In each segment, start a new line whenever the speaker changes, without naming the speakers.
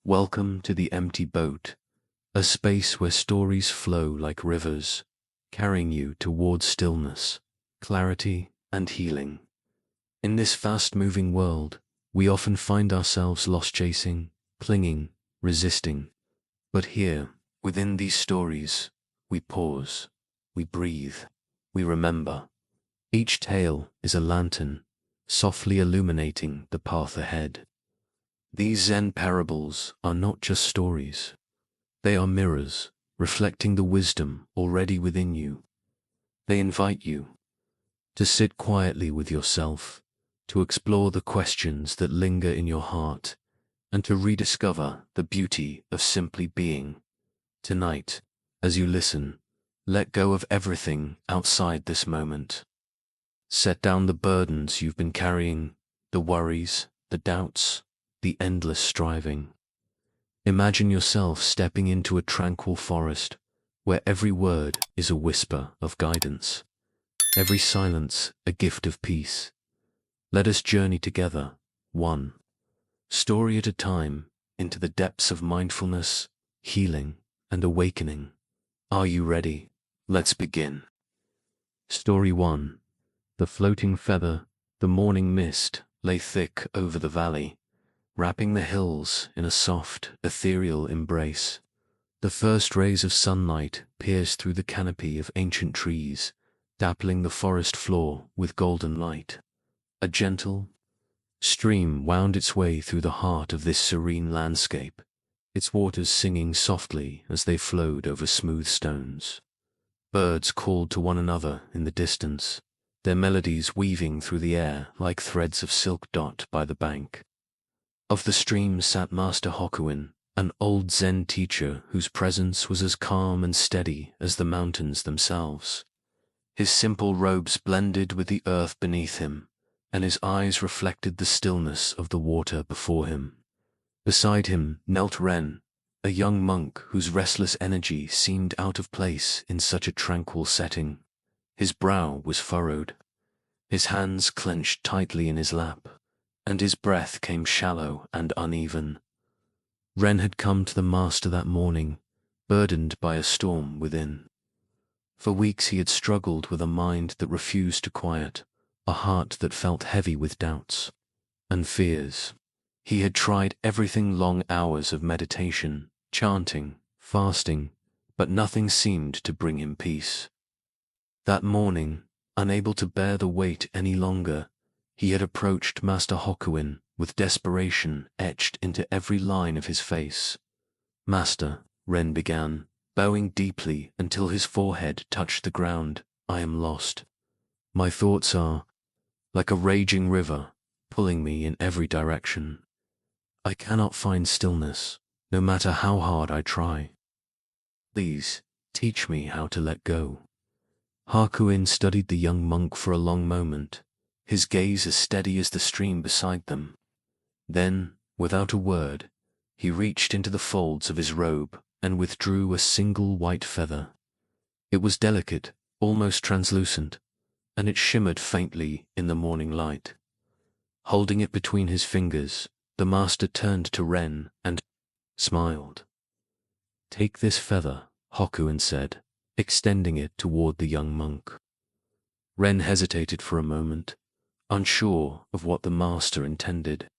Welcome to the empty boat, a space where stories flow like rivers, carrying you towards stillness, clarity, and healing. In this fast-moving world, we often find ourselves lost chasing, clinging, resisting. But here, within these stories, we pause, we breathe, we remember. Each tale is a lantern, softly illuminating the path ahead. These Zen parables are not just stories. They are mirrors, reflecting the wisdom already within you. They invite you to sit quietly with yourself, to explore the questions that linger in your heart, and to rediscover the beauty of simply being. Tonight, as you listen, let go of everything outside this moment. Set down the burdens you've been carrying, the worries, the doubts, the endless striving. Imagine yourself stepping into a tranquil forest where every word is a whisper of guidance, every silence a gift of peace. Let us journey together, one story at a time, into the depths of mindfulness, healing, and awakening. Are you ready? Let's begin. Story 1. The floating feather. The morning mist lay thick over the valley, wrapping the hills in a soft, ethereal embrace. The first rays of sunlight pierced through the canopy of ancient trees, dappling the forest floor with golden light. A gentle stream wound its way through the heart of this serene landscape, its waters singing softly as they flowed over smooth stones. Birds called to one another in the distance, their melodies weaving through the air like threads of silk dot by the bank. Of the stream sat Master Hokuin, an old Zen teacher whose presence was as calm and steady as the mountains themselves. His simple robes blended with the earth beneath him, and his eyes reflected the stillness of the water before him. Beside him knelt Ren, a young monk whose restless energy seemed out of place in such a tranquil setting. His brow was furrowed, his hands clenched tightly in his lap, and his breath came shallow and uneven. Ren had come to the master that morning, burdened by a storm within. For weeks he had struggled with a mind that refused to quiet, a heart that felt heavy with doubts and fears. He had tried everything: long hours of meditation, chanting, fasting, but nothing seemed to bring him peace. That morning, unable to bear the weight any longer, he had approached Master Hokuin with desperation etched into every line of his face. "Master," Ren began, bowing deeply until his forehead touched the ground, "I am lost. My thoughts are like a raging river, pulling me in every direction. I cannot find stillness, no matter how hard I try. Please, teach me how to let go." Hakuin studied the young monk for a long moment, his gaze as steady as the stream beside them. Then, without a word, he reached into the folds of his robe and withdrew a single white feather. It was delicate, almost translucent, and it shimmered faintly in the morning light. Holding it between his fingers, the master turned to Ren and smiled. "Take this feather," Hokuin said, extending it toward the young monk. Ren hesitated for a moment, unsure of what the master intended,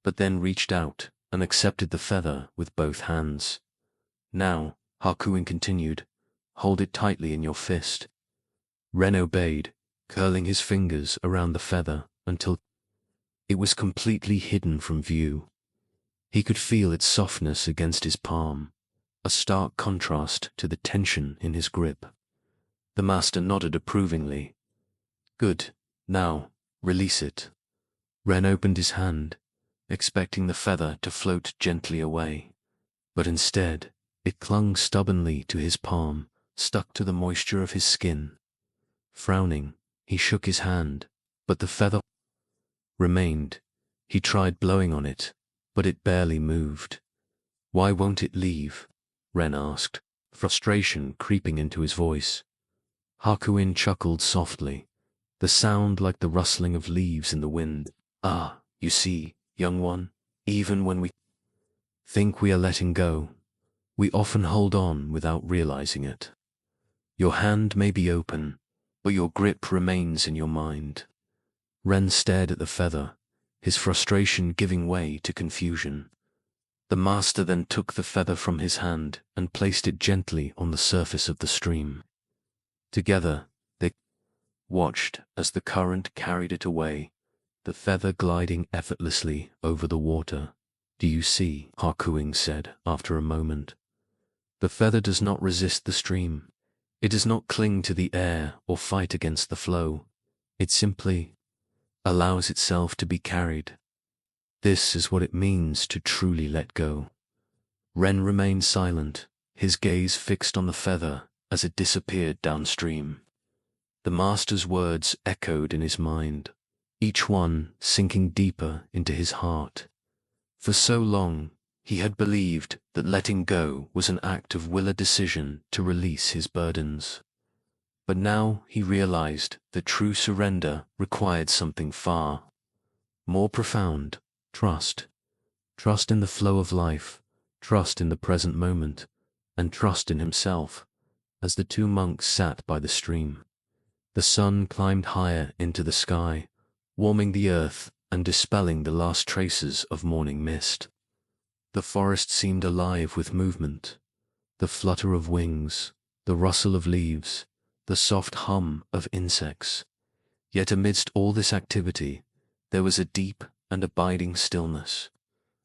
but then reached out and accepted the feather with both hands. "Now," Hakuin continued, "hold it tightly in your fist." Ren obeyed, curling his fingers around the feather until it was completely hidden from view. He could feel its softness against his palm, a stark contrast to the tension in his grip. The master nodded approvingly. "Good. Now, release it." Ren opened his hand, expecting the feather to float gently away, but instead it clung stubbornly to his palm, stuck to the moisture of his skin. Frowning, he shook his hand, but the feather remained. He tried blowing on it, but it barely moved. "Why won't it leave?" Ren asked, frustration creeping into his voice. Hakuin chuckled softly, the sound like the rustling of leaves in the wind. "Ah, you see, young one, even when we think we are letting go, we often hold on without realizing it. Your hand may be open, but your grip remains in your mind. Ren stared at the feather, his frustration giving way to confusion. The master then took the feather from his hand and placed it gently on the surface of the stream. Together, they watched as the current carried it away, the feather gliding effortlessly over the water. "Do you see?" Hakuin said after a moment. "The feather does not resist the stream. It does not cling to the air or fight against the flow. It simply allows itself to be carried. This is what it means to truly let go." Ren remained silent, his gaze fixed on the feather as it disappeared downstream. The master's words echoed in his mind, each one sinking deeper into his heart. For so long, he had believed that letting go was an act of will, a decision to release his burdens. But now he realized that true surrender required something far more profound: trust. Trust in the flow of life, trust in the present moment, and trust in himself. As the two monks sat by the stream, the sun climbed higher into the sky, warming the earth and dispelling the last traces of morning mist. The forest seemed alive with movement, the flutter of wings, the rustle of leaves, the soft hum of insects. Yet amidst all this activity, there was a deep and abiding stillness,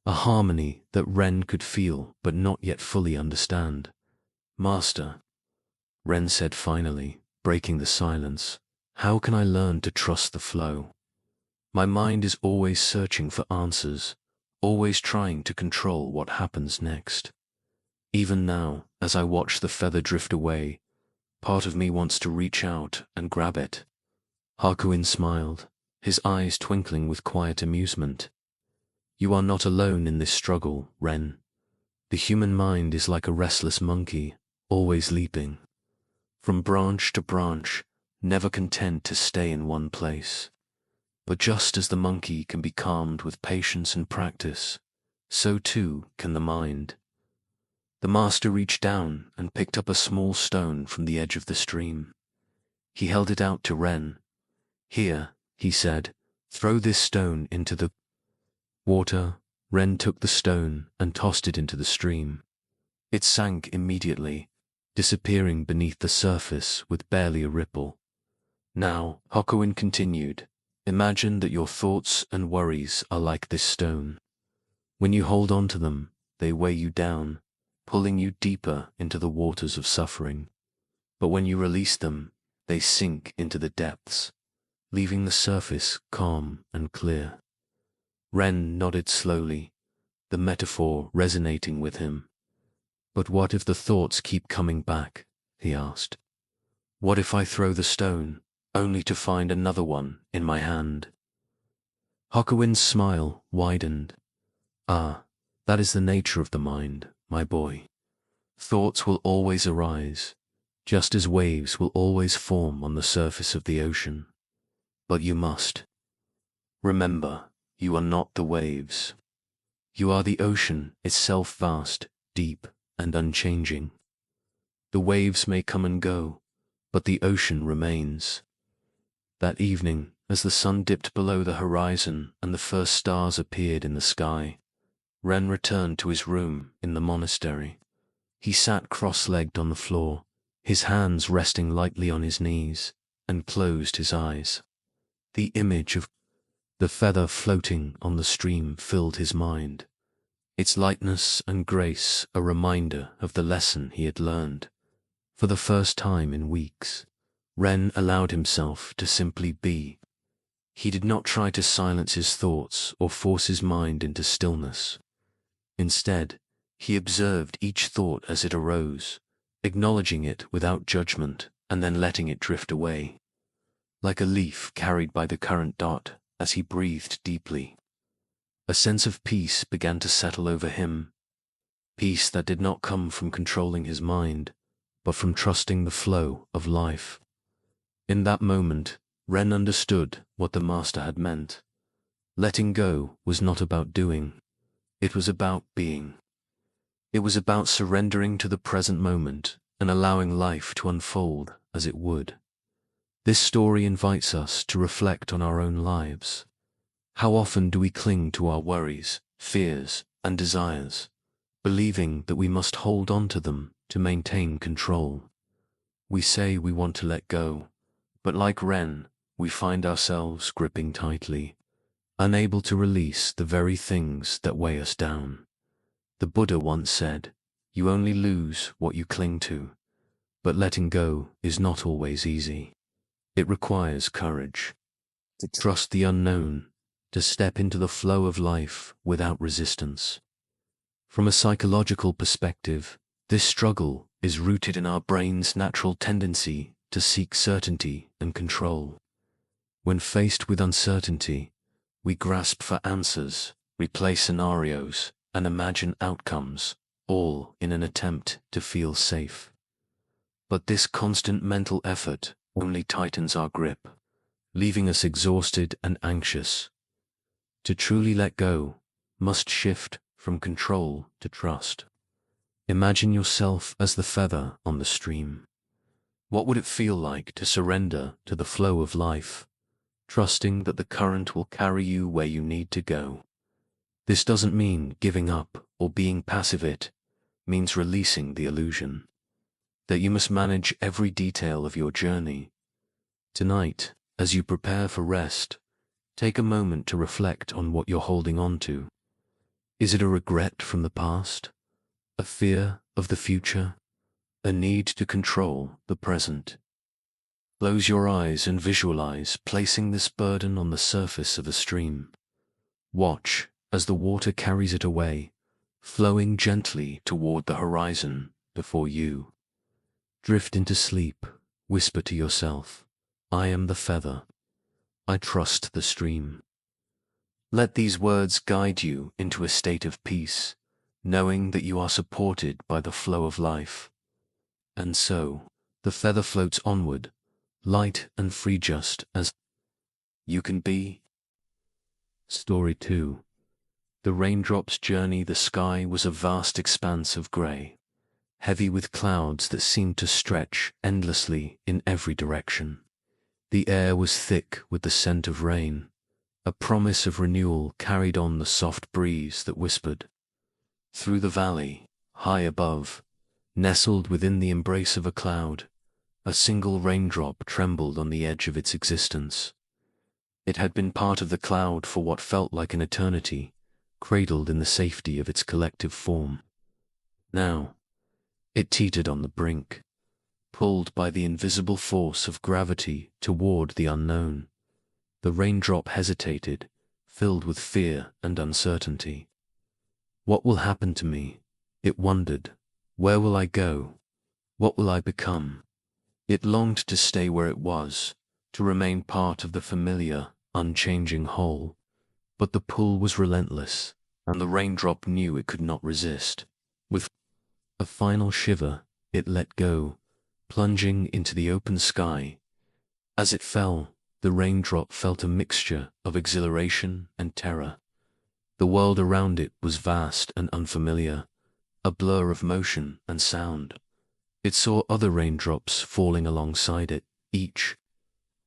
a harmony that Ren could feel but not yet fully understand. "Master," Ren said finally, breaking the silence, "how can I learn to trust the flow? My mind is always searching for answers, always trying to control what happens next. Even now, as I watch the feather drift away, part of me wants to reach out and grab it." Hakuin smiled, his eyes twinkling with quiet amusement. "You are not alone in this struggle, Ren. The human mind is like a restless monkey, always leaping from branch to branch, never content to stay in one place. But just as the monkey can be calmed with patience and practice, so too can the mind." The master reached down and picked up a small stone from the edge of the stream. He held it out to Ren. "Here," he said, "throw this stone into the water." Ren took the stone and tossed it into the stream. It sank immediately, disappearing beneath the surface with barely a ripple. "Now," Hakuin continued, "imagine that your thoughts and worries are like this stone. When you hold on to them, they weigh you down, pulling you deeper into the waters of suffering. But when you release them, they sink into the depths, leaving the surface calm and clear." Ren nodded slowly, the metaphor resonating with him. "But what if the thoughts keep coming back?" he asked. "What if I throw the stone, only to find another one in my hand?" Hakuin's smile widened. "Ah, that is the nature of the mind, my boy. Thoughts will always arise, just as waves will always form on the surface of the ocean. But you must remember, you are not the waves. You are the ocean itself, vast, deep, and unchanging. The waves may come and go, but the ocean remains." That evening, as the sun dipped below the horizon and the first stars appeared in the sky, Ren returned to his room in the monastery. He sat cross-legged on the floor, his hands resting lightly on his knees, and closed his eyes. The image of the feather floating on the stream filled his mind, its lightness and grace a reminder of the lesson he had learned. For the first time in weeks, Ren allowed himself to simply be. He did not try to silence his thoughts or force his mind into stillness. Instead, he observed each thought as it arose, acknowledging it without judgment and then letting it drift away, like a leaf carried by the current dot. As he breathed deeply, a sense of peace began to settle over him, peace that did not come from controlling his mind, but from trusting the flow of life. In that moment, Ren understood what the master had meant. Letting go was not about doing, it was about being. It was about surrendering to the present moment and allowing life to unfold as it would. This story invites us to reflect on our own lives. How often do we cling to our worries, fears, and desires, believing that we must hold on to them to maintain control? We say we want to let go, but like Ren, we find ourselves gripping tightly, unable to release the very things that weigh us down. The Buddha once said, "You only lose what you cling to," but letting go is not always easy. It requires courage to trust the unknown, to step into the flow of life without resistance. From a psychological perspective, this struggle is rooted in our brain's natural tendency to seek certainty and control. When faced with uncertainty, we grasp for answers, replay scenarios, and imagine outcomes, all in an attempt to feel safe. But this constant mental effort only tightens our grip, leaving us exhausted and anxious. To truly let go must shift from control to trust. Imagine yourself as the feather on the stream. What would it feel like to surrender to the flow of life, trusting that the current will carry you where you need to go? This doesn't mean giving up or being passive. It means releasing the illusion that you must manage every detail of your journey. Tonight, as you prepare for rest, take a moment to reflect on what you're holding on to. Is it a regret from the past? A fear of the future? A need to control the present? Close your eyes and visualize placing this burden on the surface of a stream. Watch as the water carries it away, flowing gently toward the horizon before you. Drift into sleep, whisper to yourself, "I am the feather. I trust the stream." Let these words guide you into a state of peace, knowing that you are supported by the flow of life. And so, the feather floats onward, light and free just as you can be. Story 2. The raindrop's journey. The sky was a vast expanse of grey, heavy with clouds that seemed to stretch endlessly in every direction. The air was thick with the scent of rain. A promise of renewal carried on the soft breeze that whispered. Through the valley, high above, nestled within the embrace of a cloud, a single raindrop trembled on the edge of its existence. It had been part of the cloud for what felt like an eternity, cradled in the safety of its collective form. Now, it teetered on the brink, pulled by the invisible force of gravity toward the unknown. The raindrop hesitated, filled with fear and uncertainty. What will happen to me? It wondered. Where will I go? What will I become? It longed to stay where it was, to remain part of the familiar, unchanging whole. But the pull was relentless, and the raindrop knew it could not resist. With a final shiver, it let go, plunging into the open sky. As it fell, the raindrop felt a mixture of exhilaration and terror. The world around it was vast and unfamiliar, a blur of motion and sound. It saw other raindrops falling alongside it, each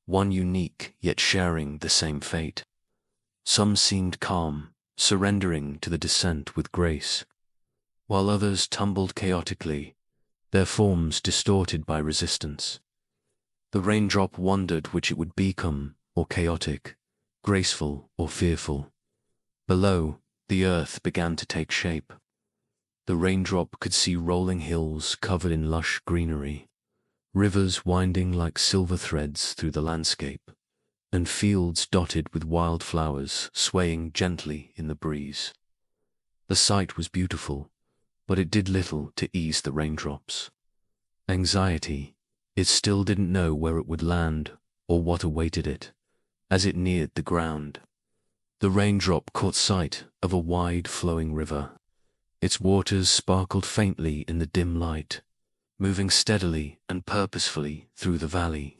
one unique yet sharing the same fate. Some seemed calm, surrendering to the descent with grace, while others tumbled chaotically, their forms distorted by resistance. The raindrop wondered which it would become, or chaotic, graceful or fearful. Below, the earth began to take shape. The raindrop could see rolling hills covered in lush greenery, rivers winding like silver threads through the landscape, and fields dotted with wildflowers swaying gently in the breeze. The sight was beautiful, but it did little to ease the raindrops' anxiety. It still didn't know where it would land or what awaited it. As it neared the ground, the raindrop caught sight of a wide flowing river. Its waters sparkled faintly in the dim light, moving steadily and purposefully through the valley.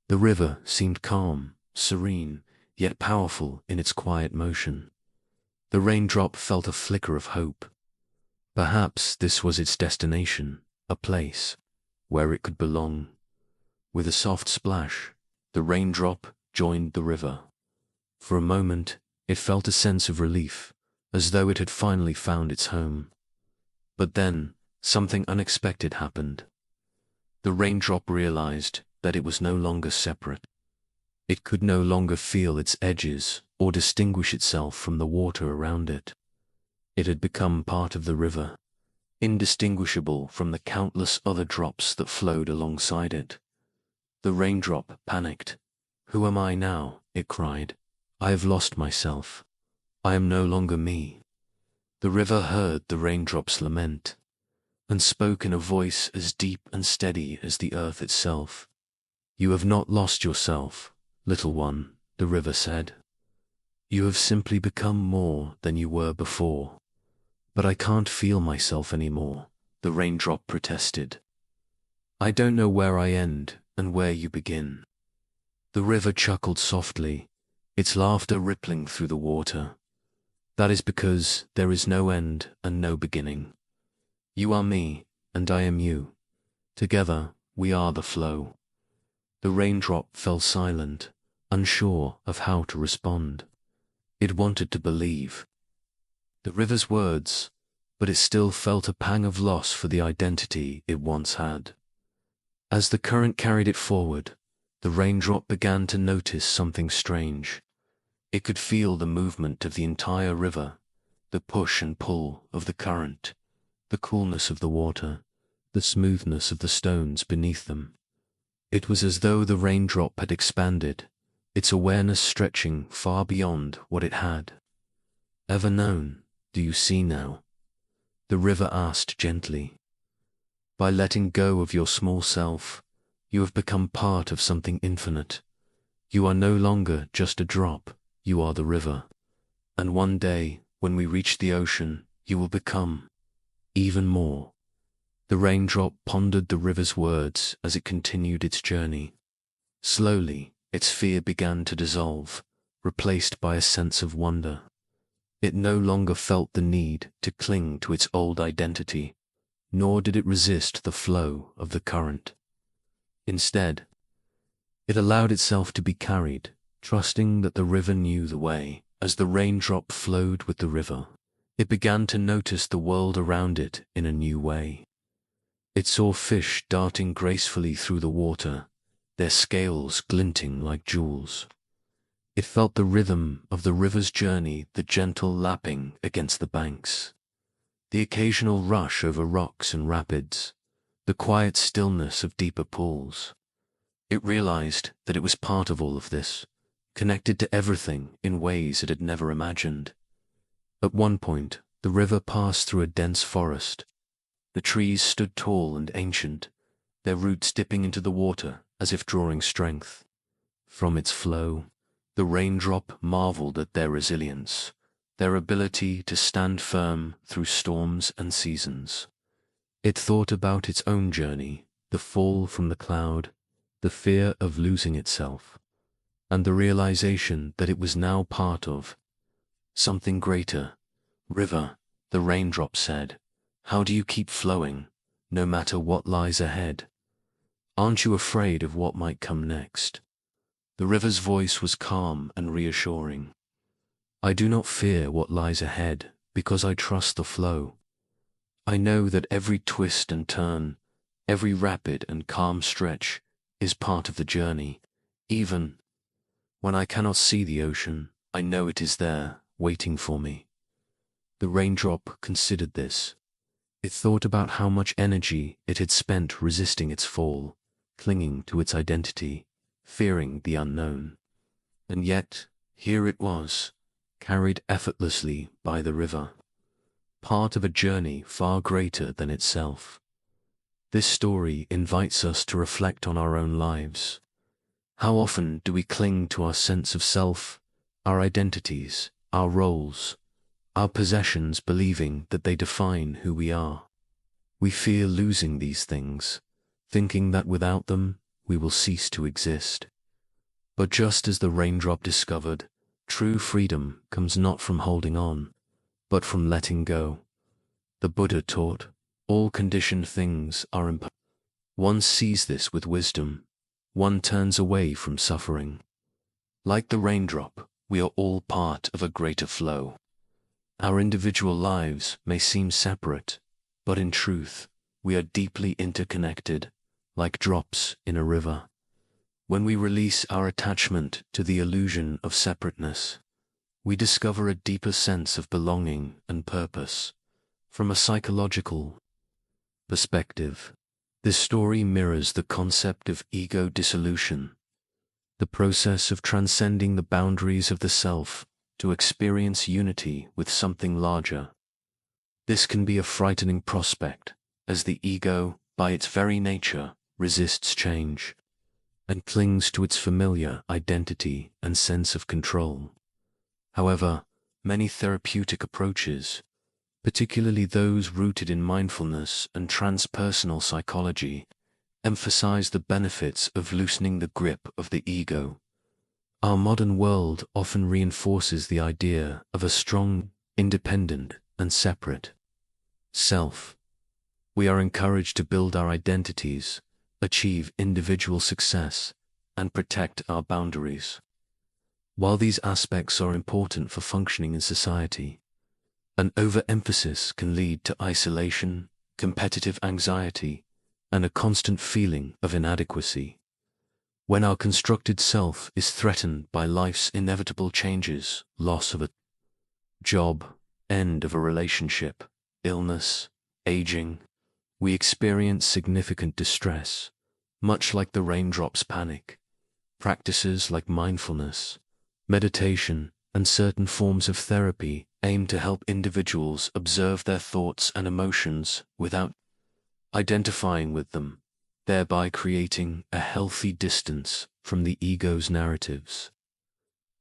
The river seemed calm, serene, yet powerful in its quiet motion. The raindrop felt a flicker of hope. Perhaps this was its destination, a place where it could belong. With a soft splash, the raindrop joined the river. For a moment, it felt a sense of relief, as though it had finally found its home. But then, something unexpected happened. The raindrop realized that it was no longer separate. It could no longer feel its edges or distinguish itself from the water around it. It had become part of the river, indistinguishable from the countless other drops that flowed alongside it. The raindrop panicked. "Who am I now?" it cried. "I have lost myself. I am no longer me." The river heard the raindrop's lament, and spoke in a voice as deep and steady as the earth itself. "You have not lost yourself, little one," the river said. "You have simply become more than you were before." "But I can't feel myself anymore," the raindrop protested. "I don't know where I end and where you begin." The river chuckled softly, its laughter rippling through the water. "That is because there is no end and no beginning. You are me, and I am you. Together, we are the flow." The raindrop fell silent, unsure of how to respond. It wanted to believe the river's words, but it still felt a pang of loss for the identity it once had. As the current carried it forward, the raindrop began to notice something strange. It could feel the movement of the entire river, the push and pull of the current, the coolness of the water, the smoothness of the stones beneath them. It was as though the raindrop had expanded, its awareness stretching far beyond what it had ever known. "Do you see now?" the river asked gently. "By letting go of your small self, you have become part of something infinite. You are no longer just a drop, you are the river. And one day, when we reach the ocean, you will become even more." The raindrop pondered the river's words as it continued its journey. Slowly, its fear began to dissolve, replaced by a sense of wonder. It no longer felt the need to cling to its old identity, nor did it resist the flow of the current. Instead, it allowed itself to be carried, trusting that the river knew the way. As the raindrop flowed with the river, it began to notice the world around it in a new way. It saw fish darting gracefully through the water, their scales glinting like jewels. It felt the rhythm of the river's journey, the gentle lapping against the banks, the occasional rush over rocks and rapids, the quiet stillness of deeper pools. It realized that it was part of all of this, connected to everything in ways it had never imagined. At one point, the river passed through a dense forest. The trees stood tall and ancient, their roots dipping into the water as if drawing strength. From its flow, the raindrop marveled at their resilience, their ability to stand firm through storms and seasons. It thought about its own journey, the fall from the cloud, the fear of losing itself, and the realization that it was now part of something greater. "River," the raindrop said, "how do you keep flowing, no matter what lies ahead? Aren't you afraid of what might come next?" The river's voice was calm and reassuring. "I do not fear what lies ahead because I trust the flow. I know that every twist and turn, every rapid and calm stretch is part of the journey. Even when I cannot see the ocean, I know it is there, waiting for me." The raindrop considered this. It thought about how much energy it had spent resisting its fall, clinging to its identity, fearing the unknown. And yet, here it was, carried effortlessly by the river, part of a journey far greater than itself. This story invites us to reflect on our own lives. How often do we cling to our sense of self, our identities, our roles, our possessions, believing that they define who we are? We fear losing these things, thinking that without them, we will cease to exist. But just as the raindrop discovered, true freedom comes not from holding on, but from letting go. The Buddha taught, all conditioned things are impermanent. One sees this with wisdom. One turns away from suffering. Like the raindrop, we are all part of a greater flow. Our individual lives may seem separate, but in truth, we are deeply interconnected, like drops in a river. When we release our attachment to the illusion of separateness, we discover a deeper sense of belonging and purpose. From a psychological perspective, this story mirrors the concept of ego dissolution, the process of transcending the boundaries of the self to experience unity with something larger. This can be a frightening prospect, as the ego, by its very nature, resists change and clings to its familiar identity and sense of control. However, many therapeutic approaches, particularly those rooted in mindfulness and transpersonal psychology, emphasize the benefits of loosening the grip of the ego. Our modern world often reinforces the idea of a strong, independent, and separate self. We are encouraged to build our identities, achieve individual success, and protect our boundaries. While these aspects are important for functioning in society, an overemphasis can lead to isolation, competitive anxiety, and a constant feeling of inadequacy. When our constructed self is threatened by life's inevitable changes, loss of a job, end of a relationship, illness, aging, we experience significant distress, much like the raindrop's panic. Practices like mindfulness, meditation, and certain forms of therapy aim to help individuals observe their thoughts and emotions without identifying with them, thereby creating a healthy distance from the ego's narratives.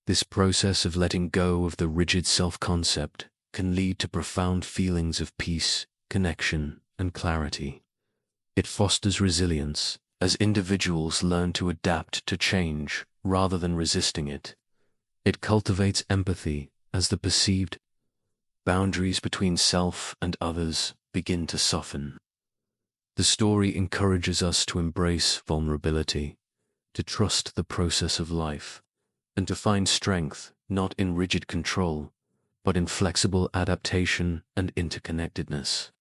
This process of letting go of the rigid self-concept can lead to profound feelings of peace, connection, and clarity. It fosters resilience as individuals learn to adapt to change rather than resisting it. It cultivates empathy as the perceived boundaries between self and others begin to soften. The story encourages us to embrace vulnerability, to trust the process of life, and to find strength not in rigid control, but in flexible adaptation and interconnectedness.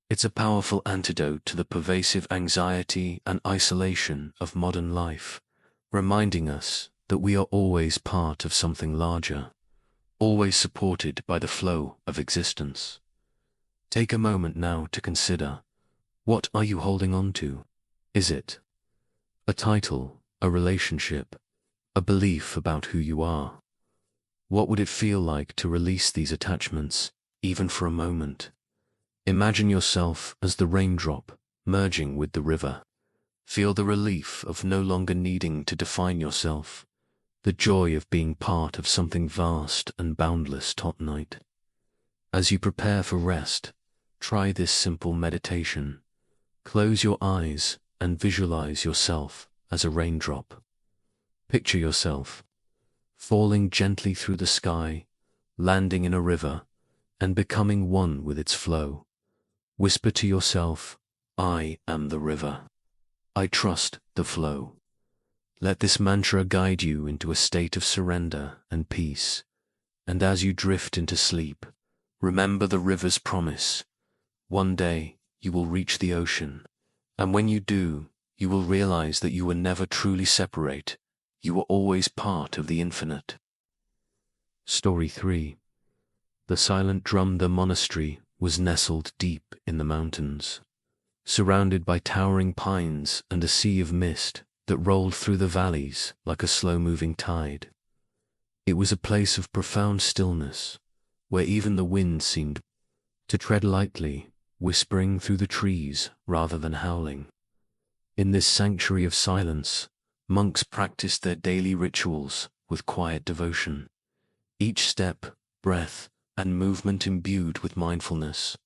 It's a powerful antidote to the pervasive anxiety and isolation of modern life, reminding us that we are always part of something larger, always supported by the flow of existence. Take a moment now to consider, what are you holding on to? Is it a title, a relationship, a belief about who you are? What would it feel like to release these attachments, even for a moment? Imagine yourself as the raindrop merging with the river. Feel the relief of no longer needing to define yourself, the joy of being part of something vast and boundless tonight. As you prepare for rest, try this simple meditation. Close your eyes and visualize yourself as a raindrop. Picture yourself falling gently through the sky, landing in a river, and becoming one with its flow. Whisper to yourself, I am the river. I trust the flow. Let this mantra guide you into a state of surrender and peace. And as you drift into sleep, remember the river's promise. One day you will reach the ocean, and when you do, you will realize that you were never truly separate. You were always part of the infinite. Story 3. The silent drum. The monastery was nestled deep in the mountains, surrounded by towering pines and a sea of mist that rolled through the valleys like a slow-moving tide. It was a place of profound stillness, where even the wind seemed to tread lightly, whispering through the trees rather than howling. In this sanctuary of silence, monks practiced their daily rituals with quiet devotion, each step, breath, and movement imbued with mindfulness.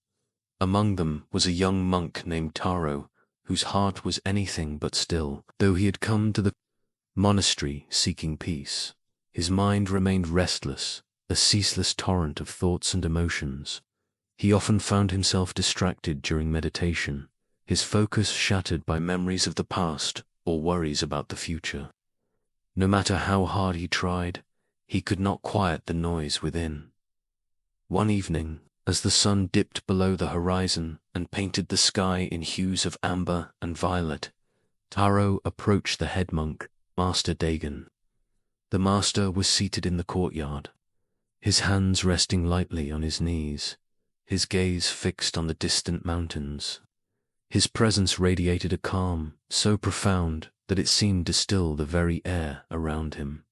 Among them was a young monk named Taro, whose heart was anything but still. Though he had come to the monastery seeking peace, his mind remained restless, a ceaseless torrent of thoughts and emotions. He often found himself distracted during meditation, his focus shattered by memories of the past or worries about the future. No matter how hard he tried, he could not quiet the noise within. One evening, as the sun dipped below the horizon and painted the sky in hues of amber and violet, Taro approached the head monk, Master Dagon. The master was seated in the courtyard, his hands resting lightly on his knees, his gaze fixed on the distant mountains. His presence radiated a calm so profound that it seemed to still the very air around him.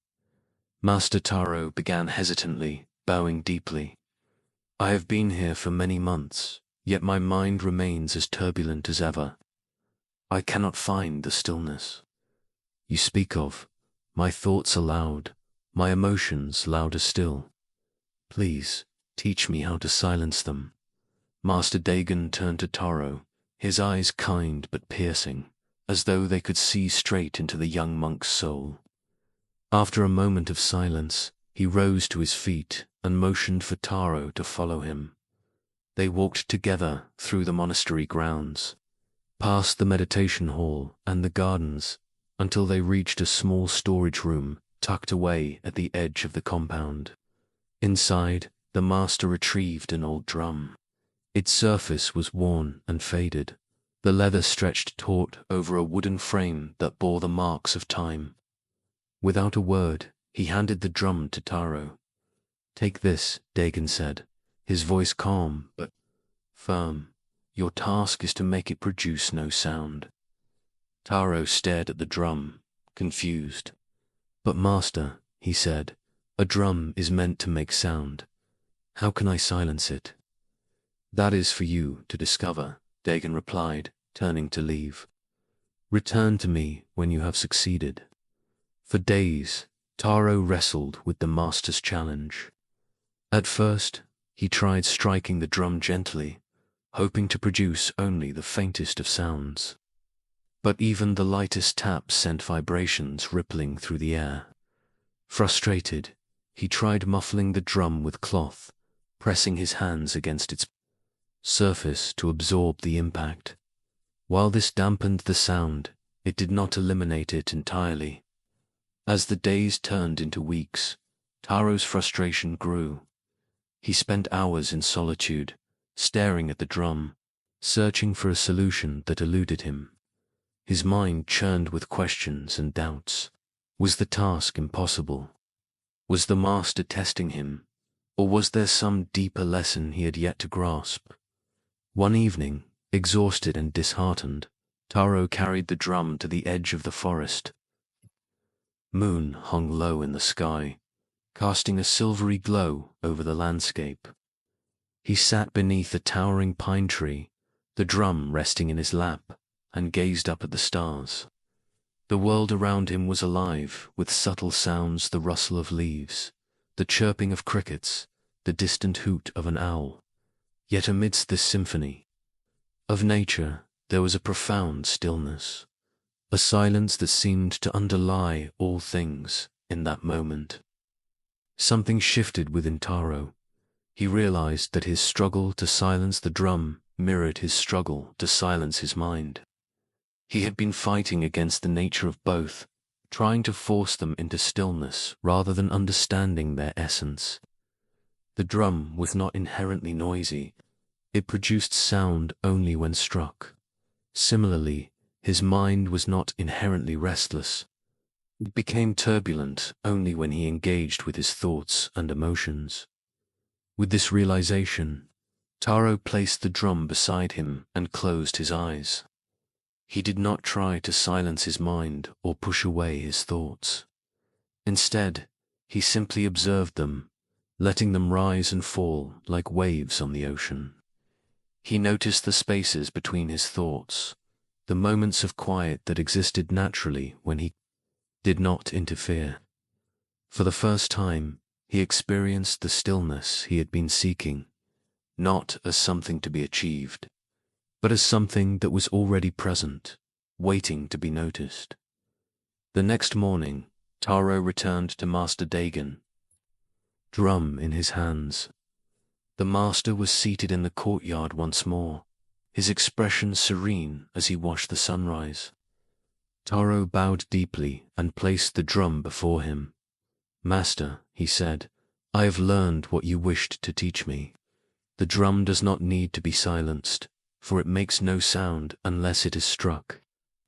Master Taro began hesitantly, bowing deeply. "I have been here for many months, yet my mind remains as turbulent as ever. I cannot find the stillness you speak of. My thoughts are loud, my emotions louder still. Please, teach me how to silence them." Master Dagon turned to Taro, his eyes kind but piercing, as though they could see straight into the young monk's soul. After a moment of silence, he rose to his feet and motioned for Taro to follow him. They walked together through the monastery grounds, past the meditation hall and the gardens, until they reached a small storage room tucked away at the edge of the compound. Inside, the master retrieved an old drum. Its surface was worn and faded, the leather stretched taut over a wooden frame that bore the marks of time. Without a word, he handed the drum to Taro. "Take this," Dagon said, his voice calm but firm. "Your task is to make it produce no sound." Taro stared at the drum, confused. "But master," he said, "a drum is meant to make sound. How can I silence it?" "That is for you to discover," Dagon replied, turning to leave. "Return to me when you have succeeded." For days, Taro wrestled with the master's challenge. At first, he tried striking the drum gently, hoping to produce only the faintest of sounds. But even the lightest tap sent vibrations rippling through the air. Frustrated, he tried muffling the drum with cloth, pressing his hands against its surface to absorb the impact. While this dampened the sound, it did not eliminate it entirely. As the days turned into weeks, Taro's frustration grew. He spent hours in solitude, staring at the drum, searching for a solution that eluded him. His mind churned with questions and doubts. Was the task impossible? Was the master testing him? Or was there some deeper lesson he had yet to grasp? One evening, exhausted and disheartened, Taro carried the drum to the edge of the forest. Moon hung low in the sky, casting a silvery glow over the landscape. He sat beneath a towering pine tree, the drum resting in his lap, and gazed up at the stars. The world around him was alive with subtle sounds, the rustle of leaves, the chirping of crickets, the distant hoot of an owl. Yet amidst this symphony of nature, there was a profound stillness, a silence that seemed to underlie all things in that moment. Something shifted within Taro. He realized that his struggle to silence the drum mirrored his struggle to silence his mind. He had been fighting against the nature of both, trying to force them into stillness rather than understanding their essence. The drum was not inherently noisy. It produced sound only when struck. Similarly, his mind was not inherently restless. It became turbulent only when he engaged with his thoughts and emotions. With this realization, Taro placed the drum beside him and closed his eyes. He did not try to silence his mind or push away his thoughts. Instead, he simply observed them, letting them rise and fall like waves on the ocean. He noticed the spaces between his thoughts, the moments of quiet that existed naturally when he did not interfere. For the first time, he experienced the stillness he had been seeking, not as something to be achieved, but as something that was already present, waiting to be noticed. The next morning, Taro returned to Master Dagon, drum in his hands. The master was seated in the courtyard once more, his expression serene as he watched the sunrise. Taro bowed deeply and placed the drum before him. "Master," he said, "I have learned what you wished to teach me. The drum does not need to be silenced, for it makes no sound unless it is struck,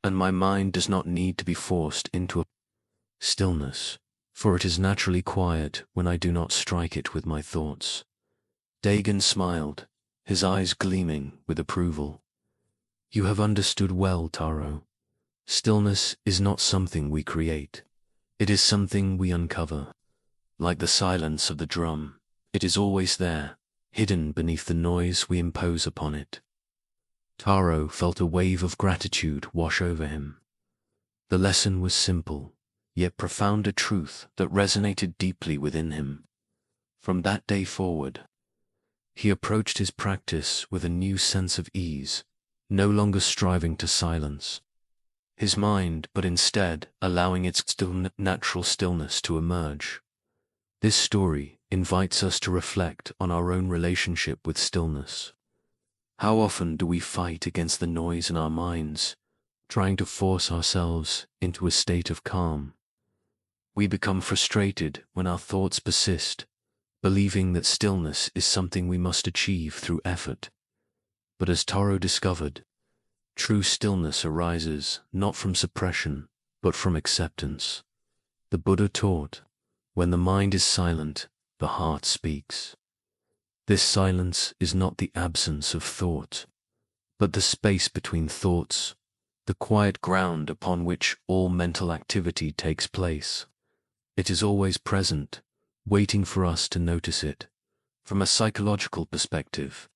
and my mind does not need to be forced into a stillness, for it is naturally quiet when I do not strike it with my thoughts." Dagon smiled, his eyes gleaming with approval. "You have understood well, Taro. Stillness is not something we create. It is something we uncover. Like the silence of the drum, it is always there, hidden beneath the noise we impose upon it." Taro felt a wave of gratitude wash over him. The lesson was simple, yet profound, a truth that resonated deeply within him. From that day forward, he approached his practice with a new sense of ease, no longer striving to silence his mind, but instead allowing its natural stillness to emerge. This story invites us to reflect on our own relationship with stillness. How often do we fight against the noise in our minds, trying to force ourselves into a state of calm? We become frustrated when our thoughts persist, believing that stillness is something we must achieve through effort. But as Taro discovered, true stillness arises not from suppression, but from acceptance. The Buddha taught, when the mind is silent, the heart speaks. This silence is not the absence of thought, but the space between thoughts, the quiet ground upon which all mental activity takes place. It is always present, waiting for us to notice it. From a psychological perspective,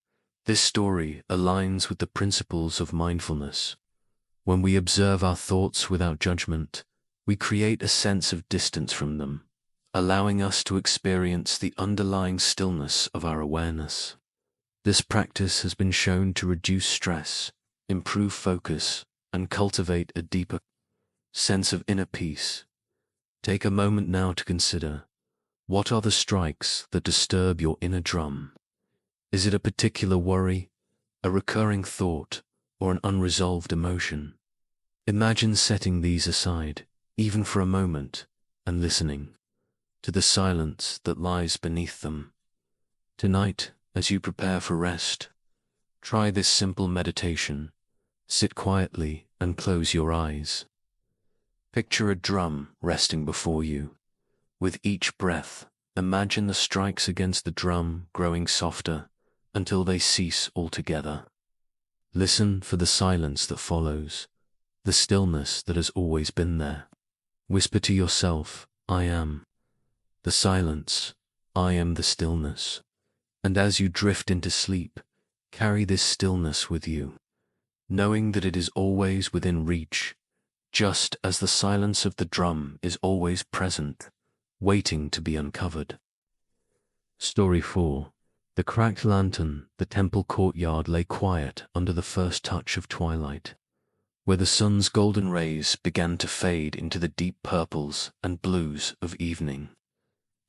this story aligns with the principles of mindfulness. When we observe our thoughts without judgment, we create a sense of distance from them, allowing us to experience the underlying stillness of our awareness. This practice has been shown to reduce stress, improve focus, and cultivate a deeper sense of inner peace. Take a moment now to consider, what are the strikes that disturb your inner drum? Is it a particular worry, a recurring thought, or an unresolved emotion? Imagine setting these aside, even for a moment, and listening to the silence that lies beneath them. Tonight, as you prepare for rest, try this simple meditation. Sit quietly and close your eyes. Picture a drum resting before you. With each breath, imagine the strikes against the drum growing softer until they cease altogether. Listen for the silence that follows, the stillness that has always been there. Whisper to yourself, "I am." The silence, "I am the stillness." And as you drift into sleep, carry this stillness with you, knowing that it is always within reach, just as the silence of the drum is always present, waiting to be uncovered. Story 4. The cracked lantern. The temple courtyard lay quiet under the first touch of twilight, where the sun's golden rays began to fade into the deep purples and blues of evening.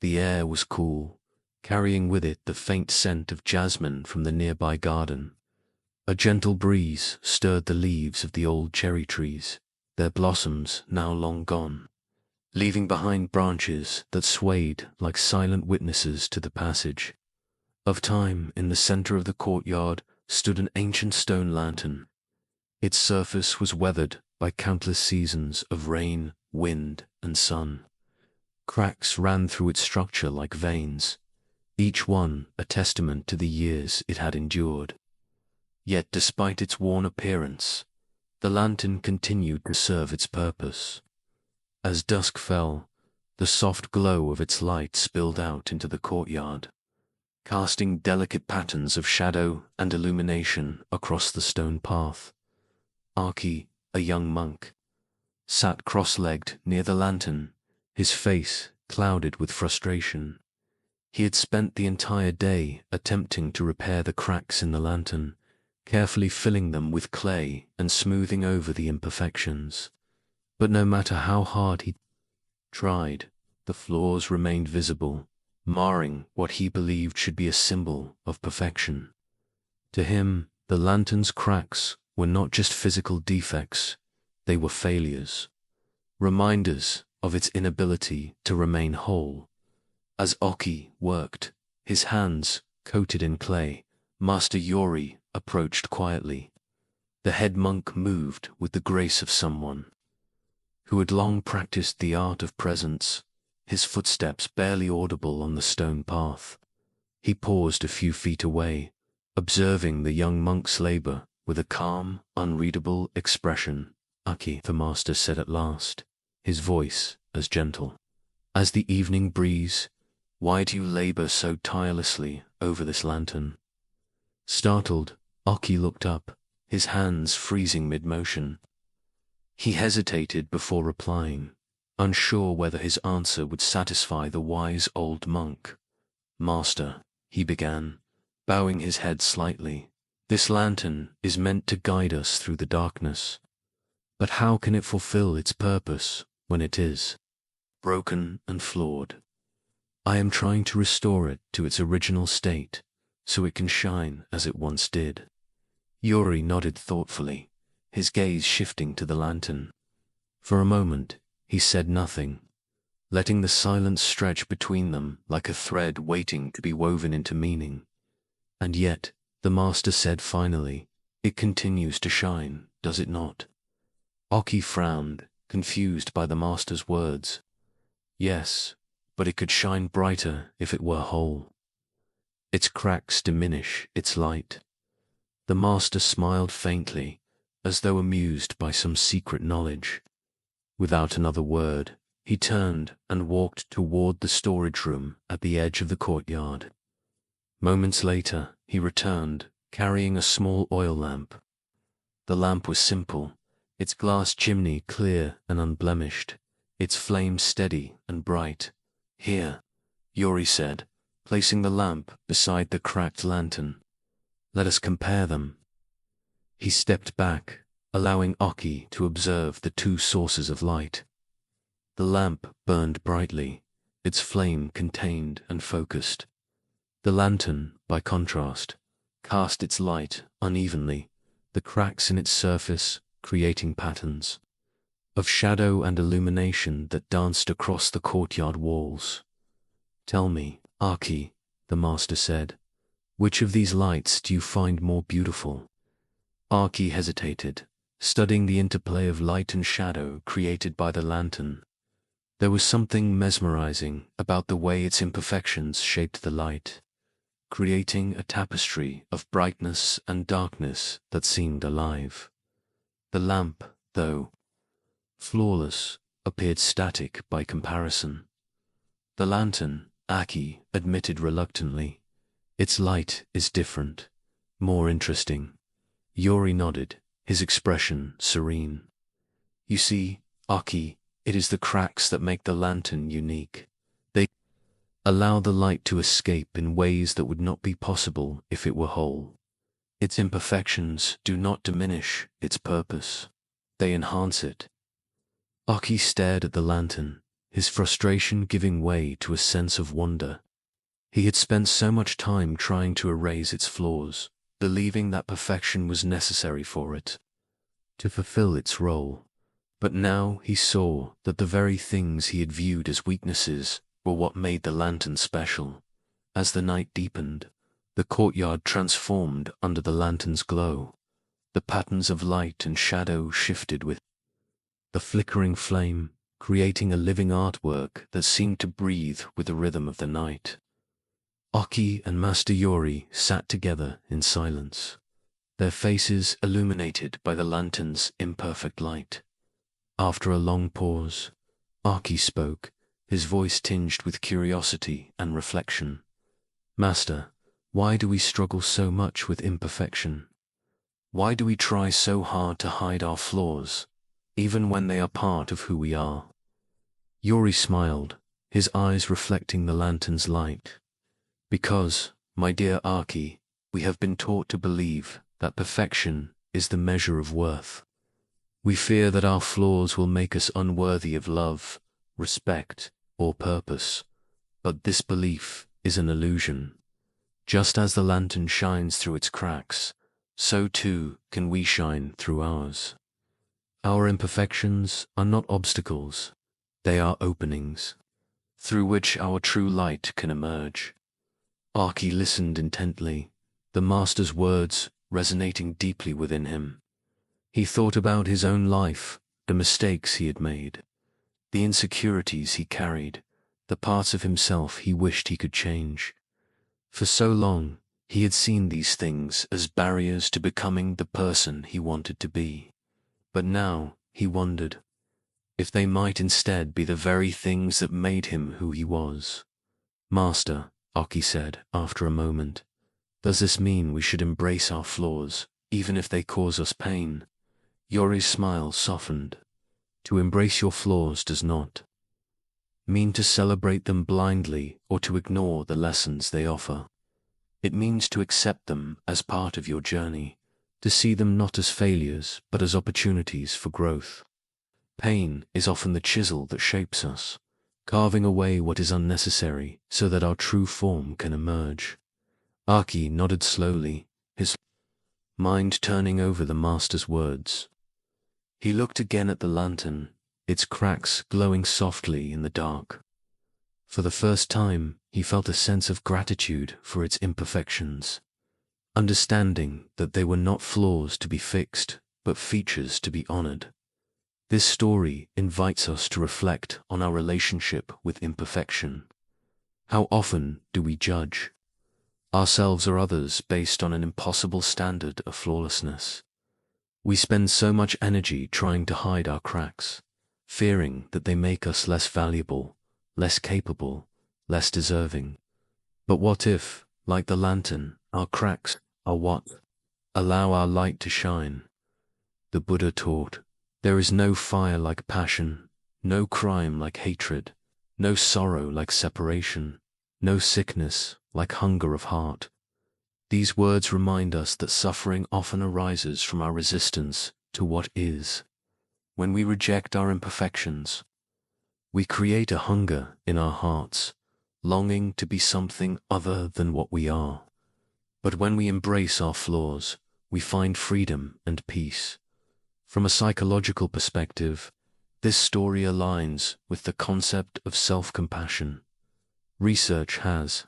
The air was cool, carrying with it the faint scent of jasmine from the nearby garden. A gentle breeze stirred the leaves of the old cherry trees, their blossoms now long gone, leaving behind branches that swayed like silent witnesses to the passage of time. In the center of the courtyard stood an ancient stone lantern. Its surface was weathered by countless seasons of rain, wind, and sun. Cracks ran through its structure like veins, each one a testament to the years it had endured. Yet despite its worn appearance, the lantern continued to serve its purpose. As dusk fell, the soft glow of its light spilled out into the courtyard, casting delicate patterns of shadow and illumination across the stone path. Aki, a young monk, sat cross-legged near the lantern, his face clouded with frustration. He had spent the entire day attempting to repair the cracks in the lantern, carefully filling them with clay and smoothing over the imperfections. But no matter how hard he tried, the flaws remained visible, marring what he believed should be a symbol of perfection. To him, the lantern's cracks were not just physical defects, they were failures, reminders of its inability to remain whole. As Oki worked, his hands coated in clay, Master Yori approached quietly. The head monk moved with the grace of someone who had long practiced the art of presence, his footsteps barely audible on the stone path. He paused a few feet away, observing the young monk's labor with a calm, unreadable expression. "Aki," the master said at last, his voice as gentle as the evening breeze, "why do you labor so tirelessly over this lantern?" Startled, Aki looked up, his hands freezing mid-motion. He hesitated before replying, unsure whether his answer would satisfy the wise old monk. "Master," he began, bowing his head slightly, "this lantern is meant to guide us through the darkness. But how can it fulfill its purpose when it is broken and flawed? I am trying to restore it to its original state, so it can shine as it once did." Yori nodded thoughtfully, his gaze shifting to the lantern. For a moment, he said nothing, letting the silence stretch between them like a thread waiting to be woven into meaning. "And yet," the master said finally, "it continues to shine, does it not?" Oki frowned, confused by the master's words. "Yes, but it could shine brighter if it were whole. Its cracks diminish its light." The master smiled faintly, as though amused by some secret knowledge. Without another word, he turned and walked toward the storage room at the edge of the courtyard. Moments later, he returned, carrying a small oil lamp. The lamp was simple, its glass chimney clear and unblemished, its flame steady and bright. "Here," Yori said, placing the lamp beside the cracked lantern. "Let us compare them." He stepped back, allowing Oki to observe the two sources of light. The lamp burned brightly, its flame contained and focused. The lantern, by contrast, cast its light unevenly, the cracks in its surface creating patterns of shadow and illumination that danced across the courtyard walls. "Tell me, Aki," the master said, "which of these lights do you find more beautiful?" Aki hesitated, studying the interplay of light and shadow created by the lantern. There was something mesmerizing about the way its imperfections shaped the light, creating a tapestry of brightness and darkness that seemed alive. The lamp, though flawless, appeared static by comparison. "The lantern," Aki admitted reluctantly, "its light is different, more interesting." Yori nodded, his expression serene. "You see, Aki, it is the cracks that make the lantern unique. They allow the light to escape in ways that would not be possible if it were whole. Its imperfections do not diminish its purpose. They enhance it." Aki stared at the lantern, his frustration giving way to a sense of wonder. He had spent so much time trying to erase its flaws, believing that perfection was necessary for it to fulfill its role. But now he saw that the very things he had viewed as weaknesses were what made the lantern special. As the night deepened, the courtyard transformed under the lantern's glow. The patterns of light and shadow shifted with the flickering flame, creating a living artwork that seemed to breathe with the rhythm of the night. Oki and Master Yori sat together in silence, their faces illuminated by the lantern's imperfect light. After a long pause, Oki spoke, his voice tinged with curiosity and reflection. "Master, why do we struggle so much with imperfection? Why do we try so hard to hide our flaws, even when they are part of who we are?" Yori smiled, his eyes reflecting the lantern's light. "Because, my dear Aki, we have been taught to believe that perfection is the measure of worth. We fear that our flaws will make us unworthy of love, respect, or purpose. But this belief is an illusion. Just as the lantern shines through its cracks, so too can we shine through ours. Our imperfections are not obstacles, they are openings, through which our true light can emerge. Archie listened intently, the master's words resonating deeply within him. He thought about his own life, the mistakes he had made, the insecurities he carried, the parts of himself he wished he could change. For so long, he had seen these things as barriers to becoming the person he wanted to be. But now, he wondered, if they might instead be the very things that made him who he was. "Master," Archie said after a moment, "does this mean we should embrace our flaws, even if they cause us pain?" Yori's smile softened. "To embrace your flaws does not mean to celebrate them blindly or to ignore the lessons they offer. It means to accept them as part of your journey, to see them not as failures but as opportunities for growth. Pain is often the chisel that shapes us, carving away what is unnecessary so that our true form can emerge." Archie nodded slowly, his mind turning over the master's words. He looked again at the lantern, its cracks glowing softly in the dark. For the first time, he felt a sense of gratitude for its imperfections, understanding that they were not flaws to be fixed, but features to be honored. This story invites us to reflect on our relationship with imperfection. How often do we judge ourselves or others based on an impossible standard of flawlessness? We spend so much energy trying to hide our cracks, fearing that they make us less valuable, less capable, less deserving. But what if, like the lantern, our cracks are what allow our light to shine? The Buddha taught, "There is no fire like passion, no crime like hatred, no sorrow like separation, no sickness like hunger of heart." These words remind us that suffering often arises from our resistance to what is. When we reject our imperfections, we create a hunger in our hearts, longing to be something other than what we are. But when we embrace our flaws, we find freedom and peace. From a psychological perspective, this story aligns with the concept of self-compassion. Research has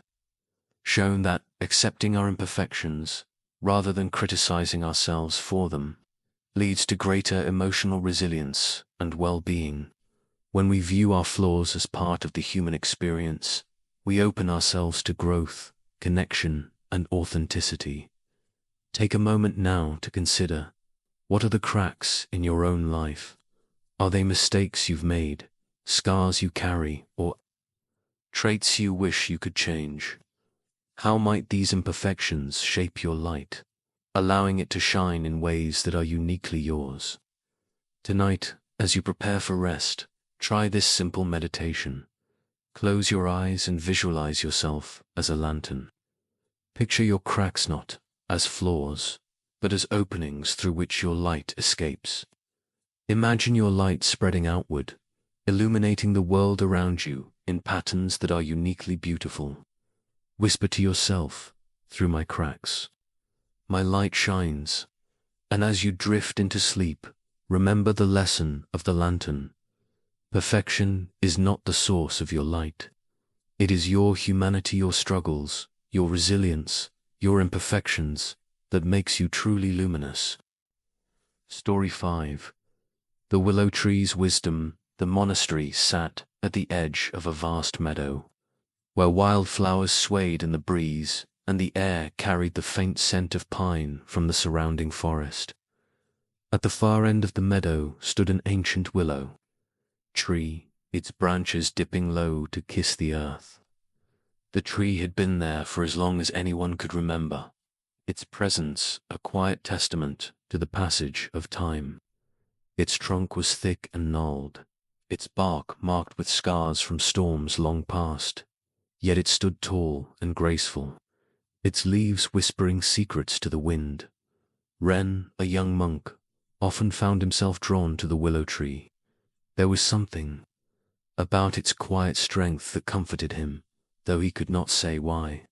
shown that accepting our imperfections, rather than criticizing ourselves for them, leads to greater emotional resilience and well-being. When we view our flaws as part of the human experience, we open ourselves to growth, connection, and authenticity. Take a moment now to consider, what are the cracks in your own life? Are they mistakes you've made, scars you carry, or traits you wish you could change? How might these imperfections shape your light, allowing it to shine in ways that are uniquely yours? Tonight, as you prepare for rest, try this simple meditation. Close your eyes and visualize yourself as a lantern. Picture your cracks not as flaws, but as openings through which your light escapes. Imagine your light spreading outward, illuminating the world around you in patterns that are uniquely beautiful. Whisper to yourself, "Through my cracks, my light shines." And as you drift into sleep, remember the lesson of the lantern. Perfection is not the source of your light. It is your humanity, your struggles, your resilience, your imperfections that makes you truly luminous. Story 5. The Willow Tree's Wisdom. The monastery sat at the edge of a vast meadow, where wildflowers swayed in the breeze and the air carried the faint scent of pine from the surrounding forest. At the far end of the meadow stood an ancient willow tree, its branches dipping low to kiss the earth. The tree had been there for as long as anyone could remember, its presence a quiet testament to the passage of time. Its trunk was thick and gnarled, its bark marked with scars from storms long past, yet it stood tall and graceful, its leaves whispering secrets to the wind. Ren, a young monk, often found himself drawn to the willow tree. There was something about its quiet strength that comforted him, though he could not say why.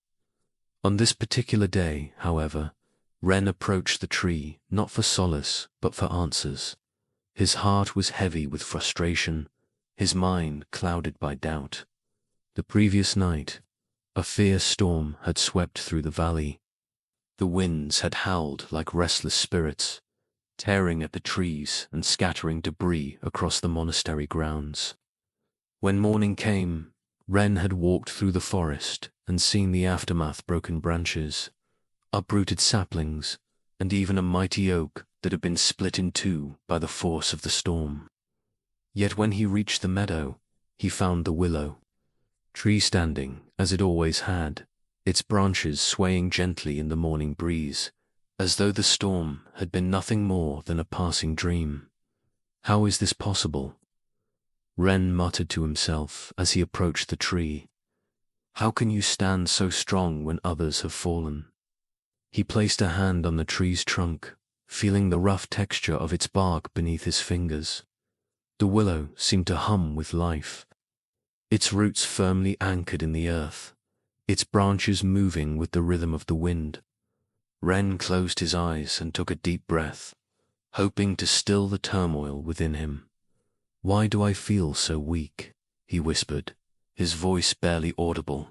On this particular day, however, Ren approached the tree not for solace but for answers. His heart was heavy with frustration, his mind clouded by doubt. The previous night, a fierce storm had swept through the valley. The winds had howled like restless spirits, tearing at the trees and scattering debris across the monastery grounds. When morning came, Ren had walked through the forest and seen the aftermath: broken branches, uprooted saplings, and even a mighty oak that had been split in two by the force of the storm. Yet when he reached the meadow, he found the willow tree standing as it always had, its branches swaying gently in the morning breeze, as though the storm had been nothing more than a passing dream. How is this possible? Ren muttered to himself as he approached the tree. How can you stand so strong when others have fallen? He placed a hand on the tree's trunk, feeling the rough texture of its bark beneath his fingers. The willow seemed to hum with life, its roots firmly anchored in the earth, its branches moving with the rhythm of the wind. Ren closed his eyes and took a deep breath, hoping to still the turmoil within him. "Why do I feel so weak?" he whispered, his voice barely audible.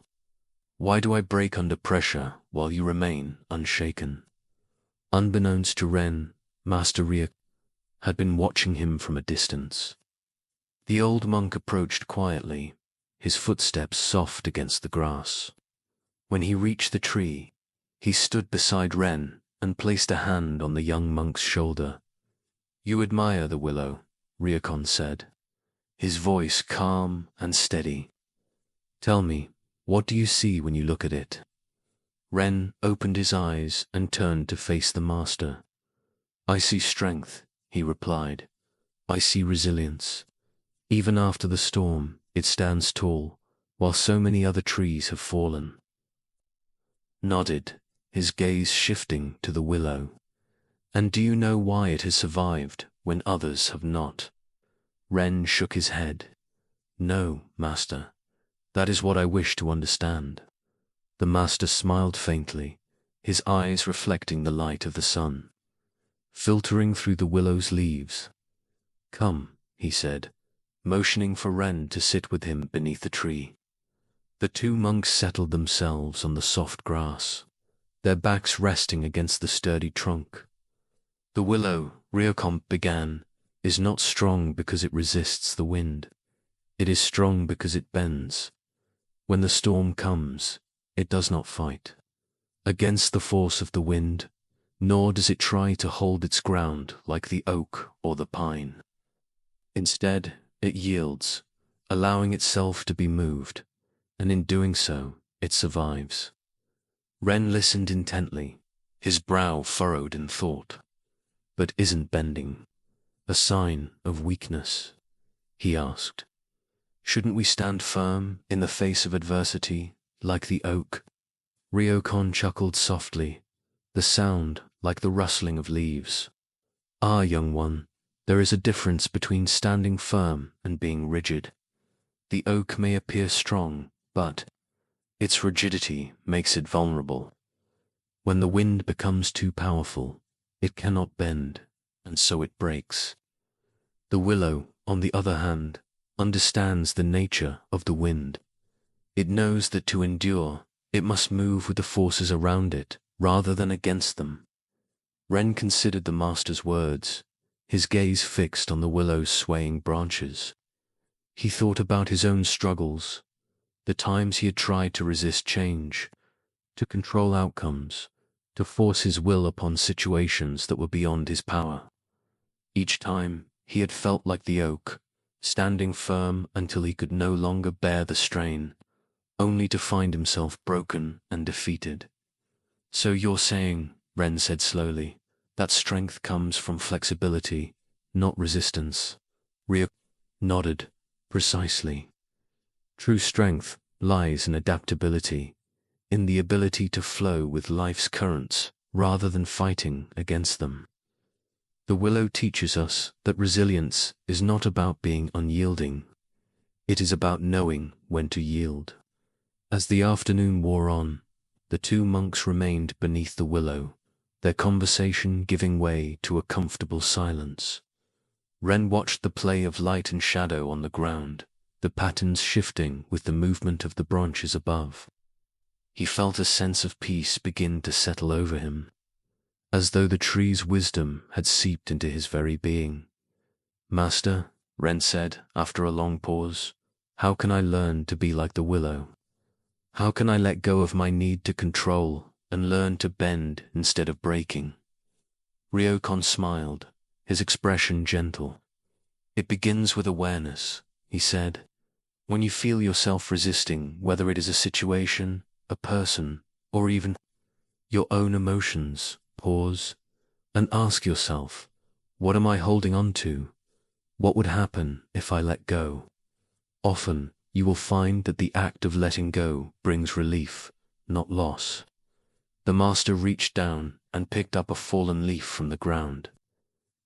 "Why do I break under pressure while you remain unshaken?" Unbeknownst to Ren, Master Ria had been watching him from a distance. The old monk approached quietly, his footsteps soft against the grass. When he reached the tree, he stood beside Ren and placed a hand on the young monk's shoulder. "You admire the willow," Ryokon said, his voice calm and steady. "Tell me, what do you see when you look at it?" Ren opened his eyes and turned to face the master. "I see strength," he replied. "I see resilience. Even after the storm, it stands tall, while so many other trees have fallen." Nodded, his gaze shifting to the willow. "And do you know why it has survived when others have not?" Ren shook his head. "No, master. That is what I wish to understand." The master smiled faintly, his eyes reflecting the light of the sun, filtering through the willow's leaves. "Come," he said, motioning for Ren to sit with him beneath the tree. The two monks settled themselves on the soft grass, their backs resting against the sturdy trunk. "The willow," Ryokon began, "is not strong because it resists the wind. It is strong because it bends. When the storm comes, it does not fight against the force of the wind, nor does it try to hold its ground like the oak or the pine. Instead, it yields, allowing itself to be moved, and in doing so, it survives." Ren listened intently, his brow furrowed in thought. "But isn't bending a sign of weakness?" he asked. "Shouldn't we stand firm in the face of adversity, like the oak?" Ryokon chuckled softly, the sound like the rustling of leaves. "Ah, young one, there is a difference between standing firm and being rigid. The oak may appear strong, but its rigidity makes it vulnerable. When the wind becomes too powerful, it cannot bend, and so it breaks. The willow, on the other hand, understands the nature of the wind. It knows that to endure, it must move with the forces around it rather than against them." Ren considered the master's words, his gaze fixed on the willow's swaying branches. He thought about his own struggles, the times he had tried to resist change, to control outcomes, to force his will upon situations that were beyond his power. Each time, he had felt like the oak, standing firm until he could no longer bear the strain, only to find himself broken and defeated. "So you're saying," Ren said slowly, "that strength comes from flexibility, not resistance?" Ria nodded. "Precisely. True strength lies in adaptability, in the ability to flow with life's currents rather than fighting against them. The willow teaches us that resilience is not about being unyielding. It is about knowing when to yield. As the afternoon wore on, the two monks remained beneath the willow, their conversation giving way to a comfortable silence. Ren watched the play of light and shadow on the ground, the patterns shifting with the movement of the branches above. He felt a sense of peace begin to settle over him, as though the tree's wisdom had seeped into his very being. "Master," Ren said after a long pause, "how can I learn to be like the willow? How can I let go of my need to control and learn to bend instead of breaking?" Ryokan smiled, his expression gentle. "It begins with awareness," he said. "When you feel yourself resisting, whether it is a situation, a person, or even your own emotions, pause and ask yourself, what am I holding on to? What would happen if I let go? Often, you will find that the act of letting go brings relief, not loss." The master reached down and picked up a fallen leaf from the ground.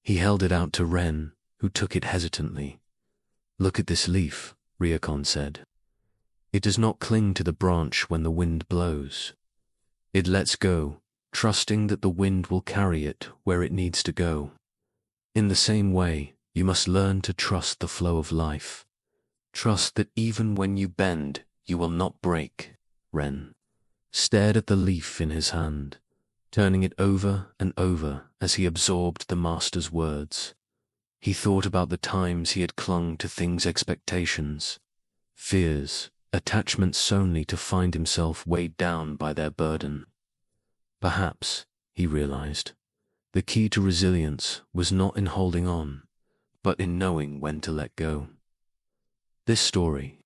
He held it out to Ren, who took it hesitantly. "Look at this leaf," Ryokan said. "It does not cling to the branch when the wind blows. It lets go, trusting that the wind will carry it where it needs to go. In the same way, you must learn to trust the flow of life. Trust that even when you bend, you will not break." Ren stared at the leaf in his hand, turning it over and over as he absorbed the master's words. He thought about the times he had clung to things' expectations, fears, attachments only to find himself weighed down by their burden. Perhaps, he realized, the key to resilience was not in holding on, but in knowing when to let go. This story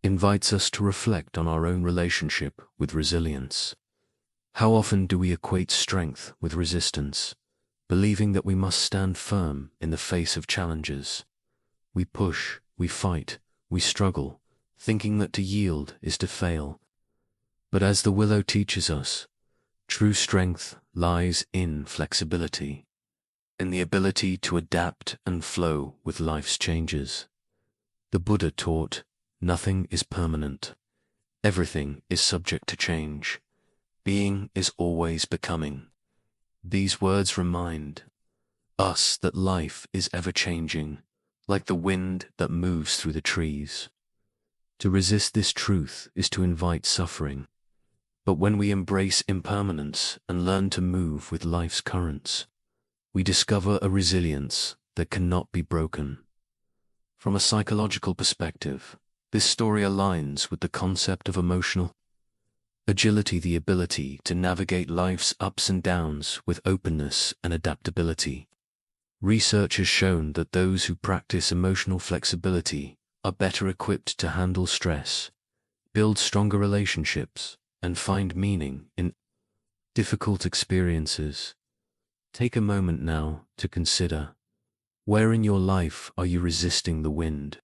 invites us to reflect on our own relationship with resilience. How often do we equate strength with resistance, believing that we must stand firm in the face of challenges? We push, we fight, we struggle, thinking that to yield is to fail. But as the willow teaches us, true strength lies in flexibility, in the ability to adapt and flow with life's changes. The Buddha taught, nothing is permanent. Everything is subject to change. Being is always becoming. These words remind us that life is ever-changing, like the wind that moves through the trees. To resist this truth is to invite suffering. But when we embrace impermanence and learn to move with life's currents, we discover a resilience that cannot be broken. From a psychological perspective, this story aligns with the concept of emotional agility, the ability to navigate life's ups and downs with openness and adaptability. Research has shown that those who practice emotional flexibility are better equipped to handle stress, build stronger relationships, and find meaning in difficult experiences. Take a moment now to consider, where in your life are you resisting the wind?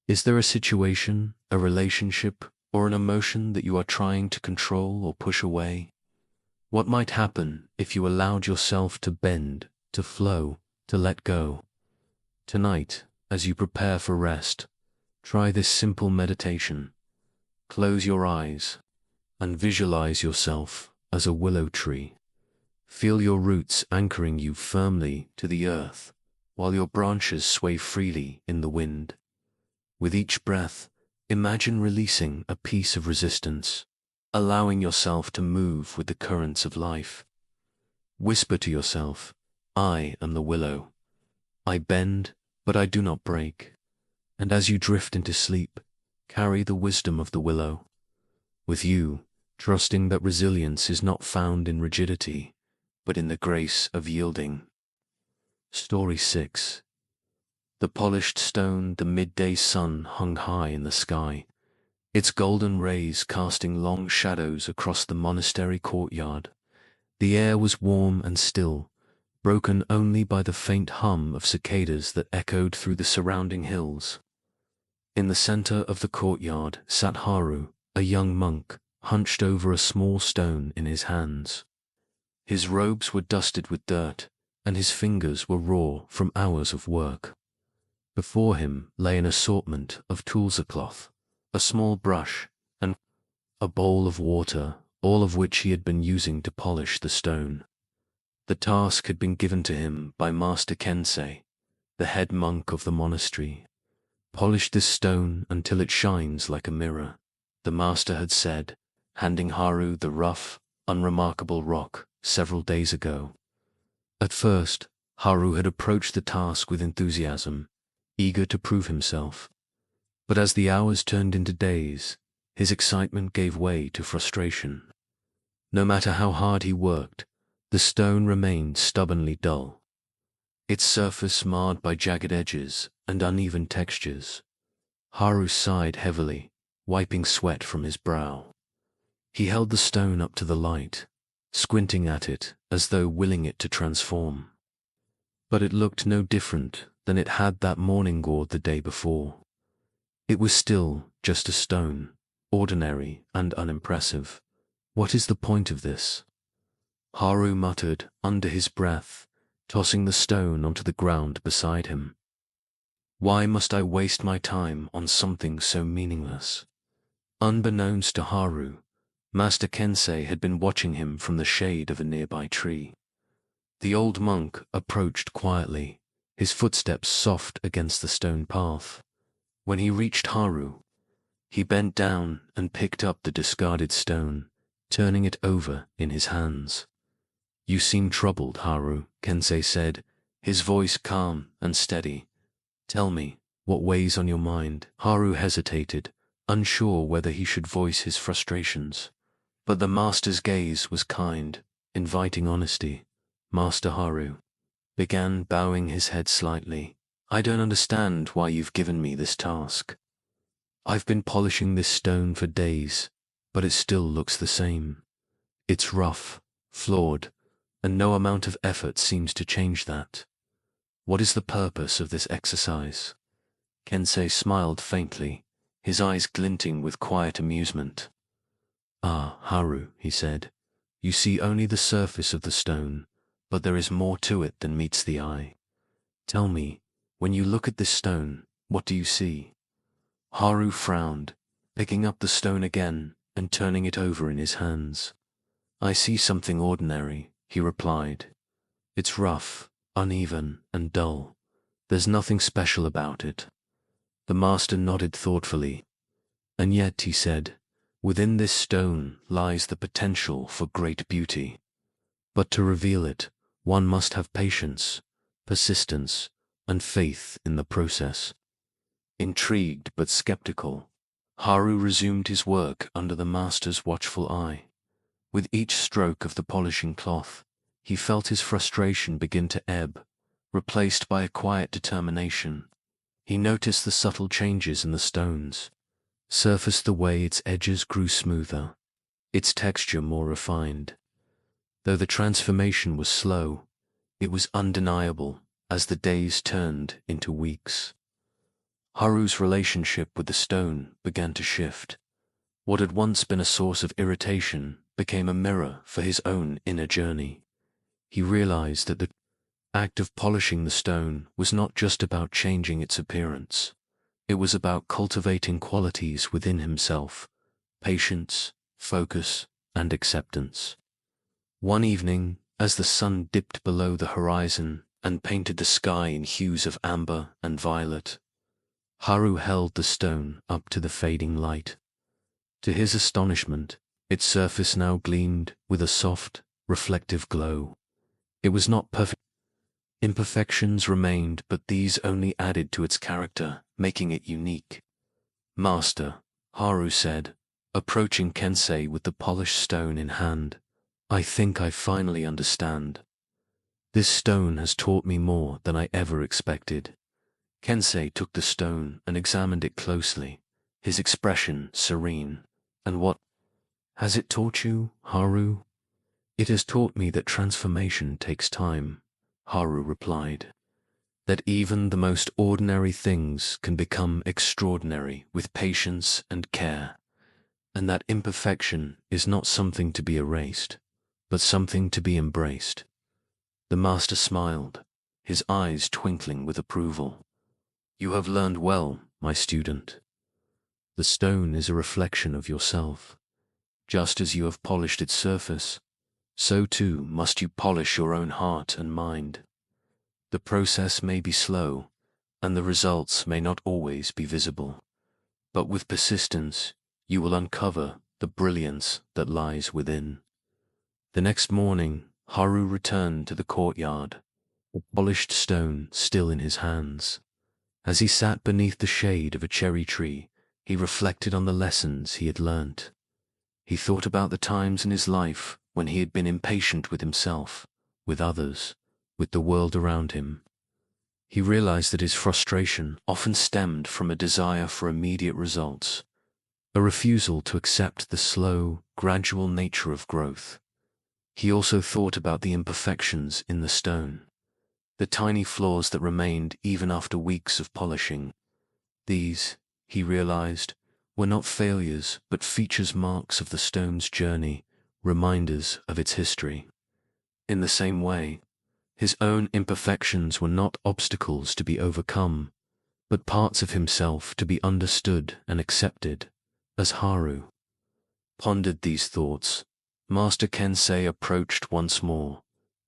Is there a situation, a relationship, or an emotion that you are trying to control or push away? What might happen if you allowed yourself to bend, to flow, to let go? Tonight, as you prepare for rest, try this simple meditation. Close your eyes and visualize yourself as a willow tree. Feel your roots anchoring you firmly to the earth, while your branches sway freely in the wind. With each breath, imagine releasing a piece of resistance, allowing yourself to move with the currents of life. Whisper to yourself, "I am the willow. I bend, but I do not break." And as you drift into sleep, carry the wisdom of the willow with you, trusting that resilience is not found in rigidity, but in the grace of yielding. Story 6. The polished stone, the midday sun hung high in the sky, its golden rays casting long shadows across the monastery courtyard. The air was warm and still, broken only by the faint hum of cicadas that echoed through the surrounding hills. In the center of the courtyard sat Haru, a young monk, hunched over a small stone in his hands. His robes were dusted with dirt, and his fingers were raw from hours of work. Before him lay an assortment of tools, a cloth, a small brush, and a bowl of water, all of which he had been using to polish the stone. The task had been given to him by Master Kensei, the head monk of the monastery. Polish this stone until it shines like a mirror, the master had said, handing Haru the rough, unremarkable rock several days ago. At first, Haru had approached the task with enthusiasm, eager to prove himself. But as the hours turned into days, his excitement gave way to frustration. No matter how hard he worked, the stone remained stubbornly dull, its surface marred by jagged edges and uneven textures. Haru sighed heavily, wiping sweat from his brow. He held the stone up to the light, squinting at it as though willing it to transform. But it looked no different than it had that morning or the day before. It was still just a stone, ordinary and unimpressive. What is the point of this? Haru muttered under his breath, tossing the stone onto the ground beside him. Why must I waste my time on something so meaningless? Unbeknownst to Haru, Master Kensei had been watching him from the shade of a nearby tree. The old monk approached quietly, his footsteps soft against the stone path. When he reached Haru, he bent down and picked up the discarded stone, turning it over in his hands. You seem troubled, Haru, Kensei said, his voice calm and steady. Tell me, what weighs on your mind? Haru hesitated, unsure whether he should voice his frustrations. But the master's gaze was kind, inviting honesty. Master Haru began, bowing his head slightly. I don't understand why you've given me this task. I've been polishing this stone for days, but it still looks the same. It's rough, flawed, and no amount of effort seems to change that. What is the purpose of this exercise? Kensei smiled faintly, his eyes glinting with quiet amusement. Ah, Haru, he said, you see only the surface of the stone, but there is more to it than meets the eye. Tell me, when you look at this stone, what do you see? Haru frowned, picking up the stone again and turning it over in his hands. I see something ordinary, he replied. It's rough, uneven, and dull. There's nothing special about it. The master nodded thoughtfully. And yet, he said, within this stone lies the potential for great beauty. But to reveal it, one must have patience, persistence, and faith in the process. Intrigued but skeptical, Haru resumed his work under the master's watchful eye. With each stroke of the polishing cloth, he felt his frustration begin to ebb, replaced by a quiet determination. He noticed the subtle changes in the stones, surfaced the way its edges grew smoother, its texture more refined. Though the transformation was slow, it was undeniable as the days turned into weeks. Haru's relationship with the stone began to shift. What had once been a source of irritation became a mirror for his own inner journey. He realized that the act of polishing the stone was not just about changing its appearance. It was about cultivating qualities within himself: patience, focus, and acceptance. One evening, as the sun dipped below the horizon and painted the sky in hues of amber and violet, Haru held the stone up to the fading light. To his astonishment, its surface now gleamed with a soft, reflective glow. It was not perfect. Imperfections remained, but these only added to its character, making it unique. Master, Haru said, approaching Kensei with the polished stone in hand, I think I finally understand. This stone has taught me more than I ever expected. Kensei took the stone and examined it closely, his expression serene. And what has it taught you, Haru? It has taught me that transformation takes time, Haru replied. That even the most ordinary things can become extraordinary with patience and care, and that imperfection is not something to be erased, but something to be embraced. The master smiled, his eyes twinkling with approval. You have learned well, my student. The stone is a reflection of yourself. Just as you have polished its surface, so too must you polish your own heart and mind. The process may be slow, and the results may not always be visible, but with persistence, you will uncover the brilliance that lies within. The next morning, Haru returned to the courtyard, the polished stone still in his hands. As he sat beneath the shade of a cherry tree, he reflected on the lessons he had learnt. He thought about the times in his life when he had been impatient with himself, with others, with the world around him. He realized that his frustration often stemmed from a desire for immediate results, a refusal to accept the slow, gradual nature of growth. He also thought about the imperfections in the stone, the tiny flaws that remained even after weeks of polishing. These, he realized, were not failures but features marks of the stone's journey, reminders of its history. In the same way, his own imperfections were not obstacles to be overcome, but parts of himself to be understood and accepted. As Haru pondered these thoughts, Master Kensei approached once more,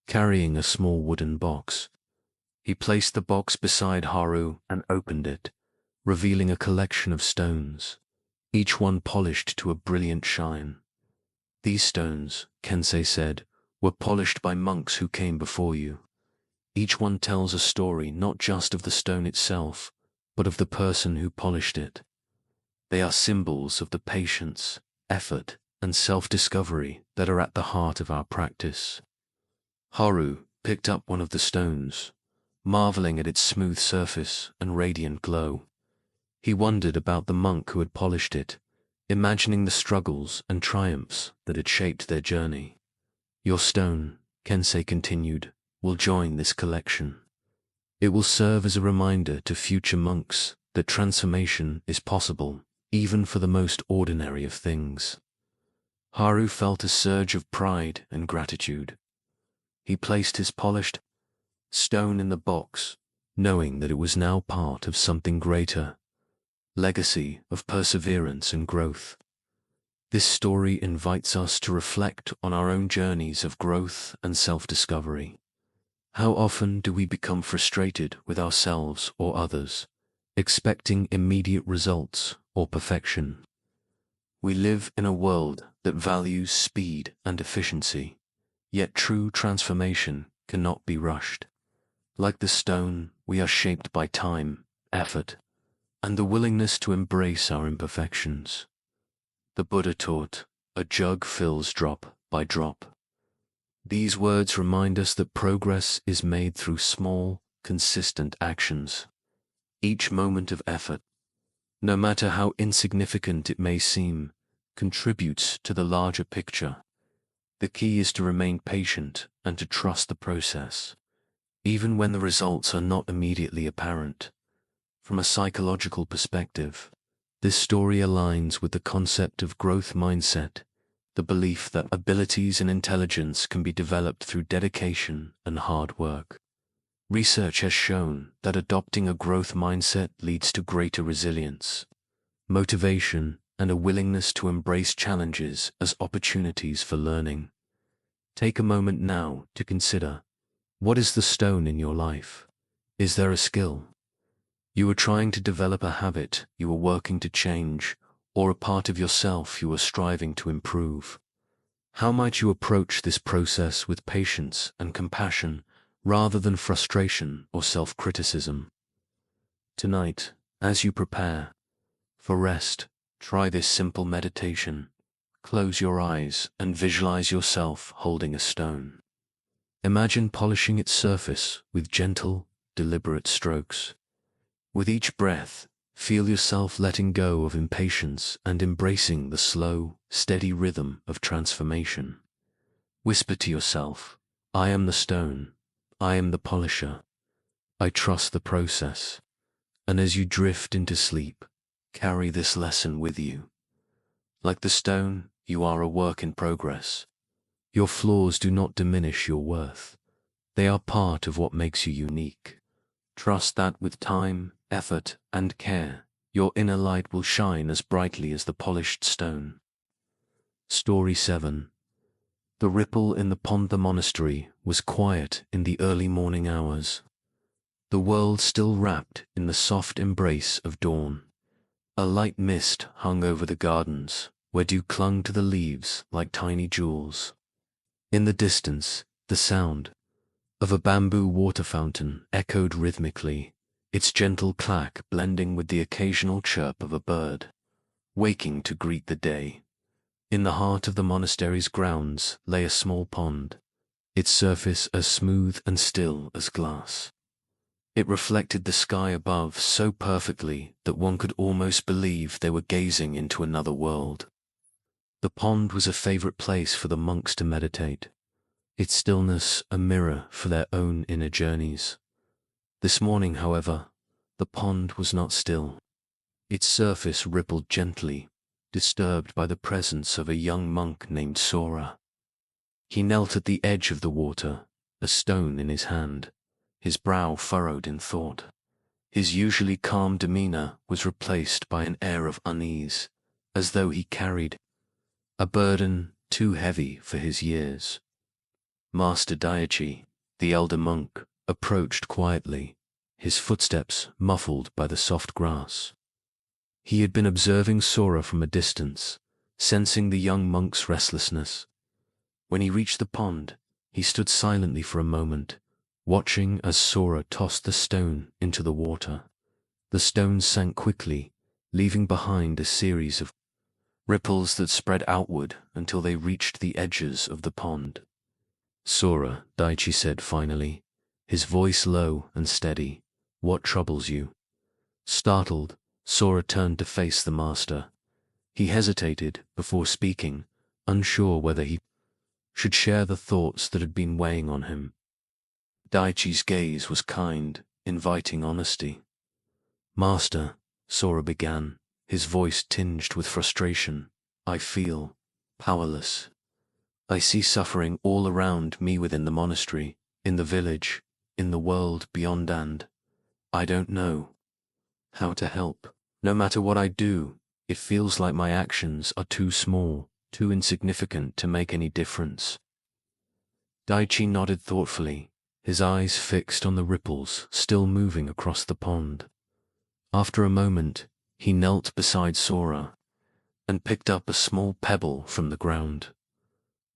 carrying a small wooden box. He placed the box beside Haru and opened it, revealing a collection of stones, each one polished to a brilliant shine. These stones, Kensei said, were polished by monks who came before you. Each one tells a story not just of the stone itself, but of the person who polished it. They are symbols of the patience, effort, and self-discovery that are at the heart of our practice. Haru picked up one of the stones, marveling at its smooth surface and radiant glow. He wondered about the monk who had polished it, imagining the struggles and triumphs that had shaped their journey. Your stone, Kensei continued, will join this collection. It will serve as a reminder to future monks that transformation is possible, even for the most ordinary of things. Haru felt a surge of pride and gratitude. He placed his polished stone in the box, knowing that it was now part of something greater, legacy of perseverance and growth. This story invites us to reflect on our own journeys of growth and self-discovery. How often do we become frustrated with ourselves or others, expecting immediate results or perfection? We live in a world that values speed and efficiency, yet true transformation cannot be rushed. Like the stone, we are shaped by time, effort, and the willingness to embrace our imperfections. The Buddha taught, "A jug fills drop by drop." These words remind us that progress is made through small, consistent actions. Each moment of effort, no matter how insignificant it may seem, contributes to the larger picture. The key is to remain patient and to trust the process, even when the results are not immediately apparent. From a psychological perspective, this story aligns with the concept of growth mindset, the belief that abilities and intelligence can be developed through dedication and hard work. Research has shown that adopting a growth mindset leads to greater resilience, motivation, and a willingness to embrace challenges as opportunities for learning. Take a moment now to consider, what is the stone in your life? Is there a skill you are trying to develop, a habit you are working to change, or a part of yourself you are striving to improve? How might you approach this process with patience and compassion rather than frustration or self-criticism? Tonight, as you prepare for rest, try this simple meditation. Close your eyes and visualize yourself holding a stone. Imagine polishing its surface with gentle, deliberate strokes. With each breath, feel yourself letting go of impatience and embracing the slow, steady rhythm of transformation. Whisper to yourself, "I am the stone. I am the polisher. I trust the process." And as you drift into sleep, carry this lesson with you. Like the stone, you are a work in progress. Your flaws do not diminish your worth. They are part of what makes you unique. Trust that with time, effort, and care, your inner light will shine as brightly as the polished stone. Story 7. The ripple in the pond. The monastery was quiet in the early morning hours. The world still wrapped in the soft embrace of dawn. A light mist hung over the gardens, where dew clung to the leaves like tiny jewels. In the distance, the sound of a bamboo water fountain echoed rhythmically, its gentle clack blending with the occasional chirp of a bird, waking to greet the day. In the heart of the monastery's grounds lay a small pond, its surface as smooth and still as glass. It reflected the sky above so perfectly that one could almost believe they were gazing into another world. The pond was a favorite place for the monks to meditate, its stillness a mirror for their own inner journeys. This morning, however, the pond was not still. Its surface rippled gently, disturbed by the presence of a young monk named Sora. He knelt at the edge of the water, a stone in his hand, his brow furrowed in thought. His usually calm demeanor was replaced by an air of unease, as though he carried a burden too heavy for his years. Master Daichi, the elder monk, approached quietly, his footsteps muffled by the soft grass. He had been observing Sora from a distance, sensing the young monk's restlessness. When he reached the pond, he stood silently for a moment, watching as Sora tossed the stone into the water. The stone sank quickly, leaving behind a series of ripples that spread outward until they reached the edges of the pond. Sora, Daichi said finally, his voice low and steady, "What troubles you?" Startled, Sora turned to face the master. He hesitated before speaking, unsure whether he should share the thoughts that had been weighing on him. Daichi's gaze was kind, inviting honesty. "Master," Sora began, his voice tinged with frustration, "I feel powerless. I see suffering all around me within the monastery, in the village, in the world beyond, and I don't know how to help. No matter what I do, it feels like my actions are too small, too insignificant to make any difference." Daichi nodded thoughtfully, his eyes fixed on the ripples still moving across the pond. After a moment, he knelt beside Sora and picked up a small pebble from the ground.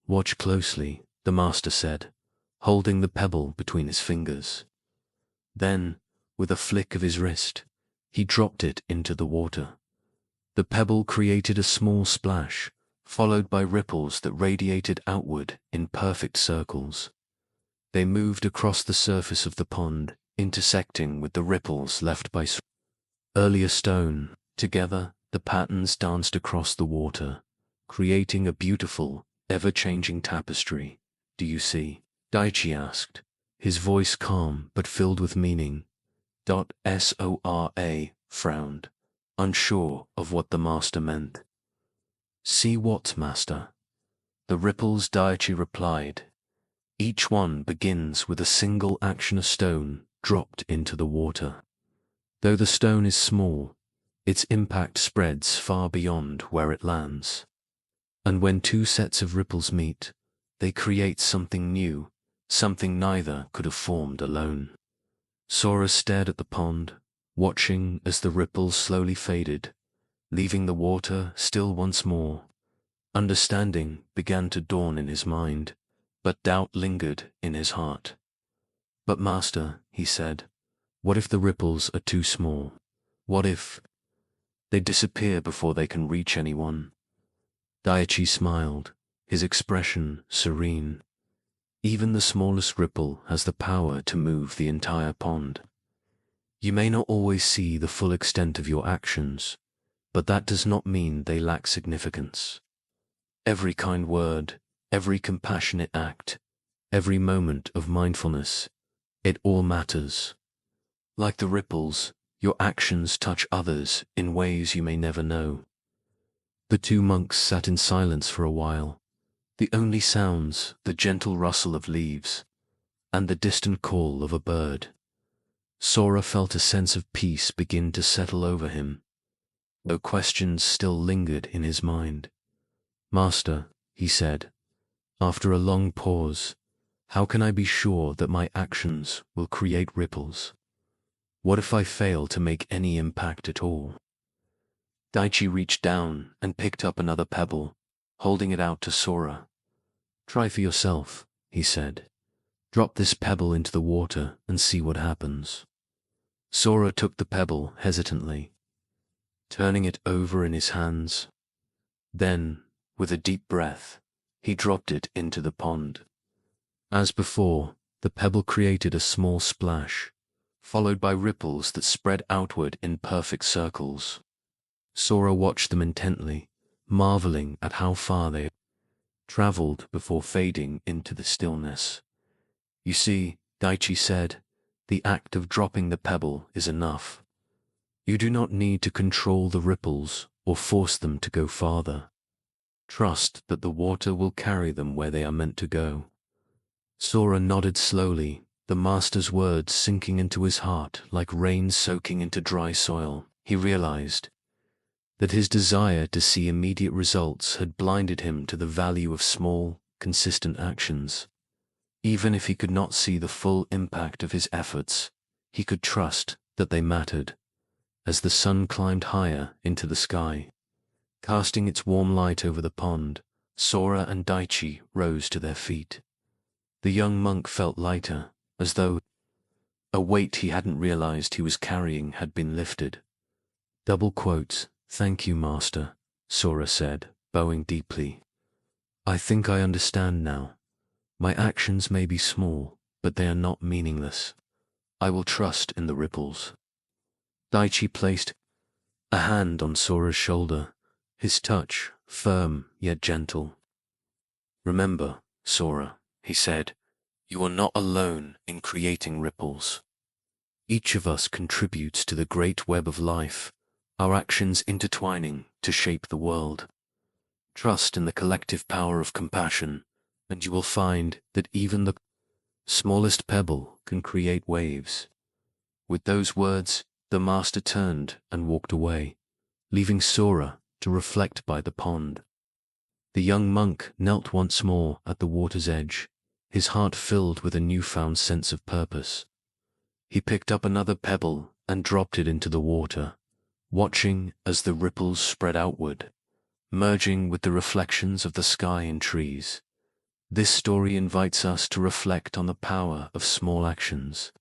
"Watch closely," the master said, holding the pebble between his fingers. Then, with a flick of his wrist, he dropped it into the water. The pebble created a small splash, followed by ripples that radiated outward in perfect circles. They moved across the surface of the pond, intersecting with the ripples left by earlier stone. Together, the patterns danced across the water, creating a beautiful, ever-changing tapestry. "Do you see?" Daichi asked, his voice calm but filled with meaning. Sora frowned, unsure of what the master meant. "See what, master?" The ripples, Daichi replied. Each one begins with a single action, a stone dropped into the water. Though the stone is small, its impact spreads far beyond where it lands. And when two sets of ripples meet, they create something new, something neither could have formed alone. Sora stared at the pond, watching as the ripples slowly faded, leaving the water still once more. Understanding began to dawn in his mind, but doubt lingered in his heart. "But master," he said, "what if the ripples are too small? What if they disappear before they can reach anyone?" Daichi smiled, his expression serene. "Even the smallest ripple has the power to move the entire pond. You may not always see the full extent of your actions, but that does not mean they lack significance. Every kind word, every compassionate act, every moment of mindfulness, it all matters. Like the ripples, your actions touch others in ways you may never know." The two monks sat in silence for a while, the only sounds the gentle rustle of leaves and the distant call of a bird. Sora felt a sense of peace begin to settle over him, though questions still lingered in his mind. Master, he said, after a long pause, how can I be sure that my actions will create ripples? What if I fail to make any impact at all? Daichi reached down and picked up another pebble, holding it out to Sora. Try for yourself, he said. Drop this pebble into the water and see what happens. Sora took the pebble hesitantly, turning it over in his hands. Then, with a deep breath, he dropped it into the pond. As before, the pebble created a small splash, followed by ripples that spread outward in perfect circles. Sora watched them intently, marveling at how far they traveled before fading into the stillness. You see, Daichi said, the act of dropping the pebble is enough. You do not need to control the ripples or force them to go farther. Trust that the water will carry them where they are meant to go. Sora nodded slowly, the master's words sinking into his heart like rain soaking into dry soil. He realized that his desire to see immediate results had blinded him to the value of small, consistent actions. Even if he could not see the full impact of his efforts, he could trust that they mattered. As the sun climbed higher into the sky, casting its warm light over the pond, Sora and Daichi rose to their feet. The young monk felt lighter, as though a weight he hadn't realized he was carrying had been lifted. Double quotes, "Thank you, Master," Sora said, bowing deeply. "I think I understand now. My actions may be small, but they are not meaningless. I will trust in the ripples." Daichi placed a hand on Sora's shoulder, his touch firm yet gentle. "Remember, Sora," he said, "you are not alone in creating ripples. Each of us contributes to the great web of life, our actions intertwining to shape the world. Trust in the collective power of compassion, and you will find that even the smallest pebble can create waves." With those words, the master turned and walked away, leaving Sora to reflect by the pond. The young monk knelt once more at the water's edge, his heart filled with a newfound sense of purpose. He picked up another pebble and dropped it into the water, watching as the ripples spread outward, merging with the reflections of the sky and trees. This story invites us to reflect on the power of small actions.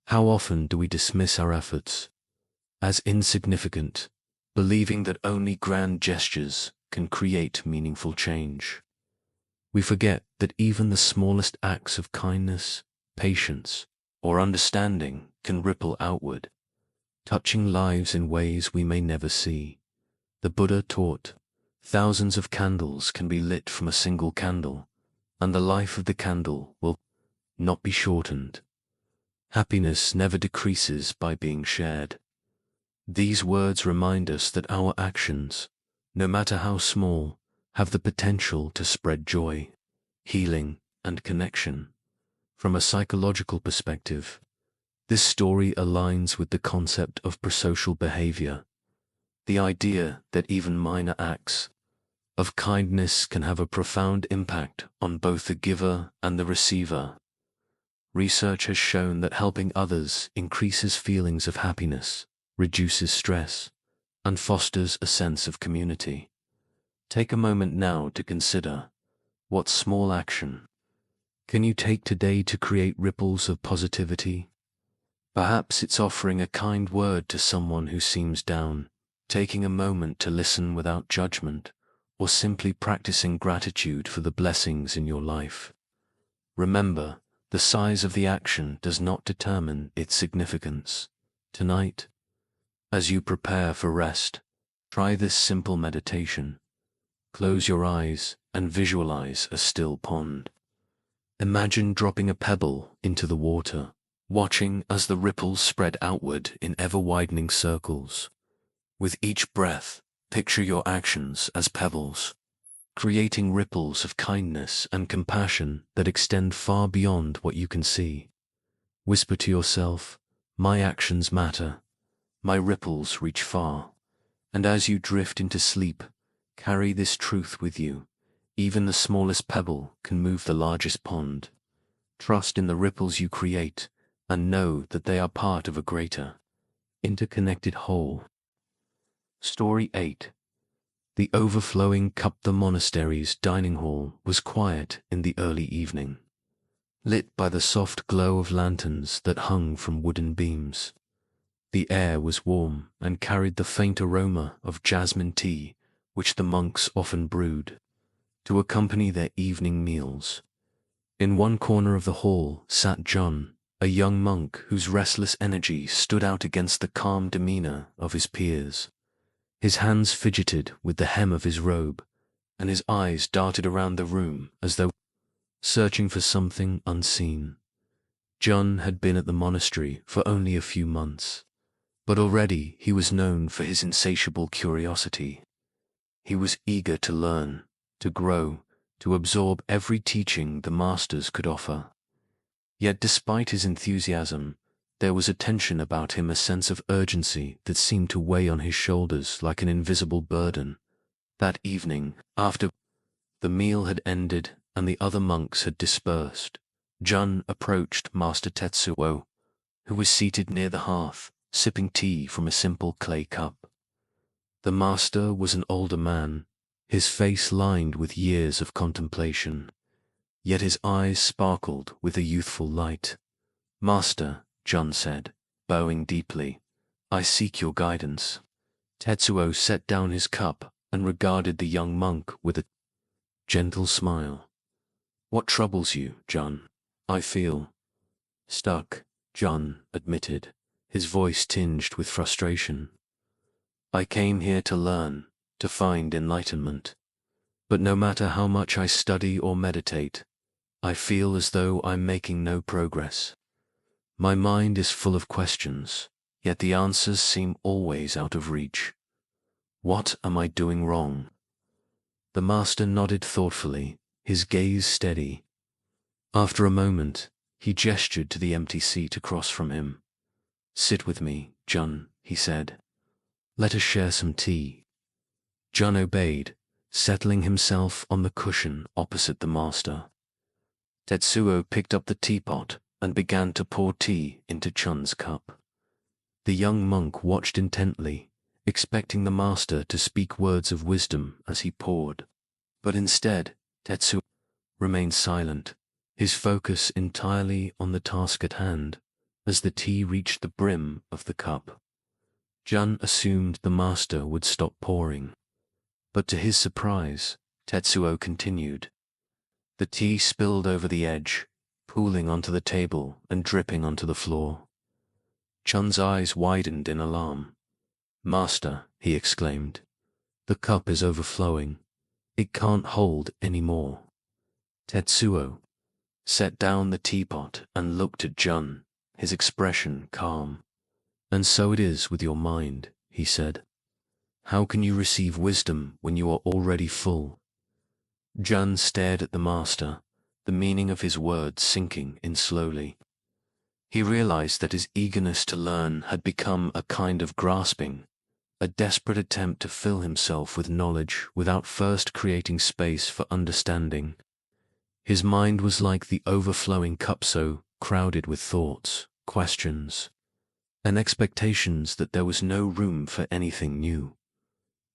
How often do we dismiss our efforts as insignificant, believing that only grand gestures can create meaningful change? We forget that even the smallest acts of kindness, patience, or understanding can ripple outward, touching lives in ways we may never see. The Buddha taught, thousands of candles can be lit from a single candle, and the life of the candle will not be shortened. Happiness never decreases by being shared. These words remind us that our actions, no matter how small, have the potential to spread joy, healing, and connection. From a psychological perspective, this story aligns with the concept of prosocial behavior, the idea that even minor acts of kindness can have a profound impact on both the giver and the receiver. Research has shown that helping others increases feelings of happiness, reduces stress, and fosters a sense of community. Take a moment now to consider, what small action can you take today to create ripples of positivity? Perhaps it's offering a kind word to someone who seems down, taking a moment to listen without judgment, or simply practicing gratitude for the blessings in your life. Remember, the size of the action does not determine its significance. Tonight, as you prepare for rest, try this simple meditation. Close your eyes and visualize a still pond. Imagine dropping a pebble into the water, watching as the ripples spread outward in ever-widening circles. With each breath, picture your actions as pebbles, creating ripples of kindness and compassion that extend far beyond what you can see. Whisper to yourself, "My actions matter. My ripples reach far." And as you drift into sleep, Carry this truth with you. Even the smallest pebble can move the largest pond. Trust in the ripples you create, and know that they are part of a greater, interconnected whole. Story 8. The overflowing cup. The monastery's dining hall was quiet in the early evening, lit by the soft glow of lanterns that hung from wooden beams. The air was warm and carried the faint aroma of jasmine tea, which the monks often brewed to accompany their evening meals. In one corner of the hall sat John, a young monk whose restless energy stood out against the calm demeanor of his peers. His hands fidgeted with the hem of his robe, and his eyes darted around the room as though searching for something unseen. John had been at the monastery for only a few months, but already he was known for his insatiable curiosity. He was eager to learn, to grow, to absorb every teaching the masters could offer. Yet despite his enthusiasm, there was a tension about him, a sense of urgency that seemed to weigh on his shoulders like an invisible burden. That evening, after the meal had ended and the other monks had dispersed, John approached Master Tetsuo, who was seated near the hearth, sipping tea from a simple clay cup. The master was an older man, his face lined with years of contemplation, yet his eyes sparkled with a youthful light. "Master," John said, bowing deeply, "I seek your guidance." Tetsuo set down his cup and regarded the young monk with a gentle smile. "What troubles you, John? I feel stuck," John admitted, his voice tinged with frustration. "I came here to learn, to find enlightenment. But no matter how much I study or meditate, I feel as though I'm making no progress. My mind is full of questions, yet the answers seem always out of reach. What am I doing wrong?" The master nodded thoughtfully, his gaze steady. After a moment, he gestured to the empty seat across from him. "Sit with me, John," he said. "Let us share some tea." John obeyed, settling himself on the cushion opposite the master. Tetsuo picked up the teapot and began to pour tea into Chun's cup. The young monk watched intently, expecting the master to speak words of wisdom as he poured. But instead, Tetsuo remained silent, his focus entirely on the task at hand. As the tea reached the brim of the cup, Jun assumed the master would stop pouring. But to his surprise, Tetsuo continued. The tea spilled over the edge, pooling onto the table and dripping onto the floor. Chun's eyes widened in alarm. "Master," he exclaimed, "the cup is overflowing. It can't hold any more." Tetsuo set down the teapot and looked at Jun, his expression calm. "And so it is with your mind," he said. "How can you receive wisdom when you are already full?" Jun stared at the master, the meaning of his words sinking in slowly. He realized that his eagerness to learn had become a kind of grasping, a desperate attempt to fill himself with knowledge without first creating space for understanding. His mind was like the overflowing cup, so crowded with thoughts, questions, and expectations that there was no room for anything new.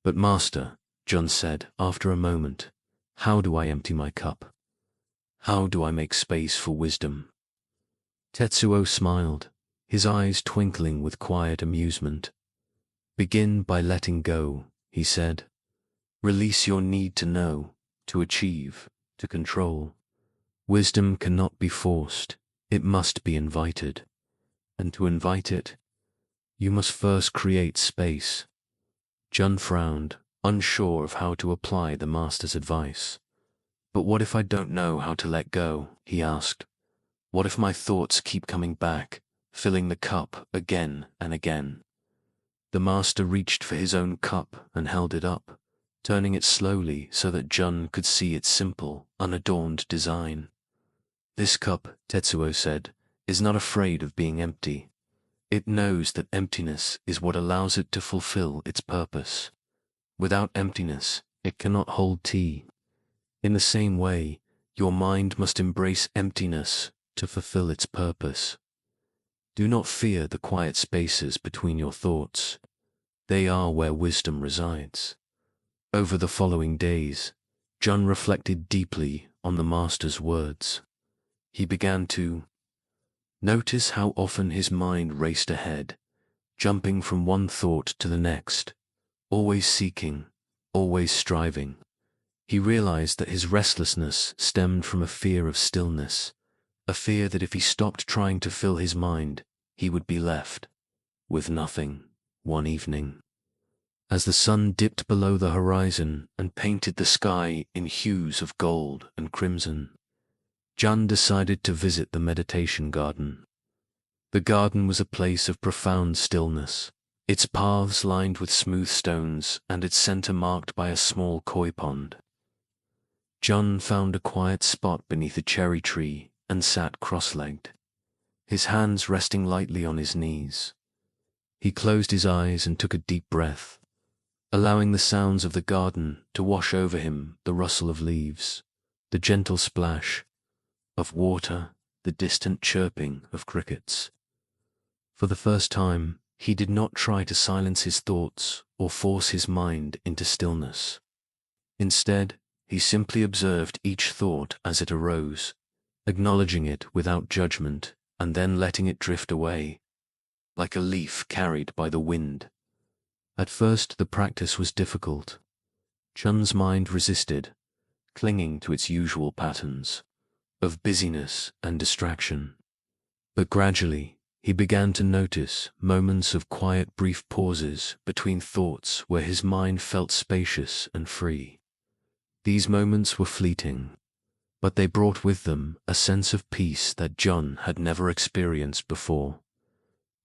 "But Master," John said after a moment, "how do I empty my cup? How do I make space for wisdom?" Tetsuo smiled, his eyes twinkling with quiet amusement. "Begin by letting go," he said. "Release your need to know, to achieve, to control. Wisdom cannot be forced, it must be invited. And to invite it, you must first create space." Jun frowned, unsure of how to apply the master's advice. "But what if I don't know how to let go?" he asked. "What if my thoughts keep coming back, filling the cup again and again?" The master reached for his own cup and held it up, turning it slowly so that Jun could see its simple, unadorned design. "This cup," Tetsuo said, "is not afraid of being empty. It knows that emptiness is what allows it to fulfill its purpose. Without emptiness, It cannot hold tea. In the same way, your mind must embrace emptiness to fulfill its purpose. Do not fear the quiet spaces between your thoughts. They are where wisdom resides. Over the following days, John reflected deeply on the Master's words. He began to notice how often his mind raced ahead, jumping from one thought to the next, always seeking, always striving. He realized that his restlessness stemmed from a fear of stillness, a fear that if he stopped trying to fill his mind, he would be left with nothing one evening. As the sun dipped below the horizon and painted the sky in hues of gold and crimson, John decided to visit the meditation garden. The garden was a place of profound stillness, its paths lined with smooth stones and its center marked by a small koi pond. John found a quiet spot beneath a cherry tree and sat cross-legged, his hands resting lightly on his knees. He closed his eyes and took a deep breath, allowing the sounds of the garden to wash over him, the rustle of leaves, the gentle splash of water, the distant chirping of crickets. For the first time, he did not try to silence his thoughts or force his mind into stillness. Instead, he simply observed each thought as it arose, acknowledging it without judgment and then letting it drift away, like a leaf carried by the wind. At first, the practice was difficult. Chun's mind resisted, clinging to its usual patterns of busyness and distraction. But gradually, he began to notice moments of quiet, brief pauses between thoughts where his mind felt spacious and free. These moments were fleeting, but they brought with them a sense of peace that John had never experienced before.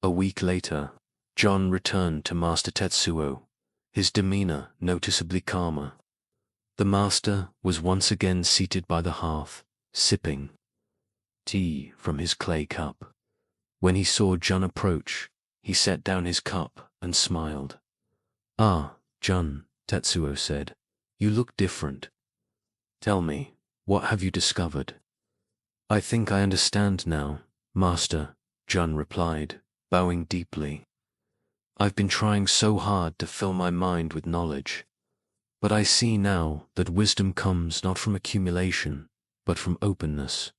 A week later, John returned to Master Tetsuo, his demeanor noticeably calmer. The master was once again seated by the hearth, sipping tea from his clay cup. When he saw John approach, he set down his cup and smiled. "Ah, John," Tetsuo said, "you look different. Tell me, what have you discovered?" "I think I understand now, Master," John replied, bowing deeply. "I've been trying so hard to fill my mind with knowledge, but I see now that wisdom comes not from accumulation, but from openness.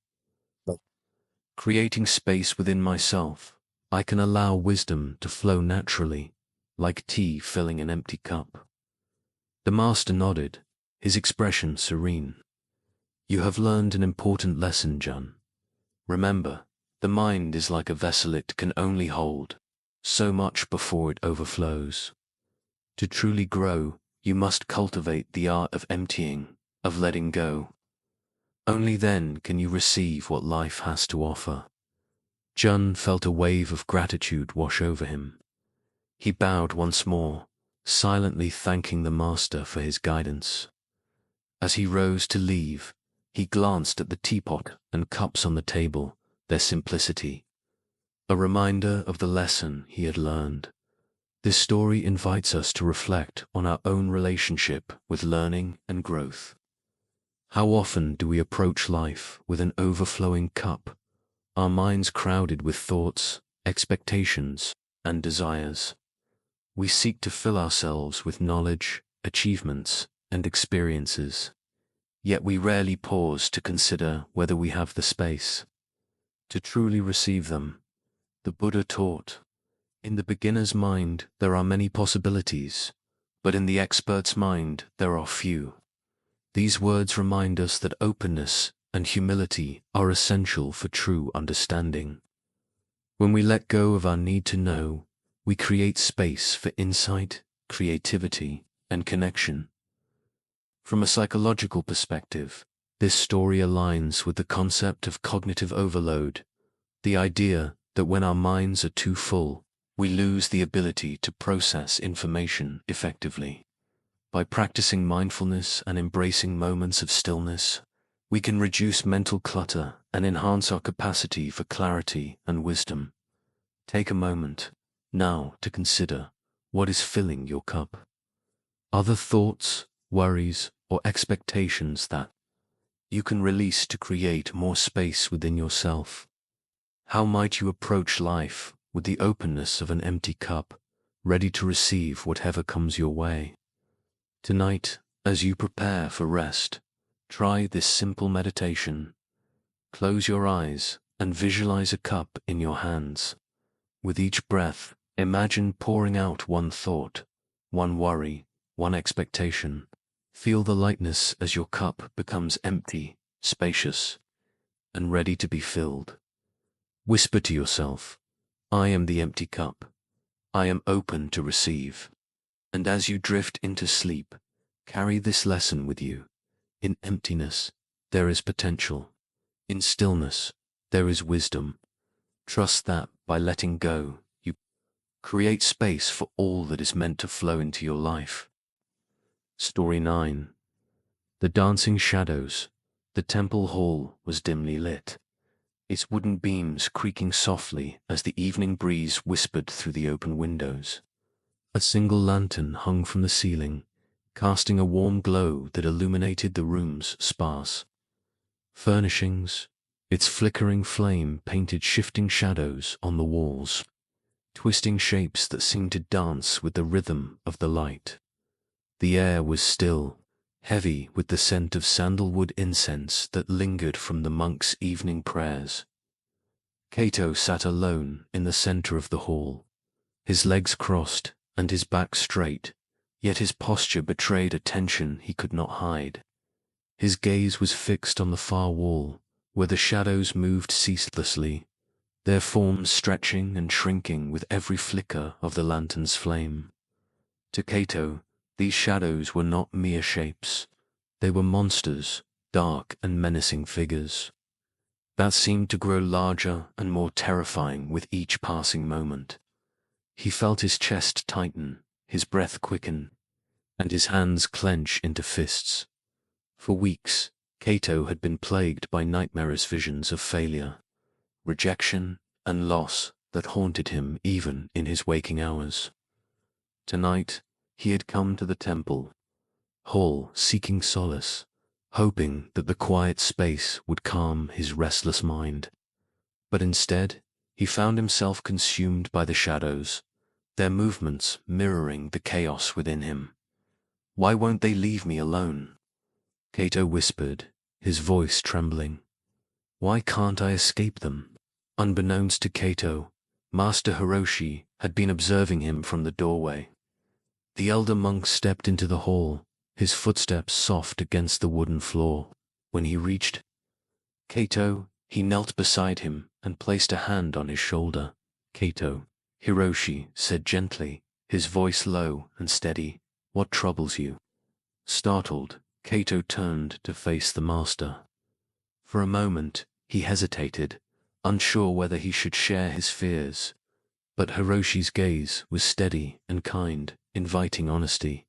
Creating space within myself, I can allow wisdom to flow naturally, like tea filling an empty cup." The master nodded, his expression serene. "You have learned an important lesson, John. Remember, the mind is like a vessel. It can only hold so much before it overflows. To truly grow, you must cultivate the art of emptying, of letting go. Only then can you receive what life has to offer." John felt a wave of gratitude wash over him. He bowed once more, silently thanking the master for his guidance. As he rose to leave, he glanced at the teapot and cups on the table, their simplicity, a reminder of the lesson he had learned. This story invites us to reflect on our own relationship with learning and growth. How often do we approach life with an overflowing cup, our minds crowded with thoughts, expectations, and desires? We seek to fill ourselves with knowledge, achievements, and experiences, yet we rarely pause to consider whether we have the space to truly receive them. The Buddha taught, "In the beginner's mind there are many possibilities, but in the expert's mind there are few." These words remind us that openness and humility are essential for true understanding. When we let go of our need to know, we create space for insight, creativity, and connection. From a psychological perspective, this story aligns with the concept of cognitive overload, the idea that when our minds are too full, we lose the ability to process information effectively. By practicing mindfulness and embracing moments of stillness, we can reduce mental clutter and enhance our capacity for clarity and wisdom. Take a moment now to consider what is filling your cup. Are the thoughts, worries, or expectations that you can release to create more space within yourself. How might you approach life with the openness of an empty cup, ready to receive whatever comes your way? Tonight, as you prepare for rest, try this simple meditation. Close your eyes and visualize a cup in your hands. With each breath, imagine pouring out one thought, one worry, one expectation. Feel the lightness as your cup becomes empty, spacious, and ready to be filled. Whisper to yourself, I am the empty cup. I am open to receive. And as you drift into sleep, carry this lesson with you. In emptiness, there is potential. In stillness, there is wisdom. Trust that by letting go, you create space for all that is meant to flow into your life. Story 9. The dancing shadows. The temple hall was dimly lit, its wooden beams creaking softly as the evening breeze whispered through the open windows. A single lantern hung from the ceiling, casting a warm glow that illuminated the room's sparse furnishings. Its flickering flame painted shifting shadows on the walls, twisting shapes that seemed to dance with the rhythm of the light. The air was still, heavy with the scent of sandalwood incense that lingered from the monks' evening prayers. Cato sat alone in the center of the hall, his legs crossed and his back straight, yet his posture betrayed a tension he could not hide. His gaze was fixed on the far wall, where the shadows moved ceaselessly, their forms stretching and shrinking with every flicker of the lantern's flame. To Cato, these shadows were not mere shapes. They were monsters, dark and menacing figures, that seemed to grow larger and more terrifying with each passing moment. He felt his chest tighten, his breath quicken, and his hands clench into fists. For weeks, Cato had been plagued by nightmarish visions of failure, rejection, and loss that haunted him even in his waking hours. Tonight, he had come to the temple hall seeking solace, hoping that the quiet space would calm his restless mind. But instead, he found himself consumed by the shadows, their movements mirroring the chaos within him. Why won't they leave me alone? Cato whispered, his voice trembling. Why can't I escape them? Unbeknownst to Cato, Master Hiroshi had been observing him from the doorway. The elder monk stepped into the hall, his footsteps soft against the wooden floor. When he reached Cato, he knelt beside him and placed a hand on his shoulder. Cato, Hiroshi said gently, his voice low and steady, what troubles you? Startled, Cato turned to face the master. For a moment, he hesitated, unsure whether he should share his fears. But Hiroshi's gaze was steady and kind, inviting honesty.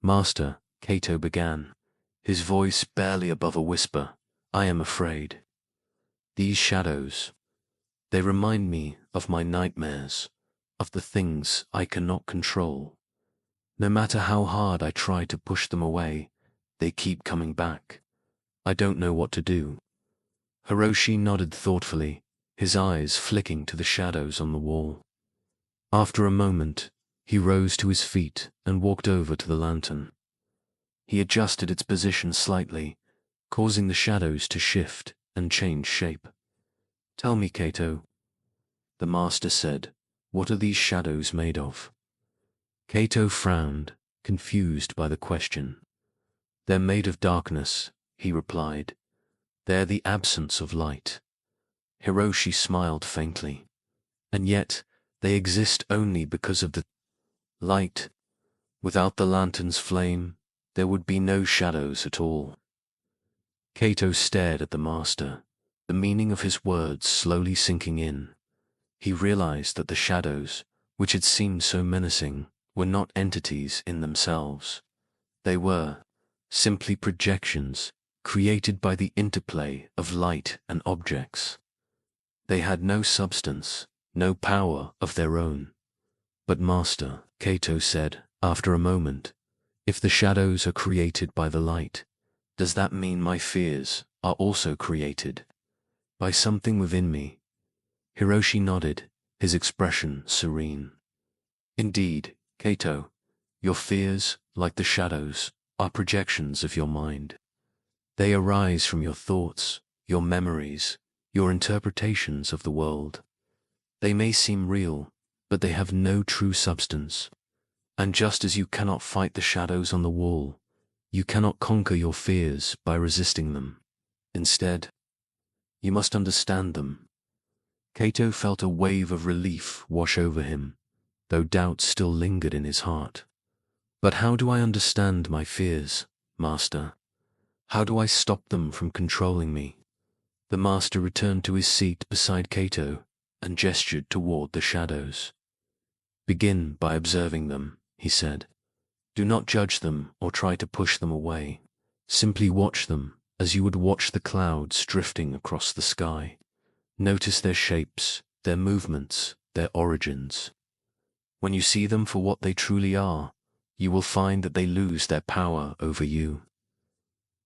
Master, Cato began, his voice barely above a whisper, I am afraid. These shadows, they remind me of my nightmares, of the things I cannot control. No matter how hard I try to push them away, they keep coming back. I don't know what to do. Hiroshi nodded thoughtfully, his eyes flicking to the shadows on the wall. After a moment, he rose to his feet and walked over to the lantern. He adjusted its position slightly, causing the shadows to shift and change shape. Tell me, Cato, the master said, what are these shadows made of? Cato frowned, confused by the question. They're made of darkness, he replied. They're the absence of light. Hiroshi smiled faintly. And yet, they exist only because of the light. Without the lantern's flame, there would be no shadows at all. Cato stared at the master, the meaning of his words slowly sinking in. He realized that the shadows, which had seemed so menacing, were not entities in themselves. They were simply projections created by the interplay of light and objects. They had no substance, no power of their own. But Master, Cato said, after a moment, If the shadows are created by the light, does that mean my fears are also created by something within me? Hiroshi nodded, his expression serene. Indeed, Kato, your fears, like the shadows, are projections of your mind. They arise from your thoughts, your memories, your interpretations of the world. They may seem real, but they have no true substance. And just as you cannot fight the shadows on the wall, you cannot conquer your fears by resisting them. Instead, you must understand them. Kato felt a wave of relief wash over him, though doubt still lingered in his heart. But how do I understand my fears, Master? How do I stop them from controlling me? The master returned to his seat beside Kato and gestured toward the shadows. Begin by observing them, he said. Do not judge them or try to push them away. Simply watch them as you would watch the clouds drifting across the sky. Notice their shapes, their movements, their origins. When you see them for what they truly are, you will find that they lose their power over you.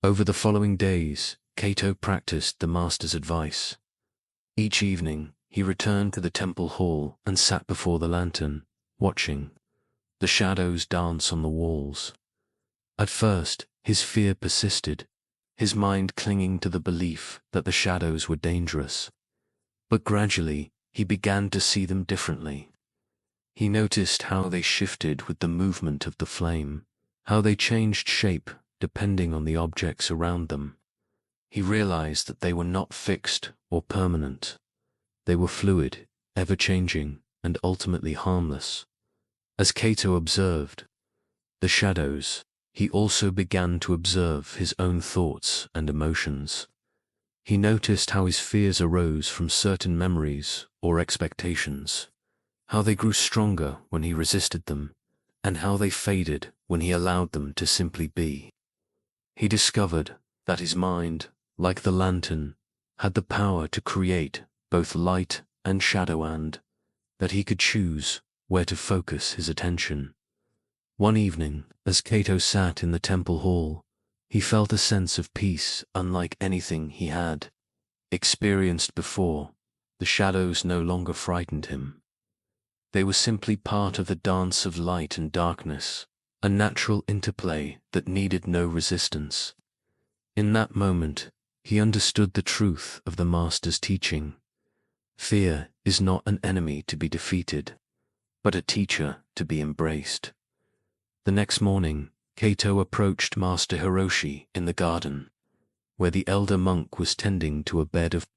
Over the following days, Kato practiced the master's advice. Each evening, he returned to the temple hall and sat before the lantern, watching the shadows dance on the walls. At first, his fear persisted, his mind clinging to the belief that the shadows were dangerous. But gradually, he began to see them differently. He noticed how they shifted with the movement of the flame, how they changed shape depending on the objects around them. He realized that they were not fixed or permanent. They were fluid, ever-changing, and ultimately harmless. As Kato observed the shadows, he also began to observe his own thoughts and emotions. He noticed how his fears arose from certain memories or expectations, how they grew stronger when he resisted them, and how they faded when he allowed them to simply be. He discovered that his mind, like the lantern, had the power to create both light and shadow, and that he could choose where to focus his attention. One evening, as Kato sat in the temple hall, he felt a sense of peace unlike anything he had experienced before. The shadows no longer frightened him. They were simply part of the dance of light and darkness, a natural interplay that needed no resistance. In that moment, he understood the truth of the master's teaching. Fear is not an enemy to be defeated, but a teacher to be embraced. The next morning, Kato approached Master Hiroshi in the garden, where the elder monk was tending to a bed of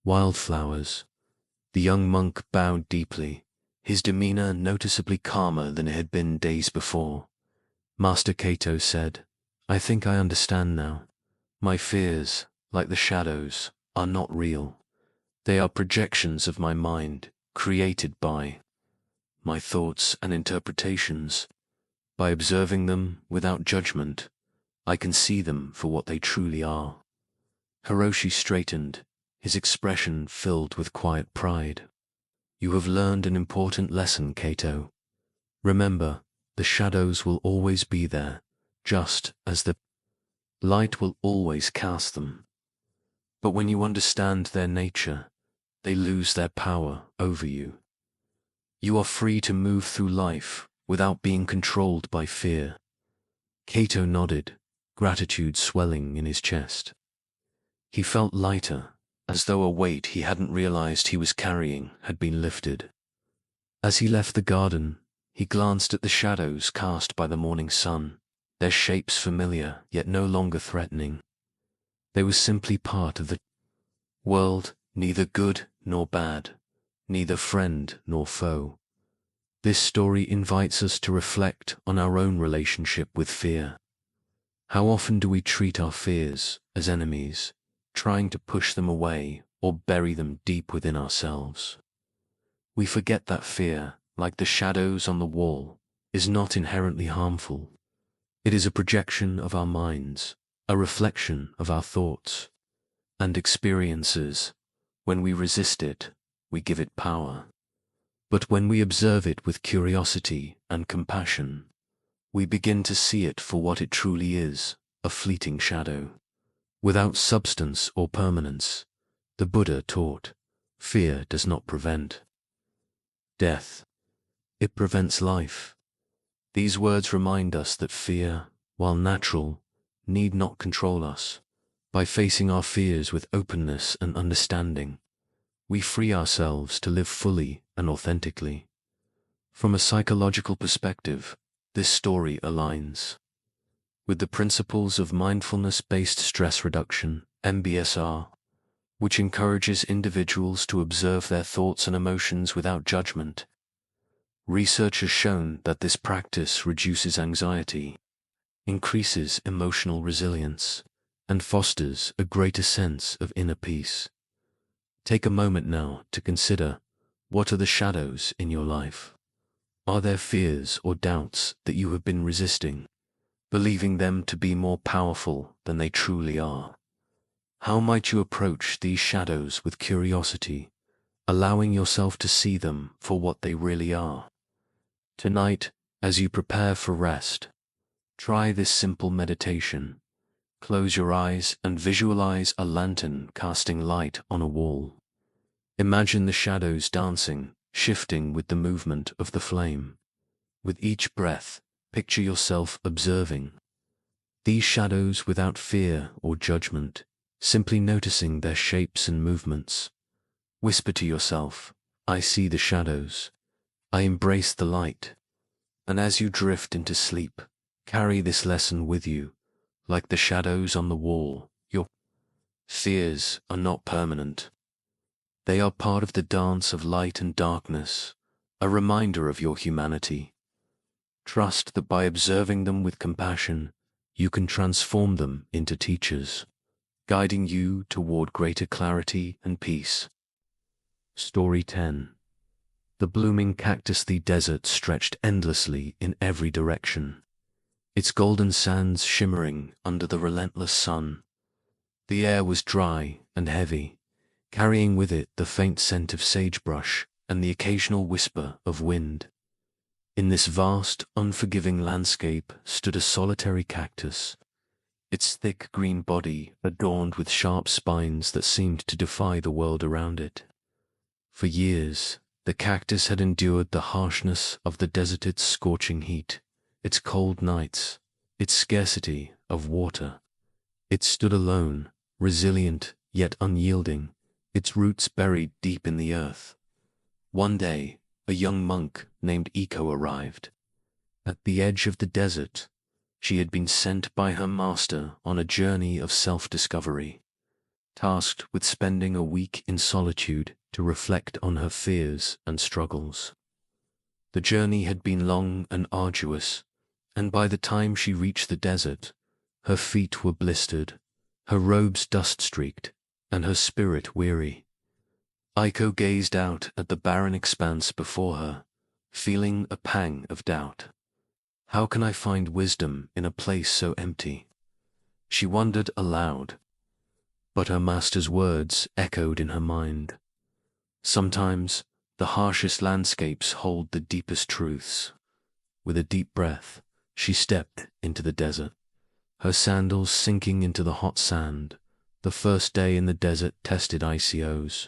wildflowers. The young monk bowed deeply, his demeanor noticeably calmer than it had been days before. Master Kato said, "I think I understand now. My fears, like the shadows, are not real. They are projections of my mind, created by my thoughts and interpretations. By observing them without judgment, I can see them for what they truly are." Hiroshi straightened, his expression filled with quiet pride. "You have learned an important lesson, Kato. Remember, the shadows will always be there, just as the light will always cast them. But when you understand their nature, they lose their power over you. You are free to move through life without being controlled by fear." Kato nodded, gratitude swelling in his chest. He felt lighter, as though a weight he hadn't realized he was carrying had been lifted. As he left the garden, he glanced at the shadows cast by the morning sun, their shapes familiar yet no longer threatening. They were simply part of the world, neither good nor bad, neither friend nor foe. This story invites us to reflect on our own relationship with fear. How often do we treat our fears as enemies, trying to push them away or bury them deep within ourselves? We forget that fear, like the shadows on the wall, is not inherently harmful. It is a projection of our minds, a reflection of our thoughts and experiences. When we resist it, we give it power. But when we observe it with curiosity and compassion, we begin to see it for what it truly is, a fleeting shadow. Without substance or permanence, the Buddha taught, fear does not prevent death, it prevents life. These words remind us that fear, while natural, need not control us. By facing our fears with openness and understanding, we free ourselves to live fully and authentically. From a psychological perspective, this story aligns with the principles of mindfulness-based stress reduction, MBSR, which encourages individuals to observe their thoughts and emotions without judgment. Research has shown that this practice reduces anxiety, increases emotional resilience, and fosters a greater sense of inner peace. Take a moment now to consider, what are the shadows in your life? Are there fears or doubts that you have been resisting, believing them to be more powerful than they truly are? How might you approach these shadows with curiosity, allowing yourself to see them for what they really are? Tonight, as you prepare for rest, try this simple meditation. Close your eyes and visualize a lantern casting light on a wall. Imagine the shadows dancing, shifting with the movement of the flame. With each breath, picture yourself observing these shadows without fear or judgment, simply noticing their shapes and movements. Whisper to yourself, I see the shadows. I embrace the light. And as you drift into sleep, carry this lesson with you. Like the shadows on the wall, your fears are not permanent. They are part of the dance of light and darkness, a reminder of your humanity. Trust that by observing them with compassion, you can transform them into teachers, guiding you toward greater clarity and peace. Story 10. The blooming cactus. The desert stretched endlessly in every direction, its golden sands shimmering under the relentless sun. The air was dry and heavy, carrying with it the faint scent of sagebrush and the occasional whisper of wind. In this vast, unforgiving landscape stood a solitary cactus, its thick green body adorned with sharp spines that seemed to defy the world around it. For years, the cactus had endured the harshness of the desert's scorching heat, its cold nights, its scarcity of water. It stood alone, resilient yet unyielding, its roots buried deep in the earth. One day, a young monk named Eco arrived. At the edge of the desert, she had been sent by her master on a journey of self-discovery, tasked with spending a week in solitude to reflect on her fears and struggles. The journey had been long and arduous, and by the time she reached the desert, her feet were blistered, her robes dust-streaked, and her spirit weary. Aiko gazed out at the barren expanse before her, feeling a pang of doubt. How can I find wisdom in a place so empty? She wondered aloud, but her master's words echoed in her mind. Sometimes, the harshest landscapes hold the deepest truths. With a deep breath, she stepped into the desert, her sandals sinking into the hot sand. The first day in the desert tested ICOs.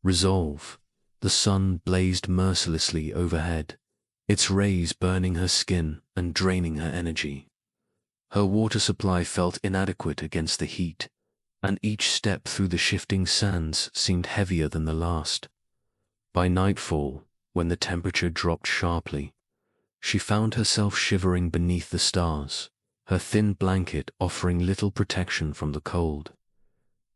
Resolve. The sun blazed mercilessly overhead, its rays burning her skin and draining her energy. Her water supply felt inadequate against the heat, and each step through the shifting sands seemed heavier than the last. By nightfall, when the temperature dropped sharply, she found herself shivering beneath the stars, her thin blanket offering little protection from the cold.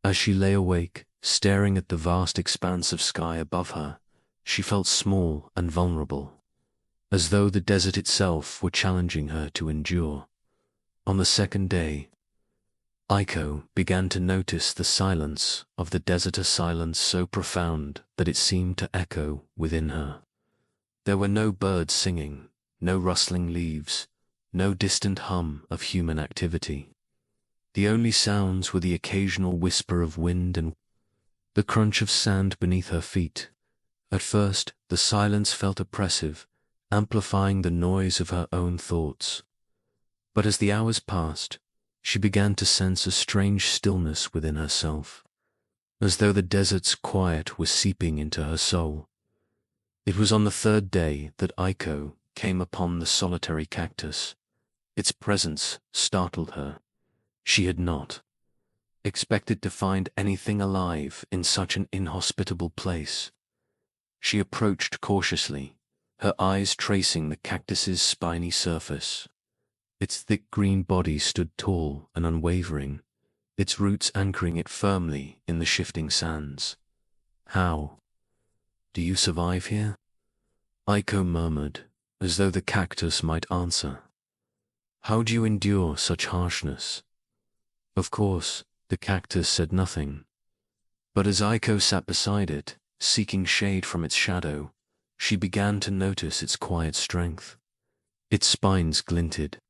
As she lay awake, staring at the vast expanse of sky above her, she felt small and vulnerable, as though the desert itself were challenging her to endure. On the second day, Aiko began to notice the silence of the desert, a silence so profound that it seemed to echo within her. There were no birds singing, no rustling leaves, no distant hum of human activity. The only sounds were the occasional whisper of wind and the crunch of sand beneath her feet. At first, the silence felt oppressive, amplifying the noise of her own thoughts. But as the hours passed, she began to sense a strange stillness within herself, as though the desert's quiet was seeping into her soul. It was on the third day that Aiko came upon the solitary cactus. Its presence startled her. She had not expected to find anything alive in such an inhospitable place. She approached cautiously, her eyes tracing the cactus's spiny surface. Its thick green body stood tall and unwavering, its roots anchoring it firmly in the shifting sands. "How do you survive here?" Aiko murmured, as though the cactus might answer. "How do you endure such harshness?" Of course, the cactus said nothing. But as Aiko sat beside it, seeking shade from its shadow, she began to notice its quiet strength. Its spines glinted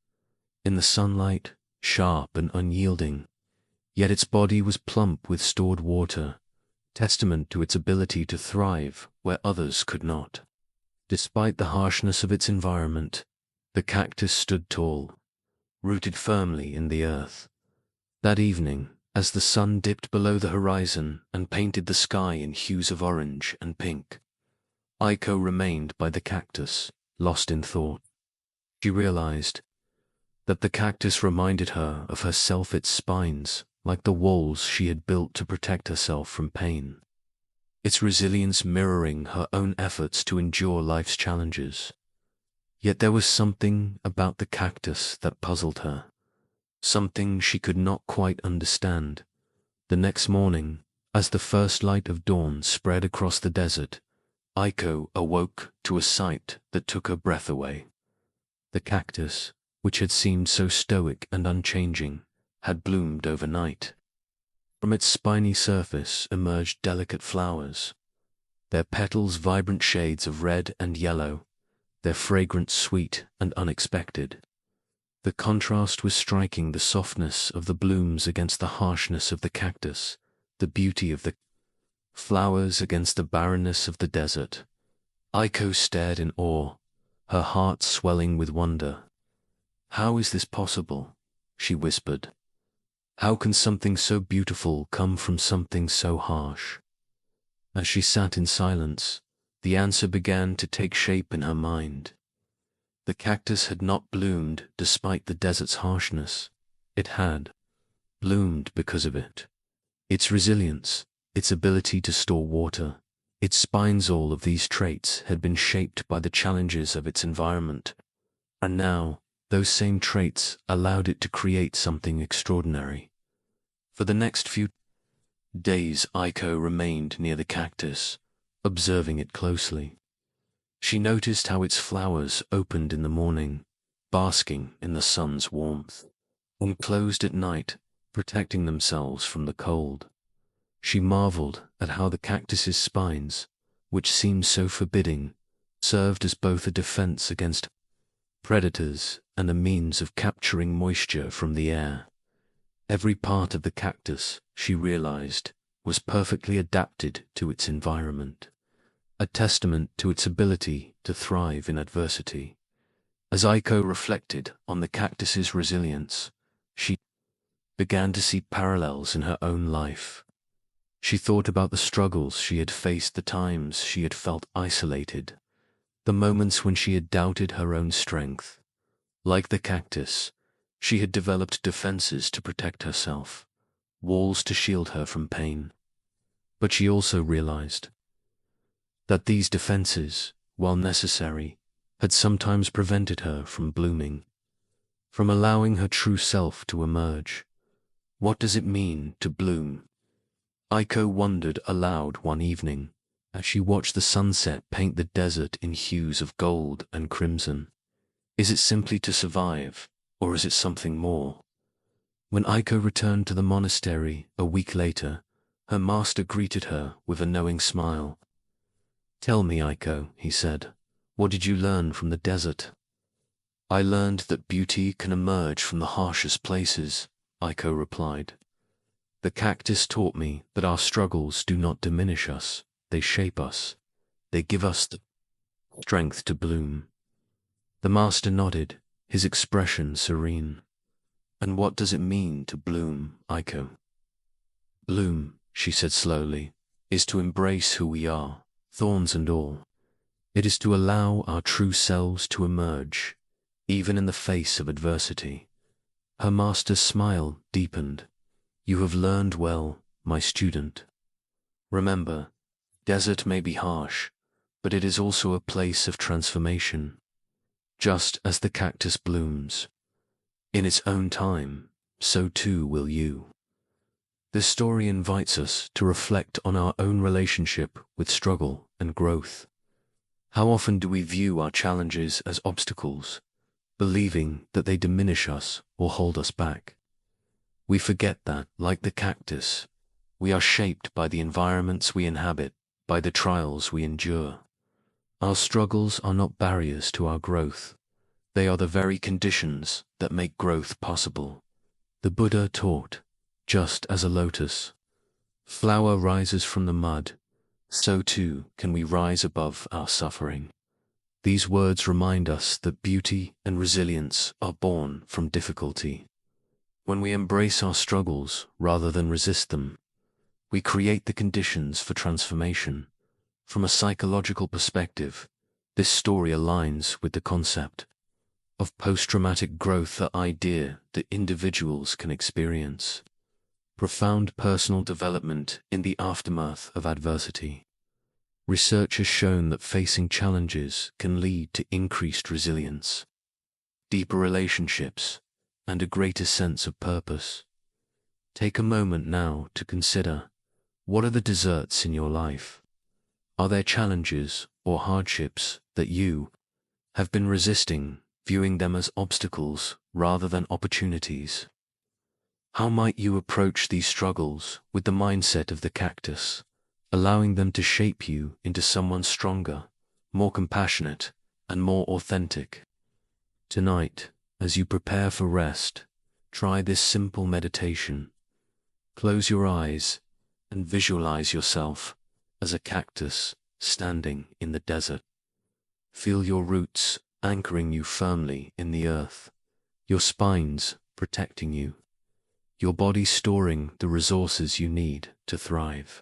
in the sunlight, sharp and unyielding, yet its body was plump with stored water, testament to its ability to thrive where others could not. Despite the harshness of its environment, the cactus stood tall, rooted firmly in the earth. That evening, as the sun dipped below the horizon and painted the sky in hues of orange and pink, Aiko remained by the cactus, lost in thought. She realized that the cactus reminded her of herself, its spines, like the walls she had built to protect herself from pain, its resilience mirroring her own efforts to endure life's challenges. Yet there was something about the cactus that puzzled her, something she could not quite understand. The next morning, as the first light of dawn spread across the desert, Aiko awoke to a sight that took her breath away. The cactus, which had seemed so stoic and unchanging, had bloomed overnight. From its spiny surface emerged delicate flowers, their petals vibrant shades of red and yellow, their fragrance sweet and unexpected. The contrast was striking, the softness of the blooms against the harshness of the cactus, the beauty of the flowers against the barrenness of the desert. Aiko stared in awe, her heart swelling with wonder. "How is this possible?" she whispered. "How can something so beautiful come from something so harsh?" As she sat in silence, the answer began to take shape in her mind. The cactus had not bloomed despite the desert's harshness. It had bloomed because of it. Its resilience, its ability to store water, its spines, all of these traits had been shaped by the challenges of its environment. And now, those same traits allowed it to create something extraordinary. For the next few days, Aiko remained near the cactus, observing it closely. She noticed how its flowers opened in the morning, basking in the sun's warmth, and closed at night, protecting themselves from the cold. She marveled at how the cactus's spines, which seemed so forbidding, served as both a defense against predators and a means of capturing moisture from the air. Every part of the cactus, she realized, was perfectly adapted to its environment, a testament to its ability to thrive in adversity. As Aiko reflected on the cactus's resilience, she began to see parallels in her own life. She thought about the struggles she had faced, the times she had felt isolated, the moments when she had doubted her own strength. Like the cactus, she had developed defenses to protect herself, walls to shield her from pain. But she also realized that these defenses, while necessary, had sometimes prevented her from blooming, from allowing her true self to emerge. What does it mean to bloom? Aiko wondered aloud one evening, as she watched the sunset paint the desert in hues of gold and crimson. Is it simply to survive, or is it something more? When Aiko returned to the monastery a week later, her master greeted her with a knowing smile. "Tell me, Aiko," he said, "what did you learn from the desert?" "I learned that beauty can emerge from the harshest places," Aiko replied. "The cactus taught me that our struggles do not diminish us, they shape us. They give us the strength to bloom." The master nodded, his expression serene. "And what does it mean to bloom, Aiko?" "Bloom," she said slowly, "is to embrace who we are, thorns and all. It is to allow our true selves to emerge, even in the face of adversity." Her master's smile deepened. "You have learned well, my student. Remember, desert may be harsh, but it is also a place of transformation. Just as the cactus blooms, in its own time, so too will you." This story invites us to reflect on our own relationship with struggle and growth. How often do we view our challenges as obstacles, believing that they diminish us or hold us back? We forget that, like the cactus, we are shaped by the environments we inhabit, by the trials we endure. Our struggles are not barriers to our growth. They are the very conditions that make growth possible. The Buddha taught, just as a lotus flower rises from the mud, so too can we rise above our suffering. These words remind us that beauty and resilience are born from difficulty. When we embrace our struggles rather than resist them, we create the conditions for transformation. From a psychological perspective, this story aligns with the concept of post-traumatic growth, the idea that individuals can experience profound personal development in the aftermath of adversity. Research has shown that facing challenges can lead to increased resilience, deeper relationships, and a greater sense of purpose. Take a moment now to consider, what are the deserts in your life? Are there challenges or hardships that you have been resisting, viewing them as obstacles rather than opportunities? How might you approach these struggles with the mindset of the cactus, allowing them to shape you into someone stronger, more compassionate, and more authentic? Tonight, as you prepare for rest, try this simple meditation. Close your eyes and visualize yourself as a cactus standing in the desert. Feel your roots anchoring you firmly in the earth, your spines protecting you, your body storing the resources you need to thrive.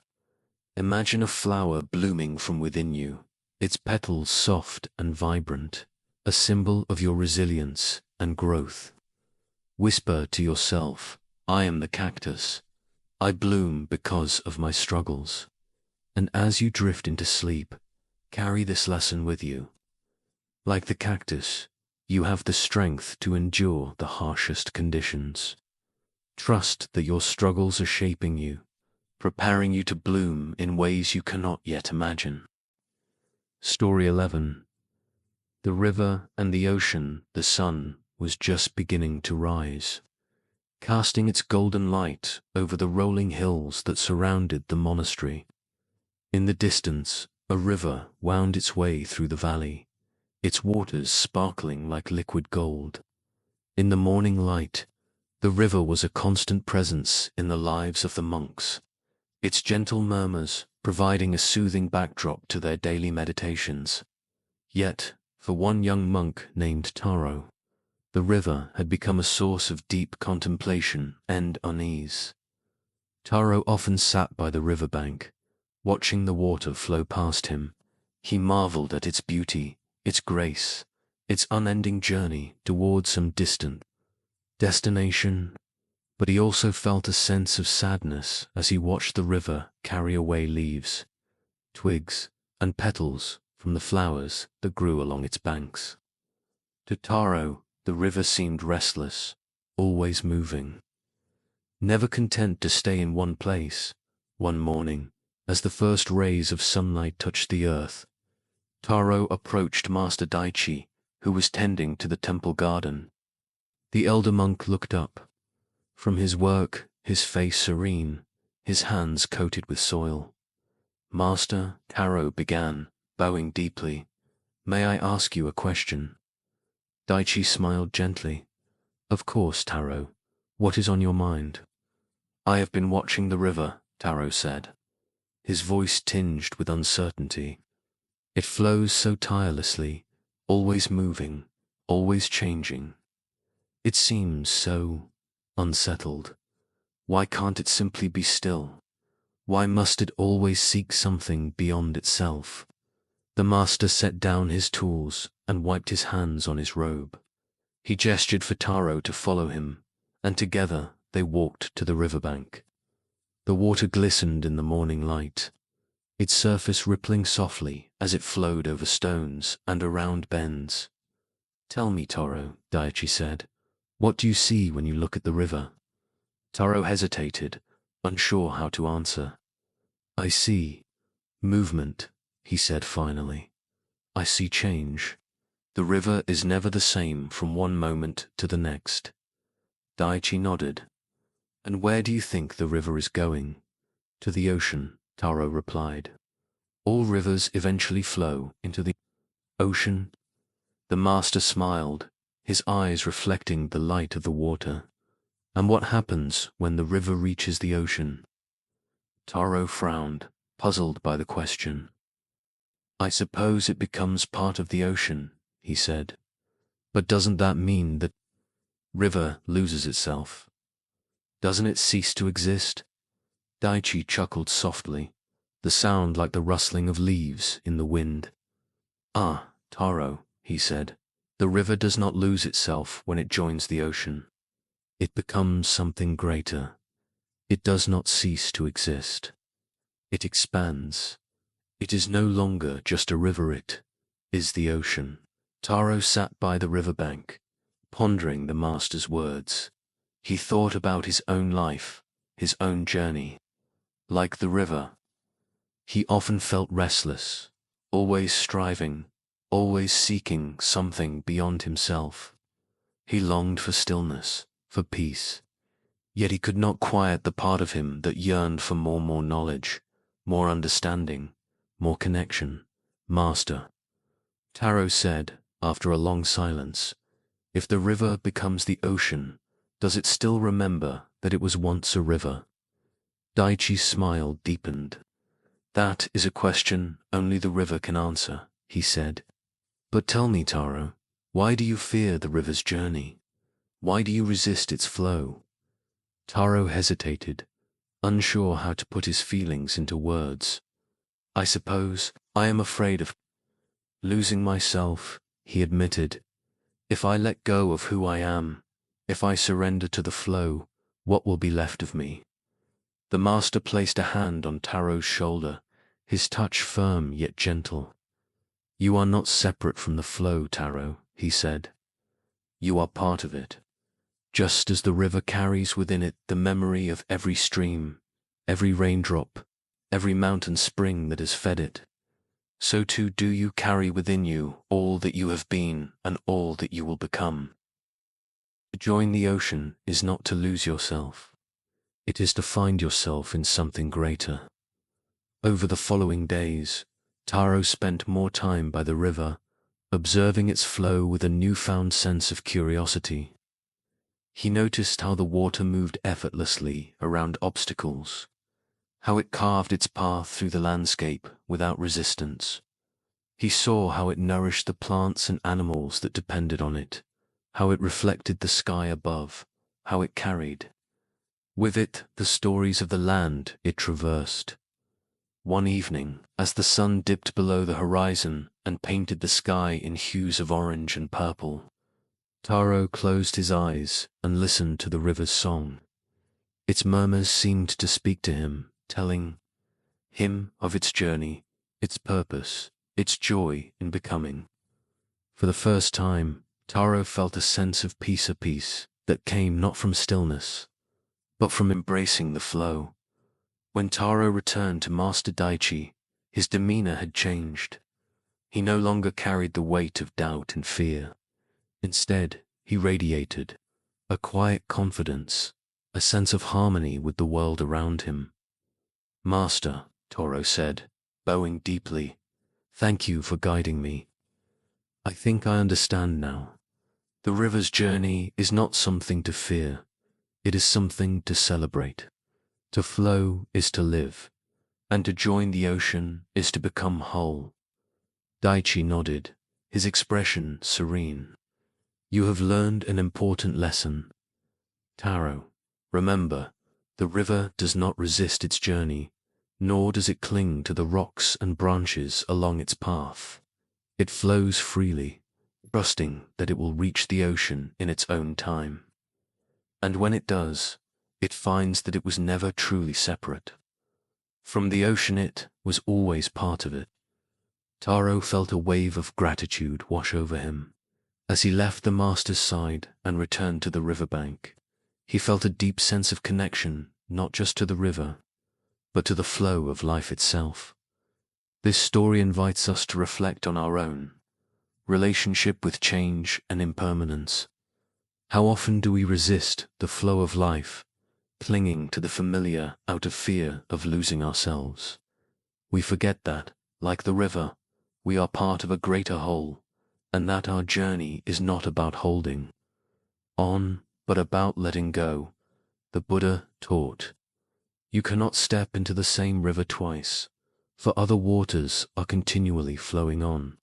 Imagine a flower blooming from within you, its petals soft and vibrant, a symbol of your resilience and growth. Whisper to yourself, "I am the cactus. I bloom because of my struggles." And as you drift into sleep, carry this lesson with you. Like the cactus, you have the strength to endure the harshest conditions. Trust that your struggles are shaping you, preparing you to bloom in ways you cannot yet imagine. Story 11. The river and the ocean, the sun was just beginning to rise, casting its golden light over the rolling hills that surrounded the monastery. In the distance, a river wound its way through the valley, its waters sparkling like liquid gold. In the morning light, the river was a constant presence in the lives of the monks, its gentle murmurs providing a soothing backdrop to their daily meditations. Yet, for one young monk named Taro, the river had become a source of deep contemplation and unease. Taro often sat by the riverbank, watching the water flow past him. He marveled at its beauty, its grace, its unending journey toward some distant destination, but he also felt a sense of sadness as he watched the river carry away leaves, twigs, and petals from the flowers that grew along its banks. To Taro, the river seemed restless, always moving. Never content to stay in one place, one morning, as the first rays of sunlight touched the earth, Taro approached Master Daichi, who was tending to the temple garden. The elder monk looked up. From his work, his face serene, his hands coated with soil. "Master," Taro began, bowing deeply, "may I ask you a question?" Daichi smiled gently. "Of course, Taro. What is on your mind?" "I have been watching the river," Taro said, his voice tinged with uncertainty. "It flows so tirelessly, always moving, always changing. It seems so unsettled. Why can't it simply be still? Why must it always seek something beyond itself? The master set down his tools and wiped his hands on his robe. He gestured for Taro to follow him, and together they walked to the riverbank. The water glistened in the morning light, its surface rippling softly as it flowed over stones and around bends. "Tell me, Taro," Daichi said, "what do you see when you look at the river?" Taro hesitated, unsure how to answer. "I see movement," he said finally. "I see change. The river is never the same from one moment to the next." Daichi nodded. "And where do you think the river is going?" "To the ocean," Taro replied. "All rivers eventually flow into the ocean." The master smiled, his eyes reflecting the light of the water. "And what happens when the river reaches the ocean?" Taro frowned, puzzled by the question. "I suppose it becomes part of the ocean," he said. "But doesn't that mean that river loses itself? Doesn't it cease to exist?" Daichi chuckled softly, the sound like the rustling of leaves in the wind. "Ah, Taro," he said, "the river does not lose itself when it joins the ocean. It becomes something greater. It does not cease to exist. It expands. It is no longer just a river, it is the ocean." Taro sat by the riverbank, pondering the master's words. He thought about his own life, his own journey. Like the river, he often felt restless, always striving, always seeking something beyond himself. He longed for stillness, for peace. Yet he could not quiet the part of him that yearned for more knowledge, more understanding, more connection. "Master," Taro said after a long silence, "if the river becomes the ocean, does it still remember that it was once a river?" Daichi's smile deepened. "That is a question only the river can answer," he said. "But tell me, Taro, why do you fear the river's journey? Why do you resist its flow?" Taro hesitated, unsure how to put his feelings into words. "I suppose I am afraid of losing myself," he admitted. "If I let go of who I am, if I surrender to the flow, what will be left of me?" The master placed a hand on Taro's shoulder, his touch firm yet gentle. "You are not separate from the flow, Taro," he said. "You are part of it. Just as the river carries within it the memory of every stream, every raindrop, every mountain spring that has fed it, so too do you carry within you all that you have been and all that you will become. To join the ocean is not to lose yourself. It is to find yourself in something greater." Over the following days, Taro spent more time by the river, observing its flow with a newfound sense of curiosity. He noticed how the water moved effortlessly around obstacles, how it carved its path through the landscape without resistance. He saw how it nourished the plants and animals that depended on it, how it reflected the sky above, how it carried with it the stories of the land it traversed. One evening, as the sun dipped below the horizon and painted the sky in hues of orange and purple, Taro closed his eyes and listened to the river's song. Its murmurs seemed to speak to him, telling him of its journey, its purpose, its joy in becoming. For the first time, Taro felt a sense of peace, a peace that came not from stillness, but from embracing the flow. When Taro returned to Master Daichi, his demeanor had changed. He no longer carried the weight of doubt and fear. Instead, he radiated a quiet confidence, a sense of harmony with the world around him. "Master," Taro said, bowing deeply, "thank you for guiding me. I think I understand now. The river's journey is not something to fear. It is something to celebrate. To flow is to live, and to join the ocean is to become whole." Daichi nodded, his expression serene. You have learned an important lesson. Taro, remember, the river does not resist its journey, nor does it cling to the rocks and branches along its path. It flows freely, trusting that it will reach the ocean in its own time. And when it does, it finds that it was never truly separate. From the ocean, it was always part of it. Taro felt a wave of gratitude wash over him. As he left the master's side and returned to the riverbank, he felt a deep sense of connection, not just to the river, but to the flow of life itself. This story invites us to reflect on our own relationship with change and impermanence. How often do we resist the flow of life, clinging to the familiar out of fear of losing ourselves? We forget that, like the river, we are part of a greater whole, and that our journey is not about holding on, but about letting go. The Buddha taught, "You cannot step into the same river twice, for other waters are continually flowing on."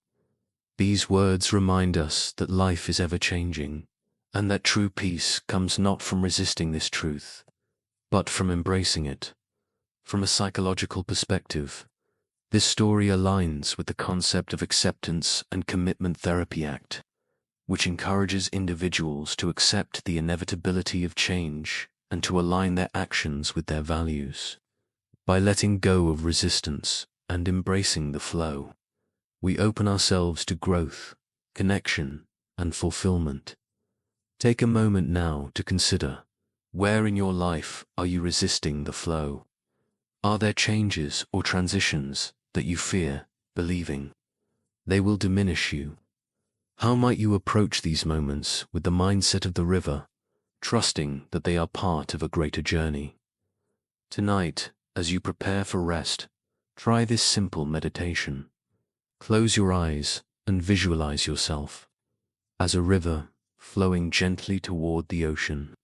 These words remind us that life is ever changing, and that true peace comes not from resisting this truth, but from embracing it. From a psychological perspective, this story aligns with the concept of acceptance and commitment therapy act, which encourages individuals to accept the inevitability of change and to align their actions with their values. By letting go of resistance and embracing the flow, we open ourselves to growth, connection, and fulfillment. Take a moment now to consider, where in your life are you resisting the flow? Are there changes or transitions that you fear, believing they will diminish you? How might you approach these moments with the mindset of the river, trusting that they are part of a greater journey? Tonight, as you prepare for rest, try this simple meditation. Close your eyes and visualize yourself as a river flowing gently toward the ocean.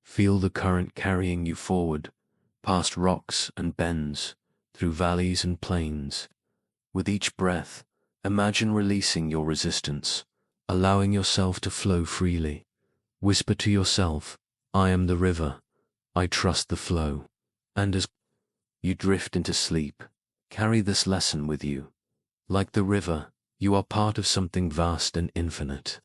Feel the current carrying you forward, past rocks and bends, through valleys and plains. With each breath, imagine releasing your resistance, allowing yourself to flow freely. Whisper to yourself, "I am the river, I trust the flow." And as you drift into sleep, carry this lesson with you. Like the river, you are part of something vast and infinite.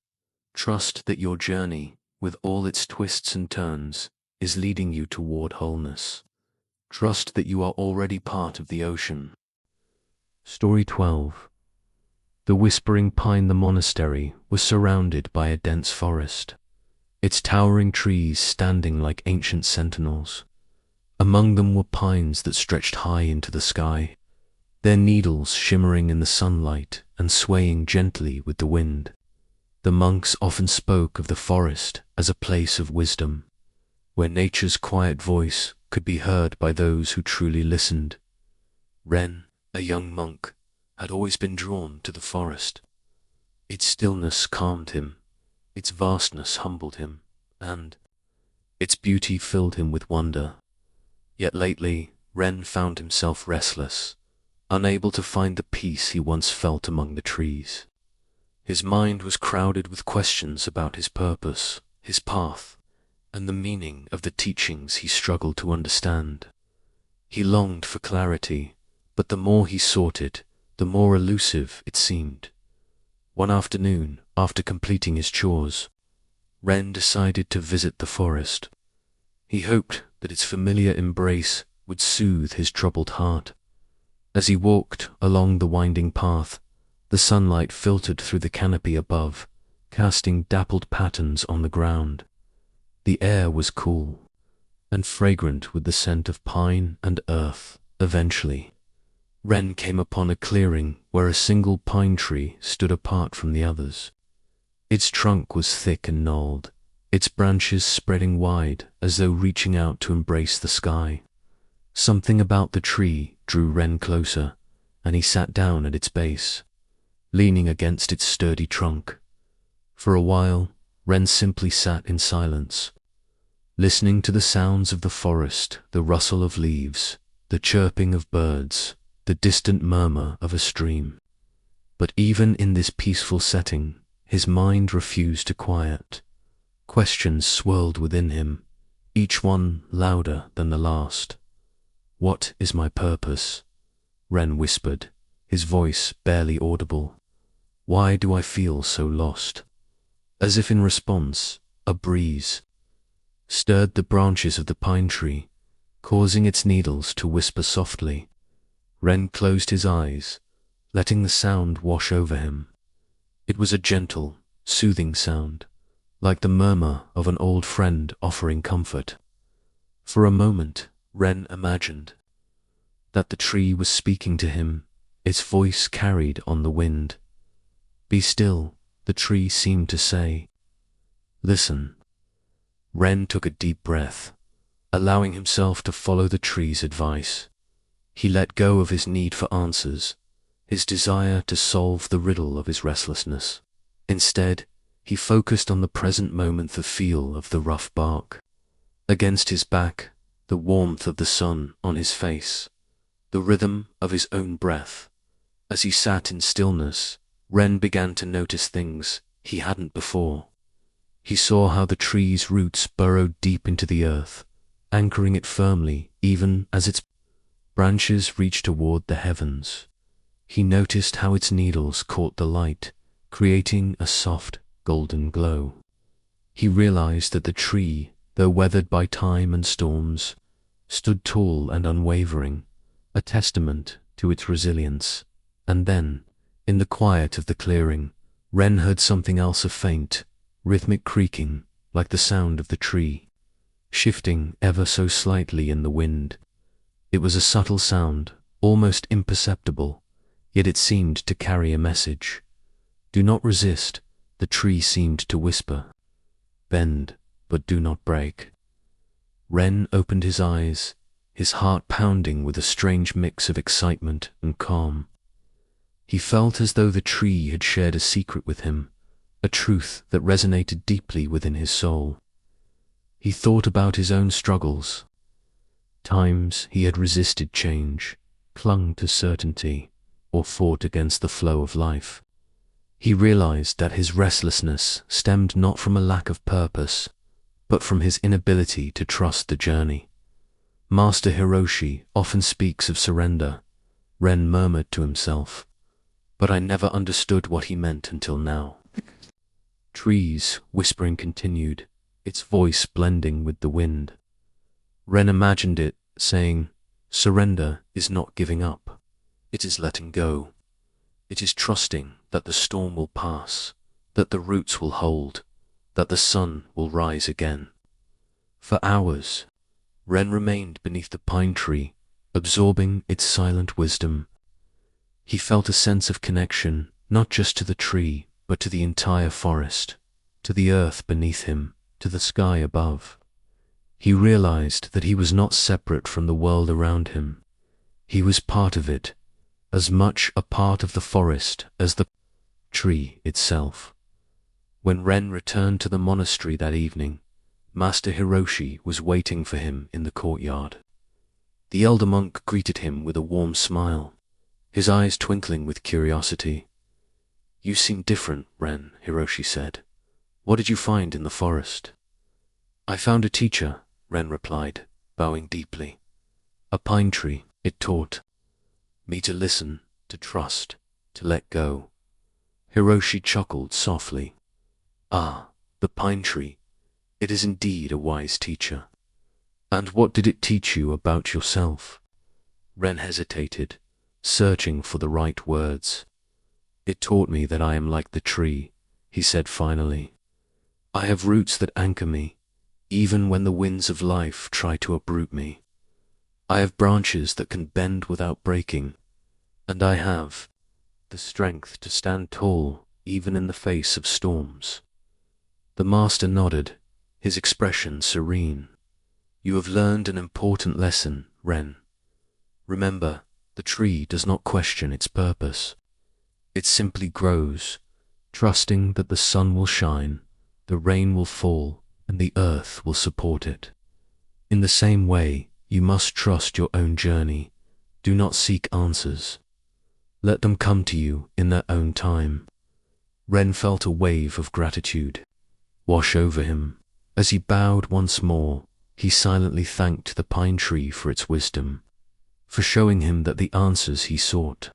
Trust that your journey, with all its twists and turns, is leading you toward wholeness. Trust that you are already part of the ocean. Story 12. The whispering pine. The monastery was surrounded by a dense forest, its towering trees standing like ancient sentinels. Among them were pines that stretched high into the sky, their needles shimmering in the sunlight and swaying gently with the wind. The monks often spoke of the forest as a place of wisdom, where nature's quiet voice could be heard by those who truly listened. Ren, a young monk, had always been drawn to the forest. Its stillness calmed him, its vastness humbled him, and its beauty filled him with wonder. Yet lately, Ren found himself restless, unable to find the peace he once felt among the trees. His mind was crowded with questions about his purpose, his path, and the meaning of the teachings he struggled to understand. He longed for clarity, but the more he sought it, the more elusive it seemed. One afternoon, after completing his chores, Ren decided to visit the forest. He hoped that its familiar embrace would soothe his troubled heart. As he walked along the winding path, the sunlight filtered through the canopy above, casting dappled patterns on the ground. The air was cool and fragrant with the scent of pine and earth. Eventually, Ren came upon a clearing where a single pine tree stood apart from the others. Its trunk was thick and gnarled, its branches spreading wide as though reaching out to embrace the sky. Something about the tree drew Ren closer, and he sat down at its base, leaning against its sturdy trunk. For a while, Ren simply sat in silence, listening to the sounds of the forest, the rustle of leaves, the chirping of birds, the distant murmur of a stream. But even in this peaceful setting, His mind refused to quiet. Questions swirled within him, each one louder than the last. "What is my purpose?" Ren whispered, his voice barely audible. "Why do I feel so lost?" As if in response, a breeze stirred the branches of the pine tree, causing its needles to whisper softly. Ren closed his eyes, letting the sound wash over him. It was a gentle, soothing sound, like the murmur of an old friend offering comfort. For a moment, Ren imagined that the tree was speaking to him, its voice carried on the wind. "Be still," the tree seemed to say. "Listen." Ren took a deep breath, allowing himself to follow the tree's advice. He let go of his need for answers, his desire to solve the riddle of his restlessness. Instead, he focused on the present moment, the feel of the rough bark against his back, the warmth of the sun on his face, the rhythm of his own breath. As he sat in stillness, Ren began to notice things he hadn't before. He saw how the tree's roots burrowed deep into the earth, anchoring it firmly even as its branches reached toward the heavens. He noticed how its needles caught the light, creating a soft, golden glow. He realized that the tree, though weathered by time and storms, stood tall and unwavering, a testament to its resilience. And then, in the quiet of the clearing, Ren heard something else, a faint, rhythmic creaking, like the sound of the tree, shifting ever so slightly in the wind. It was a subtle sound, almost imperceptible, yet it seemed to carry a message. "Do not resist," the tree seemed to whisper. "Bend, but do not break." Ren opened his eyes, his heart pounding with a strange mix of excitement and calm. He felt as though the tree had shared a secret with him, a truth that resonated deeply within his soul. He thought about his own struggles, times he had resisted change, clung to certainty, or fought against the flow of life. He realized that his restlessness stemmed not from a lack of purpose, but from his inability to trust the journey. "Master Hiroshi often speaks of surrender," Ren murmured to himself, "but I never understood what he meant until now." "Trees," whispering continued, its voice blending with the wind. Ren imagined it saying, "Surrender is not giving up. It is letting go. It is trusting that the storm will pass, that the roots will hold, that the sun will rise again." For hours, Ren remained beneath the pine tree, absorbing its silent wisdom. He felt a sense of connection, not just to the tree, but to the entire forest, to the earth beneath him, to the sky above. He realized that he was not separate from the world around him. He was part of it, as much a part of the forest as the tree itself. When Ren returned to the monastery that evening, Master Hiroshi was waiting for him in the courtyard. The elder monk greeted him with a warm smile, his eyes twinkling with curiosity. "You seem different, Ren," Hiroshi said. "What did you find in the forest?" "I found a teacher," Ren replied, bowing deeply. "A pine tree. It taught me to listen, to trust, to let go." Hiroshi chuckled softly. "Ah, the pine tree. It is indeed a wise teacher. And what did it teach you about yourself?" Ren hesitated, searching for the right words. "It taught me that I am like the tree," he said finally. "I have roots that anchor me, even when the winds of life try to uproot me. I have branches that can bend without breaking, and I have the strength to stand tall even in the face of storms." The master nodded, his expression serene. "You have learned an important lesson, Ren. Remember, the tree does not question its purpose. It simply grows, trusting that the sun will shine, the rain will fall, and the earth will support it. In the same way, you must trust your own journey. Do not seek answers. Let them come to you in their own time." Ren felt a wave of gratitude wash over him. As he bowed once more, he silently thanked the pine tree for its wisdom, for showing him that the answers he sought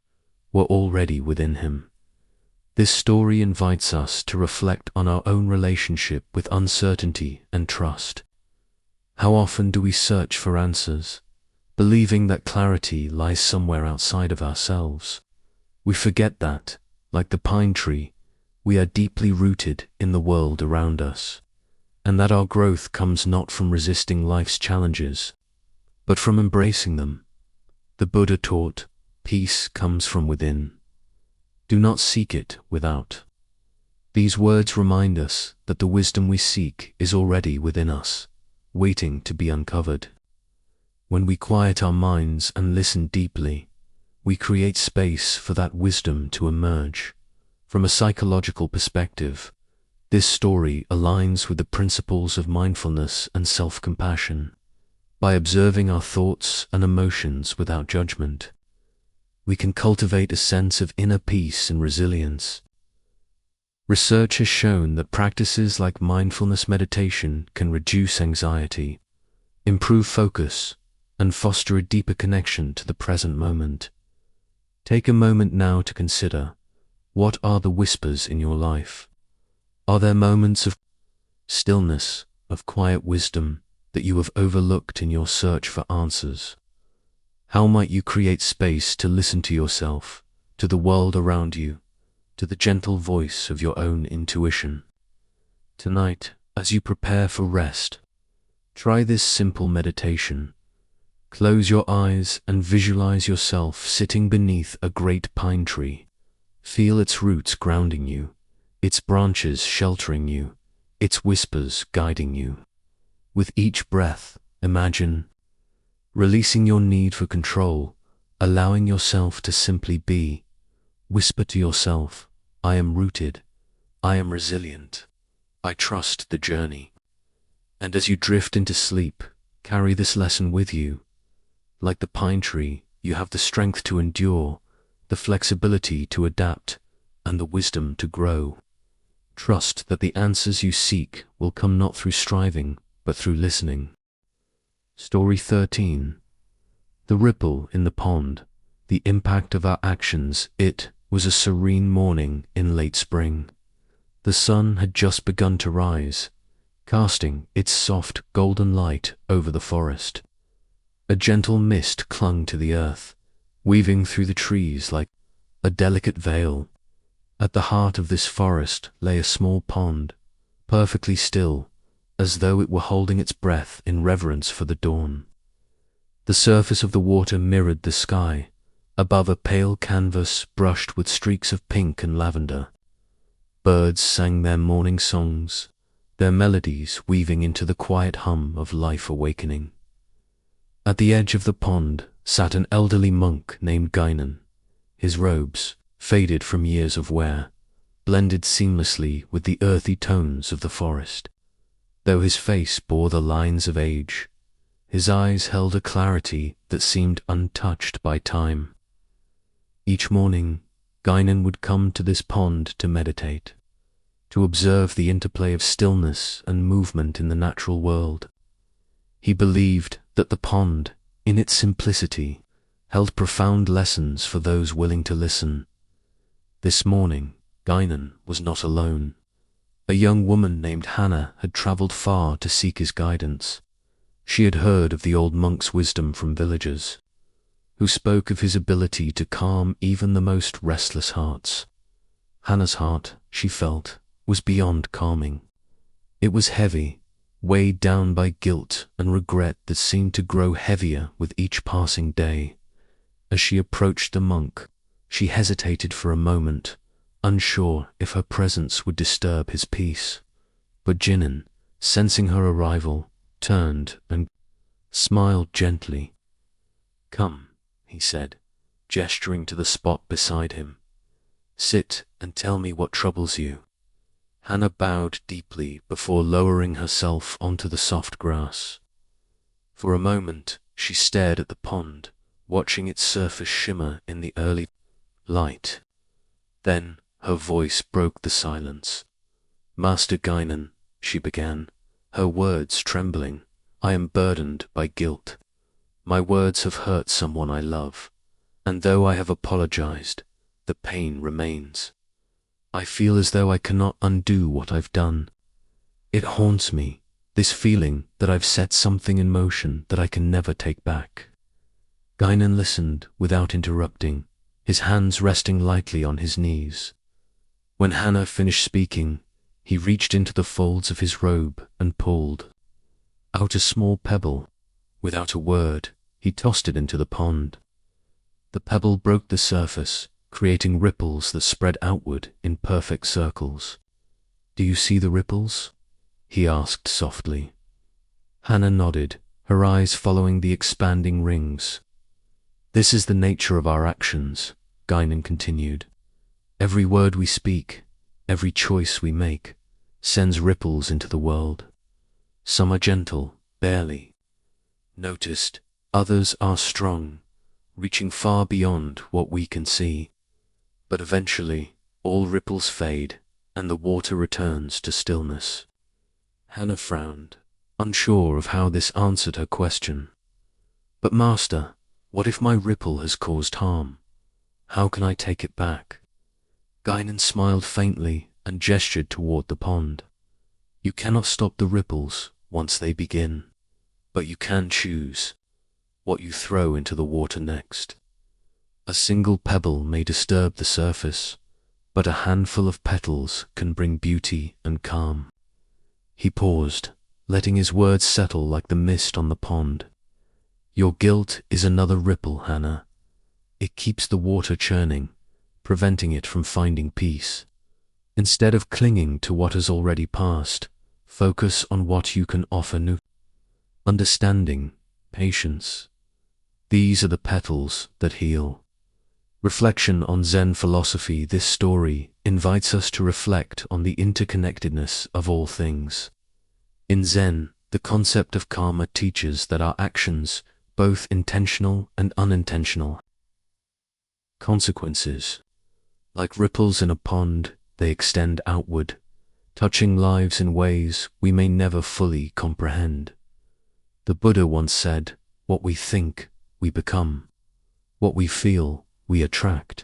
were already within him. This story invites us to reflect on our own relationship with uncertainty and trust. How often do we search for answers, believing that clarity lies somewhere outside of ourselves? We forget that, like the pine tree, we are deeply rooted in the world around us, and that our growth comes not from resisting life's challenges, but from embracing them. The Buddha taught, peace comes from within. Do not seek it without. These words remind us that the wisdom we seek is already within us, waiting to be uncovered. When we quiet our minds and listen deeply, we create space for that wisdom to emerge. From a psychological perspective, this story aligns with the principles of mindfulness and self-compassion. By observing our thoughts and emotions without judgment, we can cultivate a sense of inner peace and resilience. Research has shown that practices like mindfulness meditation can reduce anxiety, improve focus, and foster a deeper connection to the present moment. Take a moment now to consider, what are the whispers in your life? Are there moments of stillness, of quiet wisdom that you have overlooked in your search for answers? How might you create space to listen to yourself, to the world around you, to the gentle voice of your own intuition? Tonight, as you prepare for rest, try this simple meditation. Close your eyes and visualize yourself sitting beneath a great pine tree. Feel its roots grounding you, its branches sheltering you, its whispers guiding you. With each breath, imagine releasing your need for control, allowing yourself to simply be. Whisper to yourself, I am rooted, I am resilient, I trust the journey. And as you drift into sleep, carry this lesson with you. Like the pine tree, you have the strength to endure, the flexibility to adapt, and the wisdom to grow. Trust that the answers you seek will come not through striving, but through listening. Story 13. The ripple in the pond, the impact of our actions. It was a serene morning in late spring. The sun had just begun to rise, casting its soft golden light over the forest. A gentle mist clung to the earth, weaving through the trees like a delicate veil. At the heart of this forest lay a small pond, perfectly still, as though it were holding its breath in reverence for the dawn. The surface of the water mirrored the sky, above a pale canvas brushed with streaks of pink and lavender. Birds sang their morning songs, their melodies weaving into the quiet hum of life awakening. At the edge of the pond sat an elderly monk named Guinan. His robes, faded from years of wear, blended seamlessly with the earthy tones of the forest. Though his face bore the lines of age, his eyes held a clarity that seemed untouched by time. Each morning, Guinan would come to this pond to meditate, to observe the interplay of stillness and movement in the natural world. He believed that the pond, in its simplicity, held profound lessons for those willing to listen. This morning, Guinan was not alone. A young woman named Hannah had travelled far to seek his guidance. She had heard of the old monk's wisdom from villagers, who spoke of his ability to calm even the most restless hearts. Hannah's heart, she felt, was beyond calming. It was heavy, weighed down by guilt and regret that seemed to grow heavier with each passing day. As she approached the monk, she hesitated for a moment, unsure if her presence would disturb his peace. But Jinan, sensing her arrival, turned and smiled gently. "Come," he said, gesturing to the spot beside him. "Sit and tell me what troubles you." Hannah bowed deeply before lowering herself onto the soft grass. For a moment, she stared at the pond, watching its surface shimmer in the early light. Then, Her voice broke the silence. "Master Guinan," she began, her words trembling, "I am burdened by guilt. My words have hurt someone I love, and though I have apologized, the pain remains. I feel as though I cannot undo what I've done. It haunts me, this feeling that I've set something in motion that I can never take back." Guinan listened without interrupting, his hands resting lightly on his knees. When Hannah finished speaking, he reached into the folds of his robe and pulled out a small pebble. Without a word, he tossed it into the pond. The pebble broke the surface, creating ripples that spread outward in perfect circles. "Do you see the ripples?" he asked softly. Hannah nodded, her eyes following the expanding rings. "This is the nature of our actions," Guinan continued. "Every word we speak, every choice we make, sends ripples into the world. Some are gentle, barely noticed, others are strong, reaching far beyond what we can see. But eventually, all ripples fade, and the water returns to stillness." Hannah frowned, unsure of how this answered her question. "But Master, what if my ripple has caused harm? How can I take it back?" Guinan smiled faintly and gestured toward the pond. "You cannot stop the ripples once they begin, but you can choose what you throw into the water next. A single pebble may disturb the surface, but a handful of petals can bring beauty and calm." He paused, letting his words settle like the mist on the pond. "Your guilt is another ripple, Hannah. It keeps the water churning, preventing it from finding peace. Instead of clinging to what has already passed, focus on what you can offer new. Understanding, patience. These are the petals that heal." Reflection on Zen philosophy. This story invites us to reflect on the interconnectedness of all things. In Zen, the concept of karma teaches that our actions, both intentional and unintentional, consequences. Like ripples in a pond, they extend outward, touching lives in ways we may never fully comprehend. The Buddha once said, "What we think, we become. What we feel, we attract.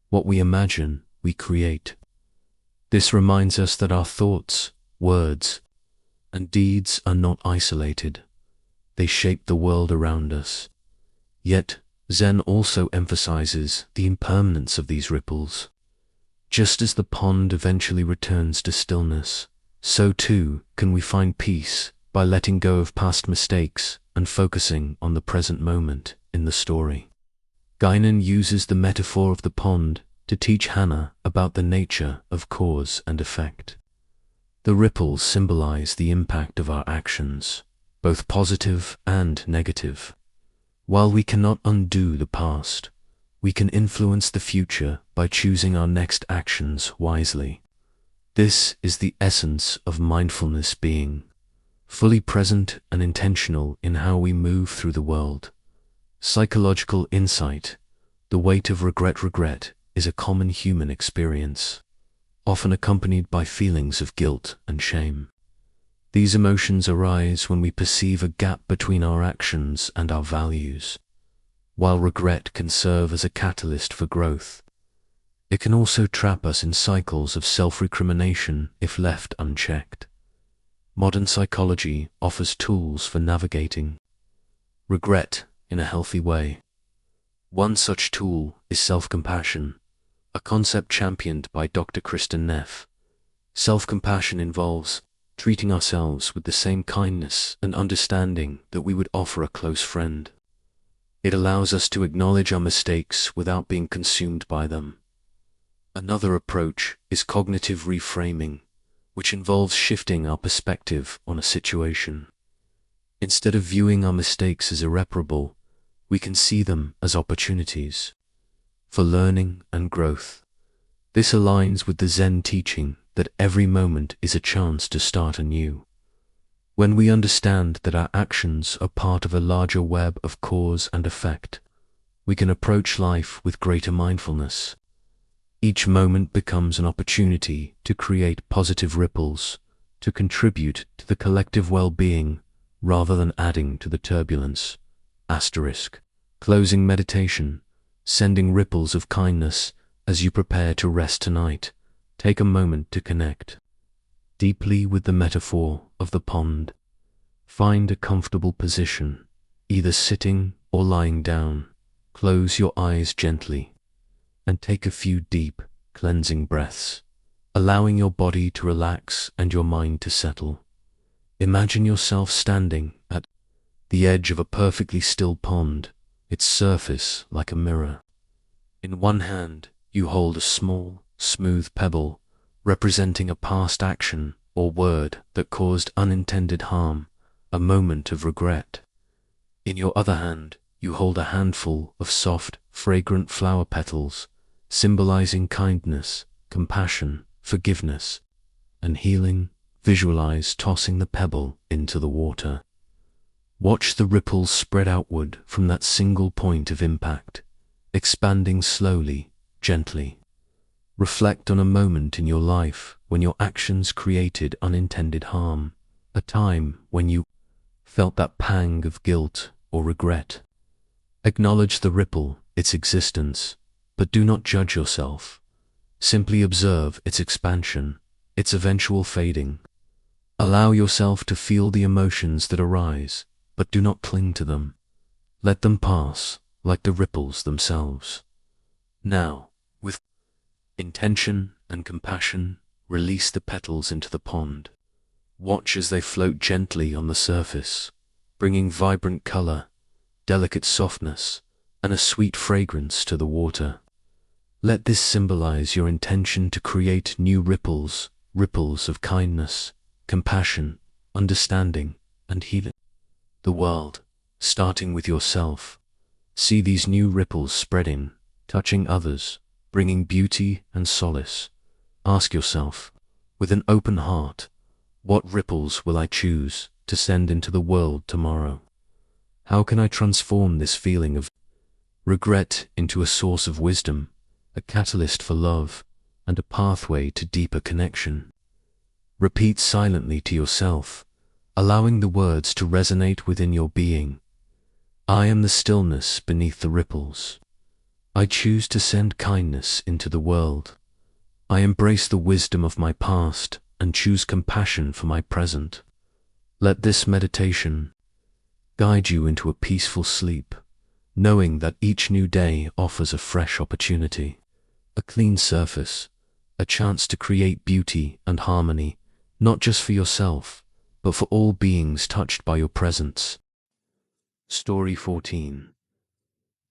What we imagine, we create." This reminds us that our thoughts, words, and deeds are not isolated. They shape the world around us. Yet, Zen also emphasizes the impermanence of these ripples. Just as the pond eventually returns to stillness, so too can we find peace by letting go of past mistakes and focusing on the present moment in the story. Guinan uses the metaphor of the pond to teach Hannah about the nature of cause and effect. The ripples symbolize the impact of our actions, both positive and negative. While we cannot undo the past, we can influence the future by choosing our next actions wisely. This is the essence of mindfulness, being fully present and intentional in how we move through the world. Psychological insight. The weight of regret is a common human experience, often accompanied by feelings of guilt and shame. These emotions arise when we perceive a gap between our actions and our values. While regret can serve as a catalyst for growth, it can also trap us in cycles of self-recrimination if left unchecked. Modern psychology offers tools for navigating regret in a healthy way. One such tool is self-compassion, a concept championed by Dr. Kristen Neff. Self-compassion involves treating ourselves with the same kindness and understanding that we would offer a close friend. It allows us to acknowledge our mistakes without being consumed by them. Another approach is cognitive reframing, which involves shifting our perspective on a situation. Instead of viewing our mistakes as irreparable, we can see them as opportunities for learning and growth. This aligns with the Zen teaching that every moment is a chance to start anew. When we understand that our actions are part of a larger web of cause and effect, we can approach life with greater mindfulness. Each moment becomes an opportunity to create positive ripples, to contribute to the collective well-being rather than adding to the turbulence. Asterisk. Closing meditation, sending ripples of kindness as you prepare to rest tonight. Take a moment to connect deeply with the metaphor of the pond. Find a comfortable position, either sitting or lying down. Close your eyes gently and take a few deep, cleansing breaths, allowing your body to relax and your mind to settle. Imagine yourself standing at the edge of a perfectly still pond, its surface like a mirror. In one hand, you hold a small, smooth pebble, representing a past action or word that caused unintended harm, a moment of regret. In your other hand, you hold a handful of soft, fragrant flower petals, symbolizing kindness, compassion, forgiveness, and healing. Visualize tossing the pebble into the water. Watch the ripples spread outward from that single point of impact, expanding slowly, gently. Reflect on a moment in your life when your actions created unintended harm, a time when you felt that pang of guilt or regret. Acknowledge the ripple, its existence, but do not judge yourself. Simply observe its expansion, its eventual fading. Allow yourself to feel the emotions that arise, but do not cling to them. Let them pass, like the ripples themselves. Now, with intention and compassion, release the petals into the pond. Watch as they float gently on the surface, bringing vibrant color, delicate softness, and a sweet fragrance to the water. Let this symbolize your intention to create new ripples, ripples of kindness, compassion, understanding, and healing. The world, starting with yourself. See these new ripples spreading, touching others, bringing beauty and solace. Ask yourself, with an open heart, what ripples will I choose to send into the world tomorrow? How can I transform this feeling of regret into a source of wisdom, a catalyst for love, and a pathway to deeper connection? Repeat silently to yourself, allowing the words to resonate within your being. I am the stillness beneath the ripples. I choose to send kindness into the world. I embrace the wisdom of my past and choose compassion for my present. Let this meditation guide you into a peaceful sleep, knowing that each new day offers a fresh opportunity, a clean surface, a chance to create beauty and harmony, not just for yourself, but for all beings touched by your presence. Story 14.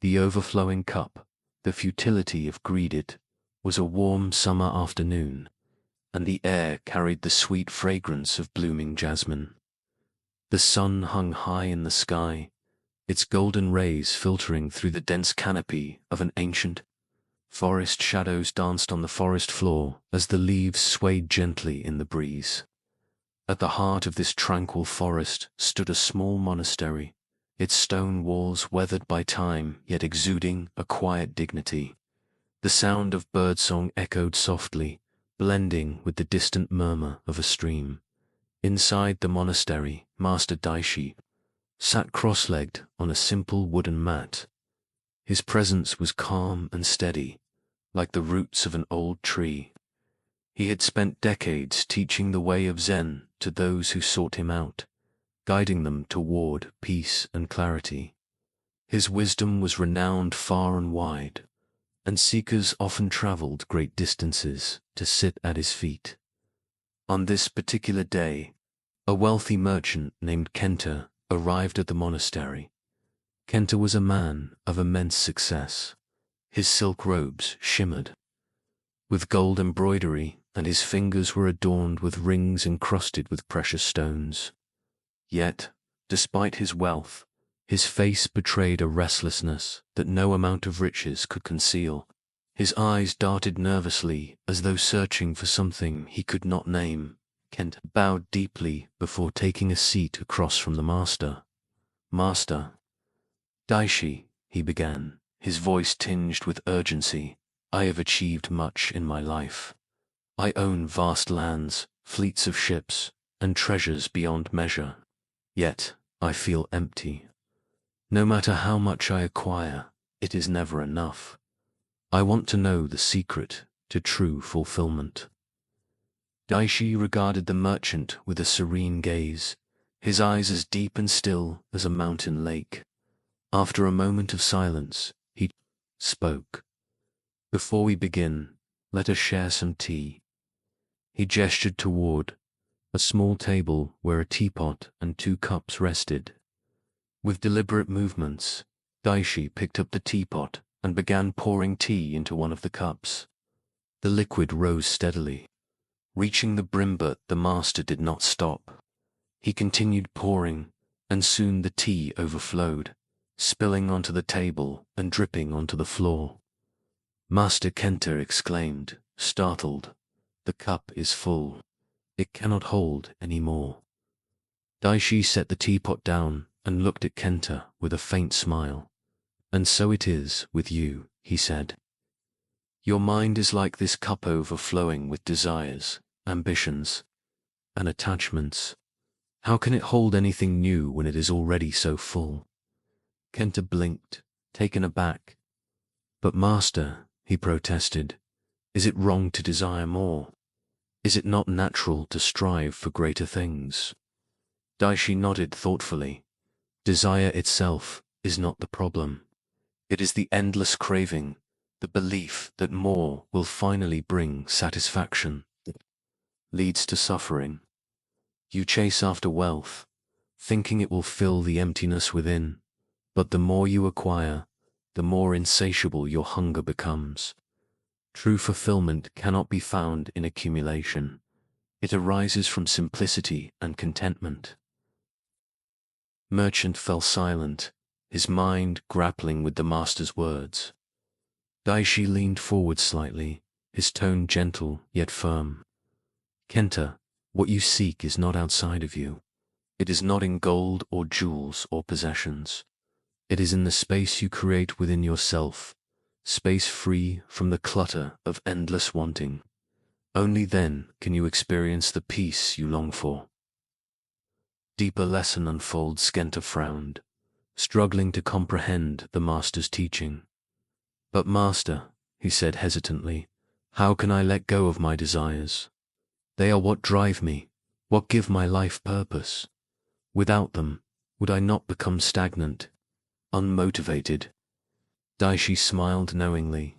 The overflowing cup, the futility of greed. Was a warm summer afternoon, and the air carried the sweet fragrance of blooming jasmine. The sun hung high in the sky, its golden rays filtering through the dense canopy of an ancient forest. Shadows danced on the forest floor as the leaves swayed gently in the breeze. At the heart of this tranquil forest stood a small monastery, its stone walls weathered by time yet exuding a quiet dignity. The sound of birdsong echoed softly, blending with the distant murmur of a stream. Inside the monastery, Master Daishi sat cross-legged on a simple wooden mat. His presence was calm and steady, like the roots of an old tree. He had spent decades teaching the way of Zen to those who sought him out, guiding them toward peace and clarity. His wisdom was renowned far and wide, and seekers often traveled great distances to sit at his feet. On this particular day, a wealthy merchant named Kenta arrived at the monastery. Kenta was a man of immense success. His silk robes shimmered with gold embroidery, and his fingers were adorned with rings encrusted with precious stones. Yet, despite his wealth, his face betrayed a restlessness that no amount of riches could conceal. His eyes darted nervously as though searching for something he could not name. Kent bowed deeply before taking a seat across from the master. "Master Daishi," he began, his voice tinged with urgency, I have achieved much in my life. I own vast lands, fleets of ships, and treasures beyond measure. Yet, I feel empty. No matter how much I acquire, it is never enough. I want to know the secret to true fulfillment. Daishi regarded the merchant with a serene gaze, his eyes as deep and still as a mountain lake. After a moment of silence, he spoke. Before we begin, let us share some tea. He gestured toward a small table where a teapot and 2 cups rested. With deliberate movements, Daishi picked up the teapot and began pouring tea into one of the cups. The liquid rose steadily. Reaching the brim, but the master did not stop. He continued pouring, and soon the tea overflowed, spilling onto the table and dripping onto the floor. Master Kenta exclaimed, startled, "The cup is full. It cannot hold any more." Daishi set the teapot down and looked at Kenta with a faint smile. "And so it is with you," he said. "Your mind is like this cup overflowing with desires, ambitions, and attachments. How can it hold anything new when it is already so full?" Kenta blinked, taken aback. "But master," he protested, "is it wrong to desire more? Is it not natural to strive for greater things?" Daishi nodded thoughtfully. "Desire itself is not the problem. It is the endless craving, the belief that more will finally bring satisfaction, that leads to suffering. You chase after wealth, thinking it will fill the emptiness within, but the more you acquire, the more insatiable your hunger becomes. True fulfillment cannot be found in accumulation. It arises from simplicity and contentment." Merchant fell silent, his mind grappling with the master's words. Daishi leaned forward slightly, his tone gentle yet firm. "Kenta, what you seek is not outside of you. It is not in gold or jewels or possessions. It is in the space you create within yourself, space free from the clutter of endless wanting. Only then can you experience the peace you long for." Deeper lesson unfolds. Kenta frowned, struggling to comprehend the master's teaching. "But master," he said hesitantly, "how can I let go of my desires? They are what drive me, what give my life purpose. Without them, would I not become stagnant, unmotivated?" Daishi smiled knowingly.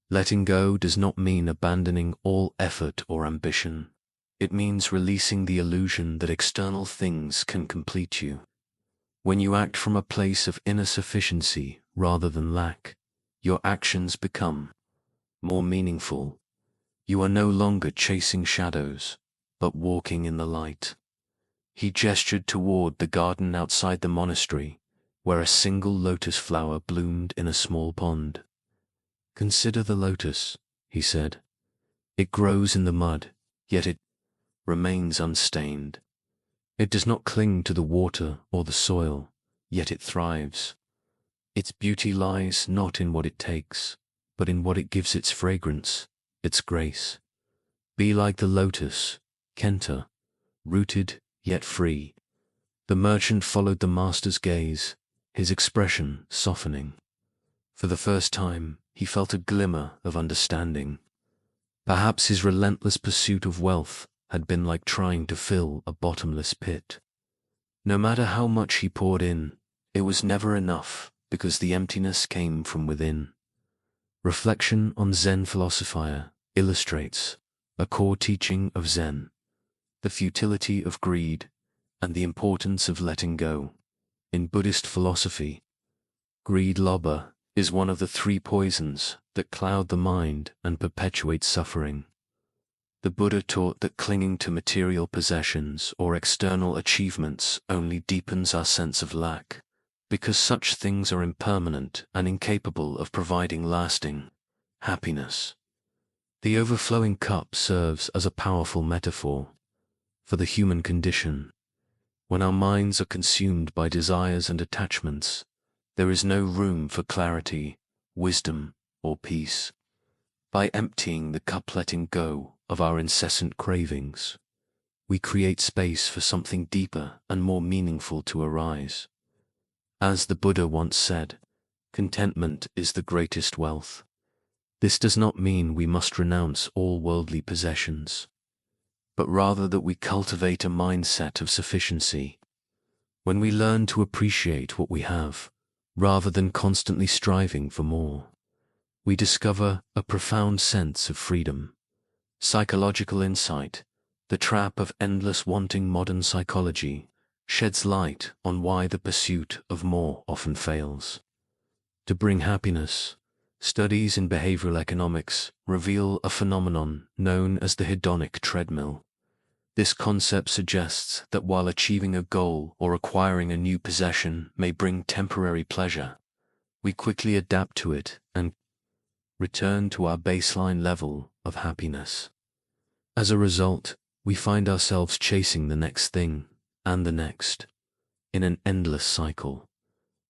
Letting go does not mean abandoning all effort or ambition. It means releasing the illusion that external things can complete you. When you act from a place of inner sufficiency rather than lack, your actions become more meaningful. You are no longer chasing shadows, but walking in the light. He gestured toward the garden outside the monastery, where a single lotus flower bloomed in a small pond. "Consider the lotus," he said. "It grows in the mud, yet it remains unstained. It does not cling to the water or the soil, yet it thrives. Its beauty lies not in what it takes, but in what it gives its fragrance, its grace. Be like the lotus, Kenta, rooted yet free." The merchant followed the master's gaze, his expression softening. For the first time, he felt a glimmer of understanding. Perhaps his relentless pursuit of wealth had been like trying to fill a bottomless pit. No matter how much he poured in, it was never enough because the emptiness came from within. Reflection on Zen philosophy illustrates a core teaching of Zen, the futility of greed, and the importance of letting go. In Buddhist philosophy, greed lobha is one of the 3 poisons that cloud the mind and perpetuate suffering. The Buddha taught that clinging to material possessions or external achievements only deepens our sense of lack, because such things are impermanent and incapable of providing lasting happiness. The overflowing cup serves as a powerful metaphor for the human condition. When our minds are consumed by desires and attachments, there is no room for clarity, wisdom, or peace. By emptying the cup, letting go of our incessant cravings, we create space for something deeper and more meaningful to arise. As the Buddha once said, contentment is the greatest wealth. This does not mean we must renounce all worldly possessions, but rather that we cultivate a mindset of sufficiency. When we learn to appreciate what we have, rather than constantly striving for more, we discover a profound sense of freedom. Psychological insight, the trap of endless wanting. Modern psychology sheds light on why the pursuit of more often fails to bring happiness. Studies in behavioral economics reveal a phenomenon known as the hedonic treadmill. This concept suggests that while achieving a goal or acquiring a new possession may bring temporary pleasure, we quickly adapt to it and return to our baseline level of happiness. As a result, we find ourselves chasing the next thing and the next, in an endless cycle.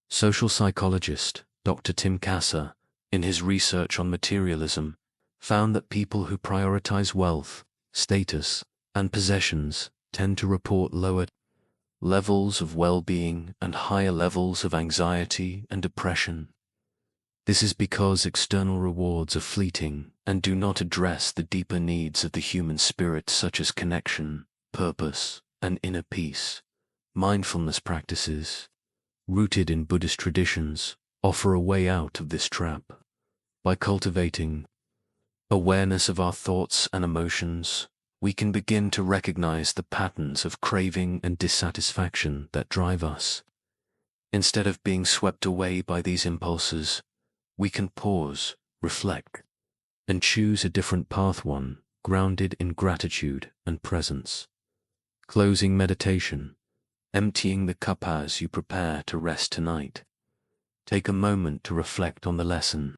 Social psychologist Dr. Tim Kasser, in his research on materialism, found that people who prioritize wealth, status, and possessions tend to report lower levels of well-being and higher levels of anxiety and depression. This is because external rewards are fleeting and do not address the deeper needs of the human spirit, such as connection, purpose, and inner peace. Mindfulness practices, rooted in Buddhist traditions, offer a way out of this trap. By cultivating awareness of our thoughts and emotions, we can begin to recognize the patterns of craving and dissatisfaction that drive us. Instead of being swept away by these impulses, we can pause, reflect, and choose a different path, one grounded in gratitude and presence. Closing meditation, emptying the cup as you prepare to rest tonight. Take a moment to reflect on the lesson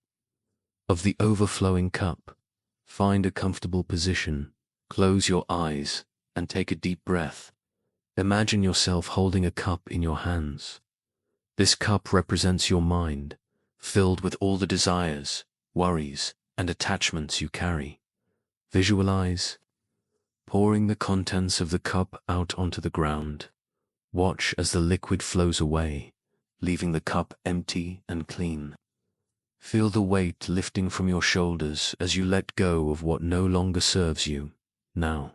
of the overflowing cup. Find a comfortable position, close your eyes, and take a deep breath. Imagine yourself holding a cup in your hands. This cup represents your mind, filled with all the desires, worries, and attachments you carry. Visualize pouring the contents of the cup out onto the ground. Watch as the liquid flows away, leaving the cup empty and clean. Feel the weight lifting from your shoulders as you let go of what no longer serves you. Now,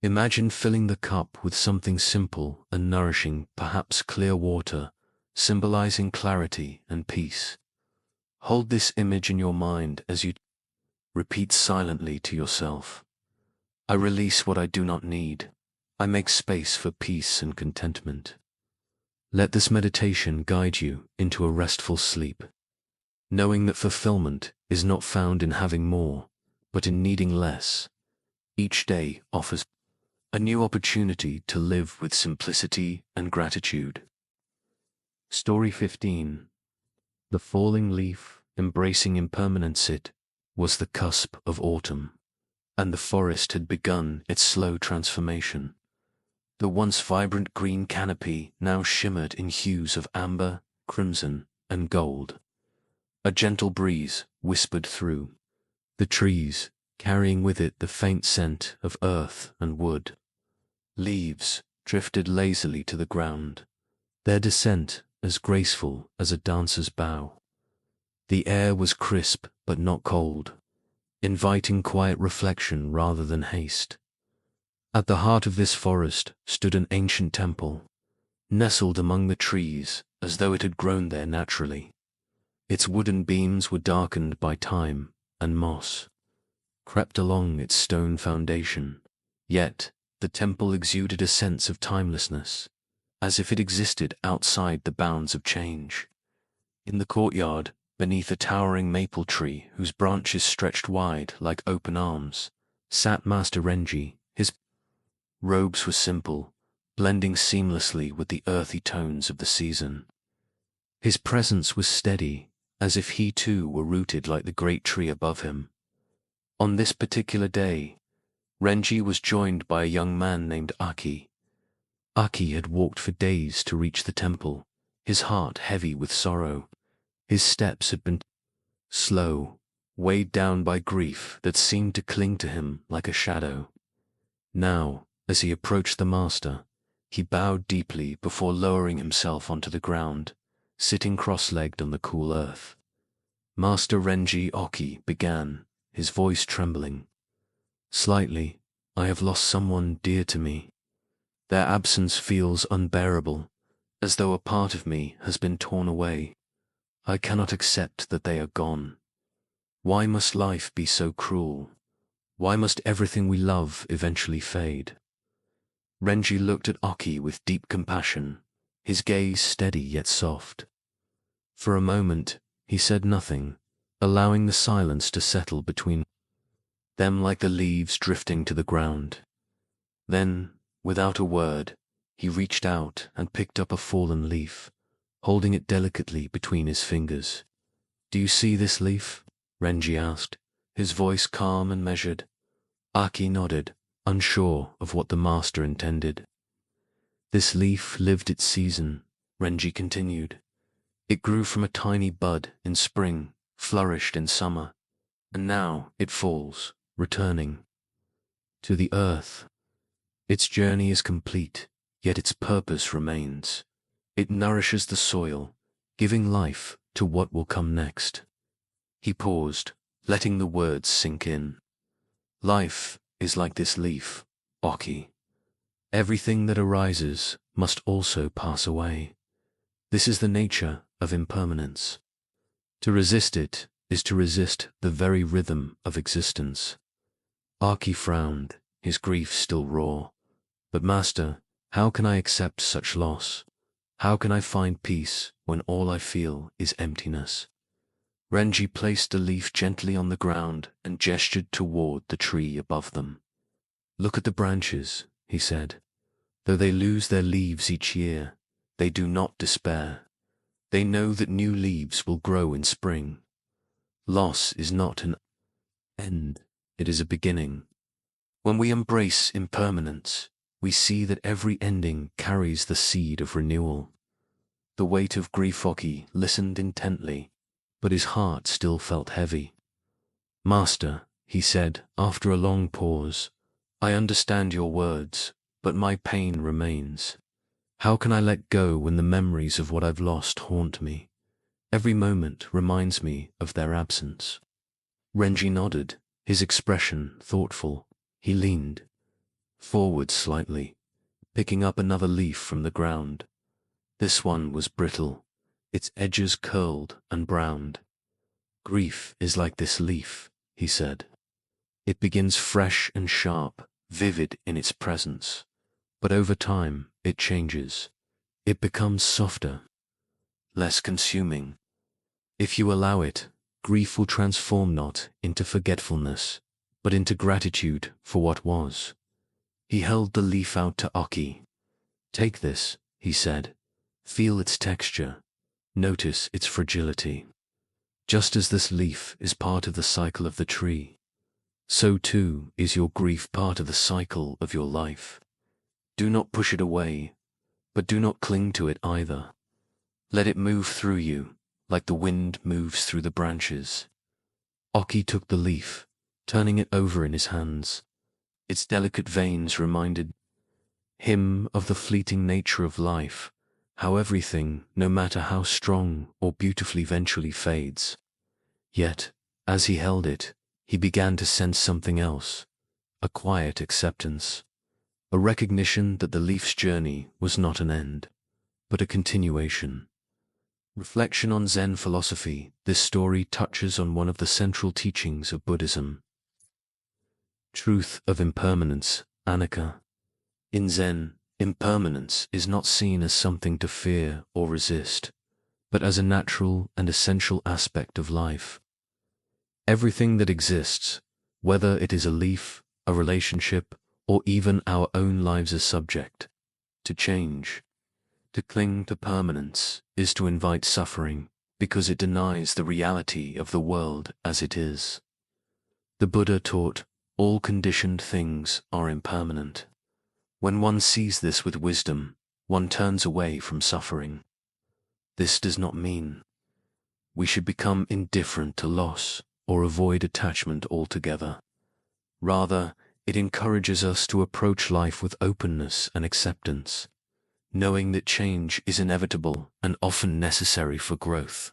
imagine filling the cup with something simple and nourishing, perhaps clear water, symbolizing clarity and peace. Hold this image in your mind as you repeat silently to yourself, I release what I do not need. I make space for peace and contentment. Let this meditation guide you into a restful sleep, knowing that fulfillment is not found in having more, but in needing less. Each day offers a new opportunity to live with simplicity and gratitude. Story 15. The falling leaf, embracing impermanence. It was the cusp of autumn, and the forest had begun its slow transformation. The once vibrant green canopy now shimmered in hues of amber, crimson, and gold. A gentle breeze whispered through the trees, carrying with it the faint scent of earth and wood. Leaves drifted lazily to the ground, their descent as graceful as a dancer's bow. The air was crisp but not cold, inviting quiet reflection rather than haste. At the heart of this forest stood an ancient temple, nestled among the trees as though it had grown there naturally. Its wooden beams were darkened by time, and moss crept along its stone foundation. Yet the temple exuded a sense of timelessness, as if it existed outside the bounds of change. In the courtyard, beneath a towering maple tree whose branches stretched wide like open arms, sat Master Renji. His robes were simple, blending seamlessly with the earthy tones of the season. His presence was steady, as if he too were rooted like the great tree above him. On this particular day, Renji was joined by a young man named Aki. Aki had walked for days to reach the temple, his heart heavy with sorrow. His steps had been slow, weighed down by grief that seemed to cling to him like a shadow. Now, as he approached the master, he bowed deeply before lowering himself onto the ground, sitting cross-legged on the cool earth. Master Renji Oki began, his voice trembling. Slightly, I have lost someone dear to me. Their absence feels unbearable, as though a part of me has been torn away. I cannot accept that they are gone. Why must life be so cruel? Why must everything we love eventually fade? Renji looked at Oki with deep compassion, his gaze steady yet soft. For a moment, he said nothing, allowing the silence to settle between them like the leaves drifting to the ground. Then, without a word, he reached out and picked up a fallen leaf, holding it delicately between his fingers. Do you see this leaf? Renji asked, his voice calm and measured. Aki nodded, unsure of what the master intended. This leaf lived its season, Renji continued. It grew from a tiny bud in spring, flourished in summer, and now it falls, returning to the earth. Its journey is complete, yet its purpose remains. It nourishes the soil, giving life to what will come next. He paused, letting the words sink in. Life is like this leaf, Oki. Everything that arises must also pass away. This is the nature of impermanence. To resist it is to resist the very rhythm of existence. Aki frowned, his grief still raw. But master, how can I accept such loss? How can I find peace when all I feel is emptiness? Renji placed the leaf gently on the ground and gestured toward the tree above them. Look at the branches, he said. Though they lose their leaves each year, they do not despair. They know that new leaves will grow in spring. Loss is not an end, it is a beginning. When we embrace impermanence, we see that every ending carries the seed of renewal. The weight of grief. Oki listened intently, but his heart still felt heavy. Master, he said after a long pause, I understand your words, but my pain remains. How can I let go when the memories of what I've lost haunt me? Every moment reminds me of their absence. Renji nodded, his expression thoughtful. He leaned forward slightly, picking up another leaf from the ground. This one was brittle, its edges curled and browned. Grief is like this leaf, he said. It begins fresh and sharp, vivid in its presence. But over time, it changes. It becomes softer, less consuming. If you allow it, grief will transform not into forgetfulness, but into gratitude for what was. He held the leaf out to Oki. Take this, he said. Feel its texture. Notice its fragility. Just as this leaf is part of the cycle of the tree, so too is your grief part of the cycle of your life. Do not push it away, but do not cling to it either. Let it move through you, like the wind moves through the branches. Oki took the leaf, turning it over in his hands. Its delicate veins reminded him of the fleeting nature of life, how everything, no matter how strong or beautiful, eventually fades. Yet, as he held it, he began to sense something else, a quiet acceptance, a recognition that the leaf's journey was not an end, but a continuation. Reflection on Zen philosophy. This story touches on one of the central teachings of Buddhism. Truth of impermanence, anicca. In Zen, impermanence is not seen as something to fear or resist, but as a natural and essential aspect of life. Everything that exists, whether it is a leaf, a relationship, or even our own lives, is subject to change. To cling to permanence is to invite suffering because it denies the reality of the world as it is. The Buddha taught, all conditioned things are impermanent. When one sees this with wisdom, one turns away from suffering. This does not mean we should become indifferent to loss or avoid attachment altogether. Rather, it encourages us to approach life with openness and acceptance, knowing that change is inevitable and often necessary for growth.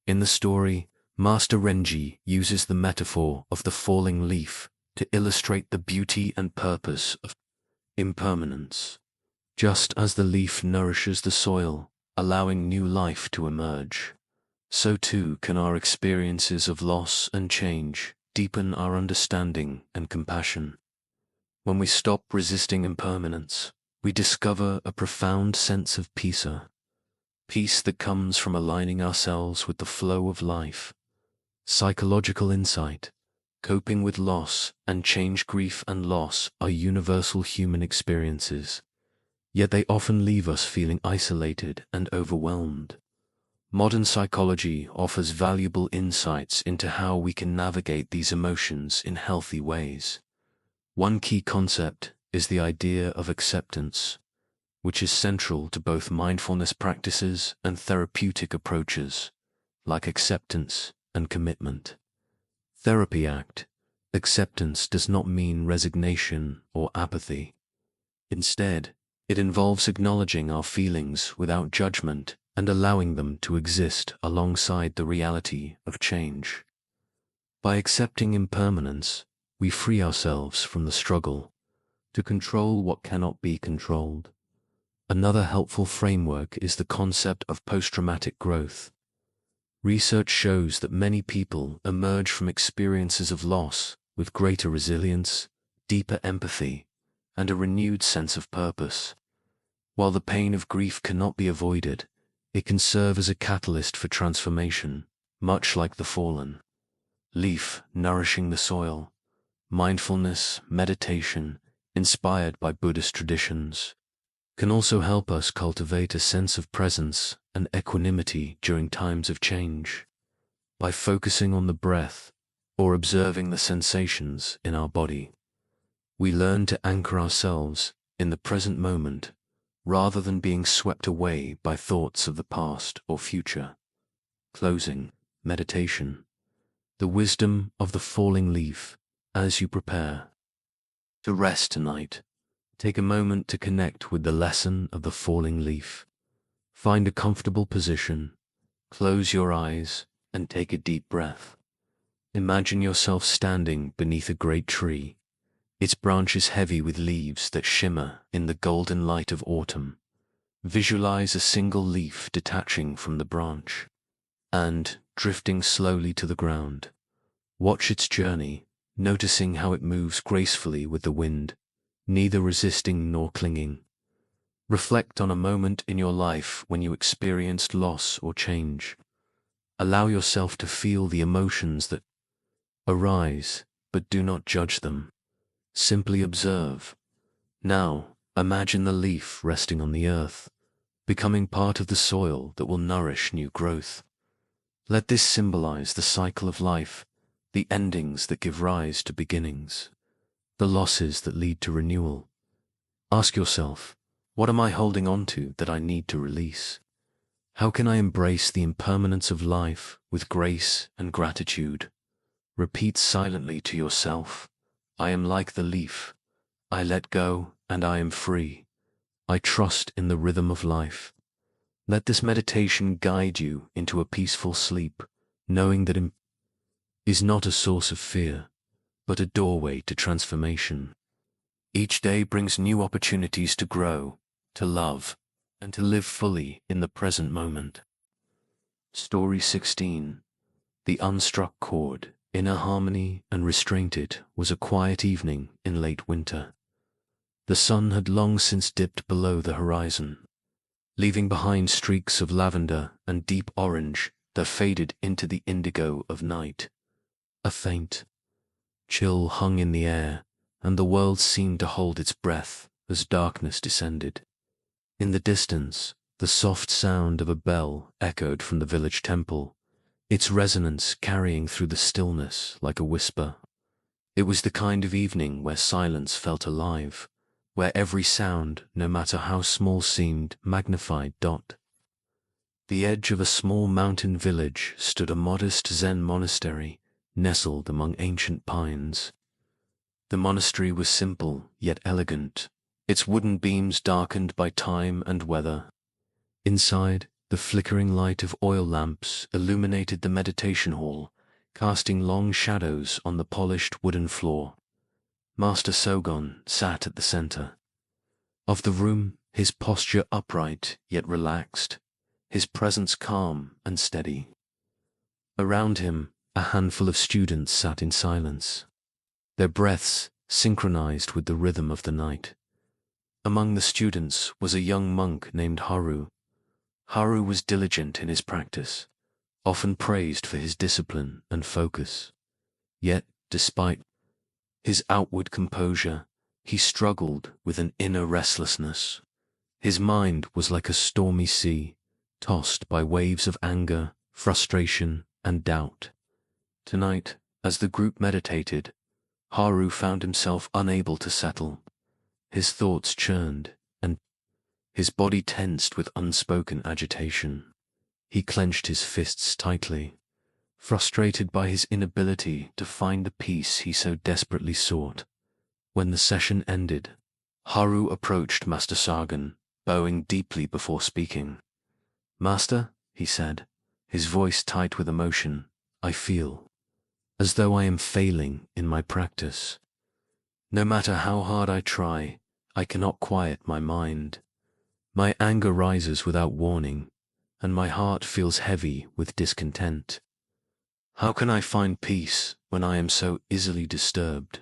In the story, Master Renji uses the metaphor of the falling leaf to illustrate the beauty and purpose of impermanence. Just as the leaf nourishes the soil, allowing new life to emerge, so too can our experiences of loss and change deepen our understanding and compassion. When we stop resisting impermanence, we discover a profound sense of peace that comes from aligning ourselves with the flow of life. Psychological insight, coping with loss and change. Grief and loss are universal human experiences, yet they often leave us feeling isolated and overwhelmed. Modern psychology offers valuable insights into how we can navigate these emotions in healthy ways. One key concept is the idea of acceptance, which is central to both mindfulness practices and therapeutic approaches, like acceptance and commitment. Therapy Act. Acceptance does not mean resignation or apathy. Instead, it involves acknowledging our feelings without judgment and allowing them to exist alongside the reality of change. By accepting impermanence, we free ourselves from the struggle to control what cannot be controlled. Another helpful framework is the concept of post-traumatic growth. Research shows that many people emerge from experiences of loss with greater resilience, deeper empathy, and a renewed sense of purpose. While the pain of grief cannot be avoided, it can serve as a catalyst for transformation, much like the fallen leaf nourishing the soil. Mindfulness, meditation, inspired by Buddhist traditions, can also help us cultivate a sense of presence and equanimity during times of change. By focusing on the breath or observing the sensations in our body, we learn to anchor ourselves in the present moment rather than being swept away by thoughts of the past or future. Closing. Meditation. The wisdom of the falling leaf. As you prepare to rest tonight, take a moment to connect with the lesson of the falling leaf. Find a comfortable position, close your eyes, and take a deep breath. Imagine yourself standing beneath a great tree, its branches heavy with leaves that shimmer in the golden light of autumn. Visualize a single leaf detaching from the branch and drifting slowly to the ground. Watch its journey, noticing how it moves gracefully with the wind, neither resisting nor clinging. Reflect on a moment in your life when you experienced loss or change. Allow yourself to feel the emotions that arise, but do not judge them. Simply observe. Now, imagine the leaf resting on the earth, becoming part of the soil that will nourish new growth. Let this symbolize the cycle of life, the endings that give rise to beginnings, the losses that lead to renewal. Ask yourself, what am I holding on to that I need to release? How can I embrace the impermanence of life with grace and gratitude? Repeat silently to yourself, I am like the leaf. I let go and I am free. I trust in the rhythm of life. Let this meditation guide you into a peaceful sleep, knowing that is not a source of fear, but a doorway to transformation. Each day brings new opportunities to grow, to love, and to live fully in the present moment. Story 16. The Unstruck Chord. Inner harmony and restraint. It was a quiet evening in late winter. The sun had long since dipped below the horizon, leaving behind streaks of lavender and deep orange that faded into the indigo of night. A faint chill hung in the air, and the world seemed to hold its breath as darkness descended. In the distance, the soft sound of a bell echoed from the village temple, its resonance carrying through the stillness like a whisper. It was the kind of evening where silence felt alive, where every sound, no matter how small, seemed magnified. The edge of a small mountain village stood a modest Zen monastery, nestled among ancient pines. The monastery was simple yet elegant, its wooden beams darkened by time and weather. Inside, the flickering light of oil lamps illuminated the meditation hall, casting long shadows on the polished wooden floor. Master Sogon sat at the center of the room, his posture upright yet relaxed, his presence calm and steady. Around him, a handful of students sat in silence, their breaths synchronized with the rhythm of the night. Among the students was a young monk named Haru. Haru was diligent in his practice, often praised for his discipline and focus. Yet, despite his outward composure, he struggled with an inner restlessness. His mind was like a stormy sea, tossed by waves of anger, frustration, and doubt. Tonight, as the group meditated, Haru found himself unable to settle. His thoughts churned, and his body tensed with unspoken agitation. He clenched his fists tightly, frustrated by his inability to find the peace he so desperately sought. When the session ended, Haru approached Master Sargon, bowing deeply before speaking. "Master," he said, his voice tight with emotion, "I feel as though I am failing in my practice. No matter how hard I try, I cannot quiet my mind. My anger rises without warning, and my heart feels heavy with discontent. How can I find peace when I am so easily disturbed?"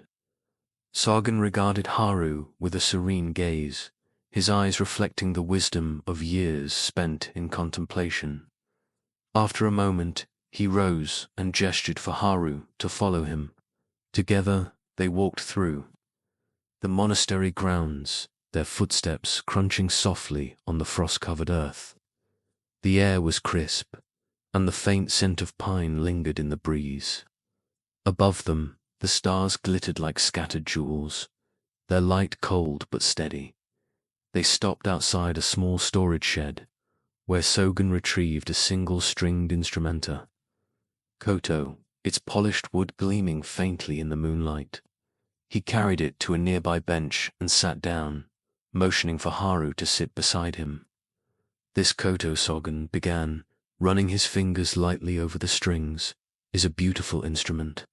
Sargon regarded Haru with a serene gaze, his eyes reflecting the wisdom of years spent in contemplation. After a moment, he rose and gestured for Haru to follow him. Together, they walked through the monastery grounds, their footsteps crunching softly on the frost-covered earth. The air was crisp, and the faint scent of pine lingered in the breeze. Above them, the stars glittered like scattered jewels, their light cold but steady. They stopped outside a small storage shed, where Sogan retrieved a single-stringed instrumenta, koto, its polished wood gleaming faintly in the moonlight. He carried it to a nearby bench and sat down, motioning for Haru to sit beside him. "This koto," Sogan began, running his fingers lightly over the strings, "is a beautiful instrument.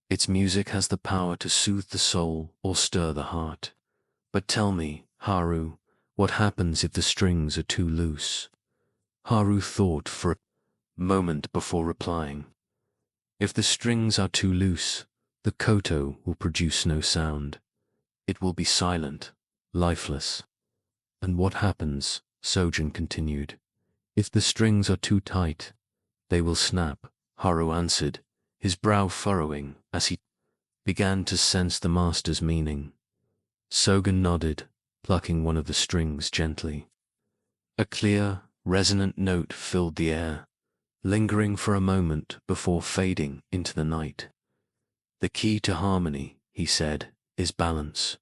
Its music has the power to soothe the soul or stir the heart. But tell me, Haru, what happens if the strings are too loose?" Haru thought for a moment before replying. "If the strings are too loose, the koto will produce no sound. It will be silent, lifeless." "And what happens," Sojin continued, "if the strings are too tight?" "They will snap," Haru answered, his brow furrowing as he began to sense the master's meaning. Sogan nodded, plucking one of the strings gently. A clear, resonant note filled the air, lingering for a moment before fading into the night. "The key to harmony," he said, "is balance.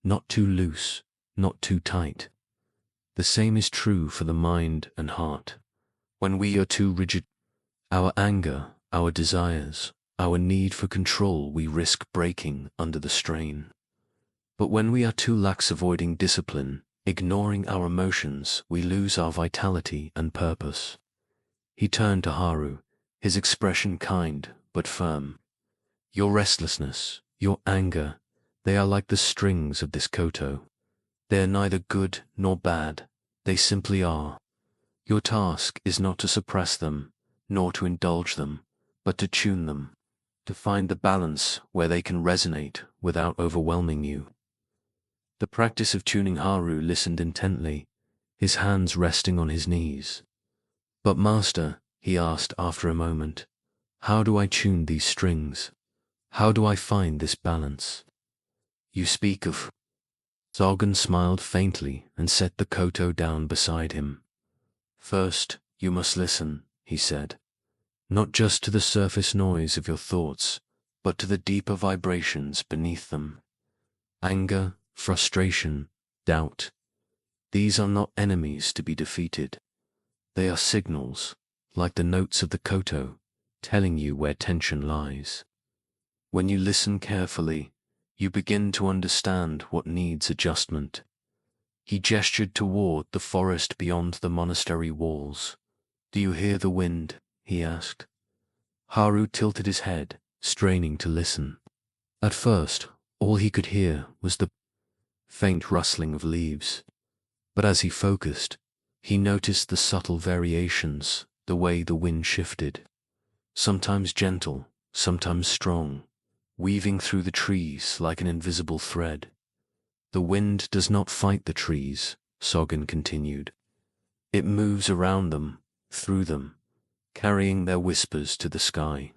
Not too loose, not too tight. The same is true for the mind and heart. When we are too rigid, our anger, our desires, our need for control, we risk breaking under the strain. But when we are too lax, avoiding discipline, ignoring our emotions, we lose our vitality and purpose." He turned to Haru, his expression kind but firm. "Your restlessness, your anger, they are like the strings of this koto. They are neither good nor bad, they simply are. Your task is not to suppress them, nor to indulge them, but to tune them, to find the balance where they can resonate without overwhelming you." The practice of tuning, Haru listened intently, his hands resting on his knees. "But Master," he asked after a moment, "how do I tune these strings? How do I find this balance?" "You speak of—" Sargon smiled faintly and set the koto down beside him. "First, you must listen," he said, "not just to the surface noise of your thoughts, but to the deeper vibrations beneath them. Anger, frustration, doubt, these are not enemies to be defeated. They are signals, like the notes of the koto, telling you where tension lies. When you listen carefully, you begin to understand what needs adjustment. He gestured toward the forest beyond the monastery walls. "Do you hear the wind?" he asked. Haru tilted his head, straining to listen. At first, all he could hear was the faint rustling of leaves. But as he focused, he noticed the subtle variations, the way the wind shifted. Sometimes gentle, sometimes strong, weaving through the trees like an invisible thread. "The wind does not fight the trees," Sogen continued. "It moves around them, through them, carrying their whispers to the sky.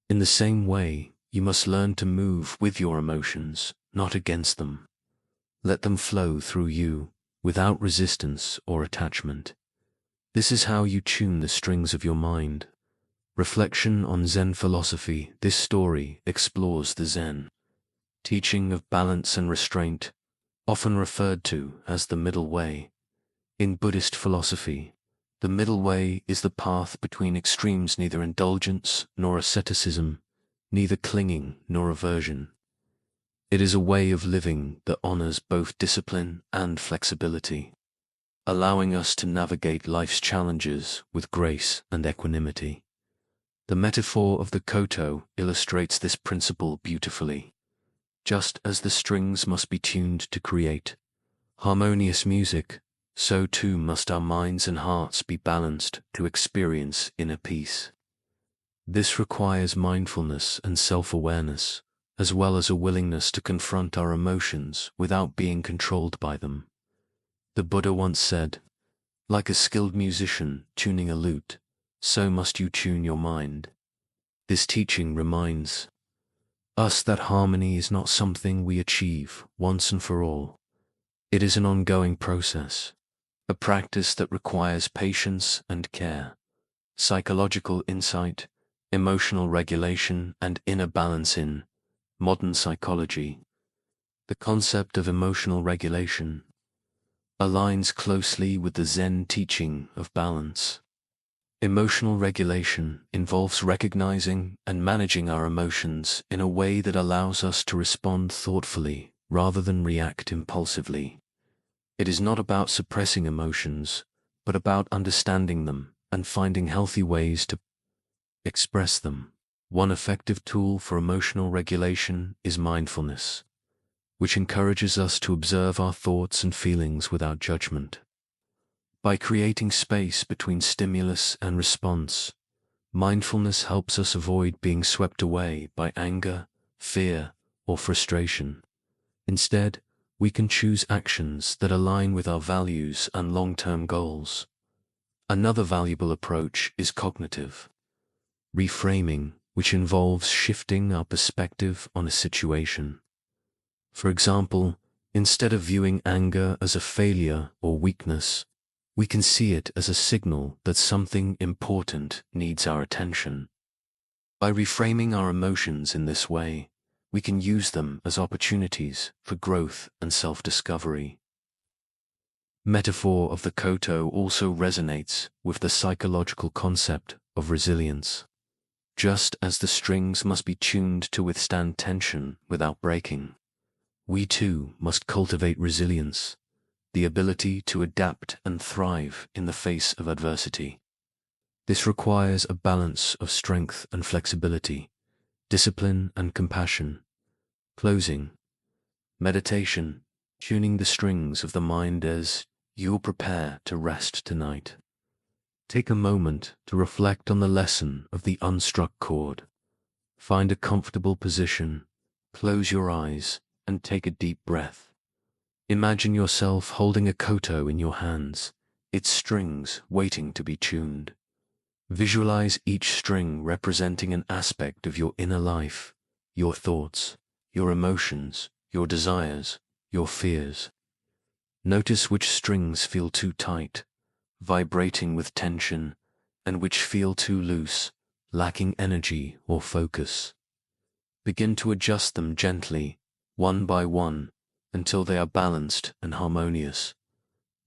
In the same way, you must learn to move with your emotions, not against them. Let them flow through you, without resistance or attachment. This is how you tune the strings of your mind." Reflection on Zen philosophy. This story explores the Zen teaching of balance and restraint, often referred to as the middle way. In Buddhist philosophy, the middle way is the path between extremes, neither indulgence nor asceticism, neither clinging nor aversion. It is a way of living that honors both discipline and flexibility, allowing us to navigate life's challenges with grace and equanimity. The metaphor of the koto illustrates this principle beautifully. Just as the strings must be tuned to create harmonious music, so too must our minds and hearts be balanced to experience inner peace. This requires mindfulness and self-awareness, as well as a willingness to confront our emotions without being controlled by them. The Buddha once said, "Like a skilled musician tuning a lute, so must you tune your mind." This teaching reminds us that harmony is not something we achieve once and for all. It is an ongoing process, a practice that requires patience and care, psychological insight, emotional regulation, and inner balance. In modern psychology, the concept of emotional regulation aligns closely with the Zen teaching of balance. Emotional regulation involves recognizing and managing our emotions in a way that allows us to respond thoughtfully rather than react impulsively. It is not about suppressing emotions, but about understanding them and finding healthy ways to express them. One effective tool for emotional regulation is mindfulness, which encourages us to observe our thoughts and feelings without judgment. By creating space between stimulus and response, mindfulness helps us avoid being swept away by anger, fear, or frustration. Instead, we can choose actions that align with our values and long-term goals. Another valuable approach is cognitive reframing, which involves shifting our perspective on a situation. For example, instead of viewing anger as a failure or weakness, we can see it as a signal that something important needs our attention. By reframing our emotions in this way, we can use them as opportunities for growth and self-discovery. Metaphor of the koto also resonates with the psychological concept of resilience. Just as the strings must be tuned to withstand tension without breaking, we too must cultivate resilience, the ability to adapt and thrive in the face of adversity. This requires a balance of strength and flexibility, discipline and compassion. Closing. Meditation, tuning the strings of the mind as you prepare to rest tonight. Take a moment to reflect on the lesson of the unstruck chord. Find a comfortable position, close your eyes, and take a deep breath. Imagine yourself holding a koto in your hands, its strings waiting to be tuned. Visualize each string representing an aspect of your inner life, your thoughts, your emotions, your desires, your fears. Notice which strings feel too tight, vibrating with tension, and which feel too loose, lacking energy or focus. Begin to adjust them gently, one by one, until they are balanced and harmonious.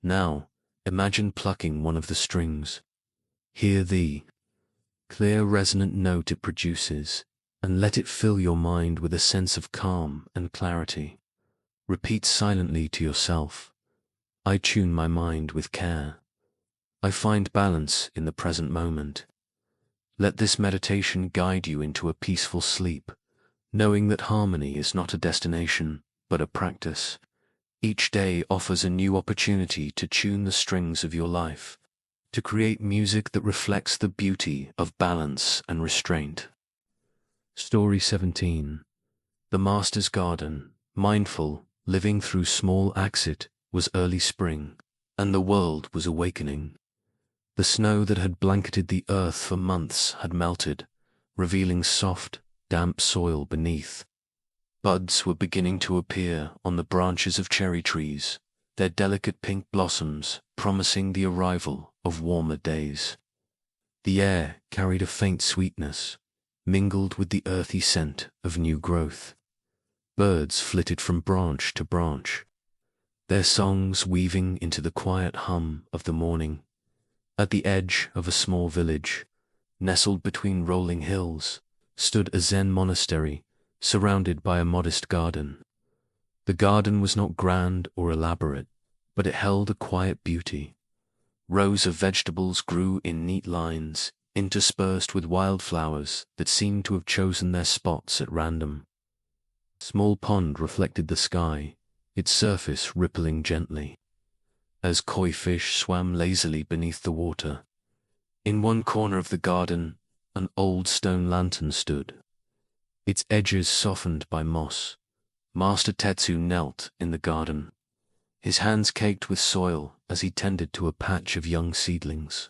Now, imagine plucking one of the strings. Hear the clear resonant note it produces, and let it fill your mind with a sense of calm and clarity. Repeat silently to yourself, I tune my mind with care. I find balance in the present moment. Let this meditation guide you into a peaceful sleep, knowing that harmony is not a destination, but a practice. Each day offers a new opportunity to tune the strings of your life, to create music that reflects the beauty of balance and restraint. Story 17. The Master's Garden. Mindful, living through small acts. Was early spring, and the world was awakening. The snow that had blanketed the earth for months had melted, revealing soft, damp soil beneath. Buds were beginning to appear on the branches of cherry trees, their delicate pink blossoms promising the arrival of warmer days. The air carried a faint sweetness, mingled with the earthy scent of new growth. Birds flitted from branch to branch, their songs weaving into the quiet hum of the morning. At the edge of a small village, nestled between rolling hills, stood a Zen monastery, surrounded by a modest garden. The garden was not grand or elaborate, but it held a quiet beauty. Rows of vegetables grew in neat lines, interspersed with wildflowers that seemed to have chosen their spots at random. A small pond reflected the sky, its surface rippling gently, as koi fish swam lazily beneath the water. In one corner of the garden, an old stone lantern stood, its edges softened by moss. Master Tetsu knelt in the garden, his hands caked with soil as he tended to a patch of young seedlings.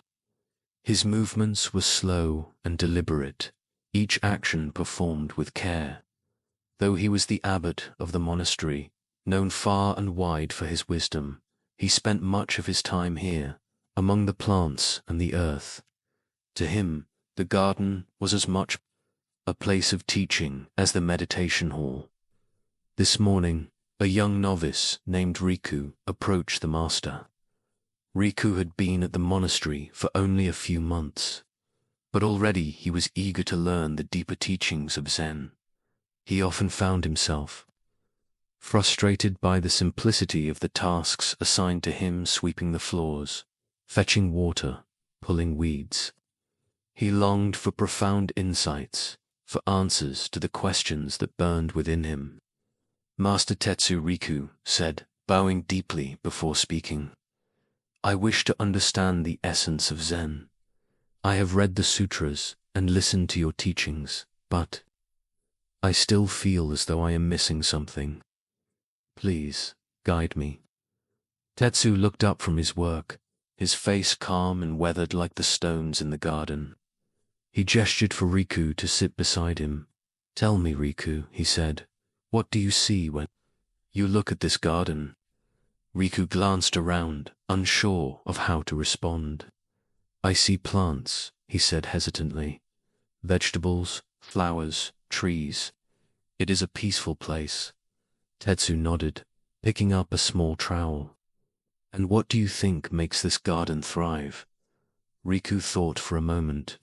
His movements were slow and deliberate, each action performed with care. Though he was the abbot of the monastery, known far and wide for his wisdom, he spent much of his time here, among the plants and the earth. To him, the garden was as much a place of teaching as the meditation hall. This morning, a young novice named Riku approached the master. Riku had been at the monastery for only a few months, but already he was eager to learn the deeper teachings of Zen. He often found himself frustrated by the simplicity of the tasks assigned to him, sweeping the floors, fetching water, pulling weeds. He longed for profound insights, for answers to the questions that burned within him. Master Tetsu, Riku said, bowing deeply before speaking, I wish to understand the essence of Zen. I have read the sutras and listened to your teachings, but I still feel as though I am missing something. Please, guide me. Tetsu looked up from his work, his face calm and weathered like the stones in the garden. He gestured for Riku to sit beside him. Tell me, Riku, he said, what do you see when you look at this garden? Riku glanced around, unsure of how to respond. I see plants, he said hesitantly. Vegetables, flowers, trees. It is a peaceful place. Tetsu nodded, picking up a small trowel. And what do you think makes this garden thrive? Riku thought for a moment.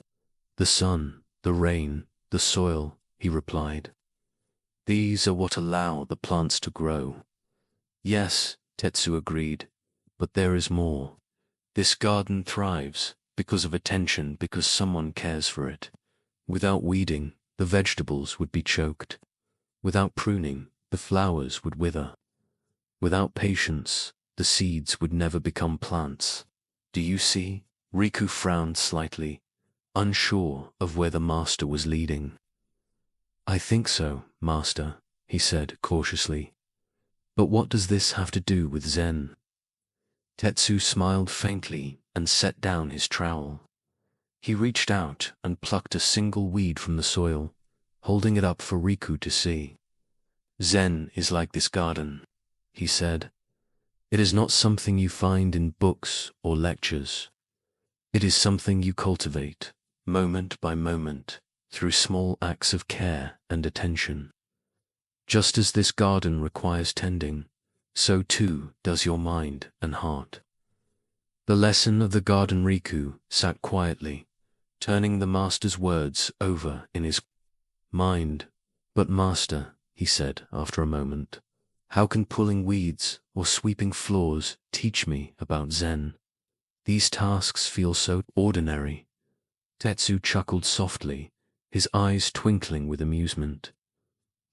The sun, the rain, the soil, he replied. These are what allow the plants to grow. Yes, Tetsu agreed, but there is more. This garden thrives because of attention, because someone cares for it. Without weeding, the vegetables would be choked. Without pruning, the flowers would wither. Without patience, the seeds would never become plants. Do you see? Riku frowned slightly, unsure of where the master was leading. I think so, master, he said cautiously. But what does this have to do with Zen? Tetsu smiled faintly and set down his trowel. He reached out and plucked a single weed from the soil, holding it up for Riku to see. Zen is like this garden, he said. It is not something you find in books or lectures. It is something you cultivate, moment by moment, through small acts of care and attention. Just as this garden requires tending, so too does your mind and heart. The lesson of the garden. Riku sat quietly, turning the master's words over in his mind. But master, he said after a moment, how can pulling weeds or sweeping floors teach me about Zen? These tasks feel so ordinary. Tetsu chuckled softly, his eyes twinkling with amusement.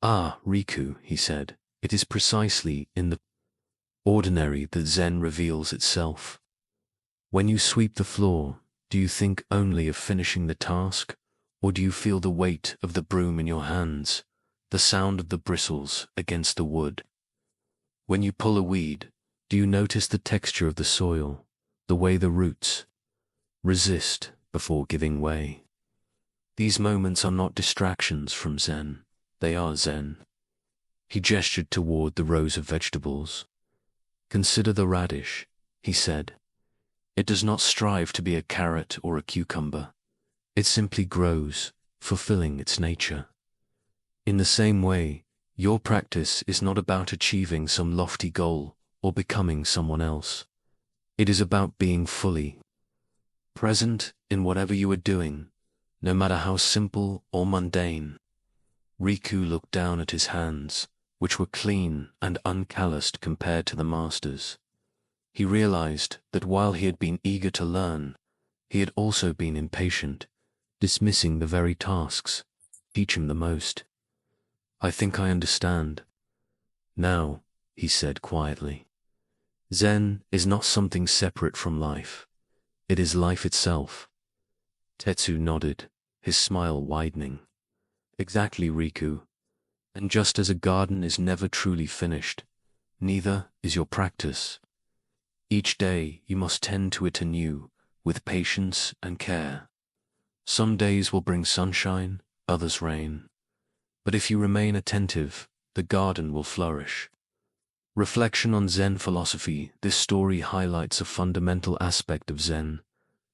Ah, Riku, he said, it is precisely in the ordinary that Zen reveals itself. When you sweep the floor, do you think only of finishing the task, or do you feel the weight of the broom in your hands, the sound of the bristles against the wood? When you pull a weed, do you notice the texture of the soil, the way the roots resist before giving way? These moments are not distractions from Zen, they are Zen. He gestured toward the rows of vegetables. Consider the radish, he said. It does not strive to be a carrot or a cucumber. It simply grows, fulfilling its nature. In the same way, your practice is not about achieving some lofty goal or becoming someone else. It is about being fully present in whatever you are doing, no matter how simple or mundane. Riku looked down at his hands, which were clean and uncalloused compared to the master's. He realized that while he had been eager to learn, he had also been impatient, dismissing the very tasks that teach him the most. I think I understand. Now, he said quietly, Zen is not something separate from life. It is life itself. Tetsu nodded, his smile widening. Exactly, Riku. And just as a garden is never truly finished, neither is your practice. Each day you must tend to it anew, with patience and care. Some days will bring sunshine, others rain. But if you remain attentive, the garden will flourish. Reflection on Zen philosophy. This story highlights a fundamental aspect of Zen,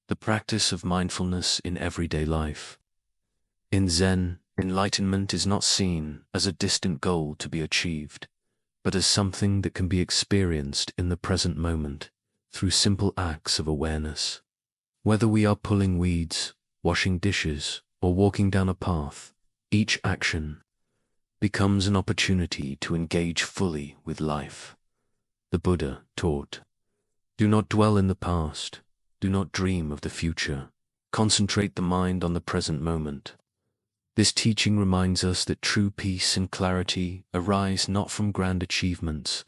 the practice of mindfulness in everyday life. In Zen, enlightenment is not seen as a distant goal to be achieved, but as something that can be experienced in the present moment through simple acts of awareness. Whether we are pulling weeds, washing dishes, or walking down a path, each action becomes an opportunity to engage fully with life. The Buddha taught, do not dwell in the past, do not dream of the future, concentrate the mind on the present moment. This teaching reminds us that true peace and clarity arise not from grand achievements,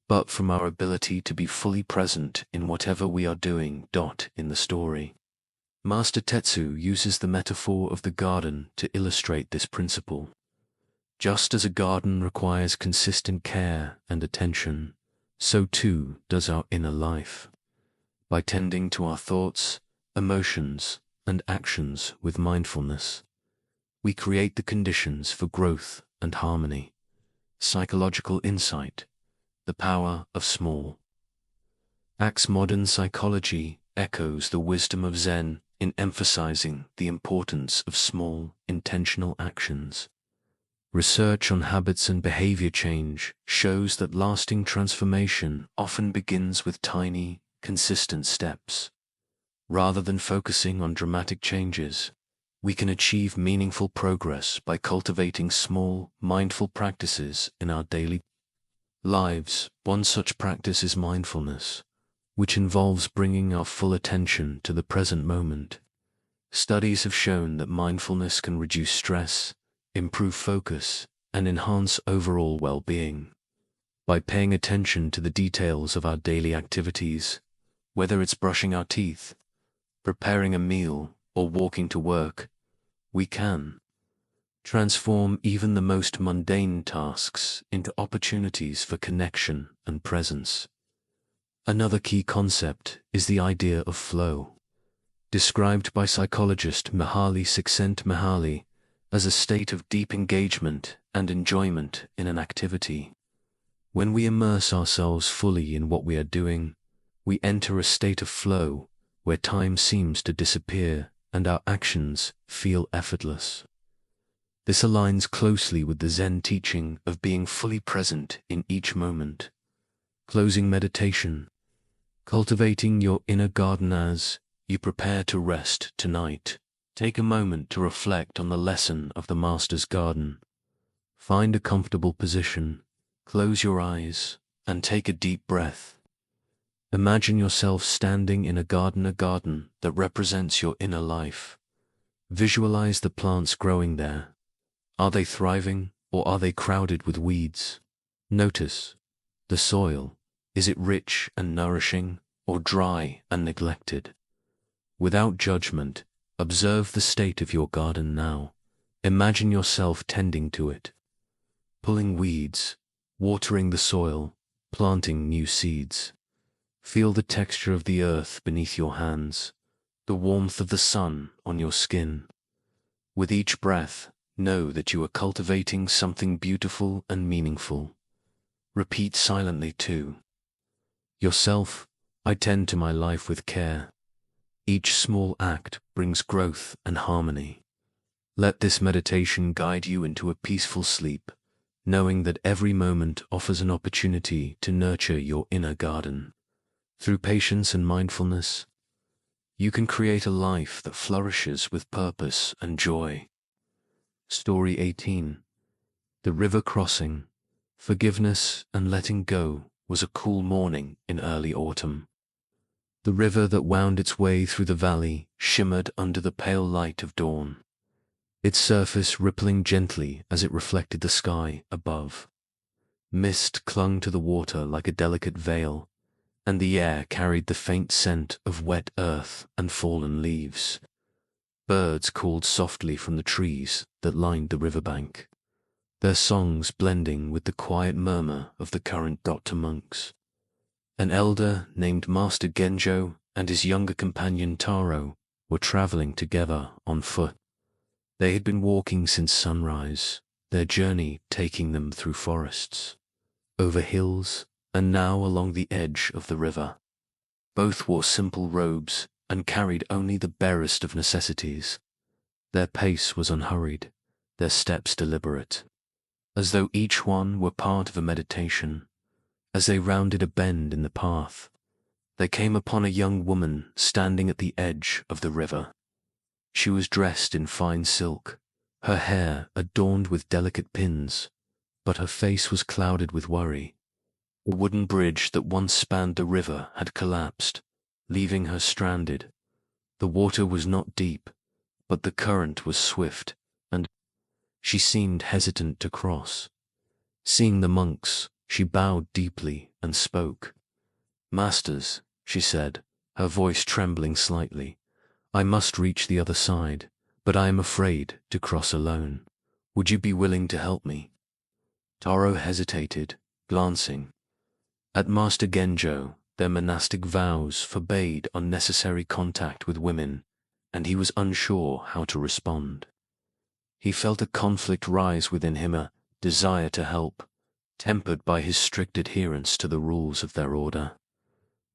but from our ability to be fully present in whatever we are doing. In the story, Master Tetsu uses the metaphor of the garden to illustrate this principle. Just as a garden requires consistent care and attention, so too does our inner life. By tending to our thoughts, emotions, and actions with mindfulness, we create the conditions for growth and harmony. Psychological insight, the power of small acts. Modern psychology echoes the wisdom of Zen in emphasizing the importance of small, intentional actions. Research on habits and behavior change shows that lasting transformation often begins with tiny, consistent steps. Rather than focusing on dramatic changes, we can achieve meaningful progress by cultivating small, mindful practices in our daily lives. One such practice is mindfulness, which involves bringing our full attention to the present moment. Studies have shown that mindfulness can reduce stress, improve focus, and enhance overall well-being. By paying attention to the details of our daily activities, whether it's brushing our teeth, preparing a meal, or walking to work, we can transform even the most mundane tasks into opportunities for connection and presence. Another key concept is the idea of flow, described by psychologist Mihaly Csikszentmihalyi as a state of deep engagement and enjoyment in an activity. When we immerse ourselves fully in what we are doing, we enter a state of flow where time seems to disappear and our actions feel effortless. This aligns closely with the Zen teaching of being fully present in each moment. Closing meditation. Cultivating your inner garden as you prepare to rest tonight. Take a moment to reflect on the lesson of the Master's garden. Find a comfortable position, close your eyes, and take a deep breath. Imagine yourself standing in a garden that represents your inner life. Visualize the plants growing there. Are they thriving, or are they crowded with weeds? Notice the soil. Is it rich and nourishing, or dry and neglected? Without judgment, observe the state of your garden now. Imagine yourself tending to it, pulling weeds, watering the soil, planting new seeds. Feel the texture of the earth beneath your hands, the warmth of the sun on your skin. With each breath, know that you are cultivating something beautiful and meaningful. Repeat silently too. Yourself, I tend to my life with care. Each small act brings growth and harmony. Let this meditation guide you into a peaceful sleep, knowing that every moment offers an opportunity to nurture your inner garden. Through patience and mindfulness, you can create a life that flourishes with purpose and joy. Story 18. The river crossing. Forgiveness and letting go was a cool morning in early autumn. The river that wound its way through the valley shimmered under the pale light of dawn, its surface rippling gently as it reflected the sky above. Mist clung to the water like a delicate veil, and the air carried the faint scent of wet earth and fallen leaves. Birds called softly from the trees that lined the riverbank, their songs blending with the quiet murmur of the current to monks. An elder named Master Genjo and his younger companion Taro were traveling together on foot. They had been walking since sunrise, their journey taking them through forests, over hills, and now along the edge of the river. Both wore simple robes and carried only the barest of necessities. Their pace was unhurried, their steps deliberate, as though each one were part of a meditation. As they rounded a bend in the path, they came upon a young woman standing at the edge of the river. She was dressed in fine silk, her hair adorned with delicate pins, but her face was clouded with worry. The wooden bridge that once spanned the river had collapsed, leaving her stranded. The water was not deep, but the current was swift, and she seemed hesitant to cross. Seeing the monks, she bowed deeply and spoke. "Masters," she said, her voice trembling slightly, "I must reach the other side, but I am afraid to cross alone. Would you be willing to help me?" Taro hesitated, glancing at Master Genjo. Their monastic vows forbade unnecessary contact with women, and he was unsure how to respond. He felt a conflict rise within him, a desire to help, tempered by his strict adherence to the rules of their order.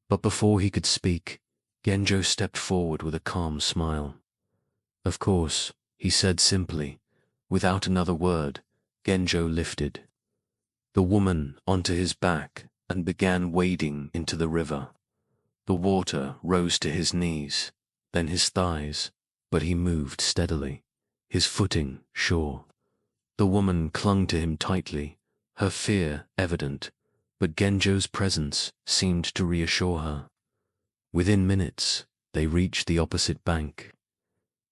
But before he could speak, Genjo stepped forward with a calm smile. "Of course," he said simply. Without another word, Genjo lifted the woman onto his back and began wading into the river. The water rose to his knees, then his thighs, but he moved steadily, his footing sure. The woman clung to him tightly, her fear evident, but Genjo's presence seemed to reassure her. Within minutes, they reached the opposite bank.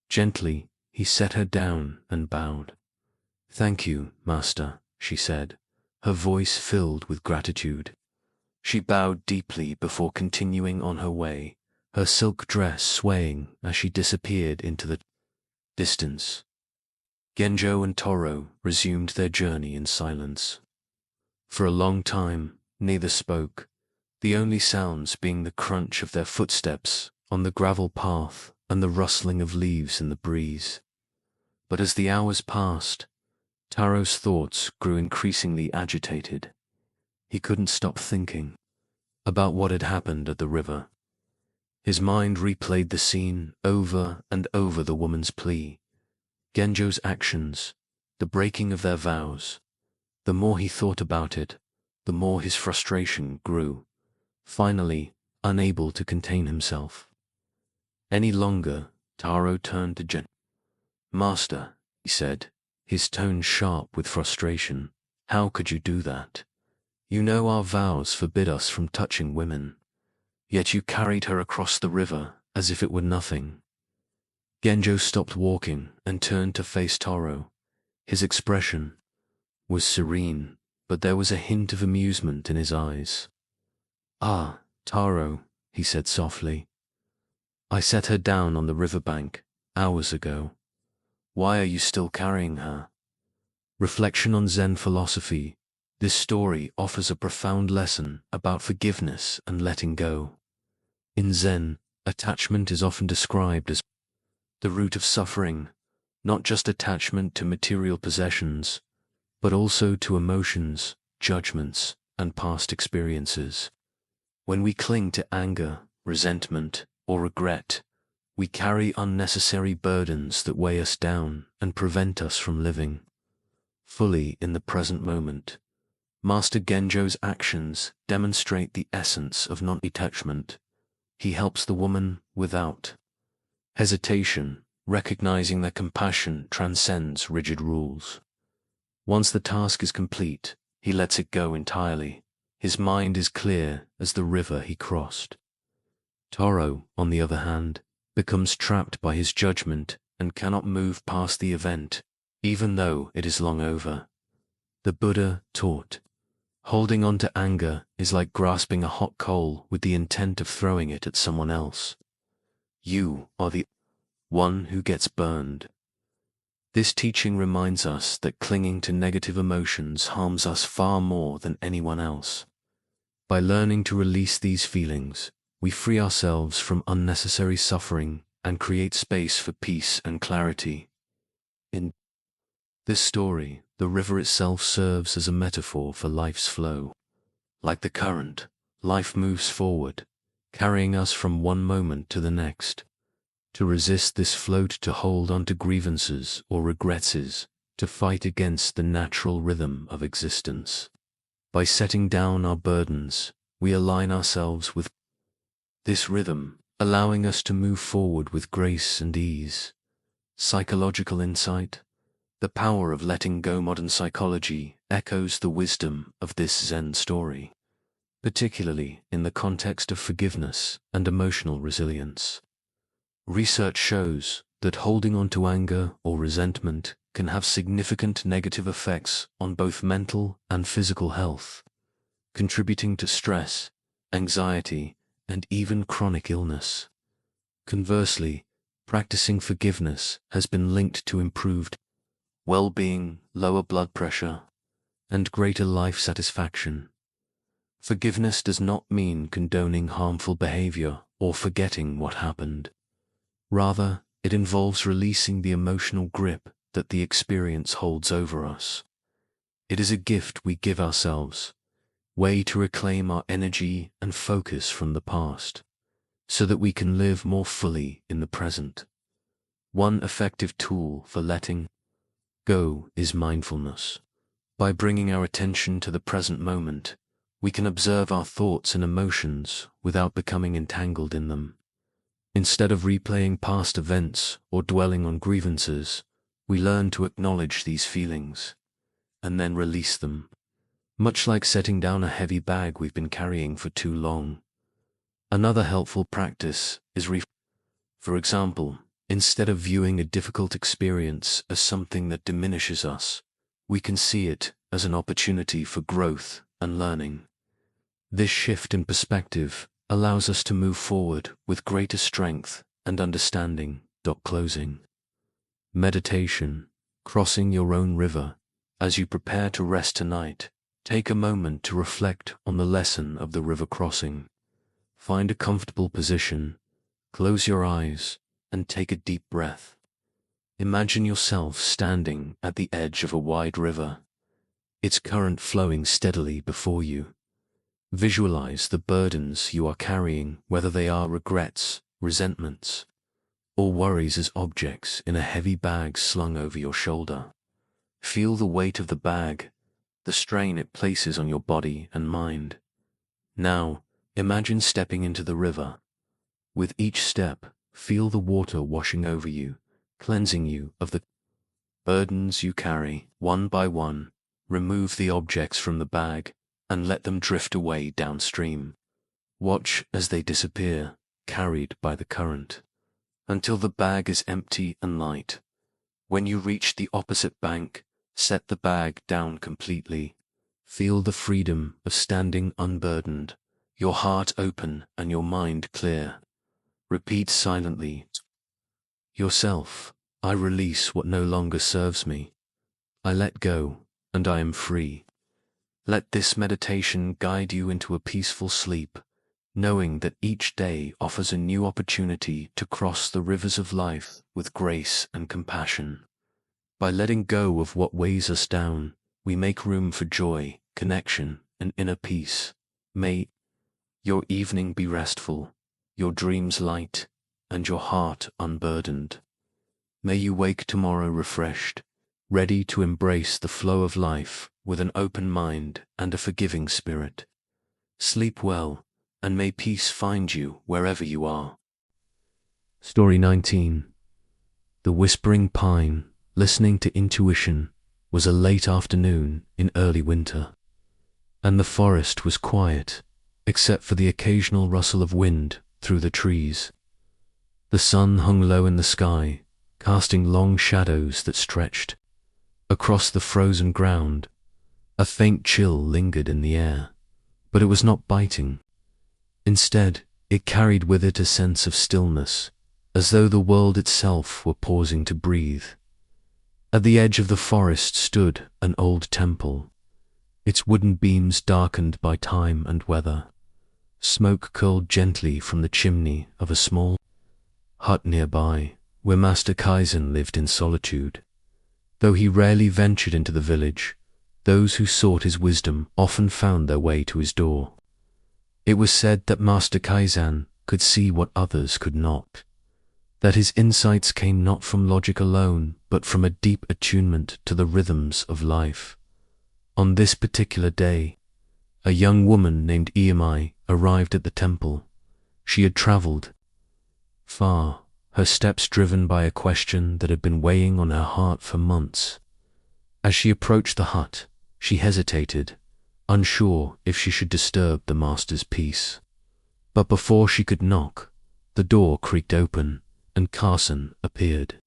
Gently, he set her down and bowed. "Thank you, Master," she said, her voice filled with gratitude. She bowed deeply before continuing on her way, her silk dress swaying as she disappeared into the distance. Genjo and Toro resumed their journey in silence. For a long time, neither spoke, the only sounds being the crunch of their footsteps on the gravel path and the rustling of leaves in the breeze. But as the hours passed, Taro's thoughts grew increasingly agitated. He couldn't stop thinking about what had happened at the river. His mind replayed the scene over and over, the woman's plea, Genjo's actions, the breaking of their vows. The more he thought about it, the more his frustration grew, finally unable to contain himself any longer. Taro turned to "Master," he said, his tone sharp with frustration, "how could you do that? You know our vows forbid us from touching women. Yet you carried her across the river as if it were nothing." Genjo stopped walking and turned to face Taro. His expression was serene, but there was a hint of amusement in his eyes. "Ah, Taro," he said softly. "I set her down on the riverbank hours ago. Why are you still carrying her?" Reflection on Zen philosophy. This story offers a profound lesson about forgiveness and letting go. In Zen, attachment is often described as the root of suffering, not just attachment to material possessions, but also to emotions, judgments, and past experiences. When we cling to anger, resentment, or regret, we carry unnecessary burdens that weigh us down and prevent us from living fully in the present moment. Master Genjo's actions demonstrate the essence of non-attachment. He helps the woman without hesitation, recognizing that compassion transcends rigid rules. Once the task is complete, he lets it go entirely. His mind is clear as the river he crossed. Taro, on the other hand, becomes trapped by his judgment and cannot move past the event, even though it is long over. The Buddha taught, holding on to anger is like grasping a hot coal with the intent of throwing it at someone else. You are the one who gets burned. This teaching reminds us that clinging to negative emotions harms us far more than anyone else. By learning to release these feelings, we free ourselves from unnecessary suffering and create space for peace and clarity. In this story, the river itself serves as a metaphor for life's flow. Like the current, life moves forward, carrying us from one moment to the next. To resist this float, to hold on to grievances or regrets, is to fight against the natural rhythm of existence. By setting down our burdens, we align ourselves with this rhythm, allowing us to move forward with grace and ease. Psychological insight. The power of letting go. Modern psychology echoes the wisdom of this Zen story, particularly in the context of forgiveness and emotional resilience. Research shows that holding on to anger or resentment can have significant negative effects on both mental and physical health, contributing to stress, anxiety, and even chronic illness. Conversely, practicing forgiveness has been linked to improved well-being, lower blood pressure, and greater life satisfaction. Forgiveness does not mean condoning harmful behavior or forgetting what happened. Rather, it involves releasing the emotional grip that the experience holds over us. It is a gift we give ourselves, way to reclaim our energy and focus from the past, so that we can live more fully in the present. One effective tool for letting go is mindfulness. By bringing our attention to the present moment, we can observe our thoughts and emotions without becoming entangled in them. Instead of replaying past events or dwelling on grievances, we learn to acknowledge these feelings and then release them, much like setting down a heavy bag we've been carrying for too long. Another helpful practice is for example, instead of viewing a difficult experience as something that diminishes us, we can see it as an opportunity for growth and learning. This shift in perspective allows us to move forward with greater strength and understanding. Closing. Meditation. Crossing your own river. As you prepare to rest tonight, take a moment to reflect on the lesson of the river crossing. Find a comfortable position, close your eyes, and take a deep breath. Imagine yourself standing at the edge of a wide river, its current flowing steadily before you. Visualize the burdens you are carrying, whether they are regrets, resentments, or worries, as objects in a heavy bag slung over your shoulder. Feel the weight of the bag, the strain it places on your body and mind. Now, imagine stepping into the river. With each step, feel the water washing over you, cleansing you of the burdens you carry. One by one, remove the objects from the bag and let them drift away downstream. Watch as they disappear, carried by the current, until the bag is empty and light. When you reach the opposite bank, set the bag down completely. Feel the freedom of standing unburdened, your heart open and your mind clear. Repeat silently yourself, I release what no longer serves me. I let go, and I am free. Let this meditation guide you into a peaceful sleep, knowing that each day offers a new opportunity to cross the rivers of life with grace and compassion. By letting go of what weighs us down, we make room for joy, connection, and inner peace. May your evening be restful, your dreams light, and your heart unburdened. May you wake tomorrow refreshed, ready to embrace the flow of life with an open mind and a forgiving spirit. Sleep well, and may peace find you wherever you are. Story 19. The Whispering Pine, listening to intuition, was a late afternoon in early winter, and the forest was quiet, except for the occasional rustle of wind through the trees. The sun hung low in the sky, casting long shadows that stretched across the frozen ground. A faint chill lingered in the air, but it was not biting. Instead, it carried with it a sense of stillness, as though the world itself were pausing to breathe. At the edge of the forest stood an old temple, its wooden beams darkened by time and weather. Smoke curled gently from the chimney of a small hut nearby, where Master Kaizen lived in solitude. Though he rarely ventured into the village, those who sought his wisdom often found their way to his door. It was said that Master Kaizen could see what others could not, that his insights came not from logic alone, but from a deep attunement to the rhythms of life. On this particular day, a young woman named Iamai arrived at the temple. She had traveled far, her steps driven by a question that had been weighing on her heart for months. As she approached the hut, she hesitated, unsure if she should disturb the master's peace. But before she could knock, the door creaked open, and Carson appeared,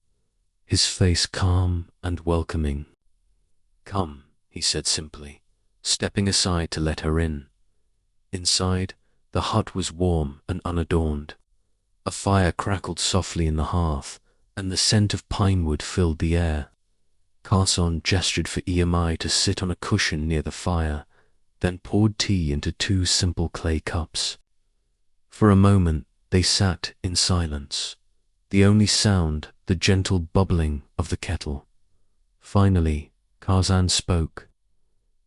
his face calm and welcoming. "Come," he said simply, stepping aside to let her in. Inside, the hut was warm and unadorned. A fire crackled softly in the hearth, and the scent of pine wood filled the air. Carson gestured for Iamai to sit on a cushion near the fire, then poured tea into 2 simple clay cups. For a moment they sat in silence, the only sound the gentle bubbling of the kettle. Finally, Carson spoke.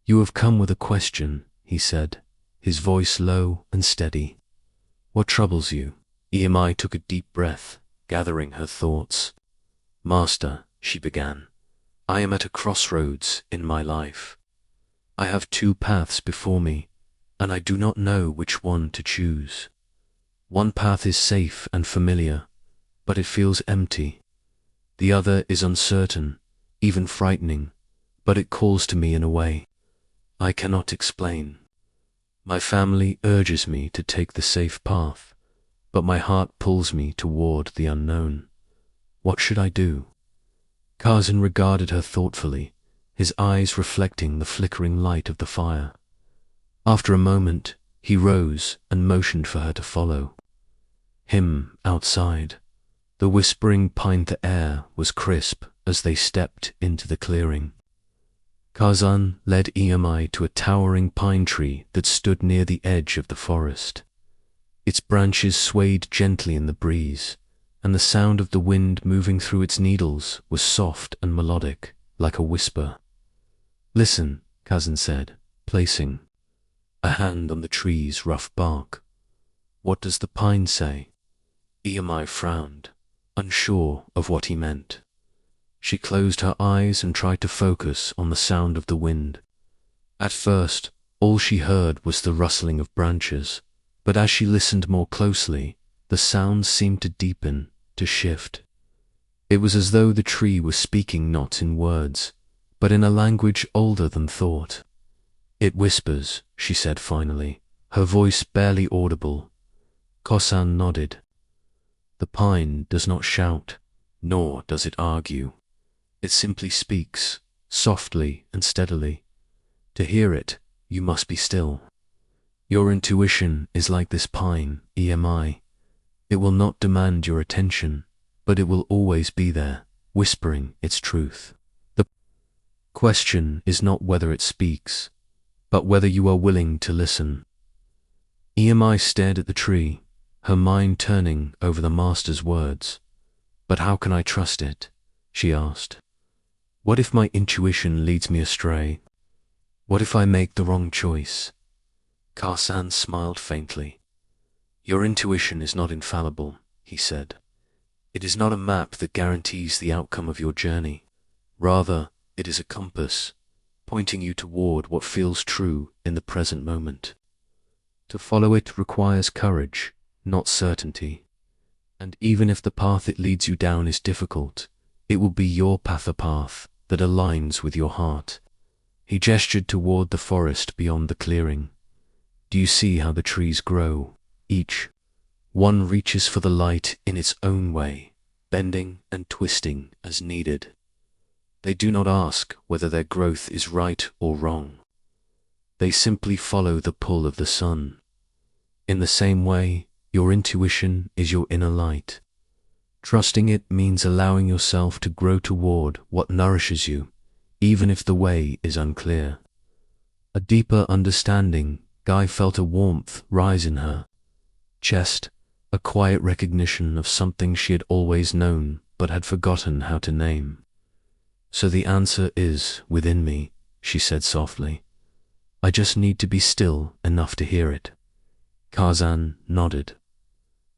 "You have come with a question," he said, his voice low and steady. "What troubles you?" Iamai took a deep breath, gathering her thoughts. "Master," she began, "I am at a crossroads in my life. I have 2 paths before me, and I do not know which one to choose. One path is safe and familiar, but it feels empty. The other is uncertain, even frightening, but it calls to me in a way I cannot explain. My family urges me to take the safe path, but my heart pulls me toward the unknown. What should I do?" Carson regarded her thoughtfully, his eyes reflecting the flickering light of the fire. After a moment, he rose and motioned for her to follow him outside. The whispering pine air was crisp as they stepped into the clearing. Carson led Iamai to a towering pine tree that stood near the edge of the forest. Its branches swayed gently in the breeze, and the sound of the wind moving through its needles was soft and melodic, like a whisper. "Listen," Carson said, placing a hand on the tree's rough bark. "What does the pine say?" Iamai frowned, unsure of what he meant. She closed her eyes and tried to focus on the sound of the wind. At first, all she heard was the rustling of branches, but as she listened more closely, the sounds seemed to deepen, to shift. It was as though the tree was speaking not in words, but in a language older than thought. It whispers, she said finally, her voice barely audible. Kosan nodded. The pine does not shout, nor does it argue. It simply speaks, softly and steadily. To hear it, you must be still. Your intuition is like this pine, EMI. It will not demand your attention, but it will always be there, whispering its truth. The question is not whether it speaks, but whether you are willing to listen. EMI stared at the tree, her mind turning over the master's words. But how can I trust it? She asked. What if my intuition leads me astray? What if I make the wrong choice? Karsan smiled faintly. Your intuition is not infallible, he said. It is not a map that guarantees the outcome of your journey. Rather, it is a compass, pointing you toward what feels true in the present moment. To follow it requires courage, not certainty. And even if the path it leads you down is difficult, it will be your path, a path that aligns with your heart. He gestured toward the forest beyond the clearing. Do you see how the trees grow? Each one reaches for the light in its own way, bending and twisting as needed. They do not ask whether their growth is right or wrong. They simply follow the pull of the sun. In the same way, your intuition is your inner light. Trusting it means allowing yourself to grow toward what nourishes you, even if the way is unclear. A deeper understanding, Guy felt a warmth rise in her chest, a quiet recognition of something she had always known but had forgotten how to name. So the answer is within me, she said softly. I just need to be still enough to hear it. Karzan nodded.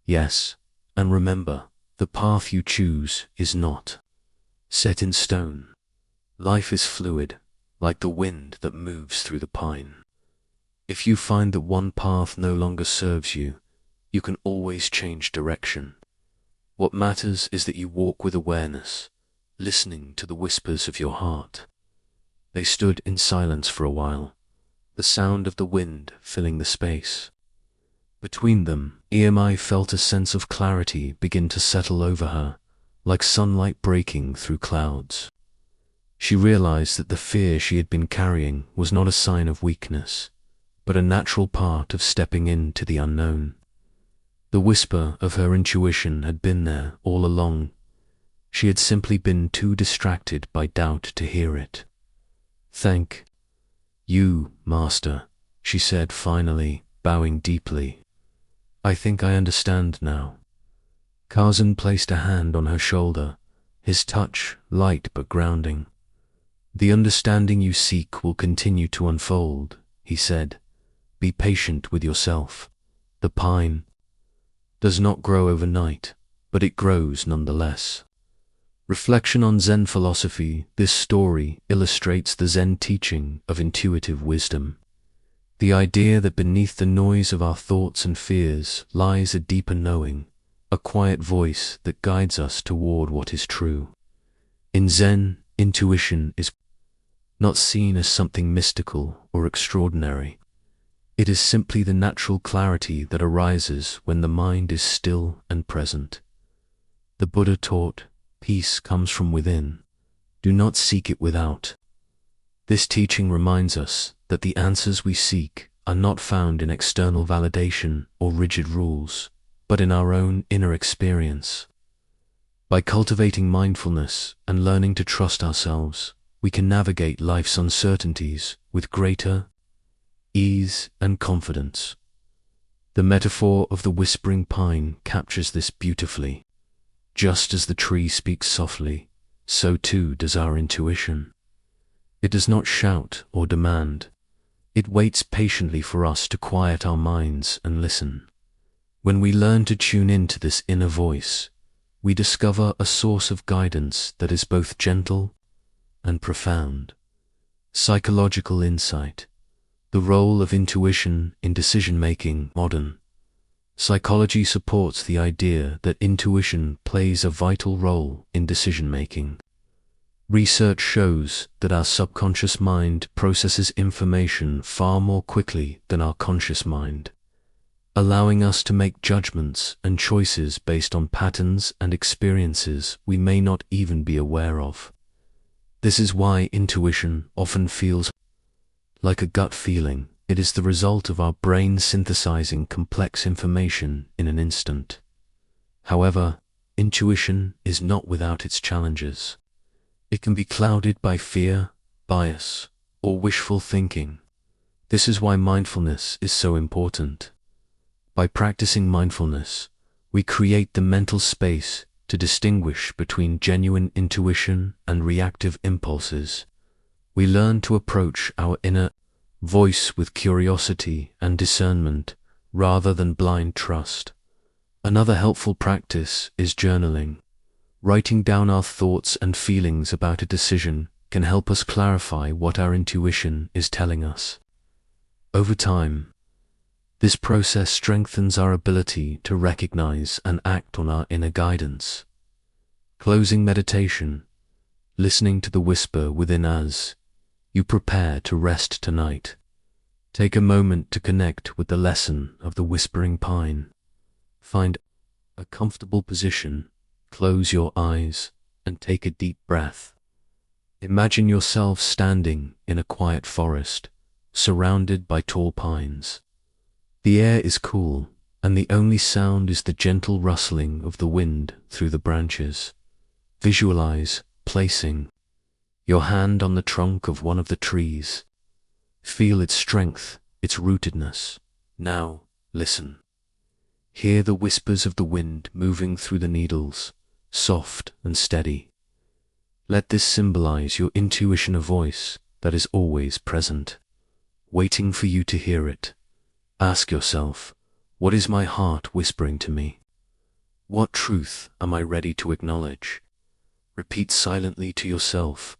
Yes, and remember, the path you choose is not set in stone. Life is fluid, like the wind that moves through the pine. If you find that one path no longer serves you, you can always change direction. What matters is that you walk with awareness, listening to the whispers of your heart. They stood in silence for a while, the sound of the wind filling the space. Between them, EMI felt a sense of clarity begin to settle over her, like sunlight breaking through clouds. She realized that the fear she had been carrying was not a sign of weakness, but a natural part of stepping into the unknown. The whisper of her intuition had been there all along. She had simply been too distracted by doubt to hear it. Thank you, Master, she said finally, bowing deeply. I think I understand now. Karzan placed a hand on her shoulder, his touch light but grounding. The understanding you seek will continue to unfold, he said. Be patient with yourself. The pine does not grow overnight, but it grows nonetheless. Reflection on Zen philosophy. This story illustrates the Zen teaching of intuitive wisdom. The idea that beneath the noise of our thoughts and fears lies a deeper knowing, a quiet voice that guides us toward what is true. In Zen, intuition is not seen as something mystical or extraordinary. It is simply the natural clarity that arises when the mind is still and present. The Buddha taught, peace comes from within. Do not seek it without. This teaching reminds us that the answers we seek are not found in external validation or rigid rules, but in our own inner experience. By cultivating mindfulness and learning to trust ourselves, we can navigate life's uncertainties with greater ease and confidence. The metaphor of the whispering pine captures this beautifully. Just as the tree speaks softly, so too does our intuition. It does not shout or demand. It waits patiently for us to quiet our minds and listen. When we learn to tune into this inner voice, we discover a source of guidance that is both gentle and profound. Psychological insight. The role of intuition in decision-making. Modern Psychology supports the idea that intuition plays a vital role in decision-making. Research shows that our subconscious mind processes information far more quickly than our conscious mind, allowing us to make judgments and choices based on patterns and experiences we may not even be aware of. This is why intuition often feels like a gut feeling. It is the result of our brain synthesizing complex information in an instant. However, intuition is not without its challenges. It can be clouded by fear, bias, or wishful thinking. This is why mindfulness is so important. By practicing mindfulness, we create the mental space to distinguish between genuine intuition and reactive impulses. We learn to approach our inner voice with curiosity and discernment rather than blind trust. Another helpful practice is journaling. Writing down our thoughts and feelings about a decision can help us clarify what our intuition is telling us. Over time, this process strengthens our ability to recognize and act on our inner guidance. Closing meditation, listening to the whisper within us, you prepare to rest tonight. Take a moment to connect with the lesson of the whispering pine. Find a comfortable position, close your eyes, and take a deep breath. Imagine yourself standing in a quiet forest, surrounded by tall pines. The air is cool, and the only sound is the gentle rustling of the wind through the branches. Visualize placing your hand on the trunk of one of the trees. Feel its strength, its rootedness. Now, listen. Hear the whispers of the wind moving through the needles, soft and steady. Let this symbolize your intuition, a voice that is always present, waiting for you to hear it. Ask yourself, what is my heart whispering to me? What truth am I ready to acknowledge? Repeat silently to yourself,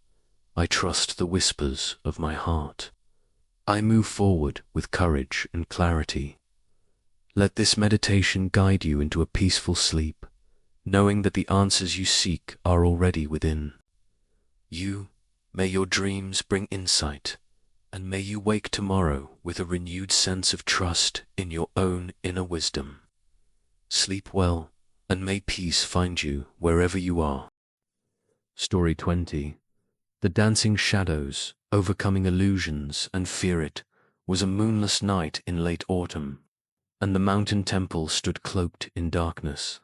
I trust the whispers of my heart. I move forward with courage and clarity. Let this meditation guide you into a peaceful sleep, knowing that the answers you seek are already within. May your dreams bring insight, and may you wake tomorrow with a renewed sense of trust in your own inner wisdom. Sleep well, and may peace find you wherever you are. Story 20. The Dancing Shadows, Overcoming Illusions and Fear. It was a moonless night in late autumn, and the mountain temple stood cloaked in darkness.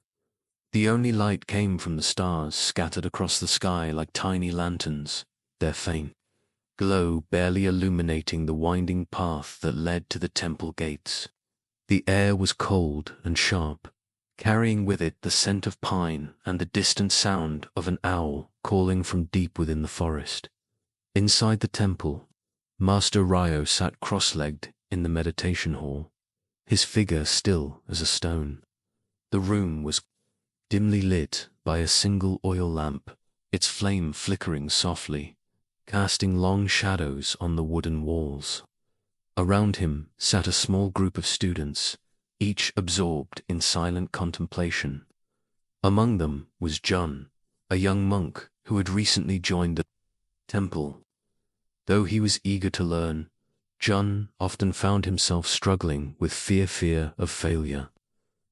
The only light came from the stars scattered across the sky like tiny lanterns, their faint glow barely illuminating the winding path that led to the temple gates. The air was cold and sharp, carrying with it the scent of pine and the distant sound of an owl calling from deep within the forest. Inside the temple, Master Ryo sat cross-legged in the meditation hall, his figure still as a stone. The room was dimly lit by a single oil lamp, its flame flickering softly, casting long shadows on the wooden walls. Around him sat a small group of students, each absorbed in silent contemplation. Among them was Jun, a young monk who had recently joined the temple. Though he was eager to learn, Jun often found himself struggling with fear of failure,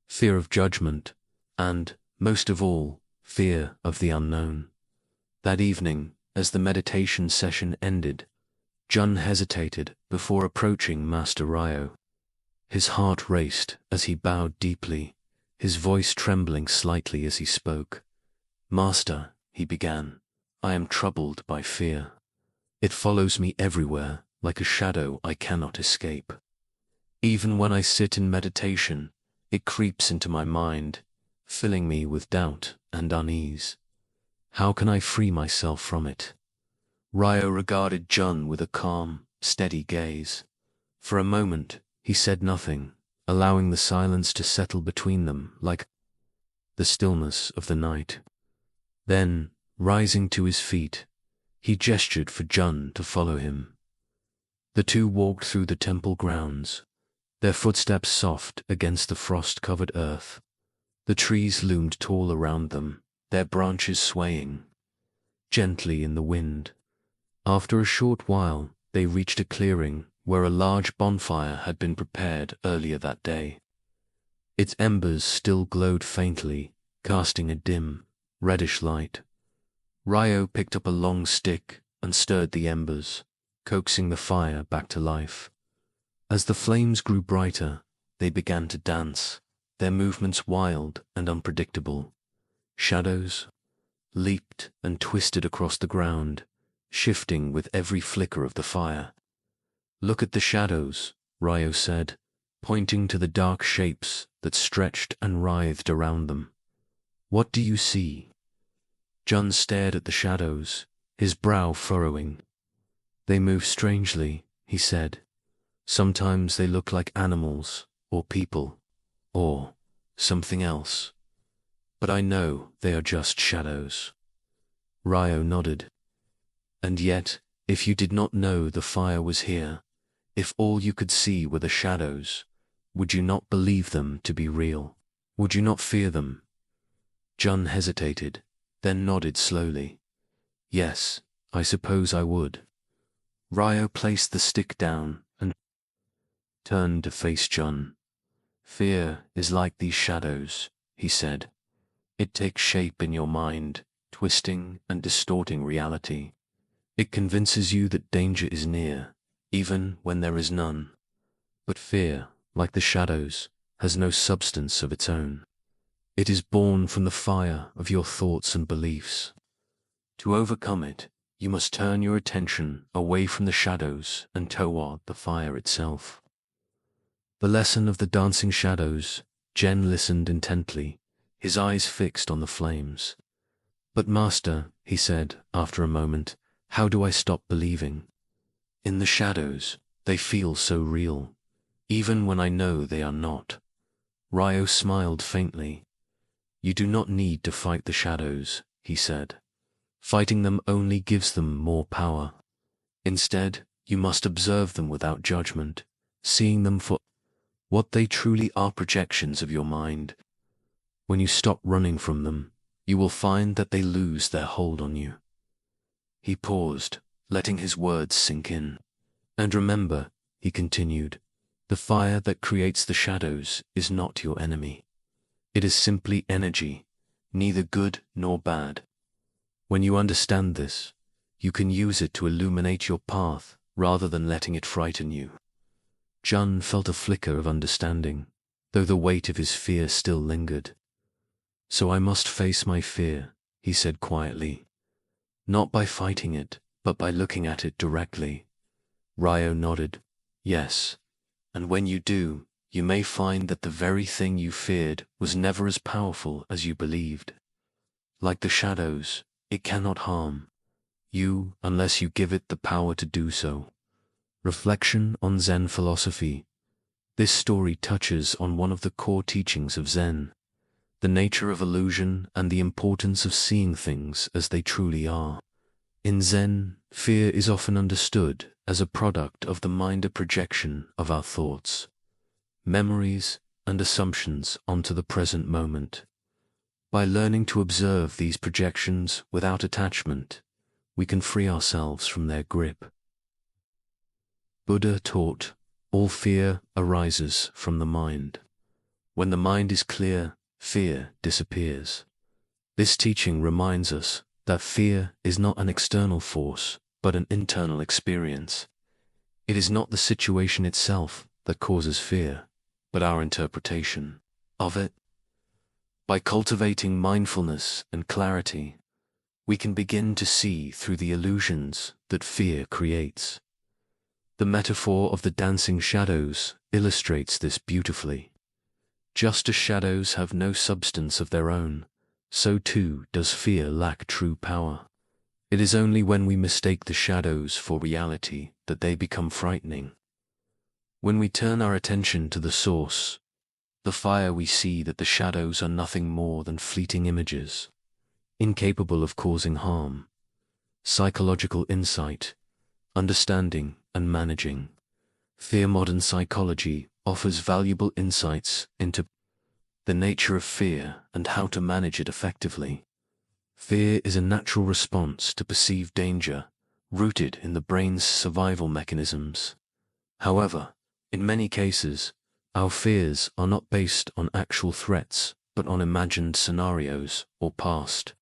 fear of judgment, and, most of all, fear of the unknown. That evening, as the meditation session ended, Jun hesitated before approaching Master Ryo. His heart raced as he bowed deeply, his voice trembling slightly as he spoke. "Master," he began, "I am troubled by fear. It follows me everywhere, like a shadow I cannot escape. Even when I sit in meditation, it creeps into my mind, filling me with doubt and unease. How can I free myself from it?" Ryo regarded Jun with a calm, steady gaze. For a moment, he said nothing, allowing the silence to settle between them like the stillness of the night. Then, rising to his feet, he gestured for Jun to follow him. The two walked through the temple grounds, their footsteps soft against the frost-covered earth. The trees loomed tall around them, their branches swaying gently in the wind. After a short while, they reached a clearing where a large bonfire had been prepared earlier that day. Its embers still glowed faintly, casting a dim, reddish light. Ryo picked up a long stick and stirred the embers, coaxing the fire back to life. As the flames grew brighter, they began to dance, their movements wild and unpredictable. Shadows leaped and twisted across the ground, shifting with every flicker of the fire. "Look at the shadows," Ryo said, pointing to the dark shapes that stretched and writhed around them. "What do you see?" Jun stared at the shadows, his brow furrowing. "They move strangely," he said. "Sometimes they look like animals, or people, or something else. But I know they are just shadows." Ryo nodded. "And yet, if you did not know the fire was here, if all you could see were the shadows, would you not believe them to be real? Would you not fear them?" Jun hesitated, then nodded slowly. "Yes, I suppose I would." Ryo placed the stick down and turned to face Jun. "Fear is like these shadows," he said. "It takes shape in your mind, twisting and distorting reality. It convinces you that danger is near, even when there is none. But fear, like the shadows, has no substance of its own. It is born from the fire of your thoughts and beliefs. To overcome it, you must turn your attention away from the shadows and toward the fire itself." The lesson of the dancing shadows, Jen listened intently, his eyes fixed on the flames. "But Master," he said after a moment, "how do I stop believing? In the shadows, they feel so real, even when I know they are not." Ryo smiled faintly. "You do not need to fight the shadows," he said. "Fighting them only gives them more power. Instead, you must observe them without judgment, seeing them for what they truly are, projections of your mind. When you stop running from them, you will find that they lose their hold on you." He paused, letting his words sink in. "And remember," he continued, "the fire that creates the shadows is not your enemy. It is simply energy, neither good nor bad. When you understand this, you can use it to illuminate your path rather than letting it frighten you." Jun felt a flicker of understanding, though the weight of his fear still lingered. "So I must face my fear," he said quietly. "Not by fighting it, but by looking at it directly." Ryo nodded. "Yes, and when you do, you may find that the very thing you feared was never as powerful as you believed. Like the shadows, it cannot harm you unless you give it the power to do so." Reflection on Zen philosophy. This story touches on one of the core teachings of Zen, the nature of illusion and the importance of seeing things as they truly are. In Zen, fear is often understood as a product of the mind projection of our thoughts, memories, and assumptions onto the present moment. By learning to observe these projections without attachment, we can free ourselves from their grip. Buddha taught, all fear arises from the mind. When the mind is clear, fear disappears. This teaching reminds us that fear is not an external force, but an internal experience. It is not the situation itself that causes fear, but our interpretation of it. By cultivating mindfulness and clarity, we can begin to see through the illusions that fear creates. The metaphor of the dancing shadows illustrates this beautifully. Just as shadows have no substance of their own, so too does fear lack true power. It is only when we mistake the shadows for reality that they become frightening. When we turn our attention to the source, the fire, we see that the shadows are nothing more than fleeting images, incapable of causing harm. Psychological insight, understanding, and managing. Fear. Modern psychology offers valuable insights into the nature of fear and how to manage it effectively. Fear is a natural response to perceived danger, rooted in the brain's survival mechanisms. However, in many cases, our fears are not based on actual threats, but on imagined scenarios or past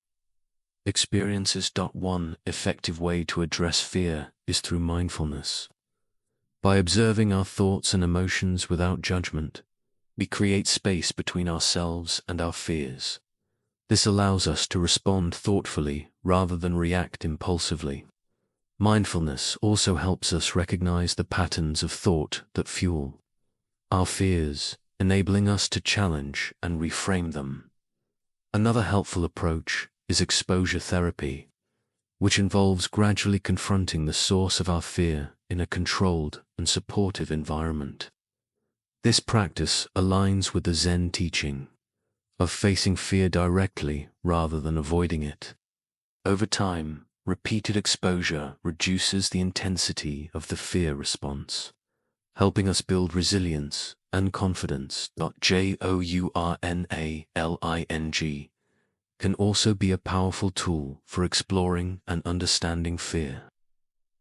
experiences. One effective way to address fear is through mindfulness. By observing our thoughts and emotions without judgment, we create space between ourselves and our fears. This allows us to respond thoughtfully rather than react impulsively. Mindfulness also helps us recognize the patterns of thought that fuel our fears, enabling us to challenge and reframe them. Another helpful approach is exposure therapy, which involves gradually confronting the source of our fear in a controlled and supportive environment. This practice aligns with the Zen teaching of facing fear directly rather than avoiding it. Over time, repeated exposure reduces the intensity of the fear response, helping us build resilience and confidence. Journaling can also be a powerful tool for exploring and understanding fear.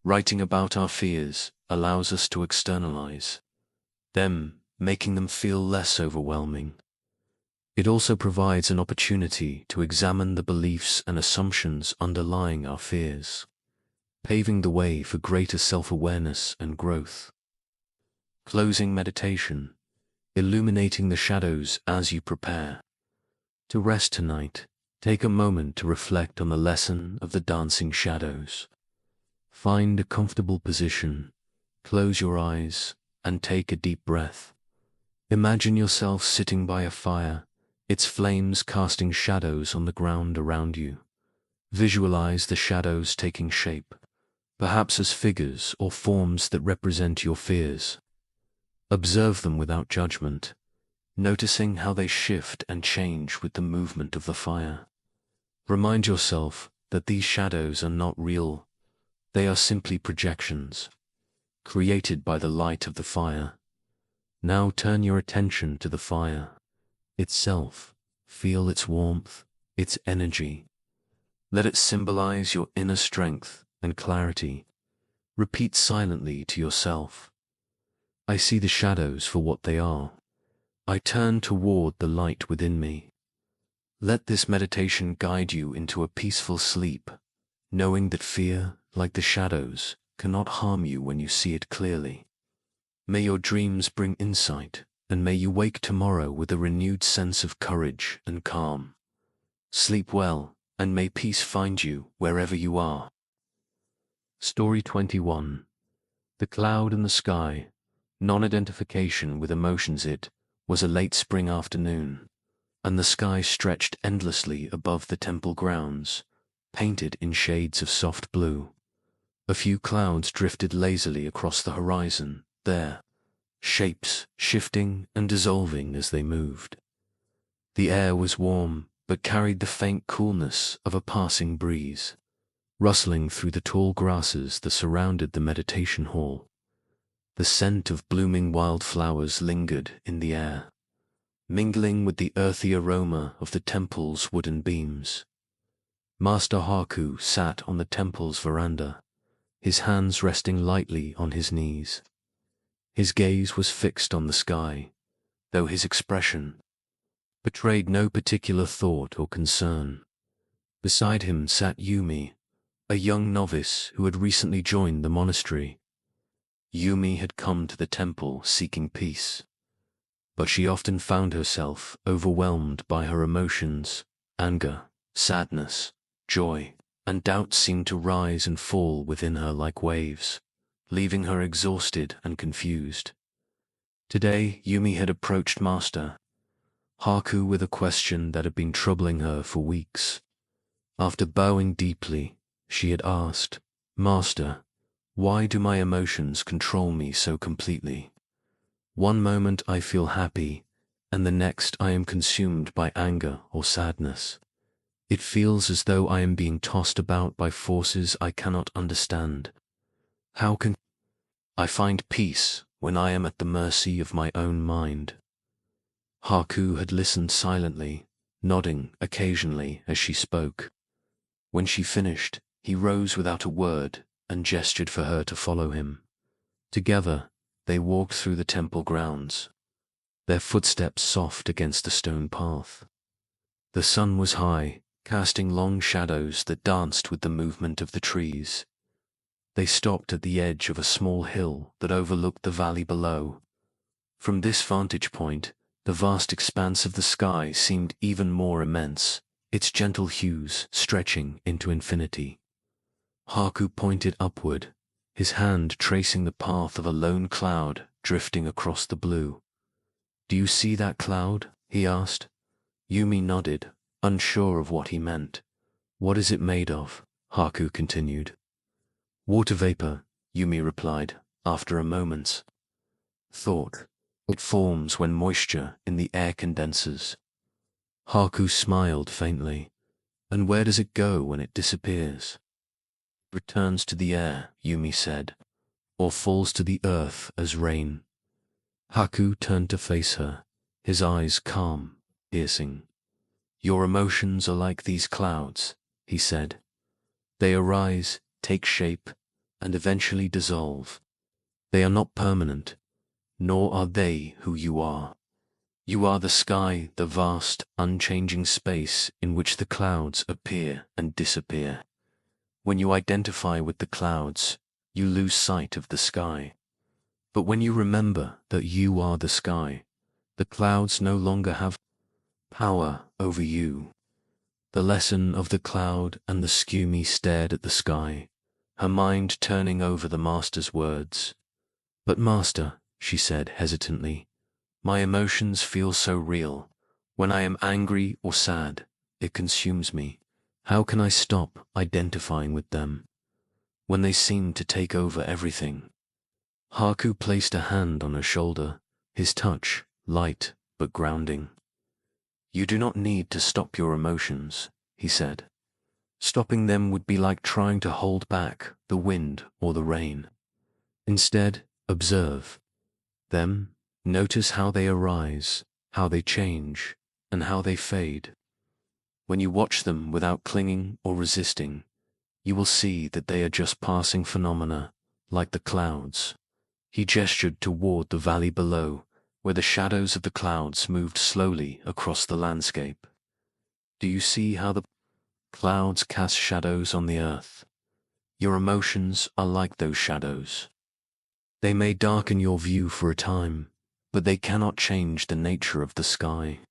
Writing about our fears allows us to externalize them, making them feel less overwhelming. It also provides an opportunity to examine the beliefs and assumptions underlying our fears, paving the way for greater self-awareness and growth. Closing meditation, illuminating the shadows as you prepare to rest tonight. Take a moment to reflect on the lesson of the dancing shadows. Find a comfortable position, close your eyes, and take a deep breath. Imagine yourself sitting by a fire, its flames casting shadows on the ground around you. Visualize the shadows taking shape, perhaps as figures or forms that represent your fears. Observe them without judgment, noticing how they shift and change with the movement of the fire. Remind yourself that these shadows are not real. They are simply projections, created by the light of the fire. Now turn your attention to the fire itself. Feel its warmth, its energy. Let it symbolize your inner strength and clarity. Repeat silently to yourself, I see the shadows for what they are. I turn toward the light within me. Let this meditation guide you into a peaceful sleep, knowing that fear, like the shadows, cannot harm you when you see it clearly. May your dreams bring insight, and may you wake tomorrow with a renewed sense of courage and calm. Sleep well, and may peace find you wherever you are. Story 21. The Cloud in the Sky. Non-identification with emotions. It was a late spring afternoon, and the sky stretched endlessly above the temple grounds, painted in shades of soft blue. A few clouds drifted lazily across the horizon, their shapes shifting and dissolving as they moved. The air was warm, but carried the faint coolness of a passing breeze, rustling through the tall grasses that surrounded the meditation hall. The scent of blooming wildflowers lingered in the air, mingling with the earthy aroma of the temple's wooden beams. Master Haku sat on the temple's veranda, his hands resting lightly on his knees. His gaze was fixed on the sky, though his expression betrayed no particular thought or concern. Beside him sat Yumi, a young novice who had recently joined the monastery. Yumi had come to the temple seeking peace, but she often found herself overwhelmed by her emotions. Anger, sadness, joy, and doubt seemed to rise and fall within her like waves, leaving her exhausted and confused. Today, Yumi had approached Master Haku with a question that had been troubling her for weeks. After bowing deeply, she had asked, Master, why do my emotions control me so completely? One moment I feel happy, and the next I am consumed by anger or sadness. It feels as though I am being tossed about by forces I cannot understand. How can I find peace when I am at the mercy of my own mind. Haku had listened silently, nodding occasionally as she spoke. When she finished, he rose without a word and gestured for her to follow him. Together, they walked through the temple grounds, their footsteps soft against the stone path. The sun was high, casting long shadows that danced with the movement of the trees. They stopped at the edge of a small hill that overlooked the valley below. From this vantage point, the vast expanse of the sky seemed even more immense, its gentle hues stretching into infinity. Haku pointed upward, his hand tracing the path of a lone cloud drifting across the blue. "Do you see that cloud?" he asked. Yumi nodded, unsure of what he meant. "What is it made of?" Haku continued. "Water vapor," Yumi replied, after a moment's thought. "It forms when moisture in the air condenses." Haku smiled faintly. "And where does it go when it disappears?" "Returns to the air," Yumi said, "or falls to the earth as rain." Haku turned to face her, his eyes calm, piercing. "Your emotions are like these clouds," he said. "They arise, take shape, and eventually dissolve. They are not permanent, nor are they who you are. You are the sky, the vast, unchanging space in which the clouds appear and disappear. When you identify with the clouds, you lose sight of the sky. But when you remember that you are the sky, the clouds no longer have power over you." The lesson of the cloud and the skumi stared at the sky, her mind turning over the master's words. "But master," she said hesitantly, "my emotions feel so real. When I am angry or sad, it consumes me. How can I stop identifying with them when they seem to take over everything?" Haku placed a hand on her shoulder, his touch light but grounding. "You do not need to stop your emotions," he said. "Stopping them would be like trying to hold back the wind or the rain. Instead, observe them, notice how they arise, how they change, and how they fade. When you watch them without clinging or resisting, you will see that they are just passing phenomena, like the clouds." He gestured toward the valley below, where the shadows of the clouds moved slowly across the landscape. "Do you see how the clouds cast shadows on the earth? Your emotions are like those shadows. They may darken your view for a time, but they cannot change the nature of the sky.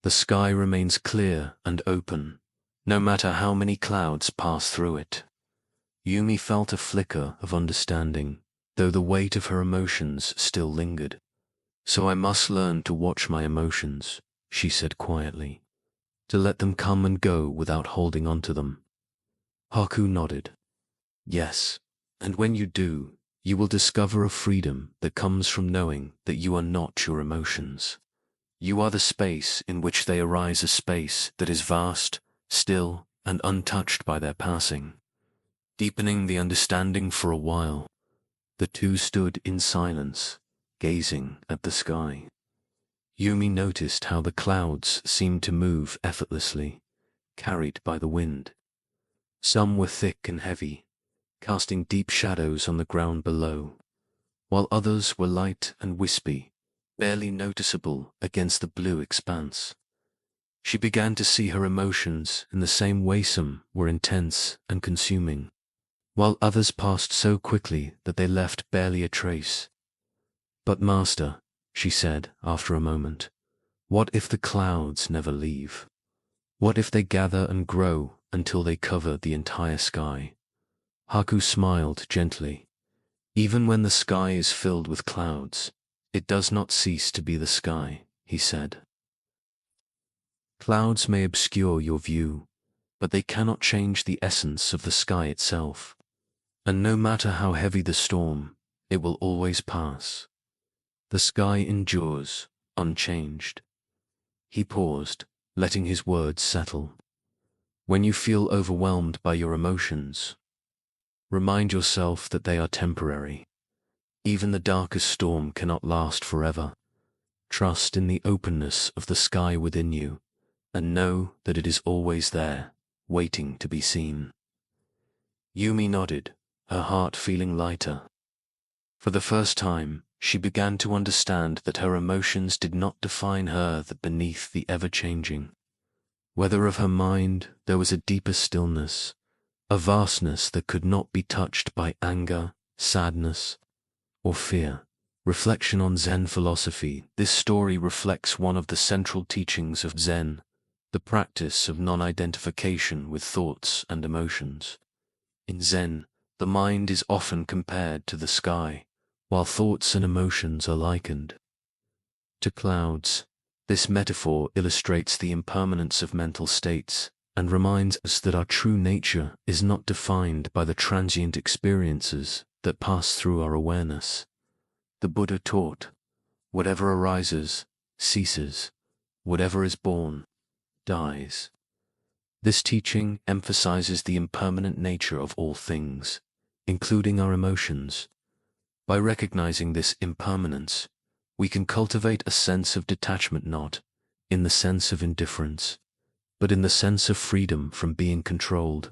The sky remains clear and open, no matter how many clouds pass through it." Yumi felt a flicker of understanding, though the weight of her emotions still lingered. "So I must learn to watch my emotions," she said quietly, "to let them come and go without holding on to them." Haku nodded. "Yes, and when you do, you will discover a freedom that comes from knowing that you are not your emotions. You are the space in which they arise, a space that is vast, still, and untouched by their passing." Deepening the understanding for a while, the two stood in silence, gazing at the sky. Yumi noticed how the clouds seemed to move effortlessly, carried by the wind. Some were thick and heavy, casting deep shadows on the ground below, while others were light and wispy, barely noticeable against the blue expanse. She began to see her emotions in the same way. Some were intense and consuming, while others passed so quickly that they left barely a trace. "But master," she said after a moment, "what if the clouds never leave? What if they gather and grow until they cover the entire sky?" Haku smiled gently. "Even when the sky is filled with clouds, it does not cease to be the sky," he said. "Clouds may obscure your view, but they cannot change the essence of the sky itself. And no matter how heavy the storm, it will always pass. The sky endures, unchanged." He paused, letting his words settle. "When you feel overwhelmed by your emotions, remind yourself that they are temporary. Even the darkest storm cannot last forever. Trust in the openness of the sky within you, and know that it is always there, waiting to be seen. Yumi nodded, her heart feeling lighter. For the first time, she began to understand that her emotions did not define her beneath the ever-changing weather of her mind. There was a deeper stillness, a vastness that could not be touched by anger, sadness, or fear. Reflection on Zen philosophy. This story reflects one of the central teachings of Zen, the practice of non-identification with thoughts and emotions. In Zen, the mind is often compared to the sky, while thoughts and emotions are likened to clouds. This metaphor illustrates the impermanence of mental states and reminds us that our true nature is not defined by the transient experiences that pass through our awareness. The Buddha taught, whatever arises, ceases. Whatever is born, dies. This teaching emphasizes the impermanent nature of all things, including our emotions. By recognizing this impermanence, we can cultivate a sense of detachment, not in the sense of indifference, but in the sense of freedom from being controlled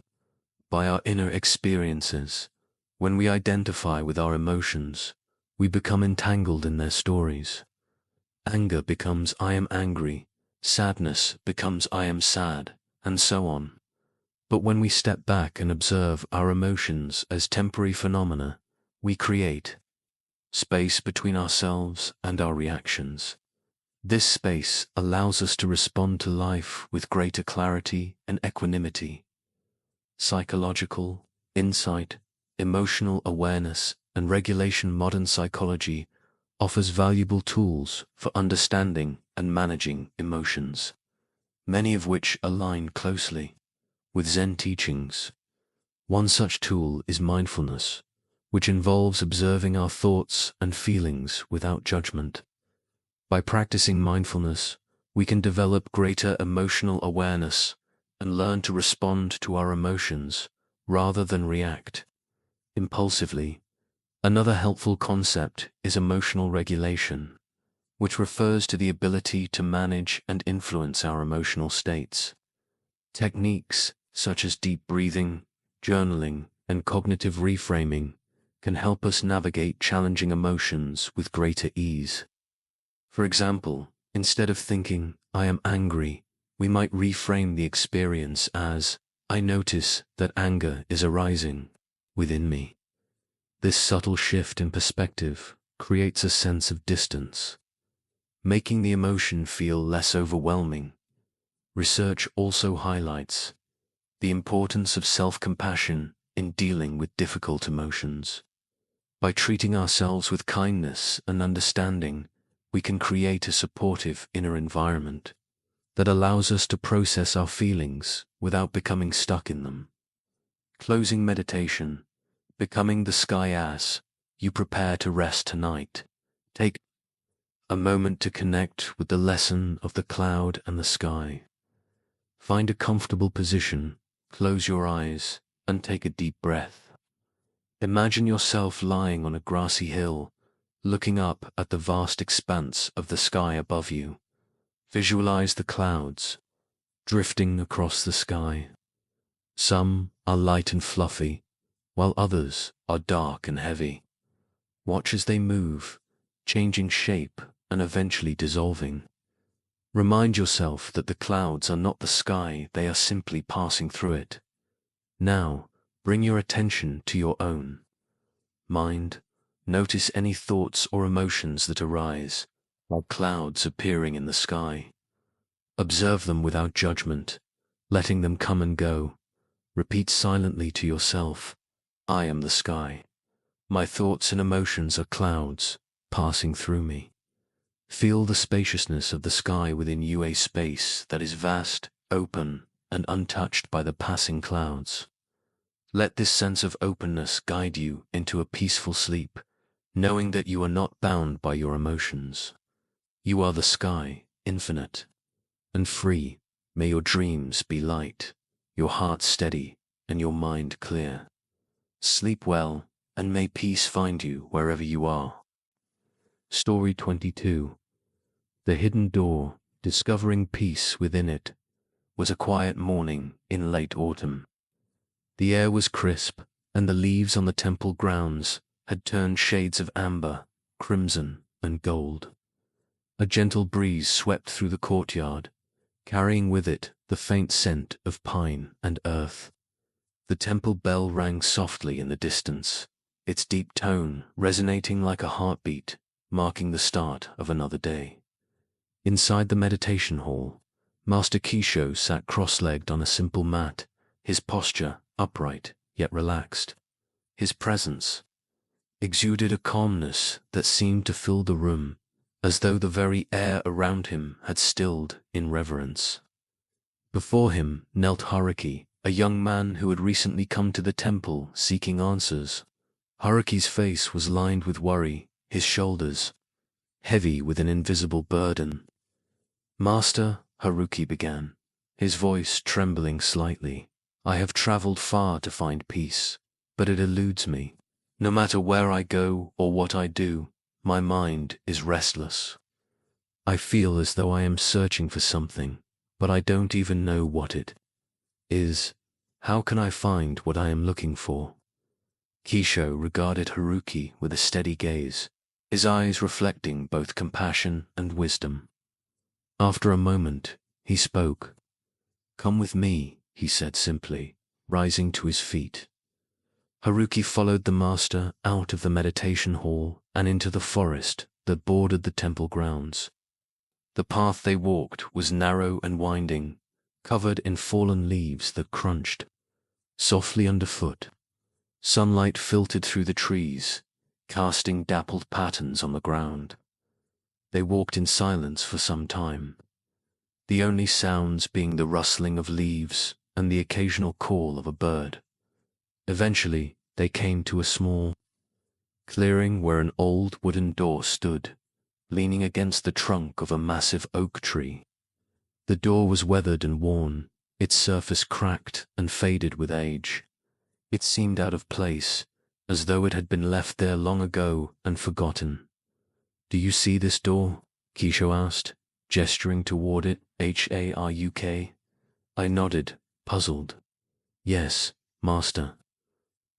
by our inner experiences. When we identify with our emotions, we become entangled in their stories. Anger becomes I am angry, sadness becomes I am sad, and so on. But when we step back and observe our emotions as temporary phenomena, we create space between ourselves and our reactions. This space allows us to respond to life with greater clarity and equanimity. Psychological insight, emotional awareness, and regulation. Modern psychology offers valuable tools for understanding and managing emotions, many of which align closely with Zen teachings. One such tool is mindfulness, which involves observing our thoughts and feelings without judgment. By practicing mindfulness, we can develop greater emotional awareness and learn to respond to our emotions rather than react impulsively. Another helpful concept is emotional regulation, which refers to the ability to manage and influence our emotional states. Techniques such as deep breathing, journaling, and cognitive reframing can help us navigate challenging emotions with greater ease. For example, instead of thinking, I am angry, we might reframe the experience as, I notice that anger is arising within me. This subtle shift in perspective creates a sense of distance, making the emotion feel less overwhelming. Research also highlights the importance of self-compassion in dealing with difficult emotions. By treating ourselves with kindness and understanding, we can create a supportive inner environment that allows us to process our feelings without becoming stuck in them. Closing meditation. Becoming the sky. As you prepare to rest tonight, take a moment to connect with the lesson of the cloud and the sky. Find a comfortable position, close your eyes, and take a deep breath. Imagine yourself lying on a grassy hill, looking up at the vast expanse of the sky above you. Visualize the clouds drifting across the sky. Some are light and fluffy, while others are dark and heavy. Watch as they move, changing shape and eventually dissolving. Remind yourself that the clouds are not the sky, they are simply passing through it. Now, bring your attention to your own mind. Notice any thoughts or emotions that arise, like clouds appearing in the sky. Observe them without judgment, letting them come and go. Repeat silently to yourself, I am the sky. My thoughts and emotions are clouds passing through me. Feel the spaciousness of the sky within you, a space that is vast, open, and untouched by the passing clouds. Let this sense of openness guide you into a peaceful sleep, knowing that you are not bound by your emotions. You are the sky, infinite and free. May your dreams be light, your heart steady, and your mind clear. Sleep well, and may peace find you wherever you are. Story 22. The Hidden Door, Discovering Peace Within It, was a quiet morning in late autumn. The air was crisp, and the leaves on the temple grounds had turned shades of amber, crimson, and gold. A gentle breeze swept through the courtyard, carrying with it the faint scent of pine and earth. The temple bell rang softly in the distance, its deep tone resonating like a heartbeat, marking the start of another day. Inside the meditation hall, Master Kisho sat cross-legged on a simple mat, his posture upright yet relaxed. His presence exuded a calmness that seemed to fill the room, as though the very air around him had stilled in reverence. Before him knelt Haruki, a young man who had recently come to the temple seeking answers. Haruki's face was lined with worry, his shoulders heavy with an invisible burden. "Master," Haruki began, his voice trembling slightly, "I have traveled far to find peace, but it eludes me. No matter where I go or what I do, my mind is restless. I feel as though I am searching for something, but I don't even know what it is. How can I find what I am looking for?" Kisho regarded Haruki with a steady gaze, his eyes reflecting both compassion and wisdom. After a moment, he spoke. "Come with me," he said simply, rising to his feet. Haruki followed the master out of the meditation hall and into the forest that bordered the temple grounds. The path they walked was narrow and winding, covered in fallen leaves that crunched softly underfoot. Sunlight filtered through the trees, casting dappled patterns on the ground. They walked in silence for some time, the only sounds being the rustling of leaves and the occasional call of a bird. Eventually, they came to a small clearing where an old wooden door stood, leaning against the trunk of a massive oak tree. The door was weathered and worn, its surface cracked and faded with age. It seemed out of place, as though it had been left there long ago and forgotten. "Do you see this door?" Kisho asked, gesturing toward it, Haruk. I nodded, puzzled. "Yes, master.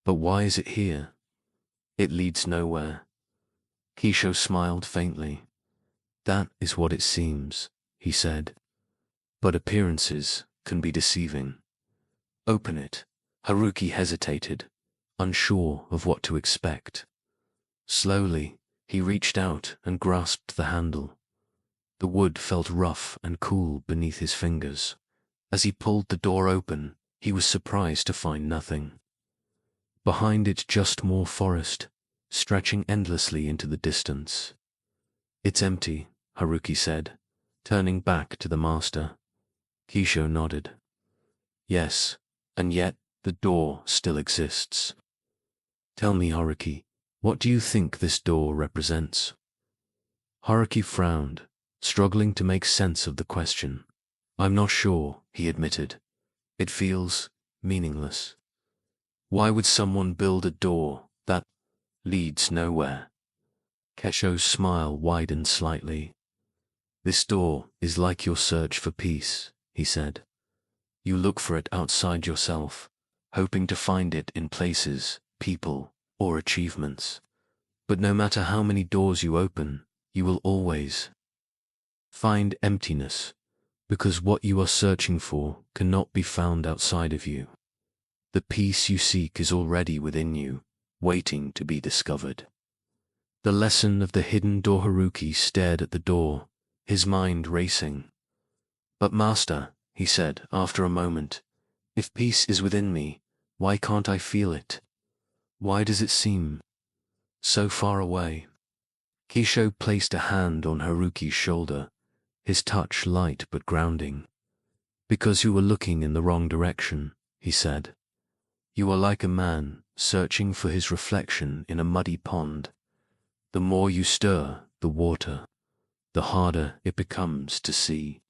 But why is it here?" "It leads nowhere." Kisho smiled faintly. "That is what it seems," he said. "But appearances can be deceiving. Open it." Haruki hesitated, unsure of what to expect. Slowly, he reached out and grasped the handle. The wood felt rough and cool beneath his fingers. As he pulled the door open, he was surprised to find nothing. Behind it, just more forest, stretching endlessly into the distance. "It's empty," Haruki said, turning back to the master. Kisho nodded. "Yes, and yet the door still exists." "Tell me, Haruki, what do you think this door represents?" Haruki frowned, struggling to make sense of the question. "I'm not sure," he admitted. "It feels meaningless. Why would someone build a door that leads nowhere?" Kesho's smile widened slightly. "This door is like your search for peace," he said. "You look for it outside yourself, hoping to find it in places, people, or achievements. But no matter how many doors you open, you will always find emptiness, because what you are searching for cannot be found outside of you. The peace you seek is already within you, waiting to be discovered." The lesson of the hidden door. Haruki stared at the door, his mind racing. "But master," he said after a moment, "if peace is within me, why can't I feel it? Why does it seem so far away?" Kisho placed a hand on Haruki's shoulder, his touch light but grounding. "Because you were looking in the wrong direction," he said. "You are like a man searching for his reflection in a muddy pond. The more you stir the water, the harder it becomes to see.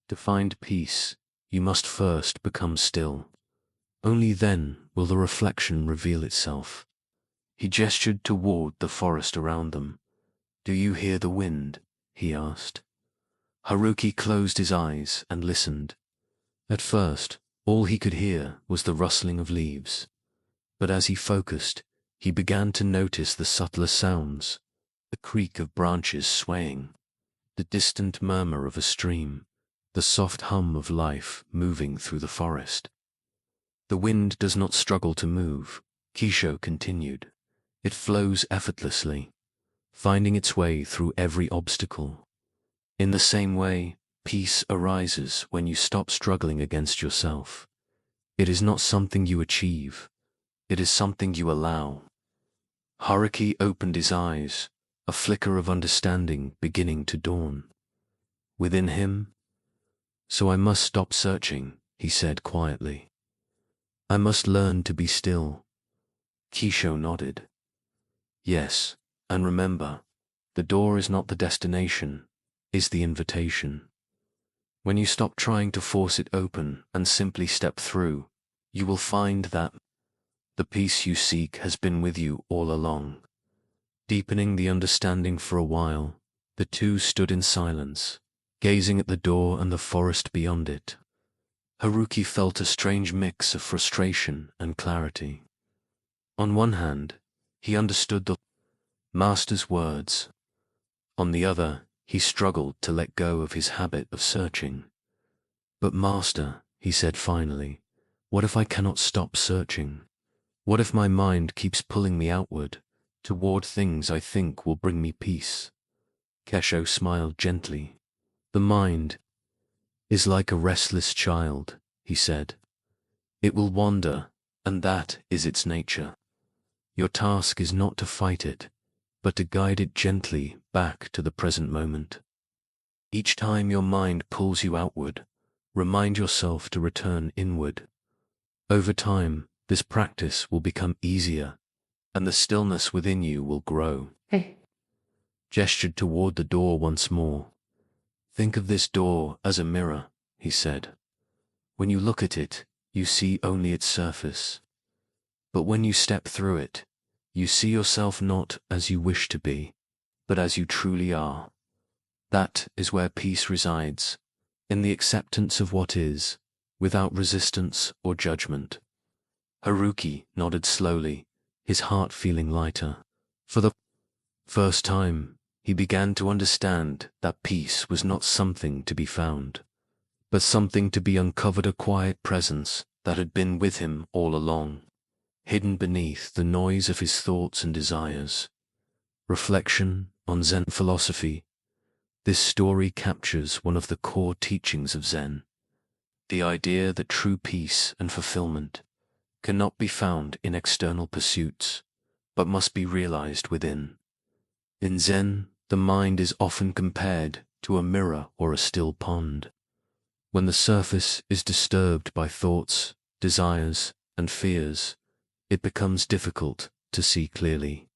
To find peace, you must first become still. Only then will the reflection reveal itself." He gestured toward the forest around them. "Do you hear the wind?" he asked. Haruki closed his eyes and listened. At first, all he could hear was the rustling of leaves. But as he focused, he began to notice the subtler sounds, the creak of branches swaying, the distant murmur of a stream, the soft hum of life moving through the forest. "The wind does not struggle to move," Kisho continued. "It flows effortlessly, finding its way through every obstacle. In the same way, peace arises when you stop struggling against yourself. It is not something you achieve, it is something you allow." Haruki opened his eyes, a flicker of understanding beginning to dawn. Within him, "So I must stop searching," he said quietly. "I must learn to be still." Kisho nodded. "Yes, and remember, the door is not the destination, is the invitation. When you stop trying to force it open and simply step through, you will find that the peace you seek has been with you all along." Deepening the understanding for a while, the two stood in silence, gazing at the door and the forest beyond it. Haruki felt a strange mix of frustration and clarity. On one hand, he understood the master's words. On the other, he struggled to let go of his habit of searching. "But master," he said finally, "what if I cannot stop searching? What if my mind keeps pulling me outward, toward things I think will bring me peace?" Kesho smiled gently. "The mind is like a restless child," he said. "It will wander, and that is its nature. Your task is not to fight it, but to guide it gently back to the present moment. Each time your mind pulls you outward, remind yourself to return inward. Over time, this practice will become easier, and the stillness within you will grow."
Hey.
Gestured toward the door once more. "Think of this door as a mirror," he said. "When you look at it, you see only its surface. But when you step through it, you see yourself not as you wish to be, but as you truly are. That is where peace resides, in the acceptance of what is, without resistance or judgment." Haruki nodded slowly, his heart feeling lighter. For the first time, he began to understand that peace was not something to be found, but something to be uncovered, a quiet presence that had been with him all along, hidden beneath the noise of his thoughts and desires. Reflection on Zen philosophy. This story captures one of the core teachings of Zen, the idea that true peace and fulfillment cannot be found in external pursuits, but must be realized within. In Zen, the mind is often compared to a mirror or a still pond. When the surface is disturbed by thoughts, desires, and fears, it becomes difficult to see clearly.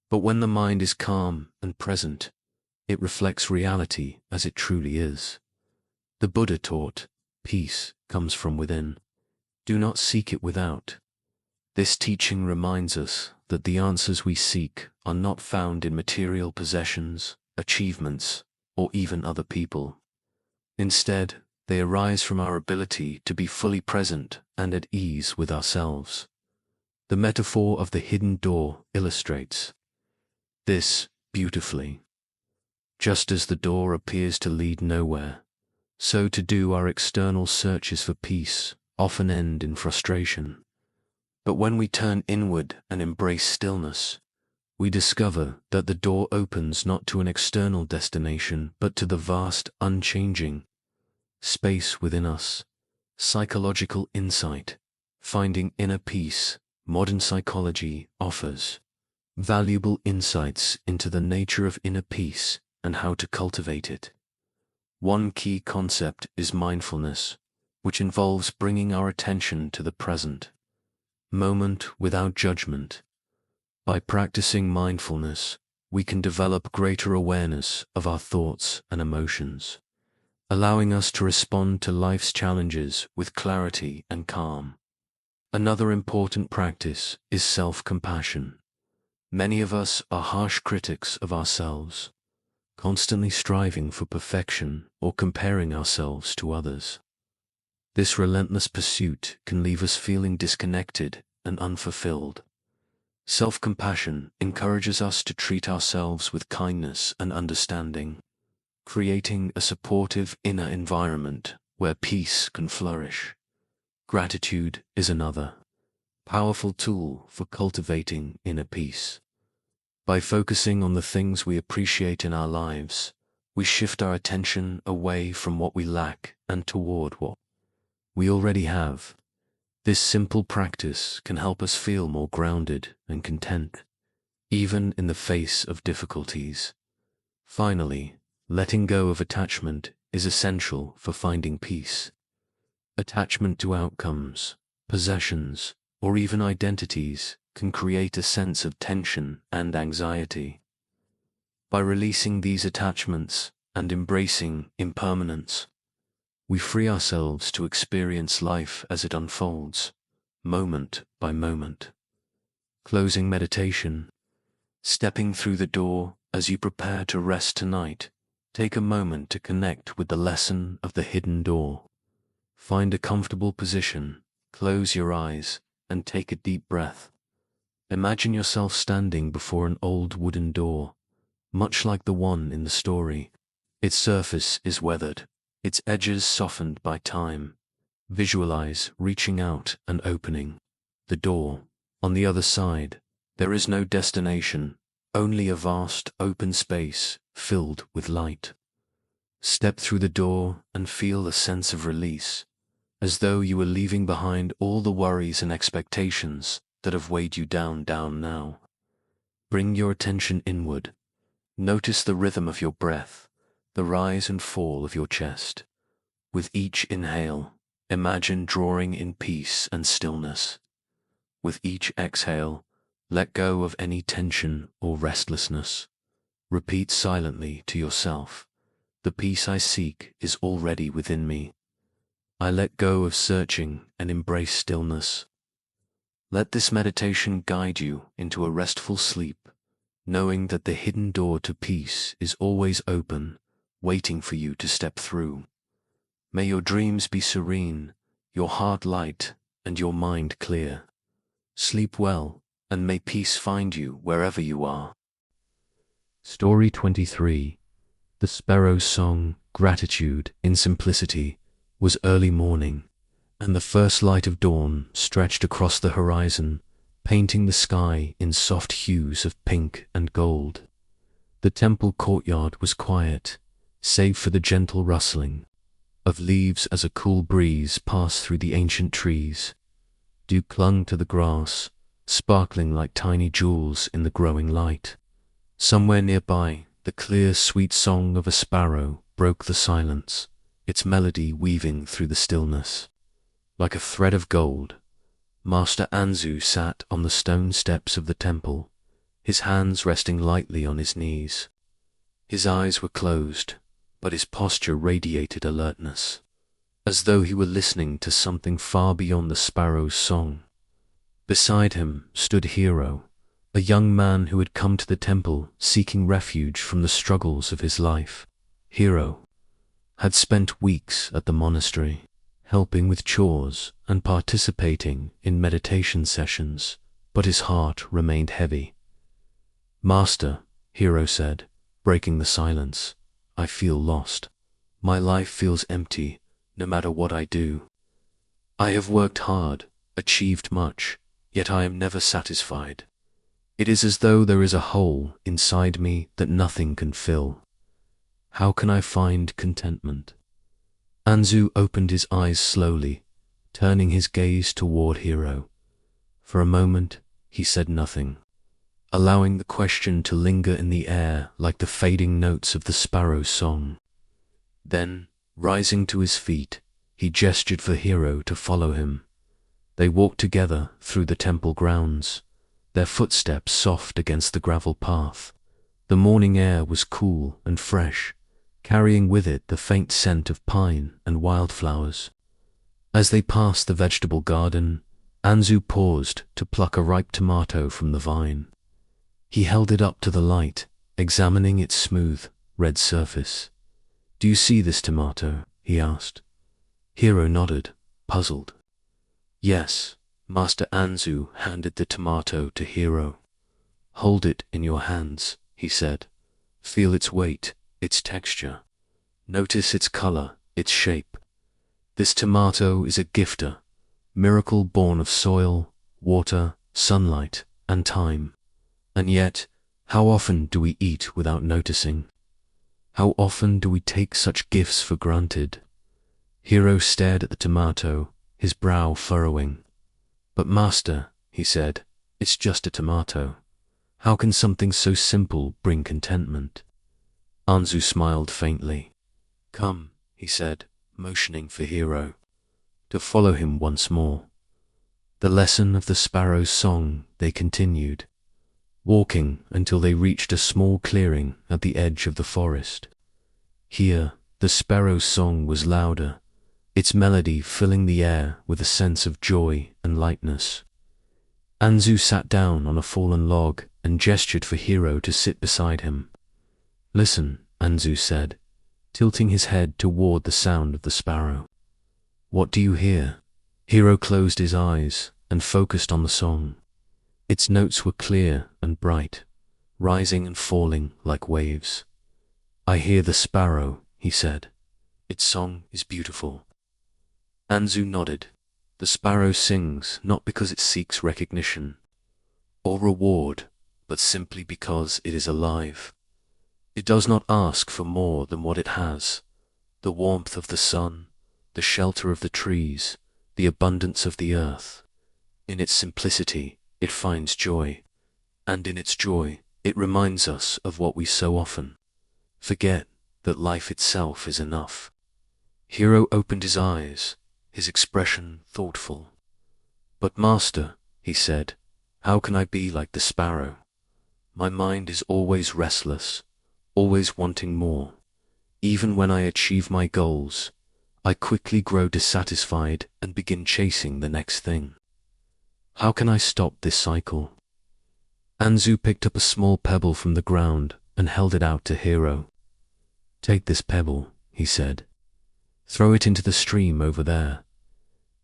But when the mind is calm and present, it reflects reality as it truly is. The Buddha taught, peace comes from within. Do not seek it without. This teaching reminds us that the answers we seek are not found in material possessions, achievements, or even other people. Instead, they arise from our ability to be fully present and at ease with ourselves. The metaphor of the hidden door illustrates this beautifully. Just as the door appears to lead nowhere, so to do our external searches for peace often end in frustration. But when we turn inward and embrace stillness, we discover that the door opens not to an external destination, but to the vast, unchanging space within us. Psychological insight, finding inner peace. Modern psychology offers valuable insights into the nature of inner peace and how to cultivate it. One key concept is mindfulness, which involves bringing our attention to the present moment without judgment. By practicing mindfulness, we can develop greater awareness of our thoughts and emotions, allowing us to respond to life's challenges with clarity and calm. Another important practice is self-compassion, Many of us are harsh critics of ourselves, constantly striving for perfection or comparing ourselves to others. This relentless pursuit can leave us feeling disconnected and unfulfilled. Self-compassion encourages us to treat ourselves with kindness and understanding, creating a supportive inner environment where peace can flourish. Gratitude is another powerful tool for cultivating inner peace. By focusing on the things we appreciate in our lives, we shift our attention away from what we lack and toward what we already have. This simple practice can help us feel more grounded and content, even in the face of difficulties. Finally, letting go of attachment is essential for finding peace. Attachment to outcomes, possessions, or even identities can create a sense of tension and anxiety. By releasing these attachments and embracing impermanence, we free ourselves to experience life as it unfolds, moment by moment. Closing meditation. Stepping through the door as you prepare to rest tonight, take a moment to connect with the lesson of the hidden door. Find a comfortable position, close your eyes, and take a deep breath. Imagine yourself standing before an old wooden door, much like the one in the story. Its surface is weathered, its edges softened by time. Visualize reaching out and opening the door. On the other side, there is no destination, only a vast open space filled with light. Step through the door and feel a sense of release, as though you were leaving behind all the worries and expectations that have weighed you down now. Bring your attention inward. Notice the rhythm of your breath, the rise and fall of your chest. With each inhale, imagine drawing in peace and stillness. With each exhale, let go of any tension or restlessness. Repeat silently to yourself, "The peace I seek is already within me. I let go of searching and embrace stillness." Let this meditation guide you into a restful sleep, knowing that the hidden door to peace is always open, waiting for you to step through. May your dreams be serene, your heart light, and your mind clear. Sleep well, and may peace find you wherever you are. Story 23. The Sparrow's Song, Gratitude in Simplicity. Was early morning, and the first light of dawn stretched across the horizon, painting the sky in soft hues of pink and gold. The temple courtyard was quiet, save for the gentle rustling of leaves as a cool breeze passed through the ancient trees. Dew clung to the grass, sparkling like tiny jewels in the growing light. Somewhere nearby, the clear, sweet song of a sparrow broke the silence, its melody weaving through the stillness. Like a thread of gold, Master Anzu sat on the stone steps of the temple, his hands resting lightly on his knees. His eyes were closed, but his posture radiated alertness, as though he were listening to something far beyond the sparrow's song. Beside him stood Hero, a young man who had come to the temple seeking refuge from the struggles of his life. Hero had spent weeks at the monastery, helping with chores and participating in meditation sessions, but his heart remained heavy. "Master," Hero said, breaking the silence, "I feel lost. My life feels empty, no matter what I do. I have worked hard, achieved much, yet I am never satisfied. It is as though there is a hole inside me that nothing can fill. How can I find contentment?" Anzu opened his eyes slowly, turning his gaze toward Hero. For a moment, he said nothing, allowing the question to linger in the air like the fading notes of the sparrow's song. Then, rising to his feet, he gestured for Hero to follow him. They walked together through the temple grounds, their footsteps soft against the gravel path. The morning air was cool and fresh, carrying with it the faint scent of pine and wildflowers. As they passed the vegetable garden, Anzu paused to pluck a ripe tomato from the vine. He held it up to the light, examining its smooth, red surface. "Do you see this tomato?" he asked. Hiro nodded, puzzled. "Yes." Master Anzu handed the tomato to Hiro. "Hold it in your hands," he said. "Feel its weight, its texture. Notice its color, its shape. This tomato is a gifter, miracle born of soil, water, sunlight, and time. And yet, how often do we eat without noticing? How often do we take such gifts for granted?" Hiro stared at the tomato, his brow furrowing. "But master," he said, "it's just a tomato. How can something so simple bring contentment?" Anzu smiled faintly. "Come," he said, motioning for Hiro to follow him once more. The lesson of the sparrow's song they continued, walking until they reached a small clearing at the edge of the forest. Here, the sparrow's song was louder, its melody filling the air with a sense of joy and lightness. Anzu sat down on a fallen log and gestured for Hiro to sit beside him. "Listen," Anzu said, tilting his head toward the sound of the sparrow. "What do you hear?" Hiro closed his eyes and focused on the song. Its notes were clear and bright, rising and falling like waves. "I hear the sparrow," he said. "Its song is beautiful." Anzu nodded. "The sparrow sings not because it seeks recognition or reward, but simply because it is alive. It does not ask for more than what it has: the warmth of the sun, the shelter of the trees, the abundance of the earth. In its simplicity, it finds joy, and in its joy, it reminds us of what we so often forget, that life itself is enough." Hiro opened his eyes, his expression thoughtful. "But master," he said, "how can I be like the sparrow? My mind is always restless, always wanting more. Even when I achieve my goals, I quickly grow dissatisfied and begin chasing the next thing. How can I stop this cycle?" Anzu picked up a small pebble from the ground and held it out to Hiro. "Take this pebble," he said. "Throw it into the stream over there."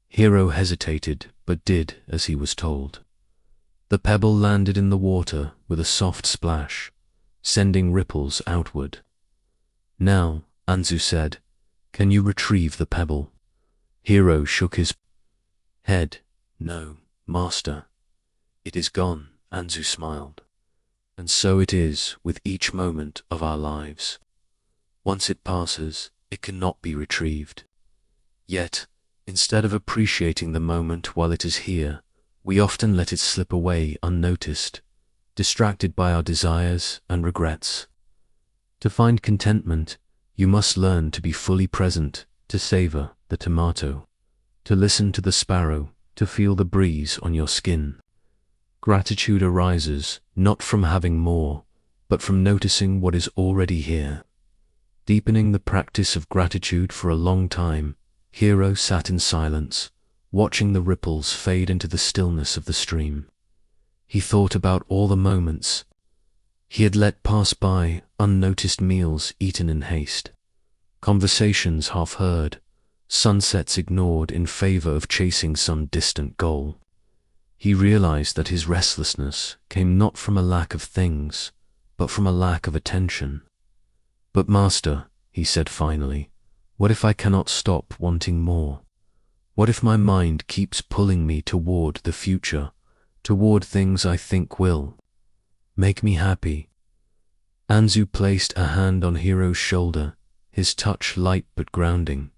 Hiro hesitated, but did as he was told. The pebble landed in the water with a soft splash, sending ripples outward. "Now," Anzu said, "can you retrieve the pebble?" Hiro shook his head. "No, master." "It is gone," Anzu smiled. "And so it is with each moment of our lives. Once it passes, it cannot be retrieved. Yet, instead of appreciating the moment while it is here, we often let it slip away unnoticed, distracted by our desires and regrets. To find contentment, you must learn to be fully present, to savor the tomato, to listen to the sparrow, to feel the breeze on your skin. Gratitude arises not from having more, but from noticing what is already here." Deepening the practice of gratitude for a long time, Hiro sat in silence, watching the ripples fade into the stillness of the stream. He thought about all the moments he had let pass by, unnoticed meals eaten in haste, conversations half heard, sunsets ignored in favor of chasing some distant goal. He realized that his restlessness came not from a lack of things, but from a lack of attention. "But master," he said finally, "what if I cannot stop wanting more? What if my mind keeps pulling me toward the future, toward things I think will make me happy?" Anzu placed a hand on Hiro's shoulder, his touch light but grounding.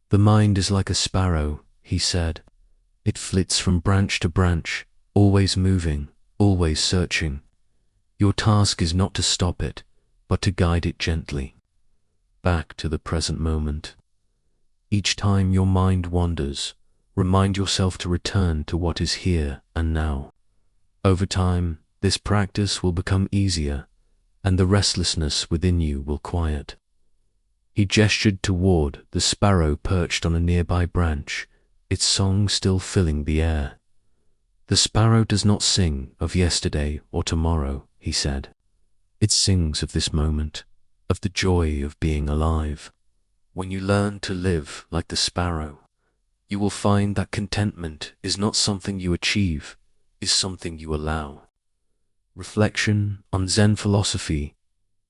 "The mind is like a sparrow," he said. "It flits from branch to branch, always moving, always searching. Your task is not to stop it, but to guide it gently back to the present moment. Each time your mind wanders, remind yourself to return to what is here and now. Over time, this practice will become easier, and the restlessness within you will quiet." He gestured toward the sparrow perched on a nearby branch, its song still filling the air. The sparrow does not sing of yesterday or tomorrow, he said. It sings of this moment, of the joy of being alive. When you learn to live like the sparrow, you will find that contentment is not something you achieve, is something you allow. Reflection on Zen philosophy.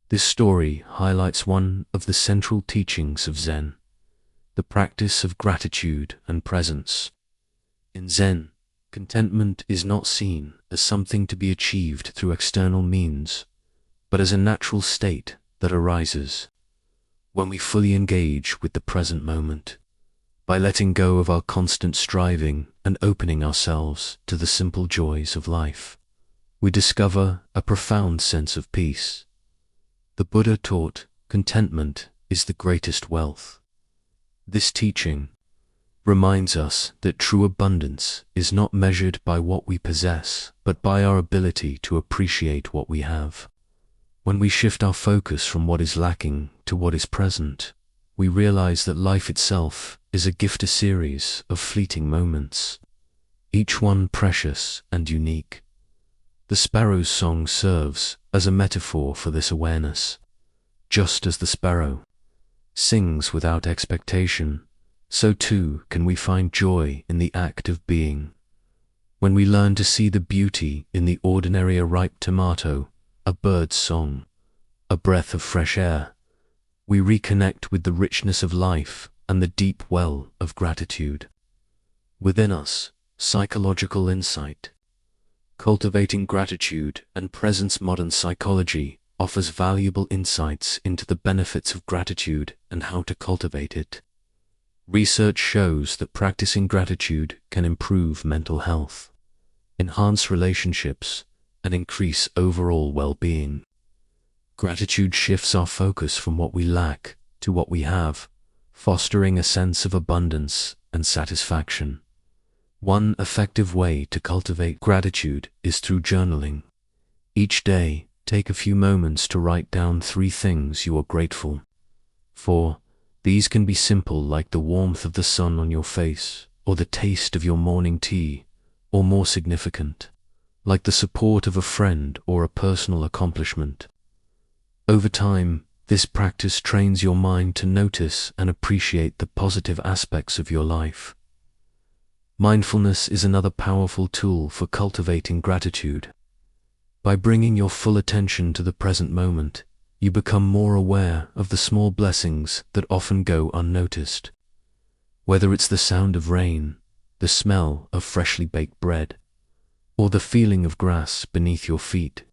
This story highlights one of the central teachings of Zen, the practice of gratitude and presence. In Zen, contentment is not seen as something to be achieved through external means, but as a natural state that arises when we fully engage with the present moment. By letting go of our constant striving and opening ourselves to the simple joys of life, we discover a profound sense of peace. The Buddha taught contentment is the greatest wealth. This teaching reminds us that true abundance is not measured by what we possess, but by our ability to appreciate what we have. When we shift our focus from what is lacking to what is present, we realize that life itself is a gift, a series of fleeting moments, each one precious and unique. The sparrow's song serves as a metaphor for this awareness. Just as the sparrow sings without expectation, so too can we find joy in the act of being. When we learn to see the beauty in the ordinary, a ripe tomato, a bird's song, a breath of fresh air, we reconnect with the richness of life and the deep well of gratitude within us. Psychological insight. Cultivating gratitude and presence. Modern psychology offers valuable insights into the benefits of gratitude and how to cultivate it. Research shows that practicing gratitude can improve mental health, enhance relationships, and increase overall well-being. Gratitude shifts our focus from what we lack to what we have, fostering a sense of abundance and satisfaction. One effective way to cultivate gratitude is through journaling. Each day, take a few moments to write down 3 things you are grateful for. These can be simple, like the warmth of the sun on your face, or the taste of your morning tea, or more significant, like the support of a friend or a personal accomplishment. Over time, this practice trains your mind to notice and appreciate the positive aspects of your life. Mindfulness is another powerful tool for cultivating gratitude. By bringing your full attention to the present moment, you become more aware of the small blessings that often go unnoticed. Whether it's the sound of rain, the smell of freshly baked bread, or the feeling of grass beneath your feet,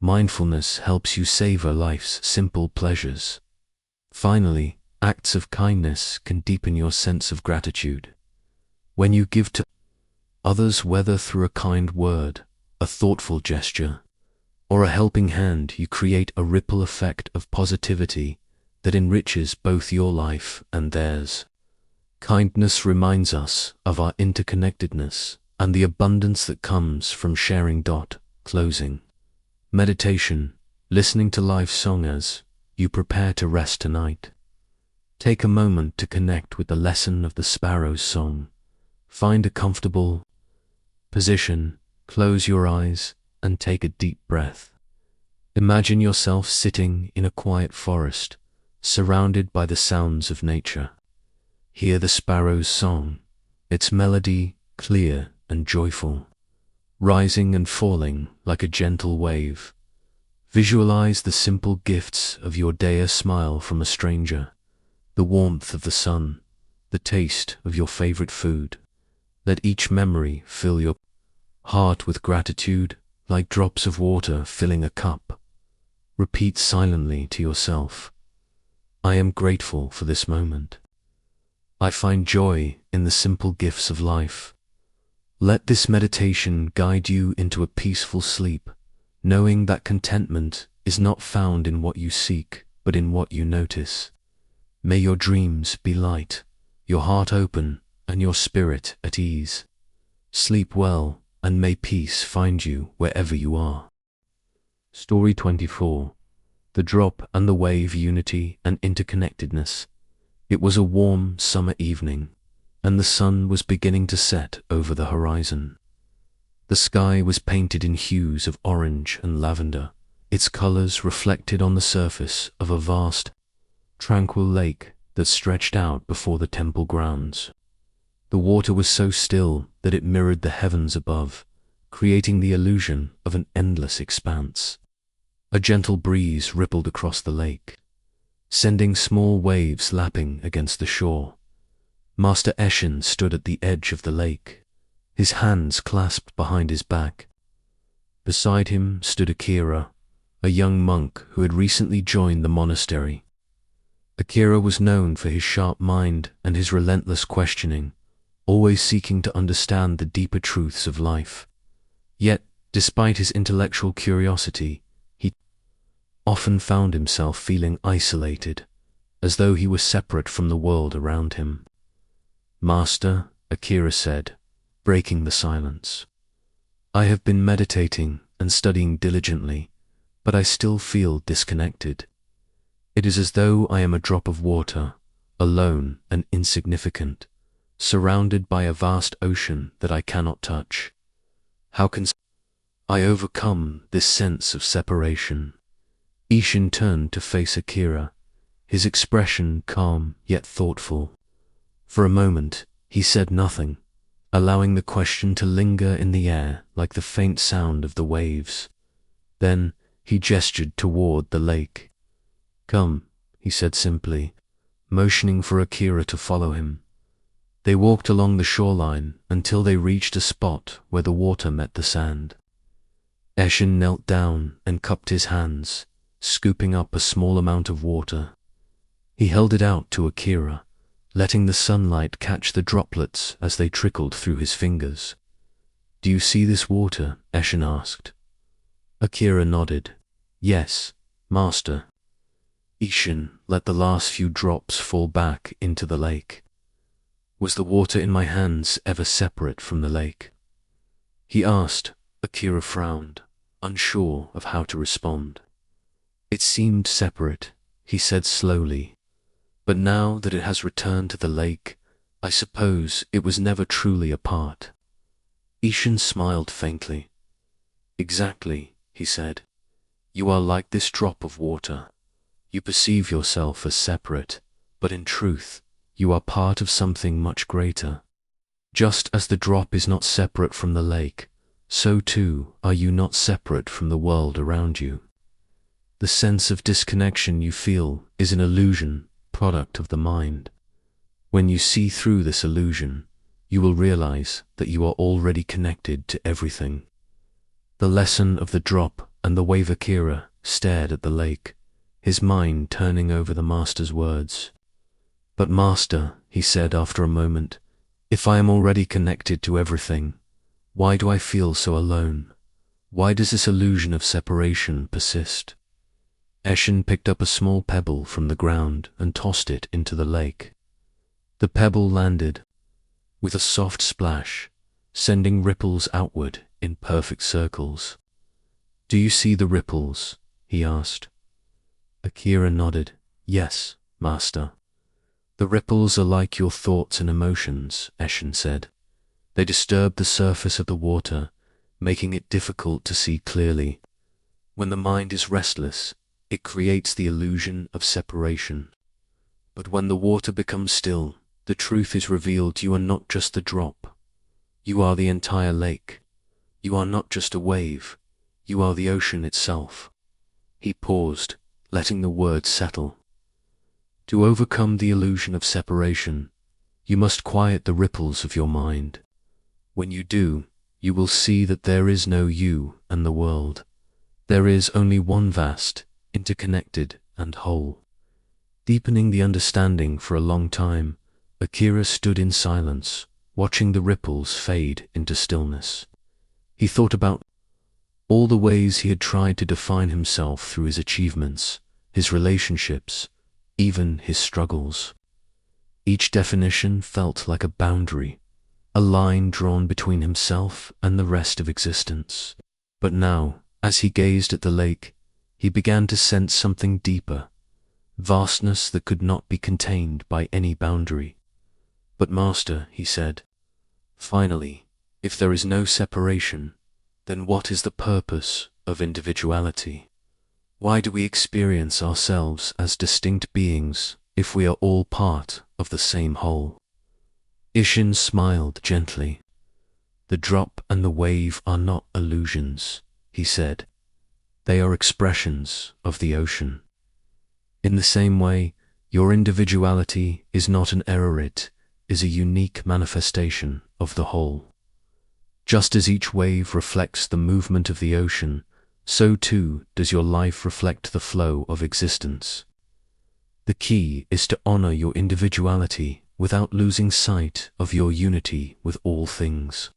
mindfulness helps you savor life's simple pleasures. Finally, acts of kindness can deepen your sense of gratitude. When you give to others, whether through a kind word, a thoughtful gesture, or a helping hand, you create a ripple effect of positivity that enriches both your life and theirs. Kindness reminds us of our interconnectedness and the abundance that comes from sharing. Closing. Meditation. Listening to life's song as you prepare to rest tonight. Take a moment to connect with the lesson of the sparrow's song. Find a comfortable position, close your eyes, and take a deep breath. Imagine yourself sitting in a quiet forest, surrounded by the sounds of nature. Hear the sparrow's song, its melody clear and joyful, rising and falling like a gentle wave. Visualize the simple gifts of your day: a smile from a stranger, the warmth of the sun, the taste of your favorite food. Let each memory fill your heart with gratitude, like drops of water filling a cup. Repeat silently to yourself, I am grateful for this moment. I find joy in the simple gifts of life. Let this meditation guide you into a peaceful sleep, knowing that contentment is not found in what you seek, but in what you notice. May your dreams be light, your heart open, and your spirit at ease. Sleep well, and may peace find you wherever you are. Story 24. The Drop and the Wave. Unity and Interconnectedness. It was a warm summer evening, and the sun was beginning to set over the horizon. The sky was painted in hues of orange and lavender, its colors reflected on the surface of a vast, tranquil lake that stretched out before the temple grounds. The water was so still that it mirrored the heavens above, creating the illusion of an endless expanse. A gentle breeze rippled across the lake, sending small waves lapping against the shore. Master Eshin stood at the edge of the lake, his hands clasped behind his back. Beside him stood Akira, a young monk who had recently joined the monastery. Akira was known for his sharp mind and his relentless questioning, always seeking to understand the deeper truths of life. Yet, despite his intellectual curiosity, he often found himself feeling isolated, as though he were separate from the world around him. "Master," Akira said, breaking the silence, "I have been meditating and studying diligently, but I still feel disconnected. It is as though I am a drop of water, alone and insignificant, surrounded by a vast ocean that I cannot touch. How can I overcome this sense of separation?" Ishin turned to face Akira, his expression calm yet thoughtful. For a moment, he said nothing, allowing the question to linger in the air like the faint sound of the waves. Then he gestured toward the lake. "Come," he said simply, motioning for Akira to follow him. They walked along the shoreline until they reached a spot where the water met the sand. Eshin knelt down and cupped his hands, scooping up a small amount of water. He held it out to Akira, letting the sunlight catch the droplets as they trickled through his fingers. "Do you see this water?" Eshin asked. Akira nodded. "Yes, Master." Ishin let the last few drops fall back into the lake. "Was the water in my hands ever separate from the lake?" he asked. Akira frowned, unsure of how to respond. "It seemed separate," he said slowly, "but now that it has returned to the lake, I suppose it was never truly apart." Ishin smiled faintly. "Exactly," he said. "You are like this drop of water. You perceive yourself as separate, but in truth, you are part of something much greater. Just as the drop is not separate from the lake, so too are you not separate from the world around you. The sense of disconnection you feel is an illusion, product of the mind. When you see through this illusion, you will realize that you are already connected to everything." The lesson of the drop and the wave. Akira stared at the lake, his mind turning over the master's words. "But Master," he said after a moment, "if I am already connected to everything, why do I feel so alone? Why does this illusion of separation persist?" Eshin picked up a small pebble from the ground and tossed it into the lake. The pebble landed with a soft splash, sending ripples outward in perfect circles. "Do you see the ripples?" he asked. Akira nodded. "Yes, Master." "The ripples are like your thoughts and emotions," Eshin said. "They disturb the surface of the water, making it difficult to see clearly. When the mind is restless, it creates the illusion of separation. But when the water becomes still, the truth is revealed. You are not just the drop. You are the entire lake. You are not just a wave. You are the ocean itself." He paused, letting the words settle. "To overcome the illusion of separation, you must quiet the ripples of your mind. When you do, you will see that there is no you and the world. There is only one vast, interconnected, and whole." Deepening the understanding for a long time, Akira stood in silence, watching the ripples fade into stillness. He thought about all the ways he had tried to define himself through his achievements, his relationships, even his struggles. Each definition felt like a boundary, a line drawn between himself and the rest of existence. But now, as he gazed at the lake, he began to sense something deeper, vastness that could not be contained by any boundary. "But Master," he said, "finally, If there is no separation, then what is the purpose of individuality? Why do we experience ourselves as distinct beings if we are all part of the same whole? Ishin smiled gently. The drop and the wave are not illusions, he said. They are expressions of the ocean. In the same way, your individuality is not an error, it is a unique manifestation of the whole. Just as each wave reflects the movement of the ocean, so too does your life reflect the flow of existence. The key is to honor your individuality without losing sight of your unity with all things.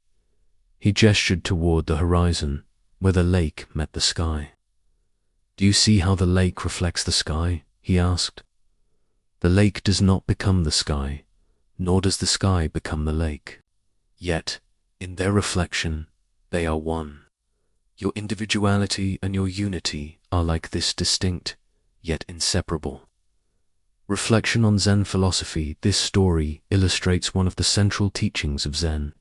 He gestured toward the horizon, where the lake met the sky. Do you see how the lake reflects the sky? He asked. The lake does not become the sky, nor does the sky become the lake. Yet, in their reflection, they are one. Your individuality and your unity are like this, distinct, yet inseparable. Reflection on Zen philosophy. This story illustrates one of the central teachings of Zen,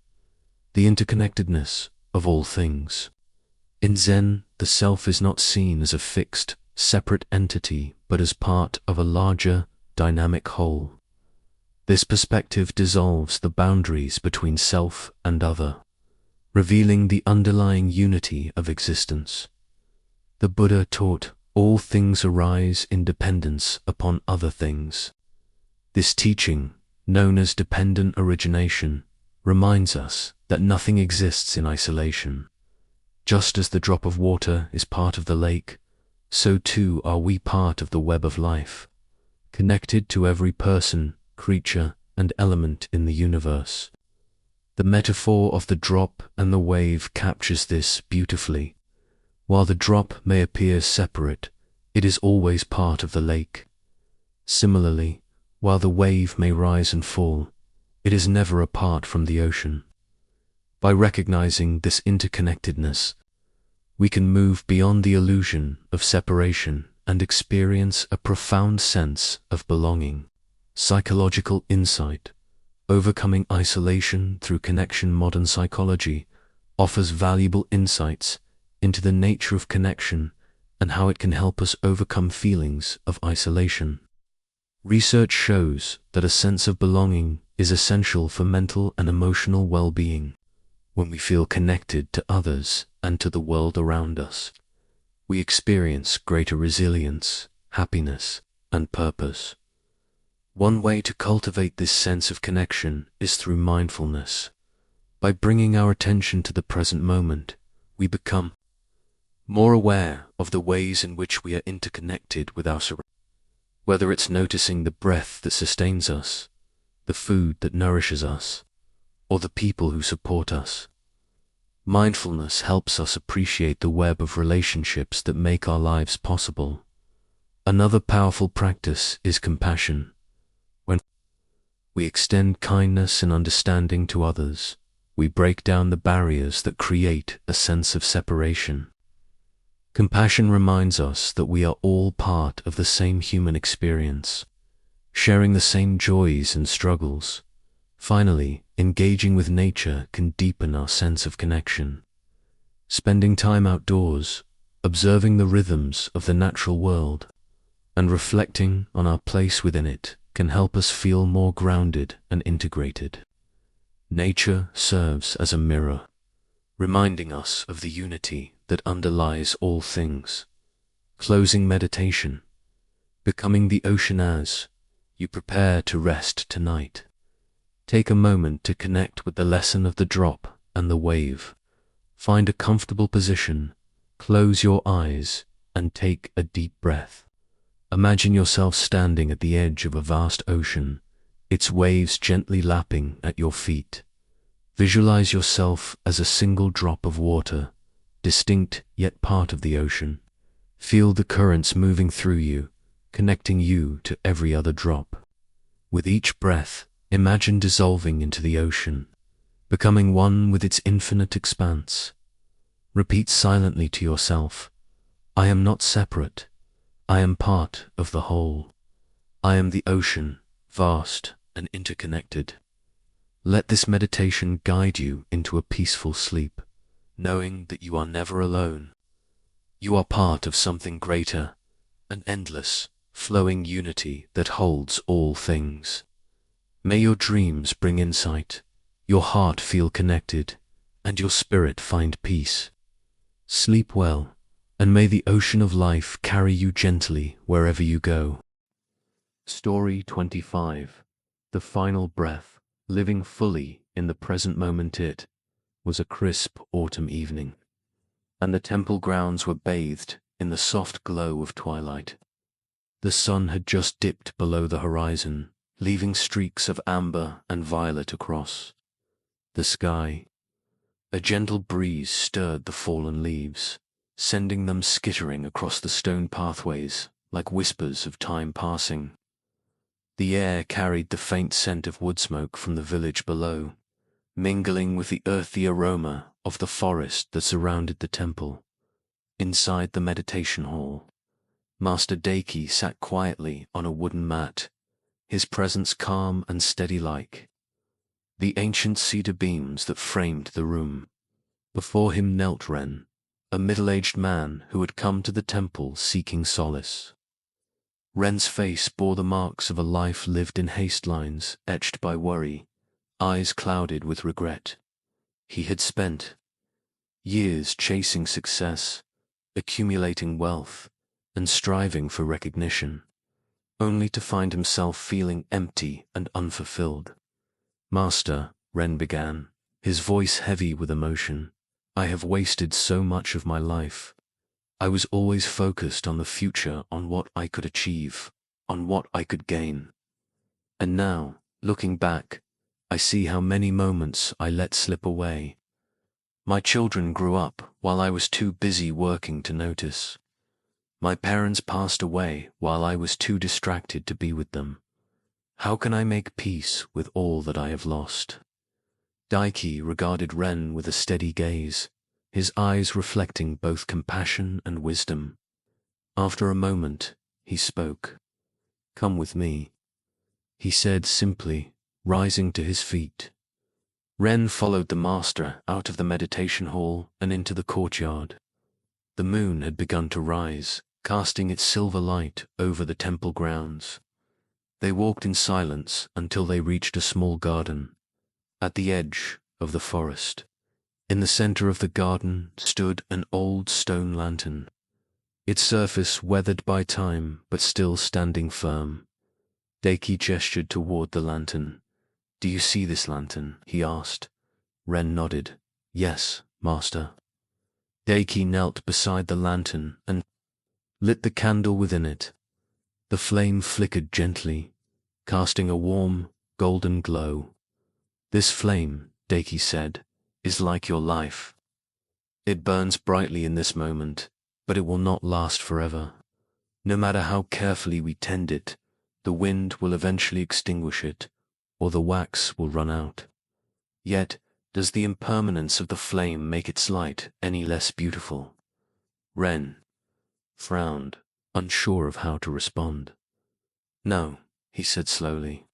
the interconnectedness of all things. In Zen, the self is not seen as a fixed, separate entity, but as part of a larger, dynamic whole. This perspective dissolves the boundaries between self and other, revealing the underlying unity of existence. The Buddha taught all things arise in dependence upon other things. This teaching, known as dependent origination, reminds us that nothing exists in isolation. Just as the drop of water is part of the lake, so too are we part of the web of life, connected to every person, creature, and element in the universe. The metaphor of the drop and the wave captures this beautifully. While the drop may appear separate, it is always part of the lake. Similarly, while the wave may rise and fall, it is never apart from the ocean. By recognizing this interconnectedness, we can move beyond the illusion of separation and experience a profound sense of belonging. Psychological insight, overcoming isolation through connection. Modern psychology offers valuable insights into the nature of connection and how it can help us overcome feelings of isolation. Research shows that a sense of belonging is essential for mental and emotional well-being. When we feel connected to others and to the world around us, we experience greater resilience, happiness, and purpose. One way to cultivate this sense of connection is through mindfulness. By bringing our attention to the present moment, we become more aware of the ways in which we are interconnected with our surroundings. Whether it's noticing the breath that sustains us, the food that nourishes us, or the people who support us. Mindfulness helps us appreciate the web of relationships that make our lives possible. Another powerful practice is compassion. When we extend kindness and understanding to others, we break down the barriers that create a sense of separation. Compassion reminds us that we are all part of the same human experience, sharing the same joys and struggles. Finally, engaging with nature can deepen our sense of connection. Spending time outdoors, observing the rhythms of the natural world, and reflecting on our place within it can help us feel more grounded and integrated. Nature serves as a mirror, reminding us of the unity that underlies all things. Closing meditation. Becoming the ocean as you prepare to rest tonight. Take a moment to connect with the lesson of the drop and the wave. Find a comfortable position, close your eyes, and take a deep breath. Imagine yourself standing at the edge of a vast ocean, its waves gently lapping at your feet. Visualize yourself as a single drop of water, distinct yet part of the ocean. Feel the currents moving through you, connecting you to every other drop. With each breath, imagine dissolving into the ocean, becoming one with its infinite expanse. Repeat silently to yourself, I am not separate. I am part of the whole. I am the ocean, vast and interconnected. Let this meditation guide you into a peaceful sleep, knowing that you are never alone. You are part of something greater, an endless, flowing unity that holds all things. May your dreams bring insight, your heart feel connected, and your spirit find peace. Sleep well, and may the ocean of life carry you gently wherever you go. Story 25. The Final Breath. Living fully in the present moment. It was a crisp autumn evening, and the temple grounds were bathed in the soft glow of twilight. The sun had just dipped below the horizon, leaving streaks of amber and violet across the sky. A gentle breeze stirred the fallen leaves, sending them skittering across the stone pathways like whispers of time passing. The air carried the faint scent of wood smoke from the village below, mingling with the earthy aroma of the forest that surrounded the temple. Inside the meditation hall, Master Daki sat quietly on a wooden mat, his presence calm and steady-like. The ancient cedar beams that framed the room. Before him knelt Ren, a middle-aged man who had come to the temple seeking solace. Ren's face bore the marks of a life lived in haste, lines etched by worry, eyes clouded with regret. He had spent years chasing success, accumulating wealth, and striving for recognition, only to find himself feeling empty and unfulfilled. "Master," Ren began, his voice heavy with emotion, "I have wasted so much of my life. I was always focused on the future, on what I could achieve, on what I could gain. And now, looking back, I see how many moments I let slip away. My children grew up while I was too busy working to notice. My parents passed away while I was too distracted to be with them. How can I make peace with all that I have lost?" Daiki regarded Ren with a steady gaze, his eyes reflecting both compassion and wisdom. After a moment, he spoke. "Come with me," he said simply, rising to his feet. Ren followed the master out of the meditation hall and into the courtyard. The moon had begun to rise, casting its silver light over the temple grounds. They walked in silence until they reached a small garden, at the edge of the forest. In the center of the garden stood an old stone lantern, its surface weathered by time but still standing firm. Daki gestured toward the lantern. "Do you see this lantern?" he asked. Ren nodded. "Yes, master." Daki knelt beside the lantern and lit the candle within it. The flame flickered gently, casting a warm, golden glow. "This flame," Daki said, "is like your life. It burns brightly in this moment, but it will not last forever. No matter how carefully we tend it, the wind will eventually extinguish it, or the wax will run out. Yet, does the impermanence of the flame make its light any less beautiful?" Ren frowned, unsure of how to respond. "No," he said slowly,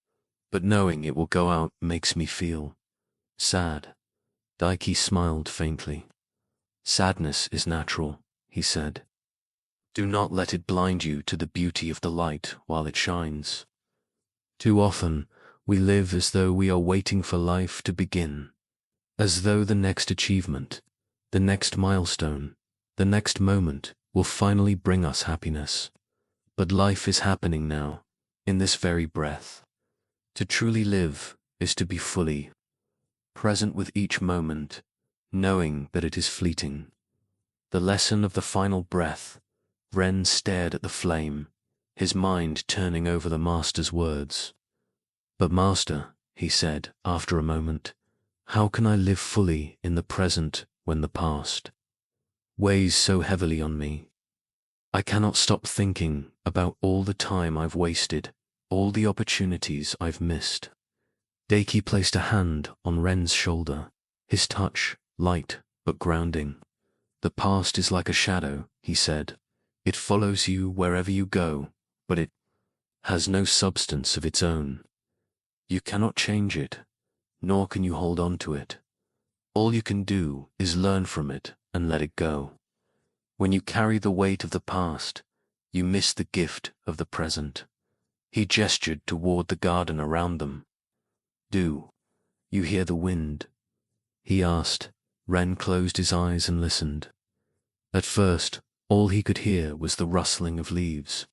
"but knowing it will go out makes me feel sad." Daiki smiled faintly. "Sadness is natural," he said. "Do not let it blind you to the beauty of the light while it shines. Too often, we live as though we are waiting for life to begin, as though the next achievement, the next milestone, the next moment will finally bring us happiness. But life is happening now, in this very breath. To truly live is to be fully present with each moment, knowing that it is fleeting." The lesson of the final breath. Ren stared at the flame, his mind turning over the master's words. "But master," he said after a moment, "how can I live fully in the present when the past weighs so heavily on me? I cannot stop thinking about all the time I've wasted, all the opportunities I've missed." Daki placed a hand on Ren's shoulder, his touch light but grounding. "The past is like a shadow," he said. "It follows you wherever you go, but it has no substance of its own. You cannot change it, nor can you hold on to it. All you can do is learn from it and let it go. When you carry the weight of the past, you miss the gift of the present. He gestured toward the garden around them. Do you hear the wind? He asked. Ren closed his eyes and listened. At first, all he could hear was the rustling of leaves.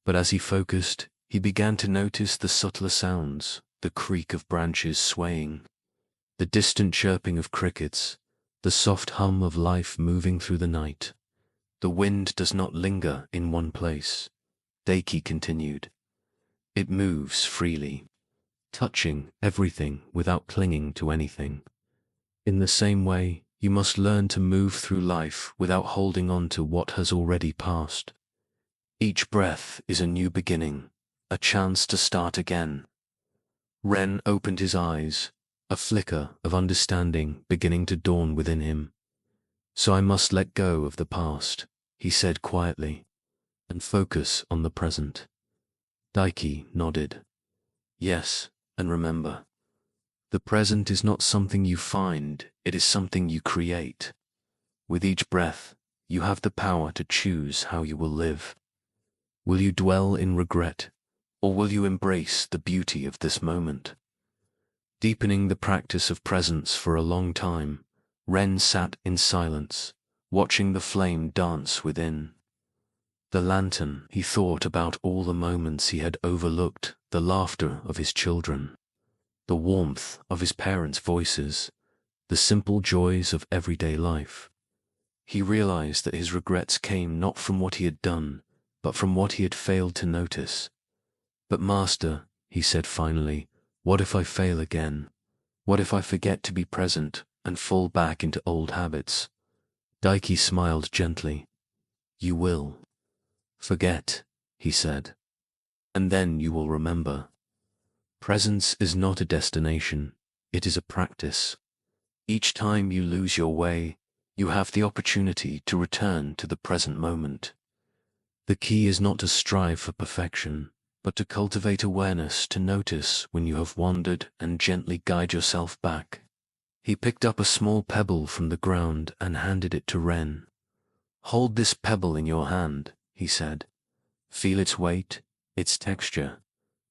But as he focused, he began to notice the subtler sounds, the creak of branches swaying, the distant chirping of crickets, the soft hum of life moving through the night. The wind does not linger in one place, Daiki continued. It moves freely, touching everything without clinging to anything. In the same way, you must learn to move through life without holding on to what has already passed. Each breath is a new beginning, a chance to start again. Ren opened his eyes, a flicker of understanding beginning to dawn within him. So I must let go of the past, he said quietly, and focus on the present. Daiki nodded. Yes, and remember, the present is not something you find, it is something you create. With each breath, you have the power to choose how you will live. Will you dwell in regret, or will you embrace the beauty of this moment? Deepening the practice of presence for a long time, Ren sat in silence, watching the flame dance within. The lantern, he thought about all the moments he had overlooked, the laughter of his children, the warmth of his parents' voices, the simple joys of everyday life. He realized that his regrets came not from what he had done, but from what he had failed to notice. But Master, he said finally, what if I fail again? What if I forget to be present and fall back into old habits? Daiki smiled gently. You will. Forget, he said, and then you will remember. Presence is not a destination, it is a practice. Each time you lose your way, you have the opportunity to return to the present moment. The key is not to strive for perfection, but to cultivate awareness, to notice when you have wandered and gently guide yourself back. He picked up a small pebble from the ground and handed it to Ren. Hold this pebble in your hand, he said. Feel its weight, its texture.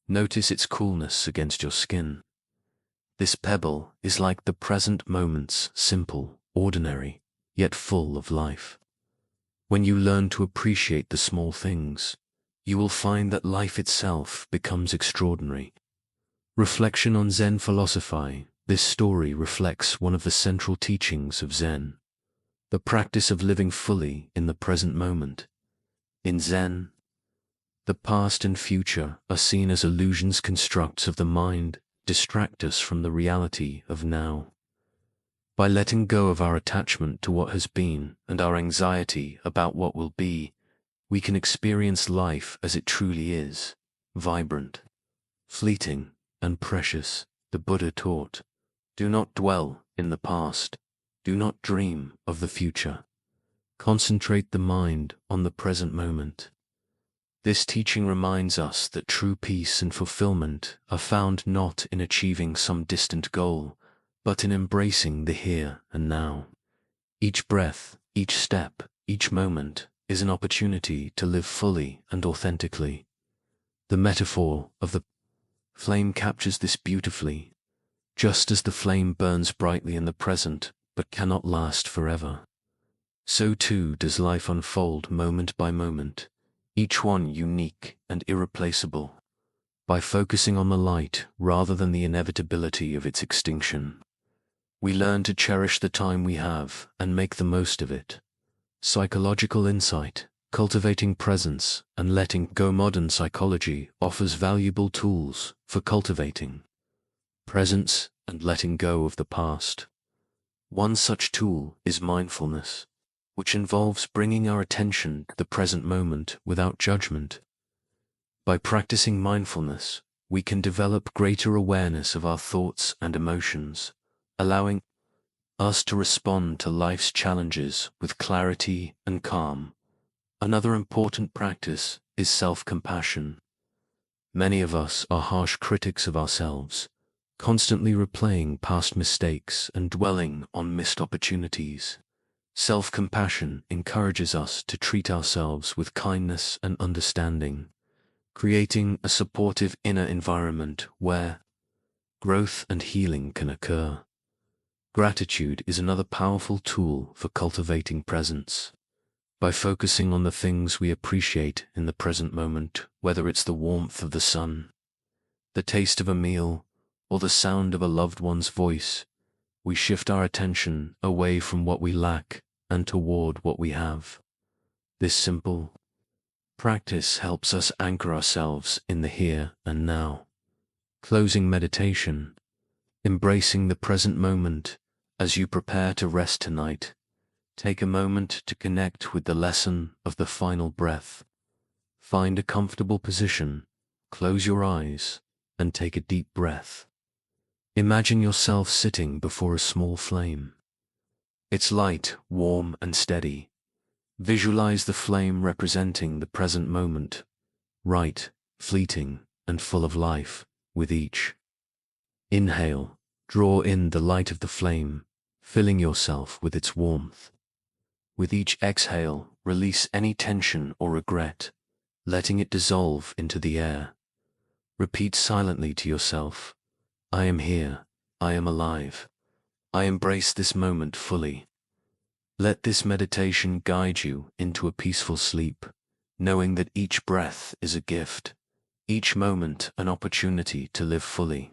Notice its coolness against your skin. This pebble is like the present moments, simple, ordinary, yet full of life. When you learn to appreciate the small things, you will find that life itself becomes extraordinary. Reflection on Zen philosophy. This story reflects one of the central teachings of Zen, the practice of living fully in the present moment. In Zen, the past and future are seen as illusions, constructs of the mind, distract us from the reality of now. By letting go of our attachment to what has been and our anxiety about what will be, we can experience life as it truly is, vibrant, fleeting, and precious. The Buddha taught, do not dwell in the past, do not dream of the future. Concentrate the mind on the present moment. This teaching reminds us that true peace and fulfillment are found not in achieving some distant goal, but in embracing the here and now. Each breath, each step, each moment is an opportunity to live fully and authentically. The metaphor of the flame captures this beautifully. Just as the flame burns brightly in the present but cannot last forever, so too does life unfold moment by moment, each one unique and irreplaceable. By focusing on the light rather than the inevitability of its extinction, we learn to cherish the time we have and make the most of it. Psychological insight, cultivating presence, and letting go. Modern psychology offers valuable tools for cultivating presence and letting go of the past. One such tool is mindfulness, which involves bringing our attention to the present moment without judgment. By practicing mindfulness, we can develop greater awareness of our thoughts and emotions, allowing us to respond to life's challenges with clarity and calm. Another important practice is self-compassion. Many of us are harsh critics of ourselves, constantly replaying past mistakes and dwelling on missed opportunities. Self-compassion encourages us to treat ourselves with kindness and understanding, creating a supportive inner environment where growth and healing can occur. Gratitude is another powerful tool for cultivating presence. By focusing on the things we appreciate in the present moment, whether it's the warmth of the sun, the taste of a meal, or the sound of a loved one's voice, we shift our attention away from what we lack and toward what we have. This simple practice helps us anchor ourselves in the here and now. Closing meditation, embracing the present moment as you prepare to rest tonight. Take a moment to connect with the lesson of the final breath. Find a comfortable position, close your eyes, and take a deep breath. Imagine yourself sitting before a small flame. It's light, warm, and steady. Visualize the flame representing the present moment, bright, fleeting, and full of life. With each inhale, draw in the light of the flame, filling yourself with its warmth. With each exhale, release any tension or regret, letting it dissolve into the air. Repeat silently to yourself, I am here, I am alive, I embrace this moment fully. Let this meditation guide you into a peaceful sleep, knowing that each breath is a gift, each moment an opportunity to live fully.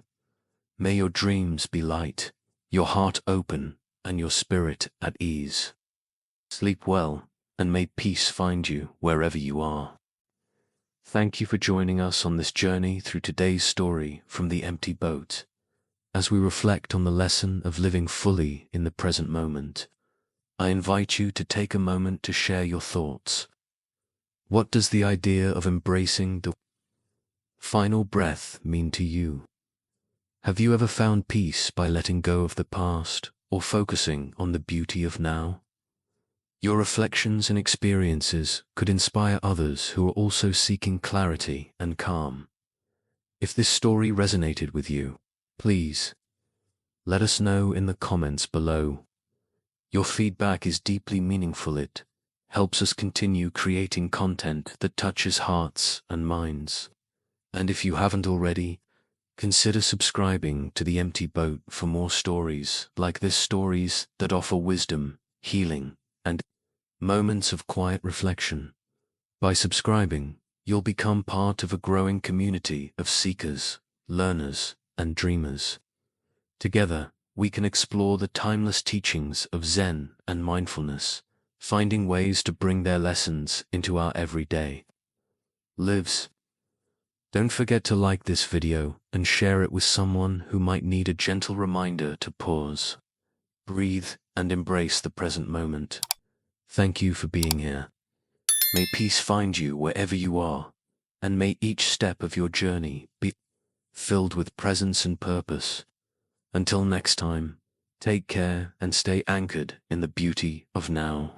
May your dreams be light, your heart open, and your spirit at ease. Sleep well, and may peace find you wherever you are. Thank you for joining us on this journey through today's story from the empty boat. As we reflect on the lesson of living fully in the present moment, I invite you to take a moment to share your thoughts. What does the idea of embracing the final breath mean to you? Have you ever found peace by letting go of the past or focusing on the beauty of now? Your reflections and experiences could inspire others who are also seeking clarity and calm. If this story resonated with you, please let us know in the comments below. Your feedback is deeply meaningful. It helps us continue creating content that touches hearts and minds. And if you haven't already, consider subscribing to The Empty Boat for more stories like this, stories that offer wisdom, healing, and moments of quiet reflection. By subscribing, you'll become part of a growing community of seekers, learners, and dreamers. Together, we can explore the timeless teachings of Zen and mindfulness, finding ways to bring their lessons into our everyday lives. Don't forget to like this video and share it with someone who might need a gentle reminder to pause, breathe, and embrace the present moment. Thank you for being here. May peace find you wherever you are, and may each step of your journey be filled with presence and purpose. Until next time, take care and stay anchored in the beauty of now.